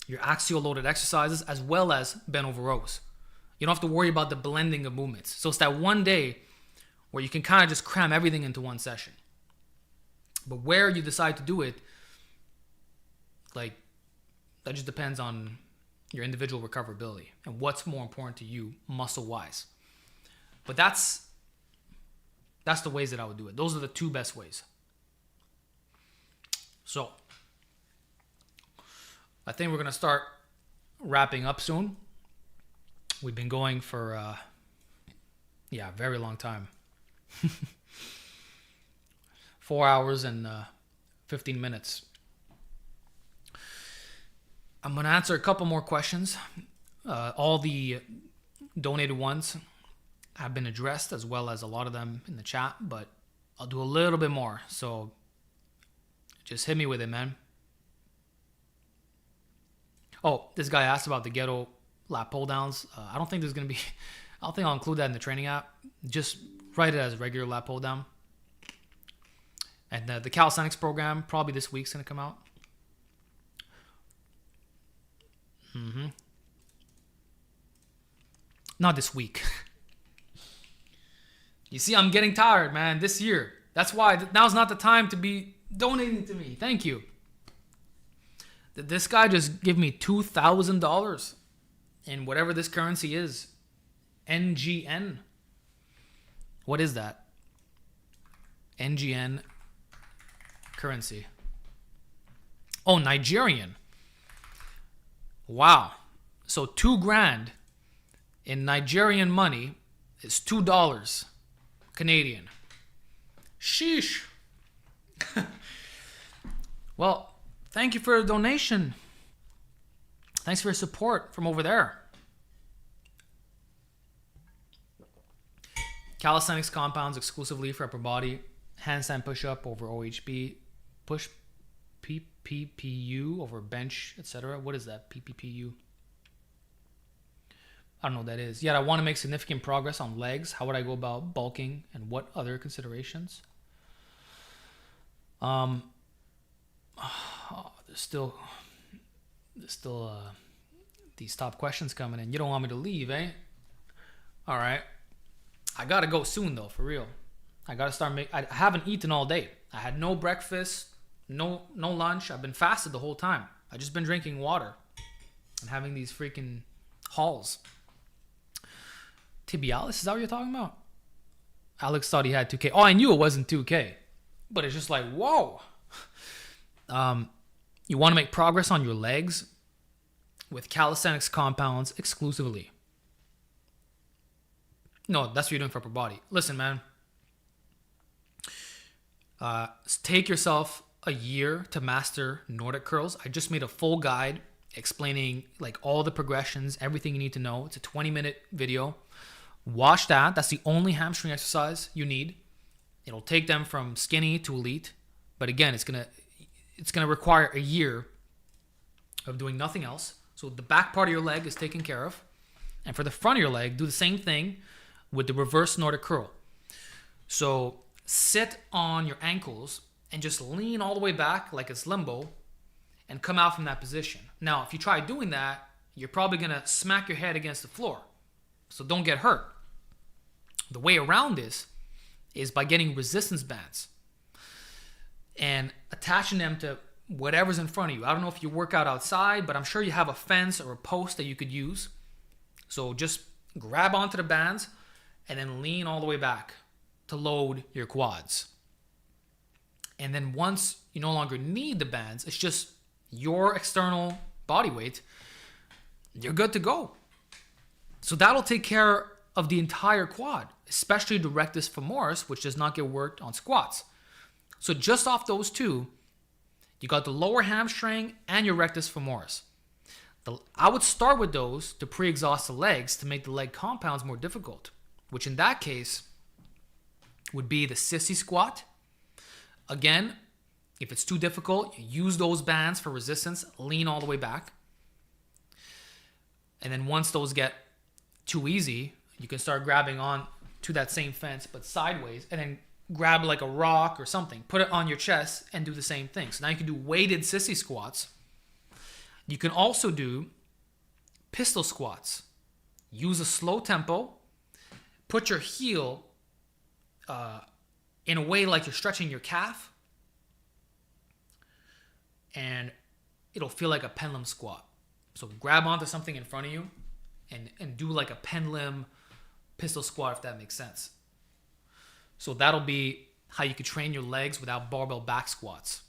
your axial loaded exercises as well as bent over rows. You don't have to worry about the blending of movements. So it's that one day where you can kind of just cram everything into one session. But where you decide to do it, that just depends on your individual recoverability and what's more important to you muscle-wise. But that's the ways that I would do it. Those are the two best ways. So, I think we're going to start wrapping up soon. We've been going for, a very long time. 4 hours and 15 minutes. I'm going to answer a couple more questions. All the donated ones have been addressed, as well as a lot of them in the chat, but I'll do a little bit more. So just hit me with it, man. Oh, this guy asked about the ghetto lat pull downs. I don't think I'll include that in the training app. Just write it as regular lat pull down. And the Calisthenics program, probably this week's going to come out. Not this week. You see, I'm getting tired, man, this year. That's why now's not the time to be donating to me. Thank you. This guy just give me $2,000 in whatever this currency is. NGN. What is that? NGN. currency? Oh, Nigerian. Wow. So $2,000 in Nigerian money is $2 Canadian. Sheesh. Well, thank you for the donation. Thanks for your support from over there. Calisthenics compounds exclusively for upper body. Handstand push-up over OHB. Push PPPU over bench, etc. What is that? PPPU? I don't know what that is. Yet I want to make significant progress on legs. How would I go about bulking and what other considerations? There's still these top questions coming in. You don't want me to leave, eh? All right. I gotta go soon though, for real. I gotta start I haven't eaten all day. I had no breakfast, no lunch. I've been fasted the whole time. I just been drinking water and having these freaking hauls. Tibialis, is that what you're talking about? Alex thought he had 2K. Oh, I knew it wasn't 2K, but it's just like, whoa. You want to make progress on your legs with calisthenics compounds exclusively. No, that's what you're doing for upper body. Listen, man. Take yourself a year to master Nordic curls. I just made a full guide explaining like all the progressions, everything you need to know. It's a 20-minute video. Watch that. That's the only hamstring exercise you need. It'll take them from skinny to elite. But again, it's gonna require a year of doing nothing else. So the back part of your leg is taken care of. And for the front of your leg, do the same thing with the reverse Nordic curl. So sit on your ankles and just lean all the way back like it's limbo and come out from that position. Now, if you try doing that, you're probably gonna smack your head against the floor. So don't get hurt. The way around this is by getting resistance bands and attaching them to whatever's in front of you. I don't know if you work out outside, but I'm sure you have a fence or a post that you could use. So just grab onto the bands and then lean all the way back to load your quads. And then once you no longer need the bands, it's just your external body weight, you're good to go. So that'll take care of the entire quad, especially the rectus femoris, which does not get worked on squats. So just off those two, you got the lower hamstring and your rectus femoris. I would start with those to pre-exhaust the legs to make the leg compounds more difficult, which in that case would be the sissy squat. Again, if it's too difficult, you use those bands for resistance, lean all the way back. And then once those get too easy, you can start grabbing on to that same fence, but sideways, and then grab like a rock or something, put it on your chest and do the same thing. So now you can do weighted sissy squats. You can also do pistol squats. Use a slow tempo, put your heel in a way like you're stretching your calf, and it'll feel like a pendulum squat. So grab onto something in front of you and do like a pendulum pistol squat, if that makes sense. So that'll be how you could train your legs without barbell back squats.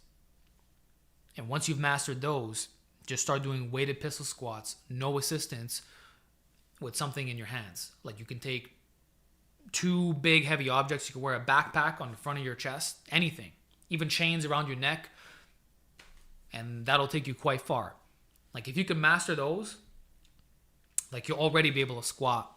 And once you've mastered those, just start doing weighted pistol squats, no assistance, with something in your hands. Like you can take 2 big heavy objects. You can wear a backpack on the front of your chest, anything, even chains around your neck, and that'll take you quite far. Like if you can master those, like you'll already be able to squat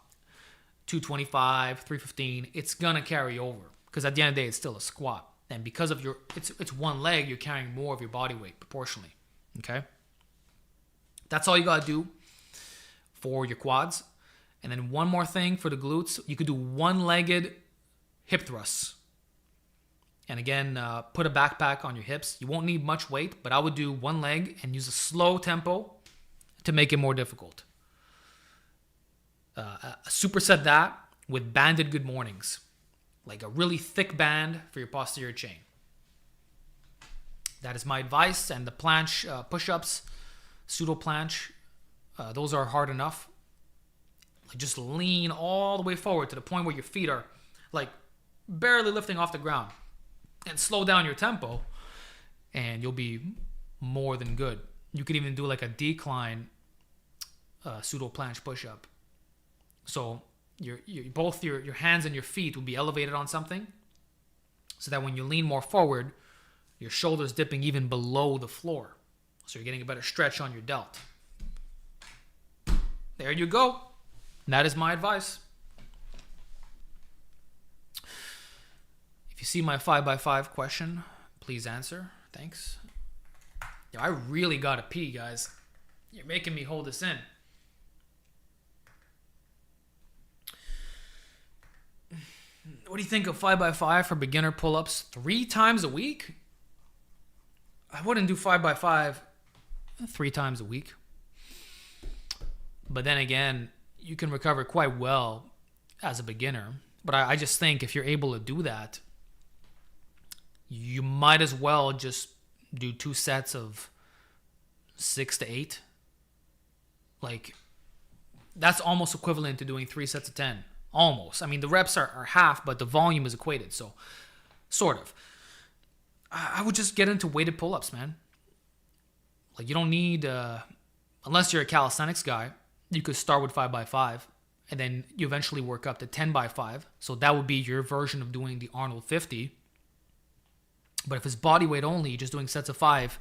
225, 315. It's gonna carry over because at the end of the day, it's still a squat. And because of it's one leg, you're carrying more of your body weight proportionally. Okay, that's all you gotta do for your quads. And then one more thing for the glutes, you could do one-legged hip thrusts. And again, put a backpack on your hips. You won't need much weight, but I would do one leg and use a slow tempo to make it more difficult. Superset that with banded good mornings, like a really thick band for your posterior chain. That is my advice. And the planche push-ups, pseudo planche, those are hard enough. Like just lean all the way forward to the point where your feet are like barely lifting off the ground, and slow down your tempo, and you'll be more than good. You could even do like a decline pseudo planche push-up. So both your hands and your feet will be elevated on something, so that when you lean more forward, your shoulders dipping even below the floor. So you're getting a better stretch on your delt. There you go. That is my advice. If you see my 5x5 question, please answer. Thanks. Yo, I really gotta pee, guys. You're making me hold this in. What do you think of 5x5 for beginner pull-ups 3 times a week? I wouldn't do 5x5 3 times a week. But then again, you can recover quite well as a beginner. But I just think if you're able to do that, you might as well just do 2 sets of 6 to 8. Like, that's almost equivalent to doing 3 sets of 10. Almost. I mean, the reps are half, but the volume is equated. So, sort of. I would just get into weighted pull-ups, man. Like, you don't need, unless you're a calisthenics guy, you could start with 5x5, and then you eventually work up to 10x5. So that would be your version of doing the Arnold 50. But if it's body weight only, just doing sets of 5,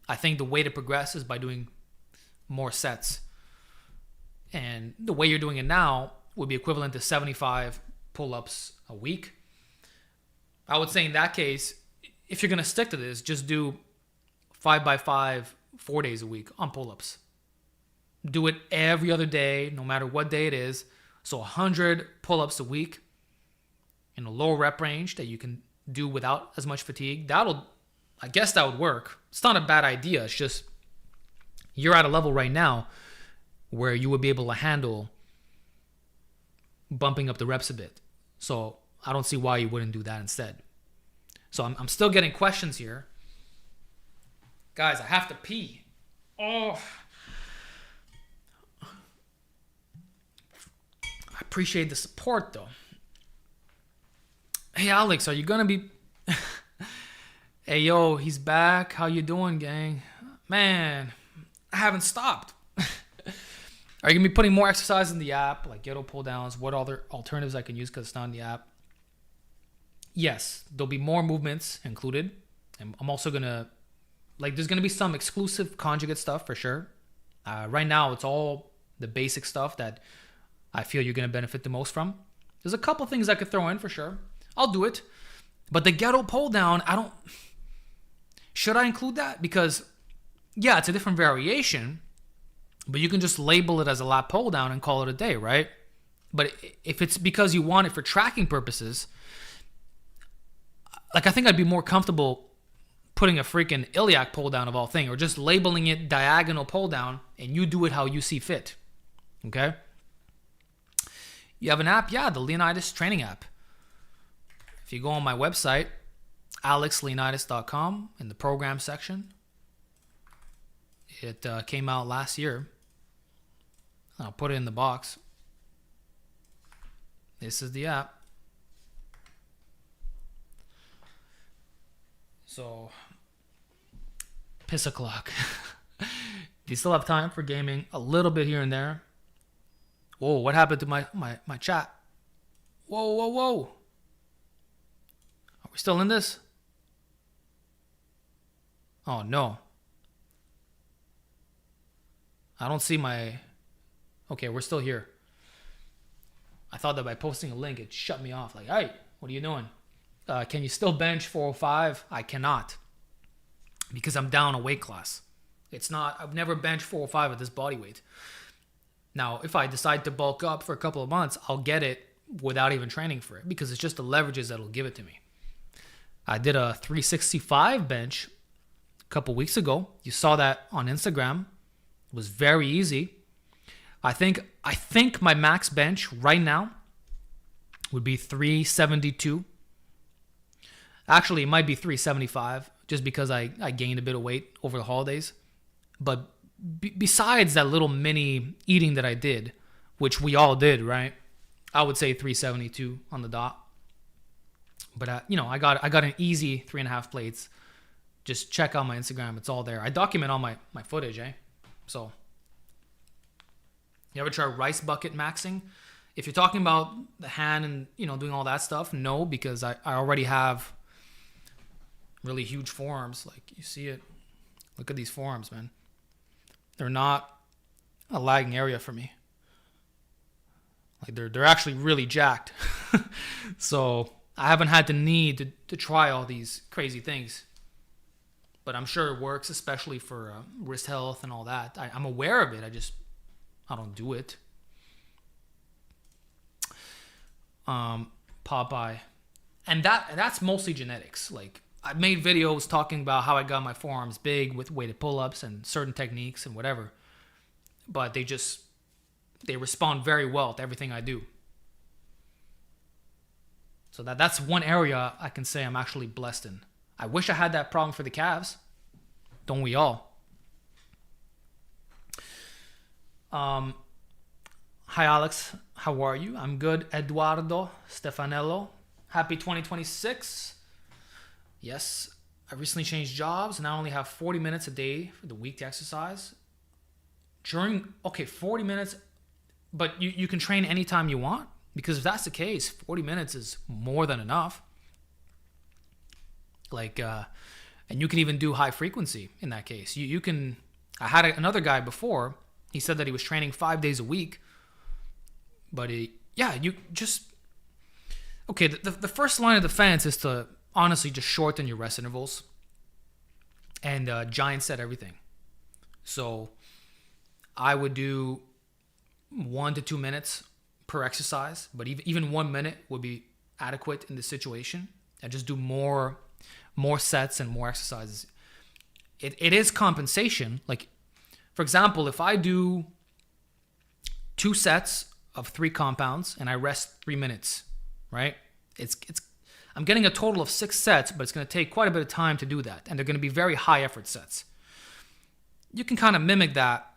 I think the way to progress is by doing more sets. And the way you're doing it now would be equivalent to 75 pull-ups a week. I would say in that case, if you're going to stick to this, just do 5x5 4 days a week on pull-ups. Do it every other day, no matter what day it is. So 100 pull-ups a week in a low rep range that you can do without as much fatigue. I guess that would work. It's not a bad idea. It's just you're at a level right now where you would be able to handle bumping up the reps a bit. So I don't see why you wouldn't do that instead. So I'm still getting questions here. Guys, I have to pee. Oh. I appreciate the support though. Hey Alex, are you gonna be... Hey yo, he's back. How you doing, gang? Man, I haven't stopped. Are you gonna be putting more exercise in the app, like ghetto pull downs? What other alternatives I can use because it's not in the app? Yes, there'll be more movements included. And I'm also gonna, there's gonna be some exclusive conjugate stuff for sure. Right now, it's all the basic stuff that I feel you're gonna benefit the most from. There's a couple things I could throw in for sure. I'll do it. But the ghetto pull down, should I include that? Because, yeah, it's a different variation, but you can just label it as a lat pull down and call it a day, right? But if it's because you want it for tracking purposes, I think I'd be more comfortable putting a freaking iliac pull down of all things, or just labeling it diagonal pull down, and you do it how you see fit. Okay? You have an app? Yeah, the Leonidas training app. If you go on my website, alexleonidas.com, in the program section, it came out last year. I'll put it in the box. This is the app. So, piss o'clock. Do you still have time for gaming? A little bit here and there. Whoa, what happened to my chat? Whoa. Are we still in this? Oh, no. I don't see my... Okay, we're still here. I thought that by posting a link, it shut me off. Like, hey, what are you doing? Can you still bench 405? I cannot. Because I'm down a weight class. I've never benched 405 at this body weight. Now, if I decide to bulk up for a couple of months, I'll get it without even training for it. Because it's just the leverages that'll give it to me. I did a 365 bench a couple weeks ago. You saw that on Instagram. It was very easy. I think my max bench right now would be 372. Actually, it might be 375 just because I gained a bit of weight over the holidays. But besides that little mini eating that I did, which we all did, right? I would say 372 on the dot. But I got an easy 3.5 plates just check out my Instagram. It's all there. I document all my footage, So, you ever try rice bucket maxing? If you're talking about the hand and, doing all that stuff, no, because I already have really huge forearms. Like, you see it. Look at these forearms, man. They're not a lagging area for me. Like, they're actually really jacked. So, I haven't had the need to try all these crazy things. But I'm sure it works, especially for wrist health and all that. I'm aware of it. I don't do it. Popeye. And that's mostly genetics. Like, I've made videos talking about how I got my forearms big with weighted pull-ups and certain techniques and whatever. But they respond very well to everything I do. So that's one area I can say I'm actually blessed in. I wish I had that problem for the calves. Don't we all? Hi, Alex. How are you? I'm good. Eduardo Stefanello. Happy 2026. Yes, I recently changed jobs and I only have 40 minutes a day for the week to exercise. 40 minutes, but you can train anytime you want? Because if that's the case, 40 minutes is more than enough. Like, and you can even do high frequency in that case. You can. I had another guy before. He said that he was training 5 days a week. But the first line of defense is to honestly just shorten your rest intervals and giant set everything. So I would do 1 to 2 minutes per exercise, but even 1 minute would be adequate in this situation. And just do more sets and more exercises. It is compensation. Like, for example, if I do 2 sets of 3 compounds and I rest 3 minutes, right? I'm getting a total of 6 sets, but it's going to take quite a bit of time to do that. And they're going to be very high effort sets. You can kind of mimic that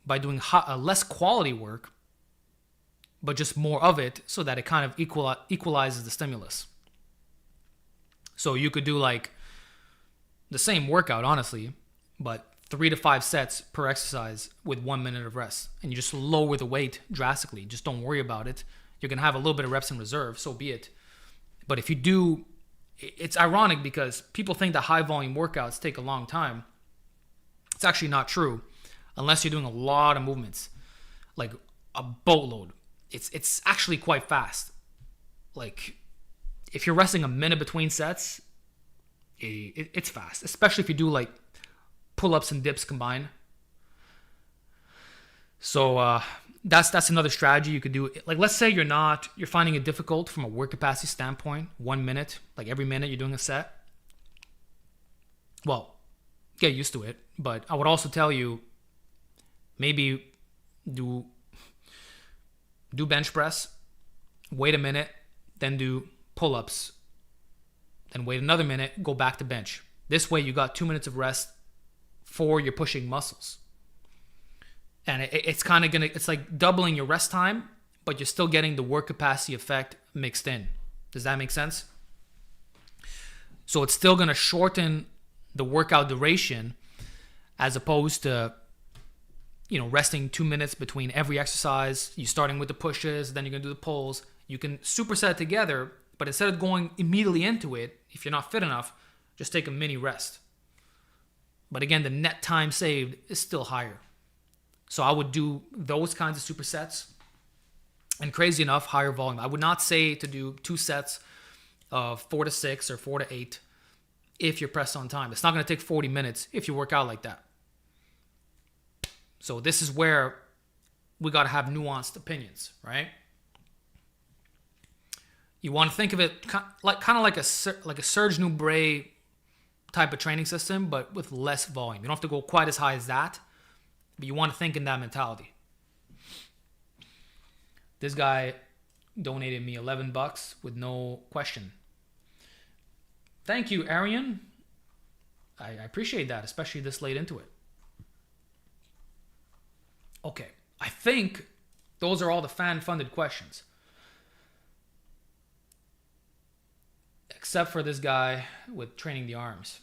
by doing less quality work, but just more of it so that it kind of equalizes the stimulus. So you could do like the same workout, honestly, but 3 to 5 sets per exercise with 1 minute of rest. And you just lower the weight drastically. Just don't worry about it. You're going to have a little bit of reps in reserve, so be it. But if you do, it's ironic because people think that high volume workouts take a long time. It's actually not true unless you're doing a lot of movements, like a boatload. It's actually quite fast. Like, if you're resting a minute between sets, it's fast, especially if you do like pull-ups and dips combined. So that's another strategy you could do. Like, let's say you're finding it difficult from a work capacity standpoint. 1 minute, like every minute you're doing a set. Well, get used to it. But I would also tell you, maybe do bench press, wait a minute, then do pull-ups, then wait another minute, go back to bench. This way you got 2 minutes of rest for your pushing muscles. And it's kind of it's like doubling your rest time, but you're still getting the work capacity effect mixed in. Does that make sense? So it's still going to shorten the workout duration as opposed to, resting 2 minutes between every exercise. You're starting with the pushes, then you're going to do the pulls. You can superset it together, but instead of going immediately into it, if you're not fit enough, just take a mini rest. But again, the net time saved is still higher. So I would do those kinds of supersets. And crazy enough, higher volume. I would not say to do 2 sets of 4 to 6 or 4 to 8 if you're pressed on time. It's not going to take 40 minutes if you work out like that. So this is where we got to have nuanced opinions, right? You want to think of it kind of like a Serge Nubret type of training system, but with less volume. You don't have to go quite as high as that, but you want to think in that mentality. This guy donated me $11 with no question. Thank you, Arian. I appreciate that, especially this late into it. Okay, I think those are all the fan-funded questions. Except for this guy with training the arms.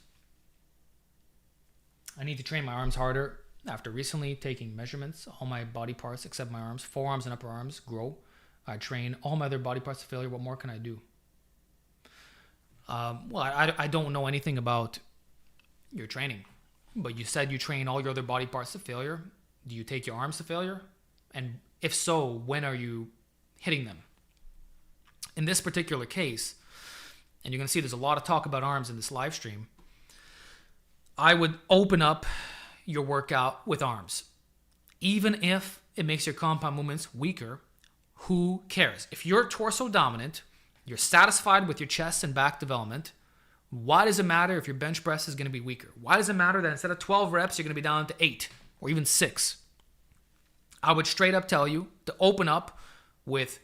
I need to train my arms harder. After recently taking measurements, all my body parts except my arms, forearms and upper arms grow. I train all my other body parts to failure. What more can I do? Well, I don't know anything about your training, but you said you train all your other body parts to failure. Do you take your arms to failure? And if so, when are you hitting them? In this particular case, and you're going to see there's a lot of talk about arms in this live stream, I would open up your workout with arms. Even if it makes your compound movements weaker, who cares? If you're torso dominant, you're satisfied with your chest and back development, why does it matter if your bench press is going to be weaker? Why does it matter that instead of 12 reps, you're going to be down to 8 or even 6? I would straight up tell you to open up with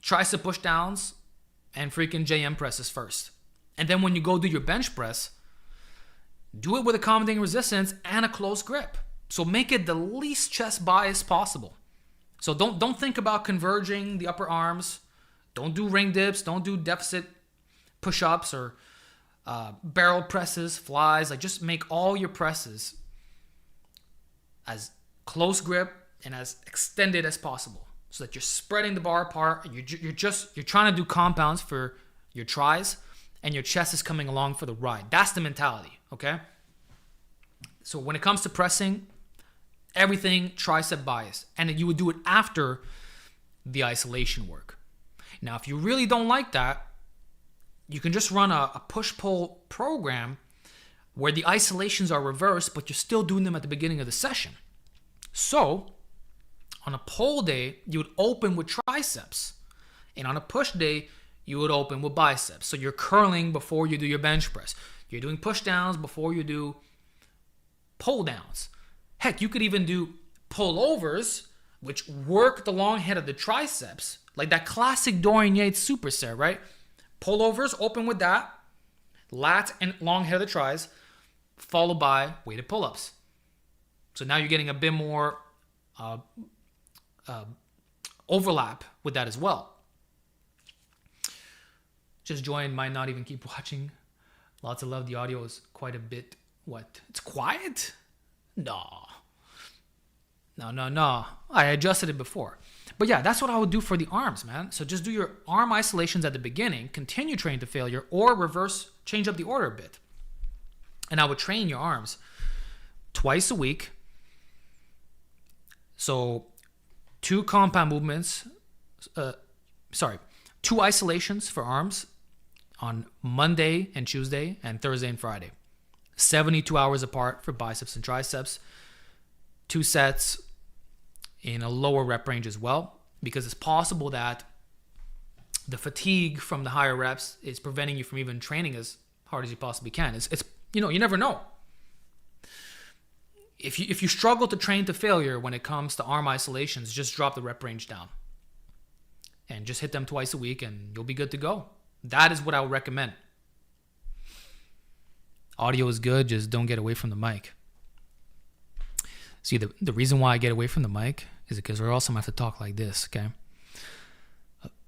tricep push downs and freaking JM presses first. And then when you go do your bench press, do it with accommodating resistance and a close grip. So make it the least chest bias possible. So don't think about converging the upper arms. Don't do ring dips. Don't do deficit push-ups or barrel presses, flies. Like, just make all your presses as close grip and as extended as possible, so that you're spreading the bar apart. And you're trying to do compounds for your tries, and your chest is coming along for the ride. That's the mentality. Okay. So when it comes to pressing, everything tricep bias, and you would do it after the isolation work. Now, if you really don't like that, you can just run a push-pull program where the isolations are reversed, but you're still doing them at the beginning of the session. So on a pull day, you would open with triceps, and on a push day, you would open with biceps. So you're curling before you do your bench press. You're doing push downs before you do pull downs. Heck, you could even do pullovers, which work the long head of the triceps, like that classic Dorian Yates superset, right? Pullovers, open with that, lats and long head of the tries, followed by weighted pull-ups. So now you're getting a bit more overlap with that as well. Just joined, might not even keep watching. Lots of love. The audio is quite a bit, what? It's quiet? No. I adjusted it before. But yeah, that's what I would do for the arms, man. So just do your arm isolations at the beginning, continue training to failure, or reverse, change up the order a bit. And I would train your arms twice a week. So 2 compound movements, 2 isolations for arms on Monday and Tuesday and Thursday and Friday. 72 hours apart for biceps and triceps. 2 sets in a lower rep range as well, because it's possible that the fatigue from the higher reps is preventing you from even training as hard as you possibly can. It's you never know. If you struggle to train to failure when it comes to arm isolations, just drop the rep range down and just hit them twice a week and you'll be good to go. That is what I would recommend. Audio is good, just don't get away from the mic. See, the reason why I get away from the mic is because or else I'm going to have to talk like this, okay?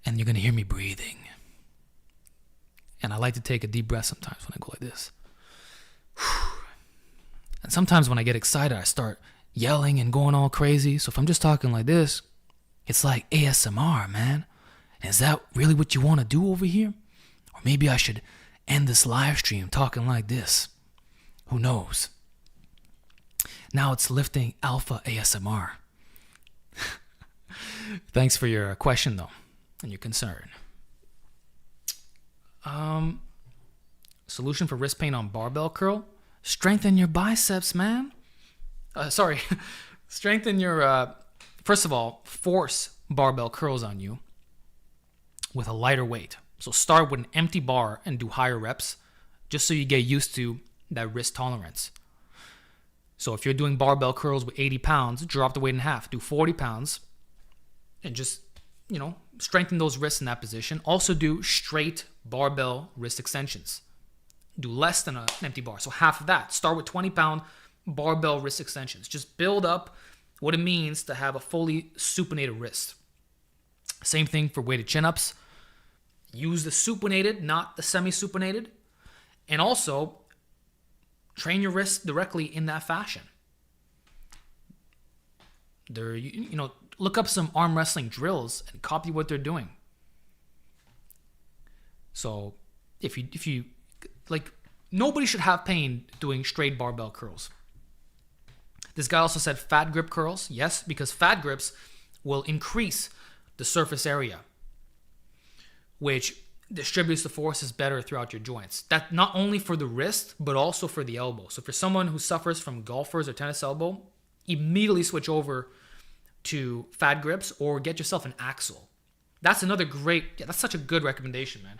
And you're going to hear me breathing. And I like to take a deep breath sometimes when I go like this. And sometimes when I get excited, I start yelling and going all crazy. So if I'm just talking like this, it's like ASMR, man. And is that really what you want to do over here? Or maybe I should end this live stream talking like this. Who knows? Now it's lifting alpha ASMR. Thanks for your question, though, and your concern. Solution for wrist pain on barbell curl? Strengthen your biceps, man. Strengthen your... first of all, force barbell curls on you with a lighter weight. So start with an empty bar and do higher reps, just so you get used to that wrist tolerance. So if you're doing barbell curls with 80 pounds, drop the weight in half. Do 40 pounds and just, strengthen those wrists in that position. Also do straight barbell wrist extensions. Do less than an empty bar, so half of that. Start with 20-pound barbell wrist extensions. Just build up what it means to have a fully supinated wrist. Same thing for weighted chin-ups. Use the supinated, not the semi-supinated. And also, train your wrists directly in that fashion. Look up some arm wrestling drills and copy what they're doing. So if you like, nobody should have pain doing straight barbell curls. This guy also said fat grip curls. Yes, because fat grips will increase the surface area, which distributes the forces better throughout your joints. That not only for the wrist, but also for the elbow. So for someone who suffers from golfers or tennis elbow, immediately switch over to fat grips or get yourself an axle. That's that's such a good recommendation, man.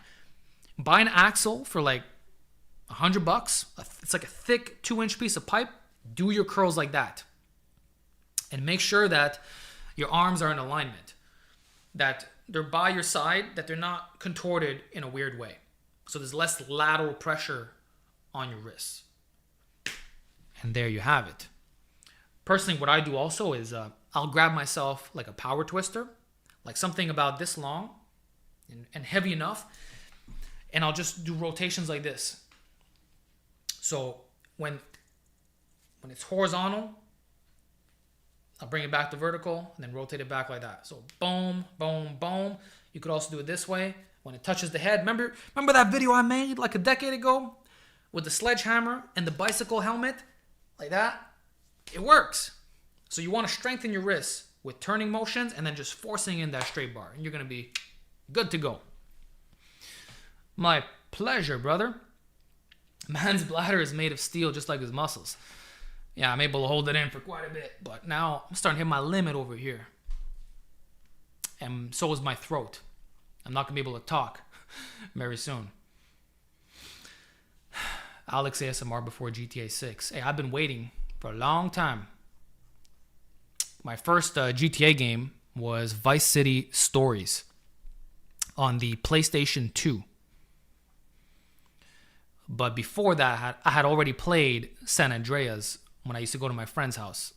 Buy an axle for like $100. It's like a thick 2-inch piece of pipe. Do your curls like that. And make sure that your arms are in alignment, that they're by your side, that they're not contorted in a weird way. So there's less lateral pressure on your wrists. And there you have it. Personally, what I do also is I'll grab myself like a power twister, like something about this long and heavy enough, and I'll just do rotations like this. So when it's horizontal, I'll bring it back to vertical and then rotate it back like that. So boom, boom, boom. You could also do it this way. When it touches the head, remember that video I made like a decade ago with the sledgehammer and the bicycle helmet? Like that? It works. So you want to strengthen your wrists with turning motions and then just forcing in that straight bar. And you're going to be good to go. My pleasure, brother. Man's bladder is made of steel just like his muscles. Yeah, I'm able to hold it in for quite a bit, but now I'm starting to hit my limit over here. And so is my throat. I'm not going to be able to talk very soon. Alex ASMR before GTA 6. Hey, I've been waiting for a long time. My first GTA game was Vice City Stories on the PlayStation 2. But before that, I had already played San Andreas when I used to go to my friend's house.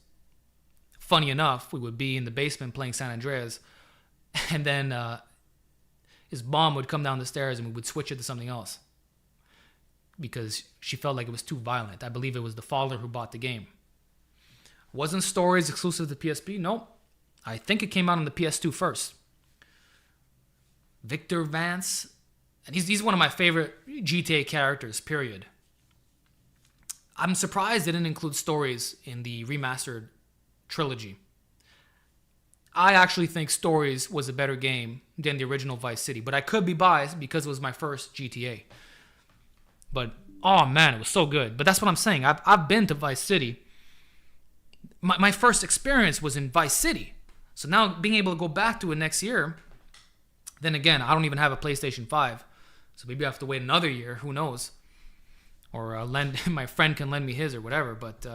Funny enough, we would be in the basement playing San Andreas, and then his mom would come down the stairs and we would switch it to something else because she felt like it was too violent. I believe it was the father who bought the game. Wasn't Stories exclusive to PSP? Nope. I think it came out on the PS2 first. Victor Vance, and he's one of my favorite GTA characters, period. I'm surprised they didn't include Stories in the remastered trilogy. I actually think Stories was a better game than the original Vice City, but I could be biased because it was my first GTA. But, oh man, it was so good. But that's what I'm saying. I've been to Vice City. My first experience was in Vice City. So now being able to go back to it next year, then again, I don't even have a PlayStation 5. So maybe I have to wait another year. Who knows? Or my friend can lend me his or whatever. But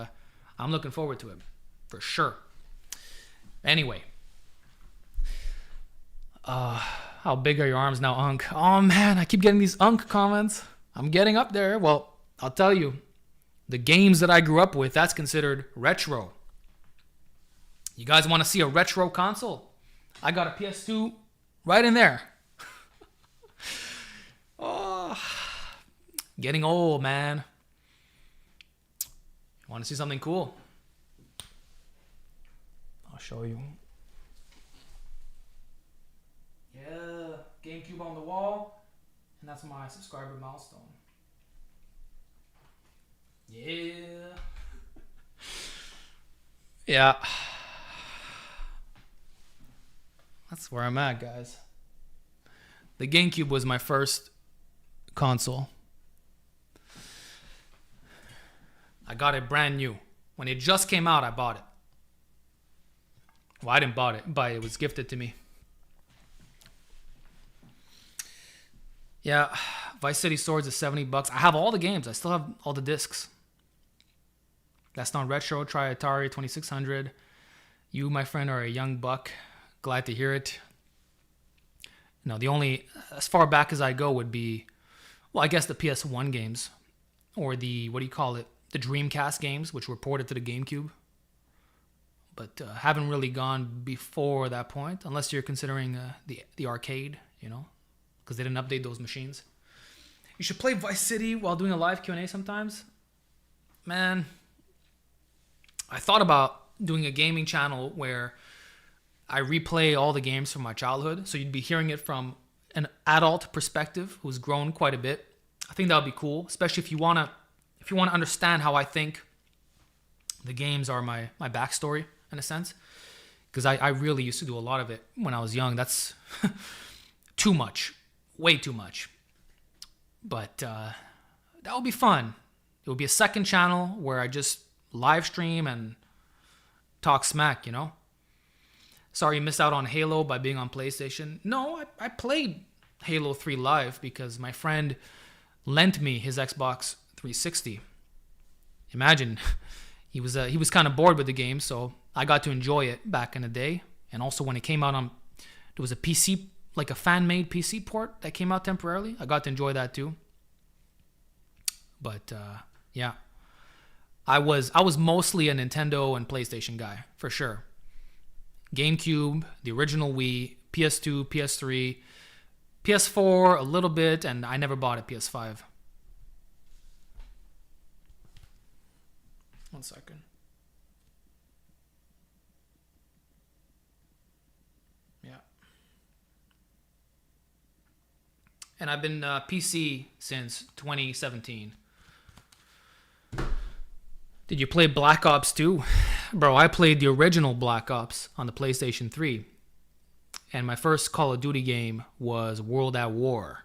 I'm looking forward to it for sure. Anyway. How big are your arms now, Unk? Oh man, I keep getting these Unk comments. I'm getting up there. Well, I'll tell you. The games that I grew up with, that's considered retro. You guys want to see a retro console? I got a PS2 right in there. Oh, getting old, man. Want to see something cool? I'll show you. Yeah, GameCube on the wall. And that's my subscriber milestone. Yeah. Yeah. That's where I'm at, guys. The GameCube was my first console. I got it brand new. When it just came out, I bought it. Well, I didn't buy it. It was gifted to me. Yeah, Vice City Swords is $70. I have all the games. I still have all the discs. That's not retro. Try Atari 2600. You, my friend, are a young buck. Glad to hear it. No, the only, as far back as I go would be, well, I guess the PS1 games. Or the, what do you call it? The Dreamcast games, which were ported to the GameCube. But haven't really gone before that point, unless you're considering the arcade, you know, because they didn't update those machines. You should play Vice City while doing a live Q&A sometimes. man, I thought about doing a gaming channel where I replay all the games from my childhood. So you'd be hearing it from an adult perspective who's grown quite a bit. I think that would be cool, especially if you want to understand how I think the games are my backstory in a sense. Because I really used to do a lot of it when I was young. That's too much. Way too much. But that would be fun. It would be a second channel where I just live stream and talk smack, you know? Sorry you missed out on Halo by being on PlayStation. No, I played Halo 3 live because my friend lent me his Xbox 360. Imagine, he was kind of bored with the game, so I got to enjoy it back in the day. And also when it came out there was a PC, like a fan-made PC port that came out temporarily. I got to enjoy that too. But yeah, I was mostly a Nintendo and PlayStation guy for sure. GameCube, the original Wii, PS2, PS3, PS4 a little bit, and I never bought a PS5. One second. Yeah. And I've been PC since 2017. Did you play Black Ops 2? Bro, I played the original Black Ops on the PlayStation 3. And my first Call of Duty game was World at War.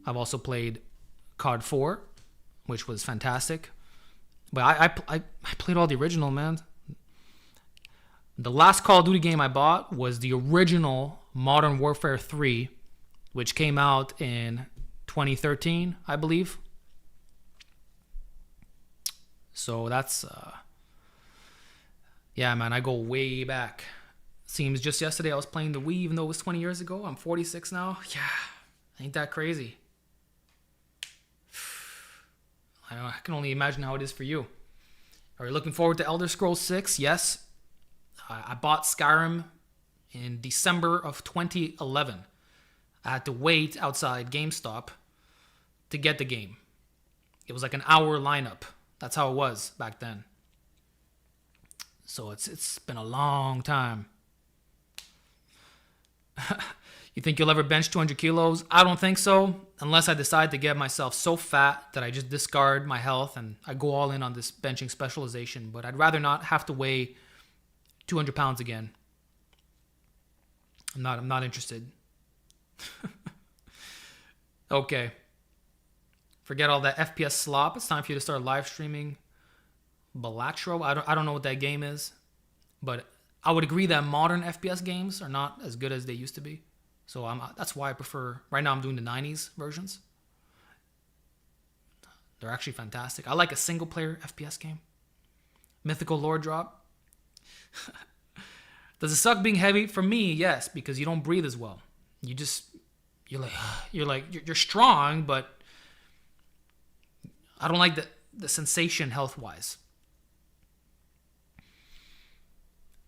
I've also played COD 4, which was fantastic. But I played all the original, man. The last Call of Duty game I bought was the original Modern Warfare 3, which came out in 2013, I believe. So that's, yeah, man, I go way back. Seems just yesterday I was playing the Wii, even though it was 20 years ago. I'm 46 now. Yeah, ain't that crazy? I can only imagine how it is for you. Are you looking forward to Elder Scrolls 6? Yes. I bought Skyrim in December of 2011. I had to wait outside GameStop to get the game. It was like an hour lineup. That's how it was back then. So it's been a long time. You think you'll ever bench 200 kilos? I don't think so, unless I decide to get myself so fat that I just discard my health and I go all in on this benching specialization. But I'd rather not have to weigh 200 pounds again. I'm not interested. Okay. Forget all that FPS slop. It's time for you to start live streaming Balatro. I don't know what that game is, but I would agree that modern FPS games are not as good as they used to be. So that's why I prefer. Right now, I'm doing the 90s versions. They're actually fantastic. I like a single player FPS game. Mythical Lore Drop. Does it suck being heavy? For me, yes, because you don't breathe as well. You're strong, but I don't like the sensation health wise.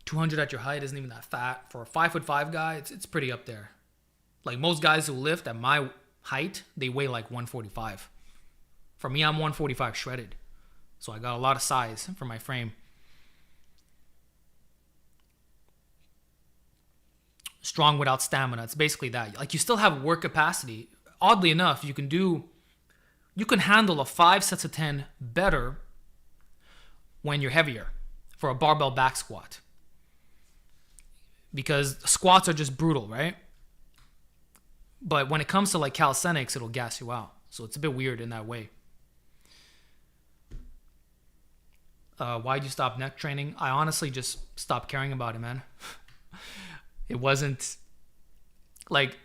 200 at your height isn't even that fat. For a 5'5" guy, it's pretty up there. Like most guys who lift at my height, they weigh like 145. For me, I'm 145 shredded. So I got a lot of size for my frame. Strong without stamina. It's basically that. Like you still have work capacity. Oddly enough, you can handle a 5 sets of 10 better when you're heavier for a barbell back squat. Because squats are just brutal, right? But when it comes to like calisthenics, it'll gas you out. So it's a bit weird in that way. Why'd you stop neck training? I honestly just stopped caring about it, man. It wasn't like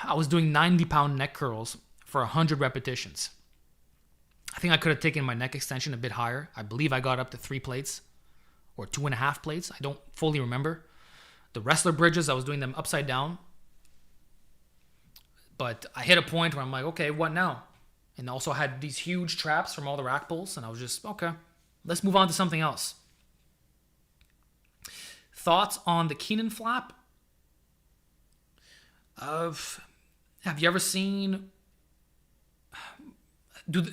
I was doing 90-pound neck curls for 100 repetitions. I think I could have taken my neck extension a bit higher. I believe I got up to 3 plates or 2.5 plates. I don't fully remember. The wrestler bridges, I was doing them upside down. But I hit a point where I'm like, okay, what now? And also I had these huge traps from all the rack pulls. And I was just, okay, let's move on to something else. Thoughts on the Keenan flap? Have you ever seen...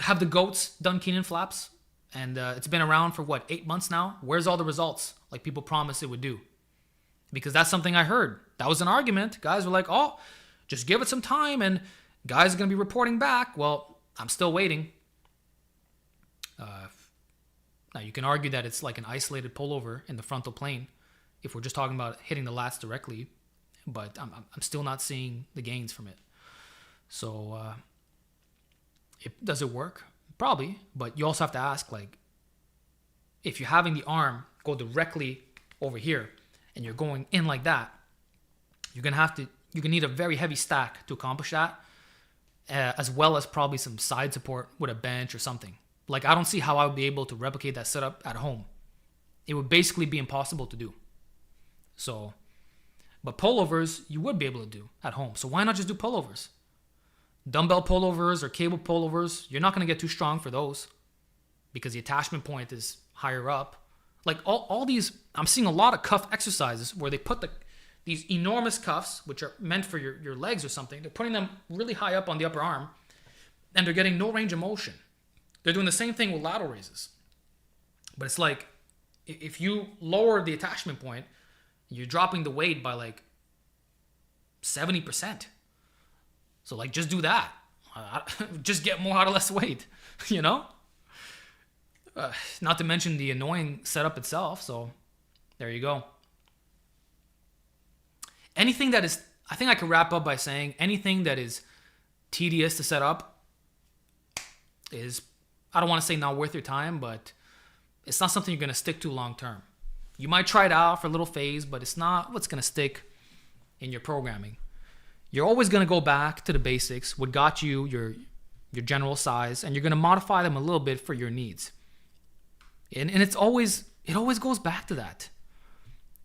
Have the goats done Keenan flaps? And it's been around for, 8 months now? Where's all the results like people promised it would do? Because that's something I heard. That was an argument. Guys were like, oh, just give it some time and guys are going to be reporting back. Well, I'm still waiting. Now, you can argue that it's like an isolated pullover in the frontal plane if we're just talking about hitting the lats directly. But I'm still not seeing the gains from it. So, does it work? Probably. But you also have to ask, like, if you're having the arm go directly over here and you're going in like that, you're going to need a very heavy stack to accomplish that, as well as probably some side support with a bench or something. Like, I don't see how I would be able to replicate that setup at home. It would basically be impossible to do. So, but pullovers, you would be able to do at home. So why not just do pullovers? Dumbbell pullovers or cable pullovers, you're not going to get too strong for those because the attachment point is higher up. Like all these, I'm seeing a lot of cuff exercises where they put these enormous cuffs, which are meant for your legs or something. They're putting them really high up on the upper arm and they're getting no range of motion. They're doing the same thing with lateral raises. But it's like, if you lower the attachment point, you're dropping the weight by like 70%. So like, just do that. Just get more out of less weight, you know? Not to mention the annoying setup itself. So there you go. Anything that is, I think I could wrap up by saying anything that is tedious to set up is, I don't want to say not worth your time, but it's not something you're going to stick to long term. You might try it out for a little phase, but it's not what's going to stick in your programming. You're always going to go back to the basics, what got you your general size, and you're going to modify them a little bit for your needs. And it always goes back to that.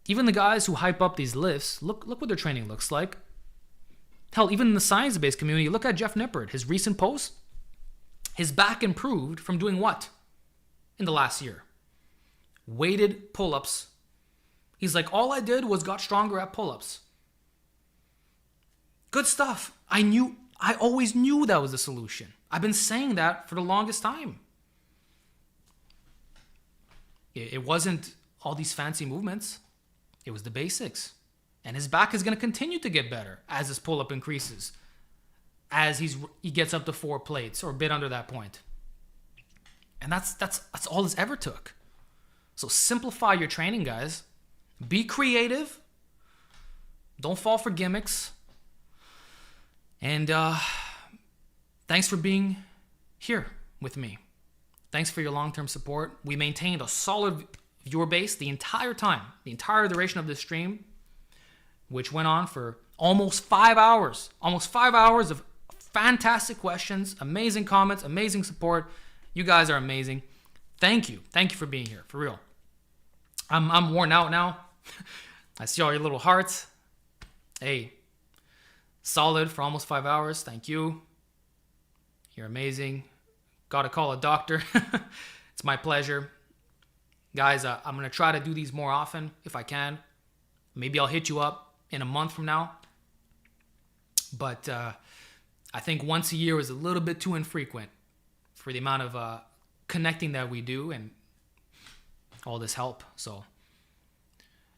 Even the guys who hype up these lifts, look what their training looks like. Hell, even in the science-based community, look at Jeff Nippard, his recent post. His back improved from doing what in the last year? Weighted pull-ups. He's like, all I did was got stronger at pull-ups. Good stuff. I always knew that was the solution. I've been saying that for the longest time. It wasn't all these fancy movements. It was the basics. And his back is going to continue to get better as his pull-up increases, as he gets up to 4 plates or a bit under that point. And that's all this ever took. So simplify your training, guys. Be creative. Don't fall for gimmicks. And thanks for being here with me. Thanks for your long-term support. We maintained a solid viewer base the entire time, the entire duration of this stream, which went on for almost 5 hours. Almost 5 hours of fantastic questions, amazing comments, amazing support. You guys are amazing. Thank you. Thank you for being here, for real. I'm worn out now. I see all your little hearts. Hey, solid for almost 5 hours. Thank you. You're amazing. Got to call a doctor. It's my pleasure. Guys, I'm going to try to do these more often if I can. Maybe I'll hit you up in a month from now. But I think once a year is a little bit too infrequent for the amount of connecting that we do and all this help. So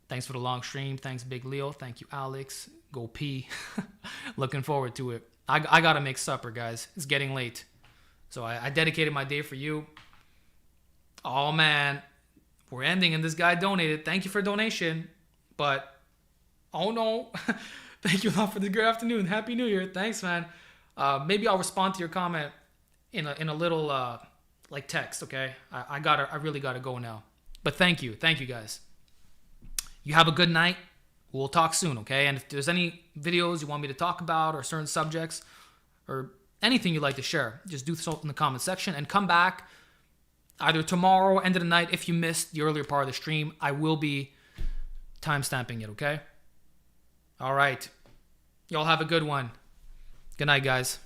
thanks for the long stream. Thanks, Big Leo. Thank you, Alex. Go pee. Looking forward to it. I got to make supper, guys. It's getting late. So I dedicated my day for you. Oh, man. We're ending and this guy donated. Thank you for donation. But, oh, no. Thank you a lot for the great afternoon. Happy New Year. Thanks, man. Maybe I'll respond to your comment in a little like text, okay? I really gotta go now. But thank you guys. You have a good night. We'll talk soon, okay? And if there's any videos you want me to talk about or certain subjects or anything you'd like to share, just do so in the comment section and come back either tomorrow, end of the night. If you missed the earlier part of the stream, I will be timestamping it, okay? All right. Y'all have a good one. Good night, guys.